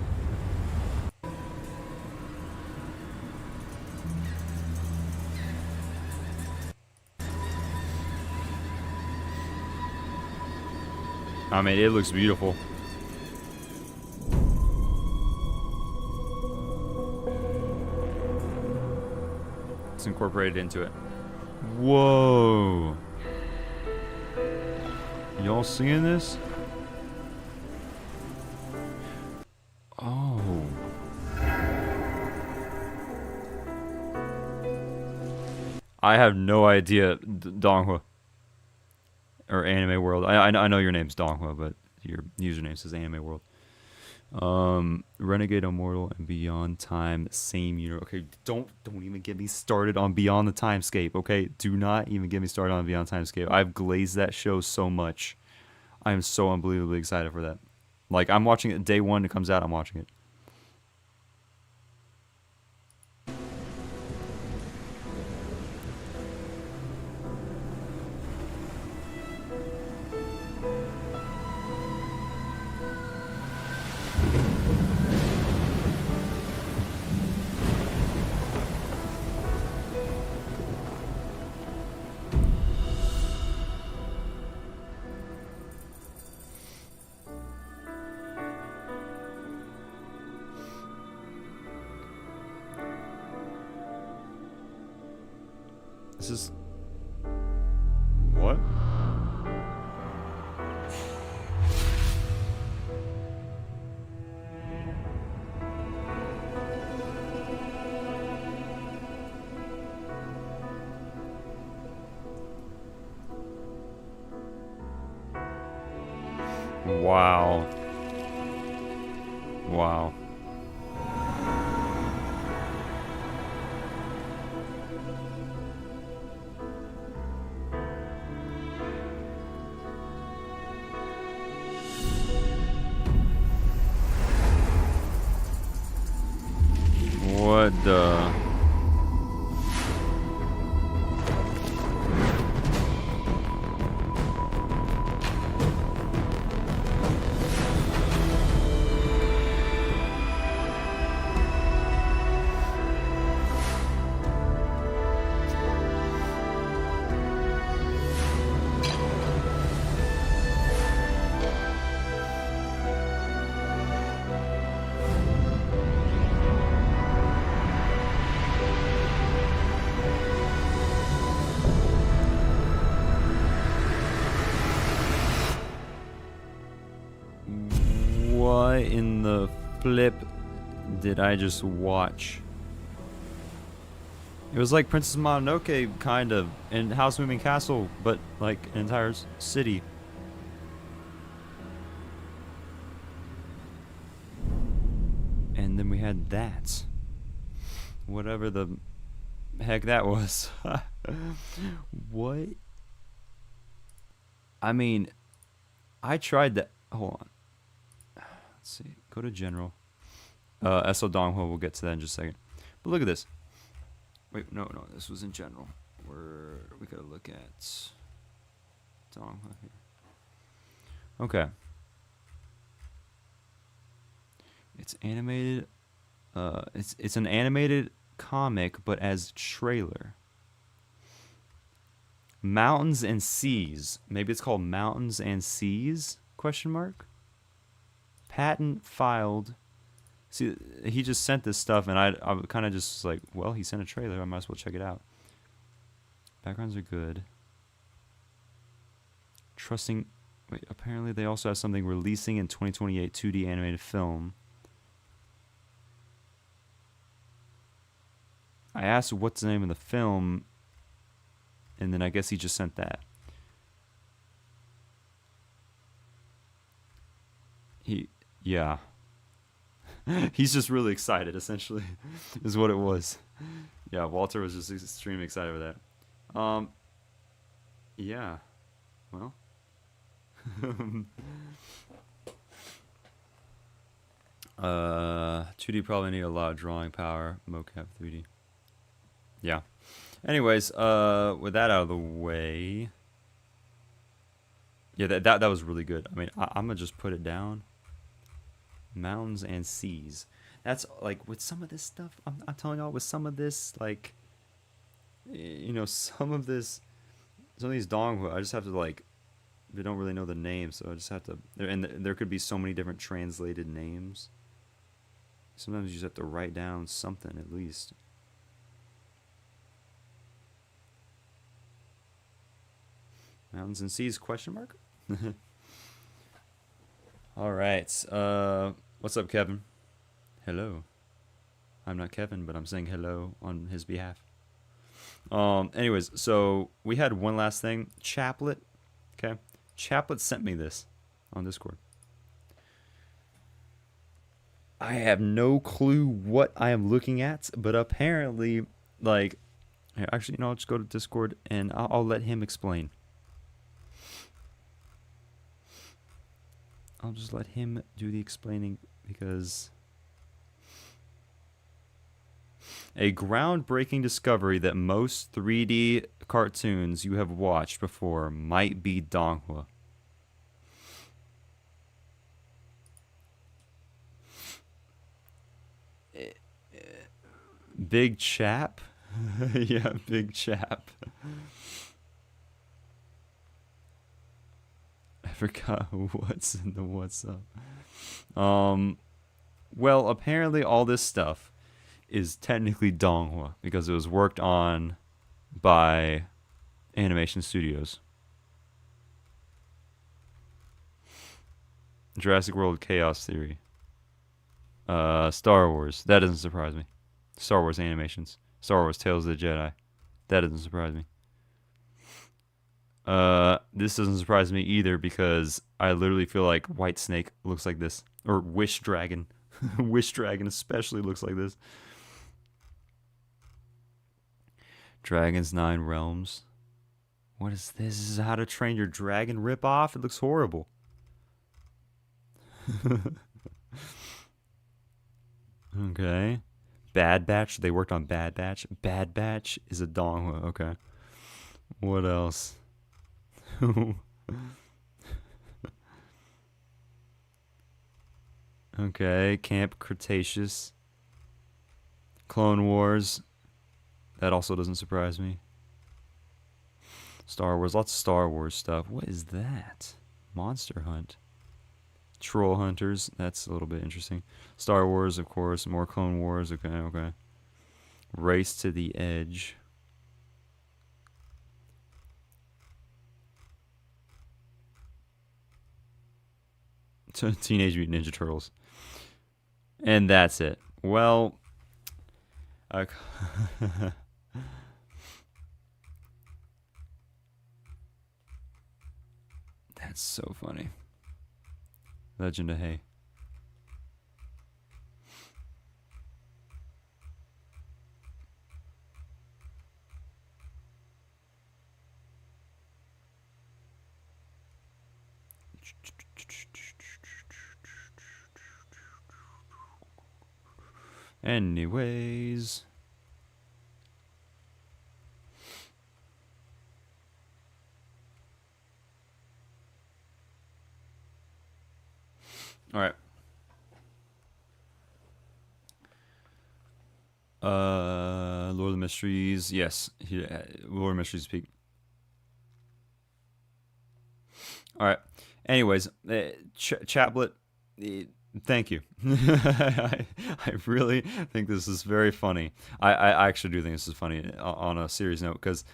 I mean, it looks beautiful. It's incorporated into it. Whoa. Y'all seeing this? Oh. I have no idea, DONGHUA. Or Anime World. I know your name's DONGHUA, but your username says Anime World. Renegade Immortal and Beyond Time, same year. Okay, don't even get me started on Beyond the Timescape, okay? Do not even get me started on Beyond Timescape. I've glazed that show so much. I am so unbelievably excited for that. Like, I'm watching it day one it comes out, I'm watching it. This is... What? Wow. Wow. What the... What in the flip did I just watch? It was like Princess Mononoke, kind of, and House Moving Castle, but like an entire city. And then we had that. Whatever the heck that was. What? I mean, I tried that. Hold on. Let's see. Go to general. SO DONGHUA, we'll get to that in just a second. But look at this. Wait, no, this was in general. We gotta look at DONGHUA here. Okay. It's animated. It's an animated comic, but as trailer. Mountains and Seas. Maybe it's called Mountains and Seas? Question mark. Patent filed. See, he just sent this stuff, and I kind of just like, well, he sent a trailer. I might as well check it out. Backgrounds are good. Trusting. Wait, apparently they also have something releasing in 2028 2D animated film. I asked what's the name of the film, and then I guess he just sent that. Yeah. He's just really excited, essentially, is what it was. Yeah, Walter was just extremely excited with that. Yeah. Well. 2D probably need a lot of drawing power. Mocap 3D. Yeah. Anyways, with that out of the way. Yeah, that was really good. I mean, I'm gonna just put it down. Mountains and seas. That's like with some of this stuff. I'm telling y'all, with some of this, like, you know, some of these Donghua, I just have to like. They don't really know the names, so I just have to. And there could be so many different translated names. Sometimes you just have to write down something at least. Mountains and seas? Question mark. All right. What's up, Kevin? Hello. I'm not Kevin, but I'm saying hello on his behalf. Anyways, so we had one last thing. Chaplet. Okay. Chaplet sent me this on Discord. I have no clue what I am looking at, but apparently, like, actually, you know, I'll just go to Discord and I'll let him explain. I'll just let him do the explaining because a groundbreaking discovery that most 3D cartoons you have watched before might be Donghua. Big chap? Yeah, big chap. I forgot what's in the what's up. Well, apparently all this stuff is technically Donghua because it was worked on by animation studios. Jurassic World Chaos Theory. Star Wars. That doesn't surprise me. Star Wars animations. Star Wars Tales of the Jedi. That doesn't surprise me. This doesn't surprise me either because I literally feel like White Snake looks like this. Or Wish Dragon. Wish Dragon especially looks like this. Dragon's 9 Realms. What is this? This is How to Train Your Dragon ripoff? It looks horrible. Okay. Bad Batch. They worked on Bad Batch. Bad Batch is a Donghua. Okay. What else? Okay. Camp Cretaceous. Clone Wars. That also doesn't surprise me. Star Wars. Lots of Star Wars stuff. What is that? Monster Hunt. Troll Hunters. That's a little bit interesting. Star Wars, of course. More Clone Wars. Okay, okay. Race to the Edge. Teenage Mutant Ninja Turtles. And that's it. Well, that's so funny. Legend of Hay. Anyways. All right. Lord of the Mysteries. Yes. Lord of the Mysteries peak. All right. Anyways, Chaplet, thank you. I really think this is very funny. I actually do think this is funny on a serious note because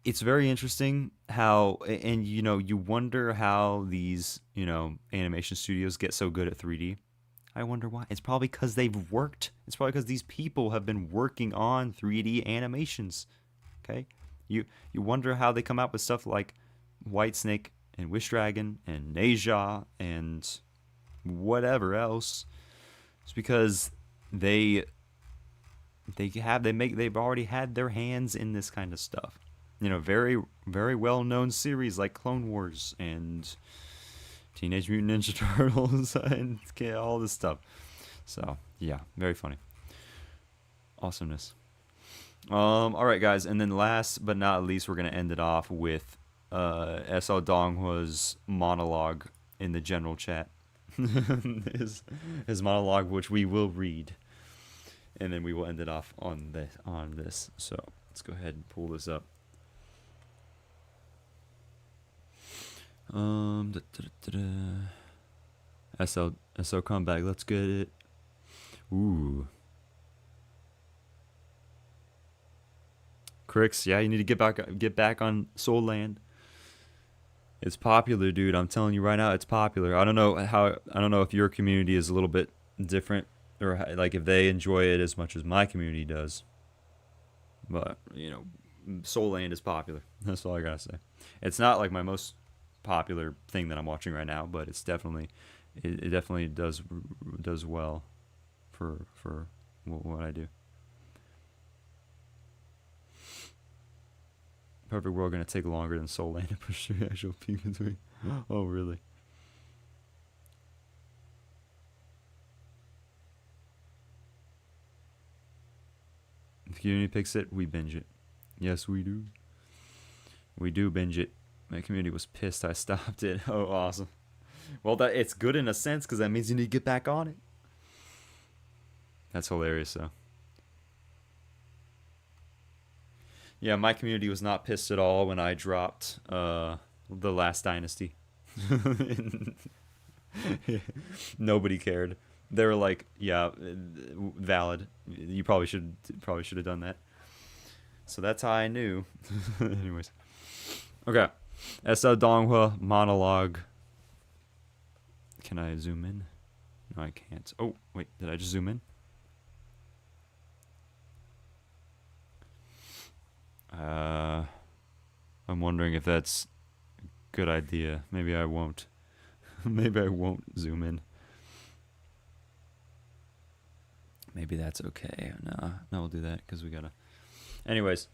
it's very interesting how, and you know, you wonder how these, you know, animation studios get so good at 3D. I wonder why. It's probably because they've worked. It's probably because these people have been working on 3D animations. Okay, you wonder how they come out with stuff like White Snake and Wish Dragon and Neja and whatever else. It's because they've already had their hands in this kind of stuff. You know, very, very well-known series like Clone Wars and Teenage Mutant Ninja Turtles and all this stuff. So, yeah, very funny. Awesomeness. All right, guys, and then last but not least, we're going to end it off with SL Donghua's monologue in the general chat. his monologue, which we will read. And then we will end it off on this. So, let's go ahead and pull this up. SL comeback, let's get it. Ooh. Crix, yeah, you need to get back on Soul Land. It's popular, dude. I'm telling you right now, it's popular. I don't know if your community is a little bit different, or like if they enjoy it as much as my community does. But, you know, Soul Land is popular. That's all I gotta say. It's not like my most popular thing that I'm watching right now, but it's definitely it definitely does well for what I do. Perfect World gonna take longer than Soul Land to push through the actual peak between. Oh, really? If the community picks it, we binge it. Yes, we do. We do binge it. My community was pissed I stopped it. Oh, awesome. Well, it's good in a sense because that means you need to get back on it. That's hilarious, though. Yeah, my community was not pissed at all when I dropped The Last Dynasty. Nobody cared. They were like, "Yeah, valid. You probably should have done that." So that's how I knew. Anyways, okay. SL Donghua monologue. Can I zoom in? No, I can't. Oh, wait, did I just zoom in? I'm wondering if that's a good idea. Maybe I won't. Maybe I won't zoom in. Maybe that's okay. No, we'll do that because we gotta. Anyways.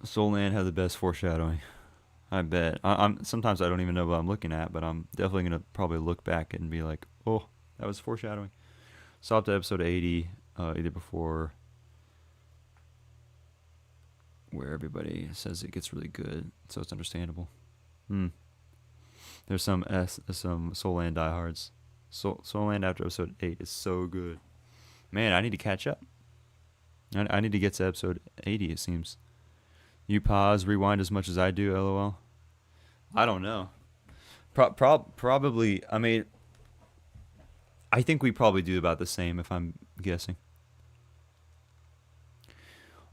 Soul Land had the best foreshadowing. I bet. I'm sometimes I don't even know what I'm looking at, but I'm definitely gonna probably look back and be like, "Oh, that was foreshadowing." Saw up to episode 80, either before, where everybody says it gets really good, so it's understandable. There's some Soul Land diehards. Soul Land after episode 8 is so good. Man, I need to catch up. I need to get to episode 80. It seems. You pause, rewind as much as I do, LOL. I don't know. Probably, I mean, I think we probably do about the same if I'm guessing.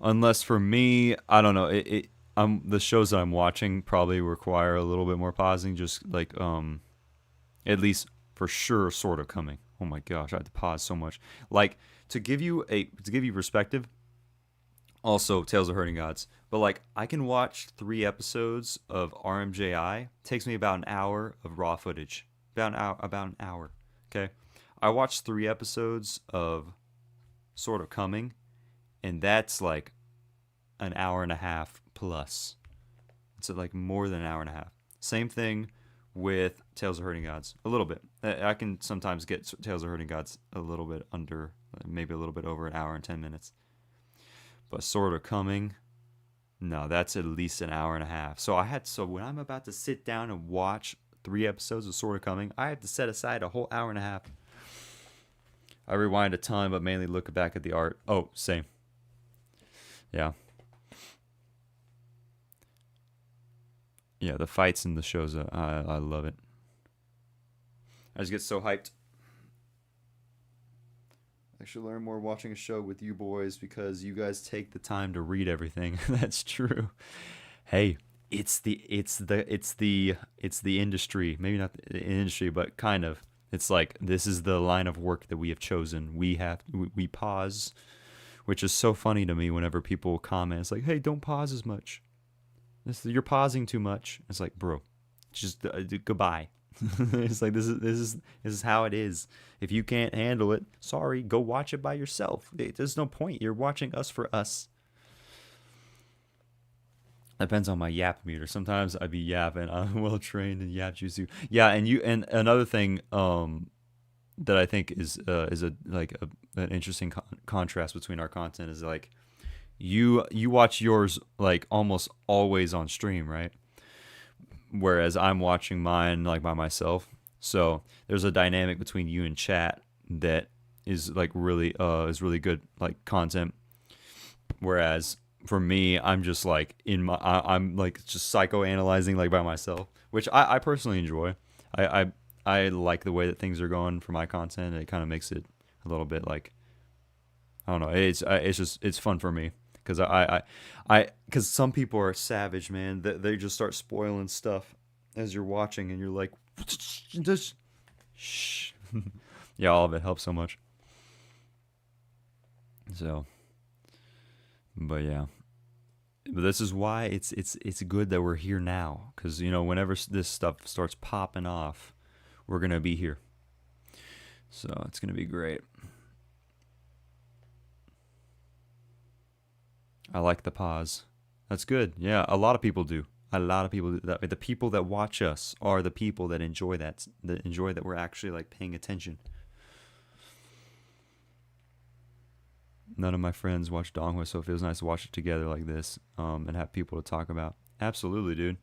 Unless for me, I don't know. The shows that I'm watching probably require a little bit more pausing, just like at least for sure Sort of Coming. Oh my gosh, I had to pause so much. Like to give you perspective. Also, Tales of Herding Gods. But, like, I can watch 3 episodes of RMJI. It takes me about an hour of raw footage. About an hour. Okay? I watched 3 episodes of Sort of Coming. And that's, like, an hour and a half plus. It's, like, more than an hour and a half. Same thing with Tales of Herding Gods. A little bit. I can sometimes get Tales of Herding Gods a little bit under, maybe a little bit over an hour and 10 minutes. But Sort of Coming, no, that's at least an hour and a half. So when I'm about to sit down and watch 3 episodes of Sort of Coming, I have to set aside a whole hour and a half. I rewind a ton, but mainly look back at the art. Oh, same. Yeah. Yeah, the fights in the shows, I love it. I just get so hyped. I should learn more watching a show with you boys because you guys take the time to read everything. That's true. Hey, it's the industry. Maybe not the industry, but kind of. It's like this is the line of work that we have chosen. We pause, which is so funny to me whenever people comment. It's like, hey, don't pause as much. You're pausing too much. It's like, bro, just goodbye. It's like this is how it is. If you can't handle it, sorry, go watch it by yourself. There's no point. You're watching us for us. Depends on my yap meter. Sometimes I be yapping. I'm well trained in yap jutsu. Yeah, and another thing that I think is an interesting contrast between our content is like you watch yours like almost always on stream, right? Whereas I'm watching mine like by myself. So there's a dynamic between you and chat that is like really good like content. Whereas for me, I'm just like I'm like just psychoanalyzing like by myself, which I personally enjoy. I like the way that things are going for my content. It kind of makes it a little bit like, I don't know. It's fun for me. Because some people are savage, man. They just start spoiling stuff as you're watching, and you're like, just shh. Yeah, all of it helps so much. So, but yeah, but this is why it's good that we're here now, because whenever this stuff starts popping off, we're gonna be here. So it's gonna be great. I like the pause. That's good. Yeah, a lot of people do. A lot of people do that. The people that watch us are the people that enjoy that we're actually like paying attention. None of my friends watch DONGHUA, so it feels nice to watch it together like this, and have people to talk about. Absolutely, dude.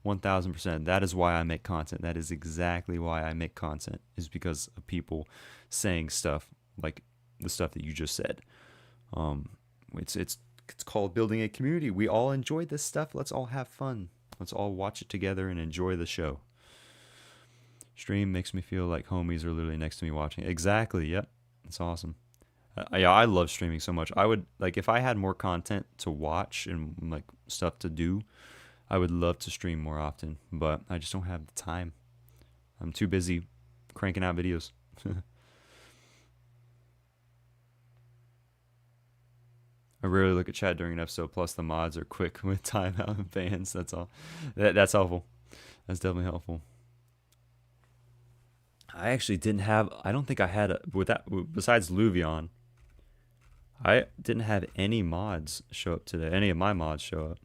1000%. That is why I make content. That is exactly why I make content, is because of people saying stuff like the stuff that you just said. It's called building a community. We all enjoy this stuff. Let's all have fun. Let's all watch it together and enjoy the show. Stream makes me feel like homies are literally next to me watching. Exactly. Yep. It's awesome. Yeah, I love streaming so much. I would like, if I had more content to watch and like stuff to do, I would love to stream more often, but I just don't have the time. I'm too busy cranking out videos. I rarely look at chat during an episode, plus the mods are quick with timeout and bans. That's all. That's helpful. That's definitely helpful. I actually didn't have, I don't think I had, besides Luvion, I didn't have any mods show up today. Any of my mods show up.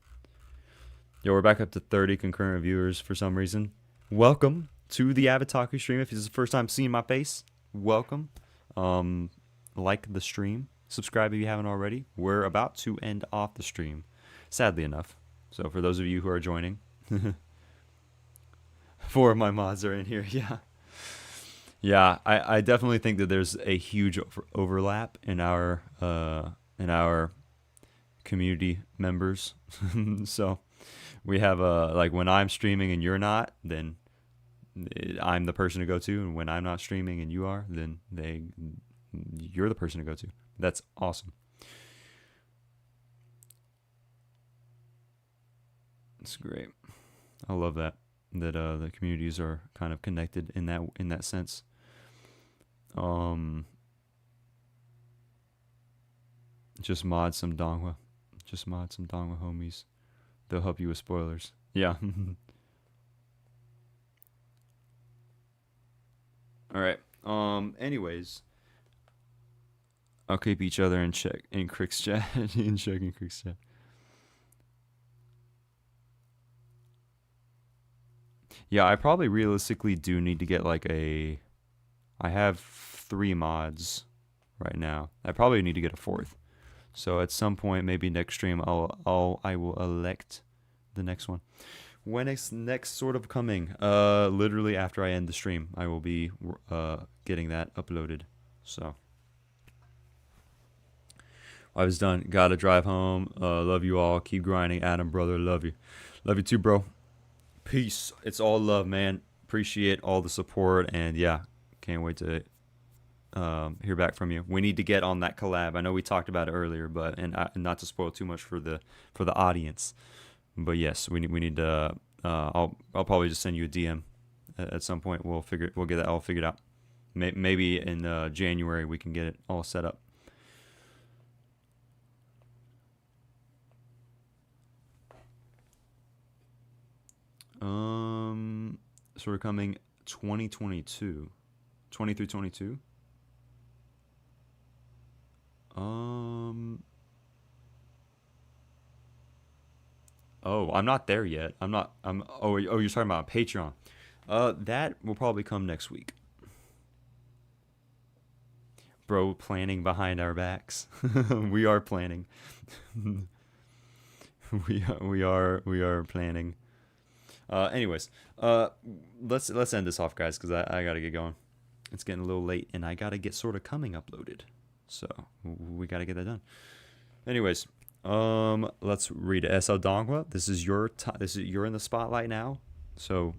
Yo, we're back up to 30 concurrent viewers for some reason. Welcome to the Avataku stream. If this is the first time seeing my face, welcome. Like the stream. Subscribe if you haven't already. We're about to end off the stream, sadly enough. So for those of you who are joining, 4 of my mods are in here. Yeah, I definitely think that there's a huge overlap in our community members. So we have like when I'm streaming and you're not, then I'm the person to go to, and when I'm not streaming and you are, then you're the person to go to. That's awesome. It's great. I love that the communities are kind of connected in that sense. Just mod some DONGHUA. Just mod some DONGHUA homies. They'll help you with spoilers. Yeah. All right. Anyways, I'll keep each other in check in Crick's chat. in Crick's chat. Yeah, I probably realistically do need to get like I have 3 mods right now. I probably need to get a 4th. So at some point, maybe next stream, I will elect the next one. When it's next sort of coming, literally after I end the stream, I will be getting that uploaded. So I was done. Gotta drive home. Love you all. Keep grinding, Adam, brother. Love you. Love you too, bro. Peace. It's all love, man. Appreciate all the support, and yeah, can't wait to hear back from you. We need to get on that collab. I know we talked about it earlier, but not to spoil too much for the audience. But yes, we need to. I'll probably just send you a DM at some point. We'll get that all figured out. Maybe in January we can get it all set up. So we're coming 2022. 23-22. Oh, I'm not there yet. Oh, you're talking about Patreon. That will probably come next week. Bro, planning behind our backs. We are planning. we are planning. Anyways, let's end this off, guys, because I gotta get going. It's getting a little late, and I gotta get sort of coming uploaded, so we gotta get that done. Anyways, let's read SL Donghua. This is your you're in the spotlight now, so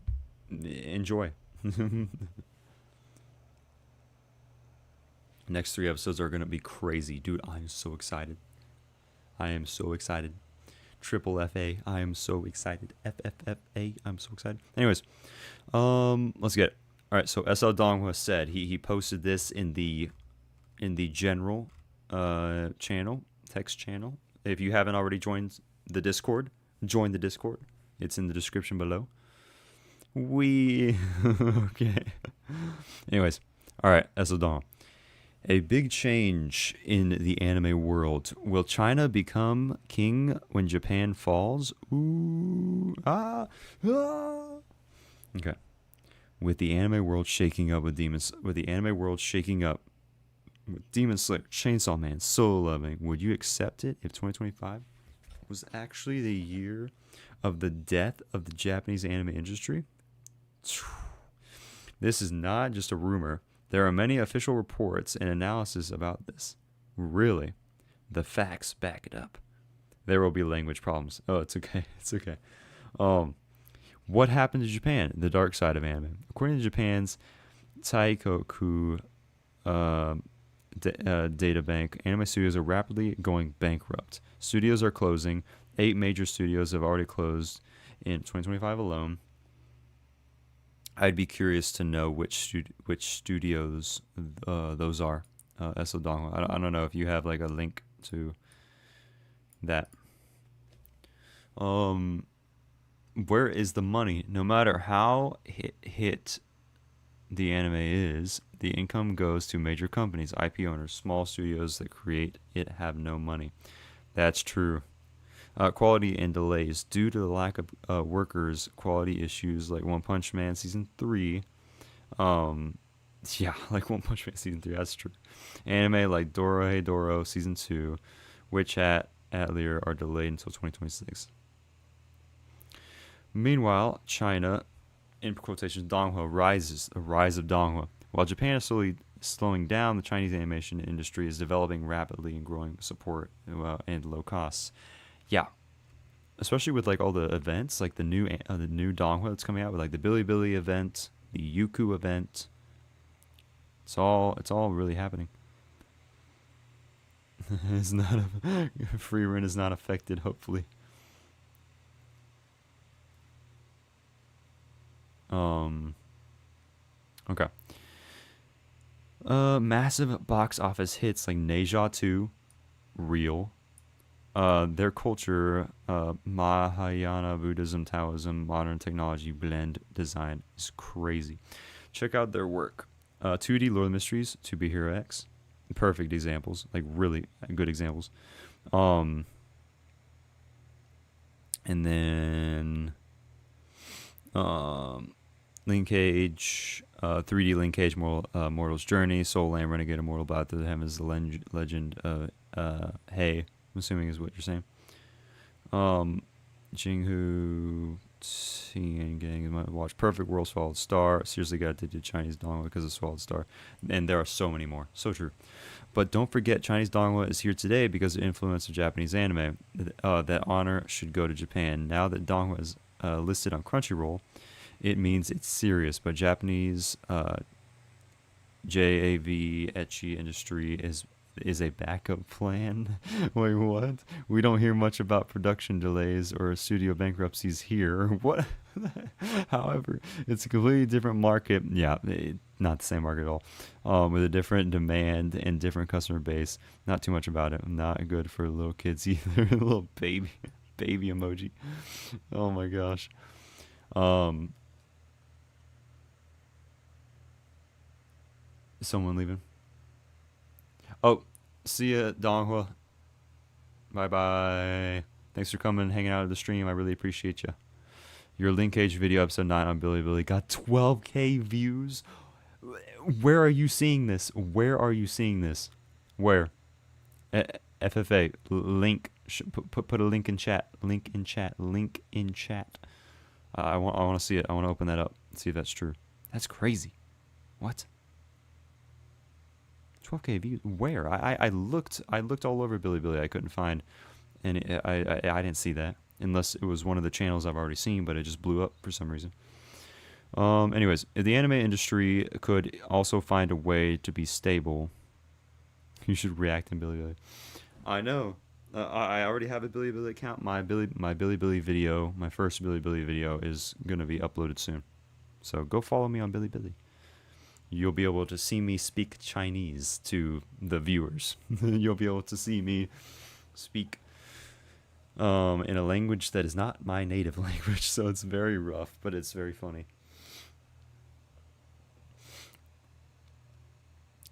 enjoy. Next 3 episodes are gonna be crazy, dude. I'm so excited. I am so excited. Triple FA. I am so excited. FFFA. I'm so excited. Anyways, let's get it. All right. So SL Donghua said he posted this in the general channel, text channel. If you haven't already joined the Discord, join the Discord. It's in the description below. Okay. Anyways, all right. SL Donghua. A big change in the anime world. Will China become king when Japan falls? Ooh, Okay. With the anime world shaking up with Demon Slayer, Chainsaw Man, Solo Leveling, would you accept it if 2025 was actually the year of the death of the Japanese anime industry? This is not just a rumor. There are many official reports and analysis about this. Really, the facts back it up. There will be language problems. Oh, it's okay. It's okay. What happened to Japan? The dark side of anime. According to Japan's Taikoku data bank, anime studios are rapidly going bankrupt. Studios are closing. 8 major studios have already closed in 2025 alone. I'd be curious to know which studios those are. SL Donghua. I don't know if you have like a link to that. Where is the money? No matter how hit the anime is, the income goes to major companies, IP owners. Small studios that create it have no money. That's true. Quality and delays due to the lack of workers. Quality issues like One Punch Man season 3. Yeah, like One Punch Man season 3. That's true. Anime like Dorohedoro season 2, Witch Hat, Atelier are delayed until 2026. Meanwhile, China, in quotations, Donghua rises. The rise of Donghua. While Japan is slowing down, the Chinese animation industry is developing rapidly and growing support and low costs. Yeah, especially with like all the events, like the new Donghua that's coming out with like the Bilibili event, the Youku event. It's all really happening. It's not free rent is not affected. Hopefully. Okay. Massive box office hits like Neja 2, real. Their culture, Mahayana Buddhism, Taoism, modern technology blend design is crazy. Check out their work. 2D Lord of the Mysteries, To Be Hero X, perfect examples, like really good examples. And then Linkage, 3D Linkage, Mortal's Journey, Soul Land, Renegade Immortal, Battle to the Heavens, The Legend, Hey, I'm assuming is what you're saying. Jinghu, Gang is my watch. Perfect World, Swallowed Star. Seriously got addicted to Chinese Donghua because of Swallowed Star. And there are so many more. So true. But don't forget, Chinese Donghua is here today because of the influence of Japanese anime. That honor should go to Japan. Now that Donghua is listed on Crunchyroll, it means it's serious. But Japanese JAV ecchi industry is a backup plan. Wait, what? We don't hear much about production delays or studio bankruptcies here. What? However, it's a completely different market. Yeah, not the same market at all. With a different demand and different customer base. Not too much about it. Not good for little kids either. Little baby emoji. Oh my gosh. Um, is someone leaving? Oh, see ya, Donghua. Bye bye. Thanks for coming and hanging out at the stream. I really appreciate you. Your linkage video episode 9 on Bilibili got 12K views. Where are you seeing this? Where are you seeing this? Where? FFA link. Put a link in chat. Link in chat. Link in chat. I want to see it. I want to open that up. See if that's true. That's crazy. What? 12K views. Where? I looked all over Bilibili. I couldn't find, and I didn't see that unless it was one of the channels I've already seen, but it just blew up for some reason. Anyways, if the anime industry could also find a way to be stable, you should react in Bilibili. I know. I already have a Bilibili account. My Bilibili video, my first Bilibili video, is gonna be uploaded soon. So go follow me on Bilibili. You'll be able to see me speak Chinese to the viewers. You'll be able to see me speak in a language that is not my native language, so it's very rough, but it's very funny.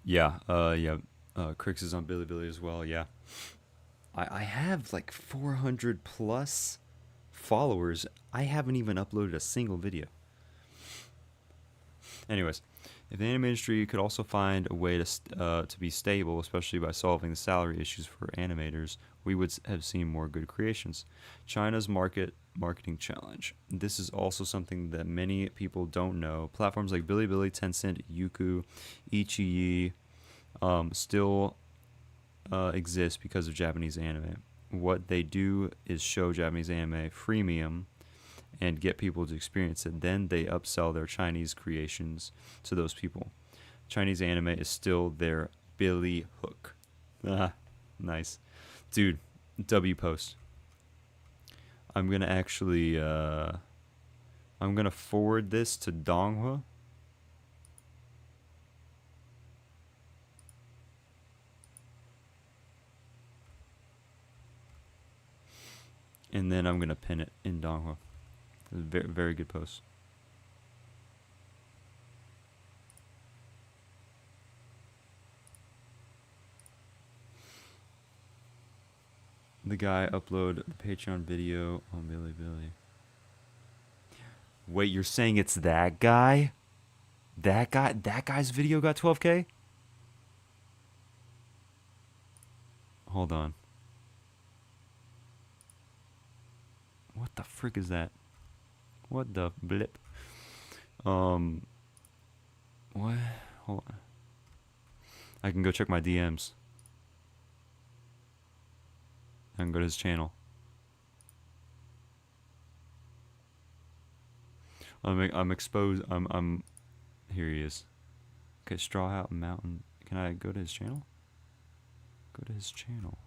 Yeah, Crix is on Bilibili as well, yeah. I have like 400 plus followers. I haven't even uploaded a single video. Anyways, if the anime industry could also find a way to be stable, especially by solving the salary issues for animators, we would have seen more good creations. China's marketing challenge. This is also something that many people don't know. Platforms like Bilibili, Tencent, Youku, Ichiyi still exist because of Japanese anime. What they do is show Japanese anime freemium and get people to experience it. Then they upsell their Chinese creations to those people. Chinese anime is still their Billy hook. Nice. Dude, W post. I'm gonna actually I'm gonna forward this to Donghua. And then I'm gonna pin it in Donghua. Very, very good post. The guy upload the Patreon video on Bilibili. Wait, you're saying it's that guy? That guy's video got 12K? Hold on. What the frick is that? What the blip? What? Hold on. I can go check my DMs. I can go to his channel. I'm exposed. I'm. Here he is. Okay, Straw Hat Mountain. Can I go to his channel? Go to his channel.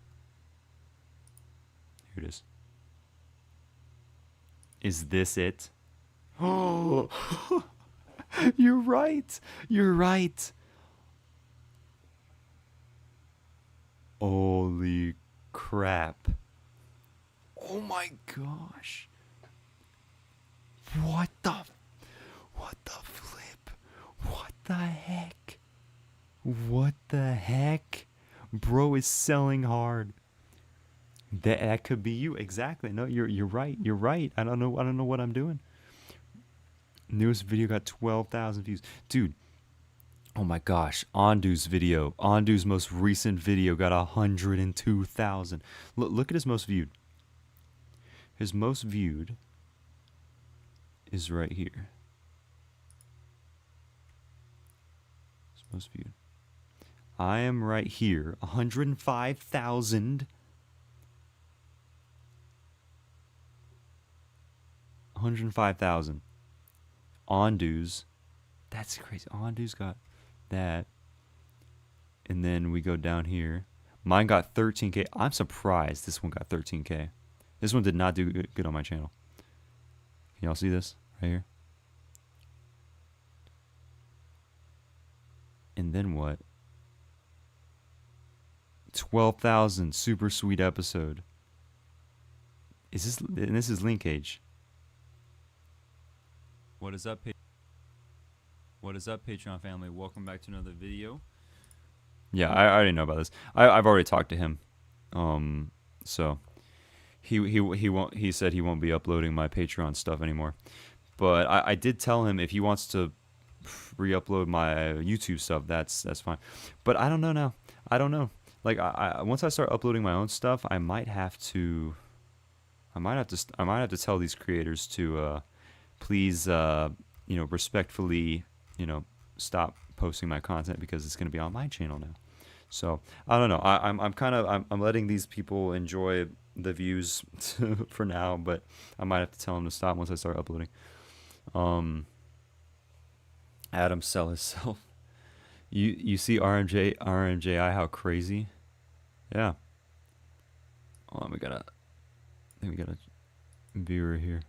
Here it is. Is this it? Oh, you're right. You're right. Holy crap. Oh my gosh. What the flip? What the heck? What the heck? Bro is selling hard. That could be you. Exactly. No, you're right. You're right. I don't know what I'm doing. Newest video got 12,000 views. Dude. Oh my gosh. Ondu's video. Ondu's most recent video got 102,000. Look at his most viewed. His most viewed is right here. His most viewed. I am right here. 105,000. 105,000. Ondu's. That's crazy. Ondu's got that. And then we go down here. Mine got 13K. I'm surprised this one got 13K. This one did not do good on my channel. Can y'all see this right here? And then what? 12,000. Super sweet episode. Is this? And this is linkage. What is up, What is up, Patreon family? Welcome back to another video. Yeah, I already know about this. I've already talked to him. So he said he won't be uploading my Patreon stuff anymore. But I did tell him if he wants to re-upload my YouTube stuff, that's fine. But I don't know now. I don't know. Like I once I start uploading my own stuff, I might have to tell these creators to please respectfully, stop posting my content because it's going to be on my channel now. So I don't know. I'm letting these people enjoy the views for now, but I might have to tell them to stop once I start uploading. Adam sell himself. You see RMJI how crazy? Yeah. Hold on, I think we got a viewer here.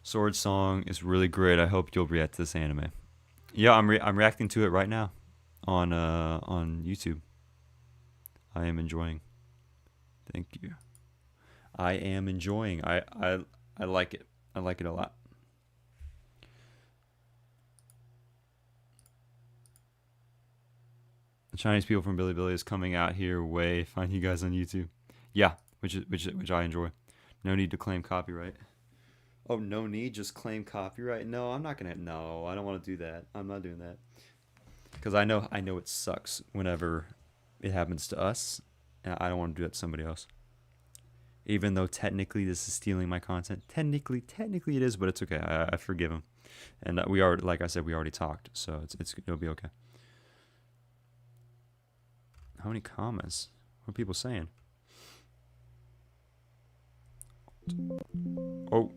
Sword Song is really great. I hope you'll react to this anime. Yeah, I'm reacting to it right now on YouTube. I am enjoying. Thank you. I am enjoying. I like it. I like it a lot. The Chinese people from Bilibili is coming out here way. Find you guys on YouTube. Yeah, which I enjoy. No need to claim copyright. Oh, no need, just claim copyright. No, I'm not gonna. No, I don't want to do that. I'm not doing that because I know it sucks whenever it happens to us, and I don't want to do that to somebody else. Even though technically this is stealing my content, technically it is, but it's okay. I forgive him, and we already, like I said, we already talked, so it'll be okay. How many comments? What are people saying? Oh.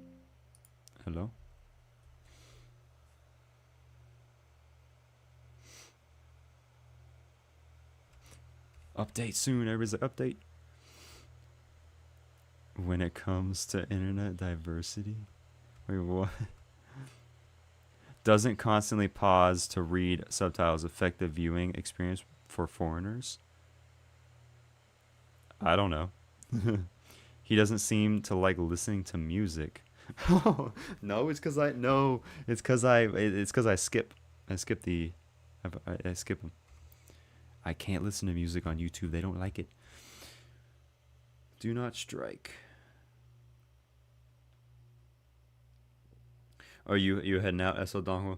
Hello? Update soon. Everybody's like, update. When it comes to internet diversity? Wait, what? Doesn't constantly pause to read subtitles affect the viewing experience for foreigners? I don't know. He doesn't seem to like listening to music. No, it's because I skip them. I can't listen to music on YouTube. They don't like it. Do not strike. Are you heading out, SO DONGHUA?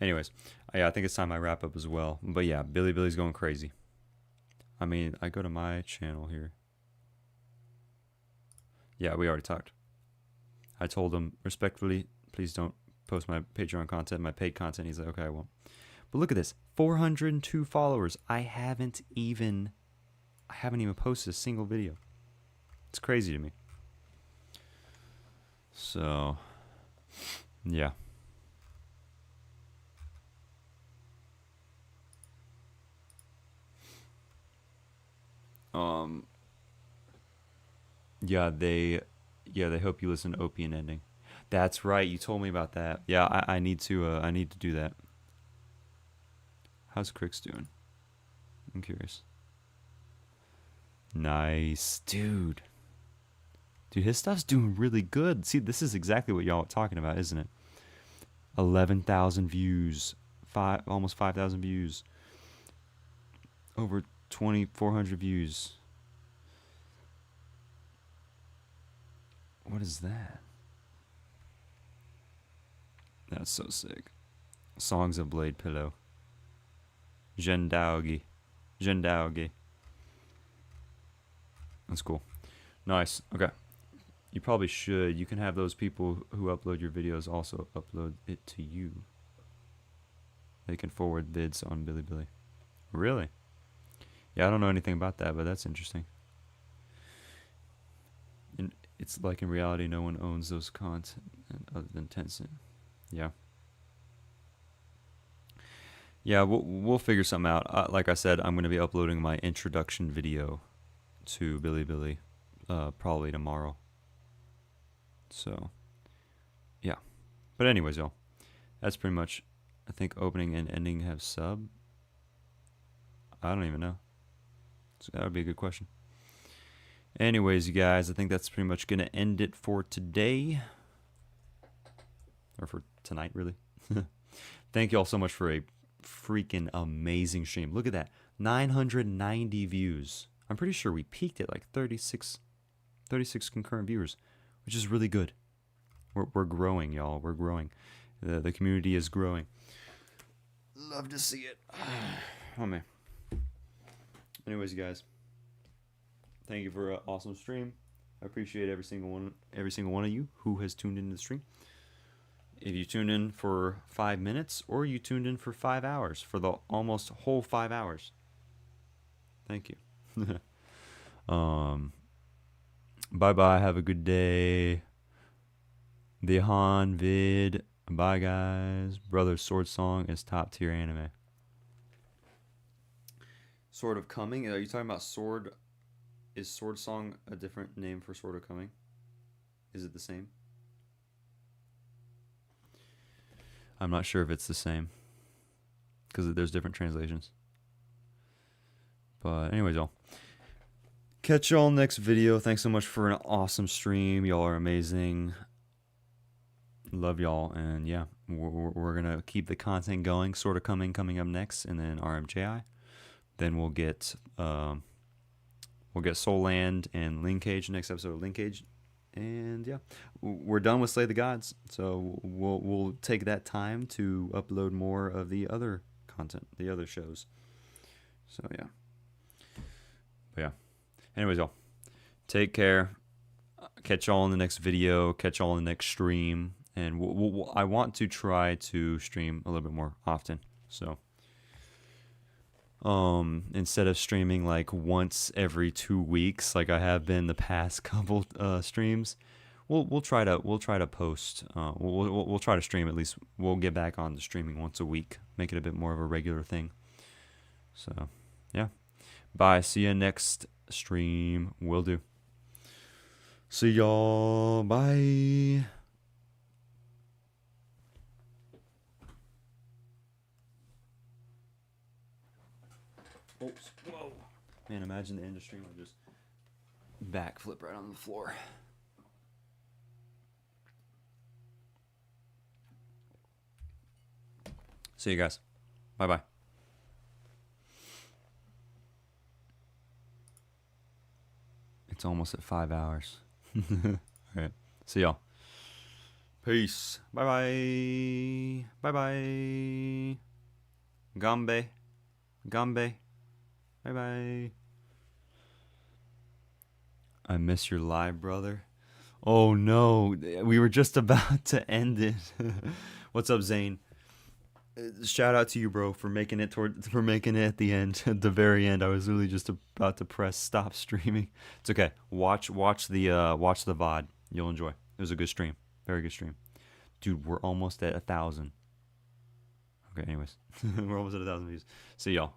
Anyways, yeah, I think it's time I wrap up as well. But yeah, Bilibili's going crazy. I mean, I go to my channel here. Yeah, we already talked. I told him respectfully, please don't post my Patreon content, my paid content. He's like, okay, I won't. But look at this, 402 followers. I haven't even posted a single video. It's crazy to me. So, yeah. Yeah, they hope you listen to Opie and Ending. That's right. You told me about that. Yeah, I need to do that. How's Crix doing? I'm curious. Nice, dude. Dude, his stuff's doing really good. See, this is exactly what y'all are talking about, isn't it? 11,000 views, almost 5,000 views, over 2,400 views. What is that? That's so sick. Songs of Blade Pillow. Zhendaogi. That's cool. Nice. Okay. You probably should. You can have those people who upload your videos also upload it to you. They can forward vids on Bilibili. Really? Yeah, I don't know anything about that, but that's interesting. And it's like in reality, no one owns those content other than Tencent. Yeah. Yeah, we'll figure something out. Like I said, I'm going to be uploading my introduction video to Bilibili probably tomorrow. So, yeah. But anyways, y'all, that's pretty much. I think opening and ending have sub. I don't even know. So that would be a good question. Anyways, you guys, I think that's pretty much gonna end it for today, or for tonight, really. Thank you all so much for a freaking amazing stream. Look at that, 990 views. I'm pretty sure we peaked at like 36 concurrent viewers, which is really good. We're growing, y'all. We're growing. The community is growing. Love to see it. Oh man. Anyways, you guys, thank you for an awesome stream. I appreciate every single one of you who has tuned into the stream. If you tuned in for 5 minutes or you tuned in for 5 hours, for the almost whole 5 hours, thank you. Bye bye. Have a good day. The Han vid. Bye guys. Brother Sword Song is top tier anime. Sword of Coming. Are you talking about Sword? Is Sword Song a different name for Sword of Coming? Is it the same? I'm not sure if it's the same, because there's different translations. But anyways, y'all, catch y'all next video. Thanks so much for an awesome stream. Y'all are amazing. Love y'all, and yeah, we're gonna keep the content going. Sort of coming up next, and then RMJI. Then we'll get Soul Land and Linkage next episode of Linkage, and yeah, we're done with Slay the Gods. So we'll take that time to upload more of the other content, the other shows. So yeah. But yeah. Anyways, y'all, take care. Catch y'all in the next video. Catch y'all in the next stream. And I want to try to stream a little bit more often. So instead of streaming like once every 2 weeks, like I have been the past couple streams, we'll try to post. We'll try to stream at least. We'll get back on to streaming once a week. Make it a bit more of a regular thing. So yeah. Bye. See you next stream. Will do. See y'all. Bye. Oops. Whoa. Man, imagine the end of stream would just backflip right on the floor. See you guys. Bye-bye. It's almost at 5 hours. All right. See y'all. Peace. Bye-bye. Bye-bye. Gambe. Gambe. Bye-bye. I miss your live, brother. Oh, no. We were just about to end it. What's up, Zane? Shout out to you, bro, for making it at the end, at the very end. I was really just about to press stop streaming. It's okay. Watch the VOD. You'll enjoy. It was a good stream. Very good stream. Dude, we're almost at 1,000. Okay, anyways. We're almost at 1,000 views. See y'all.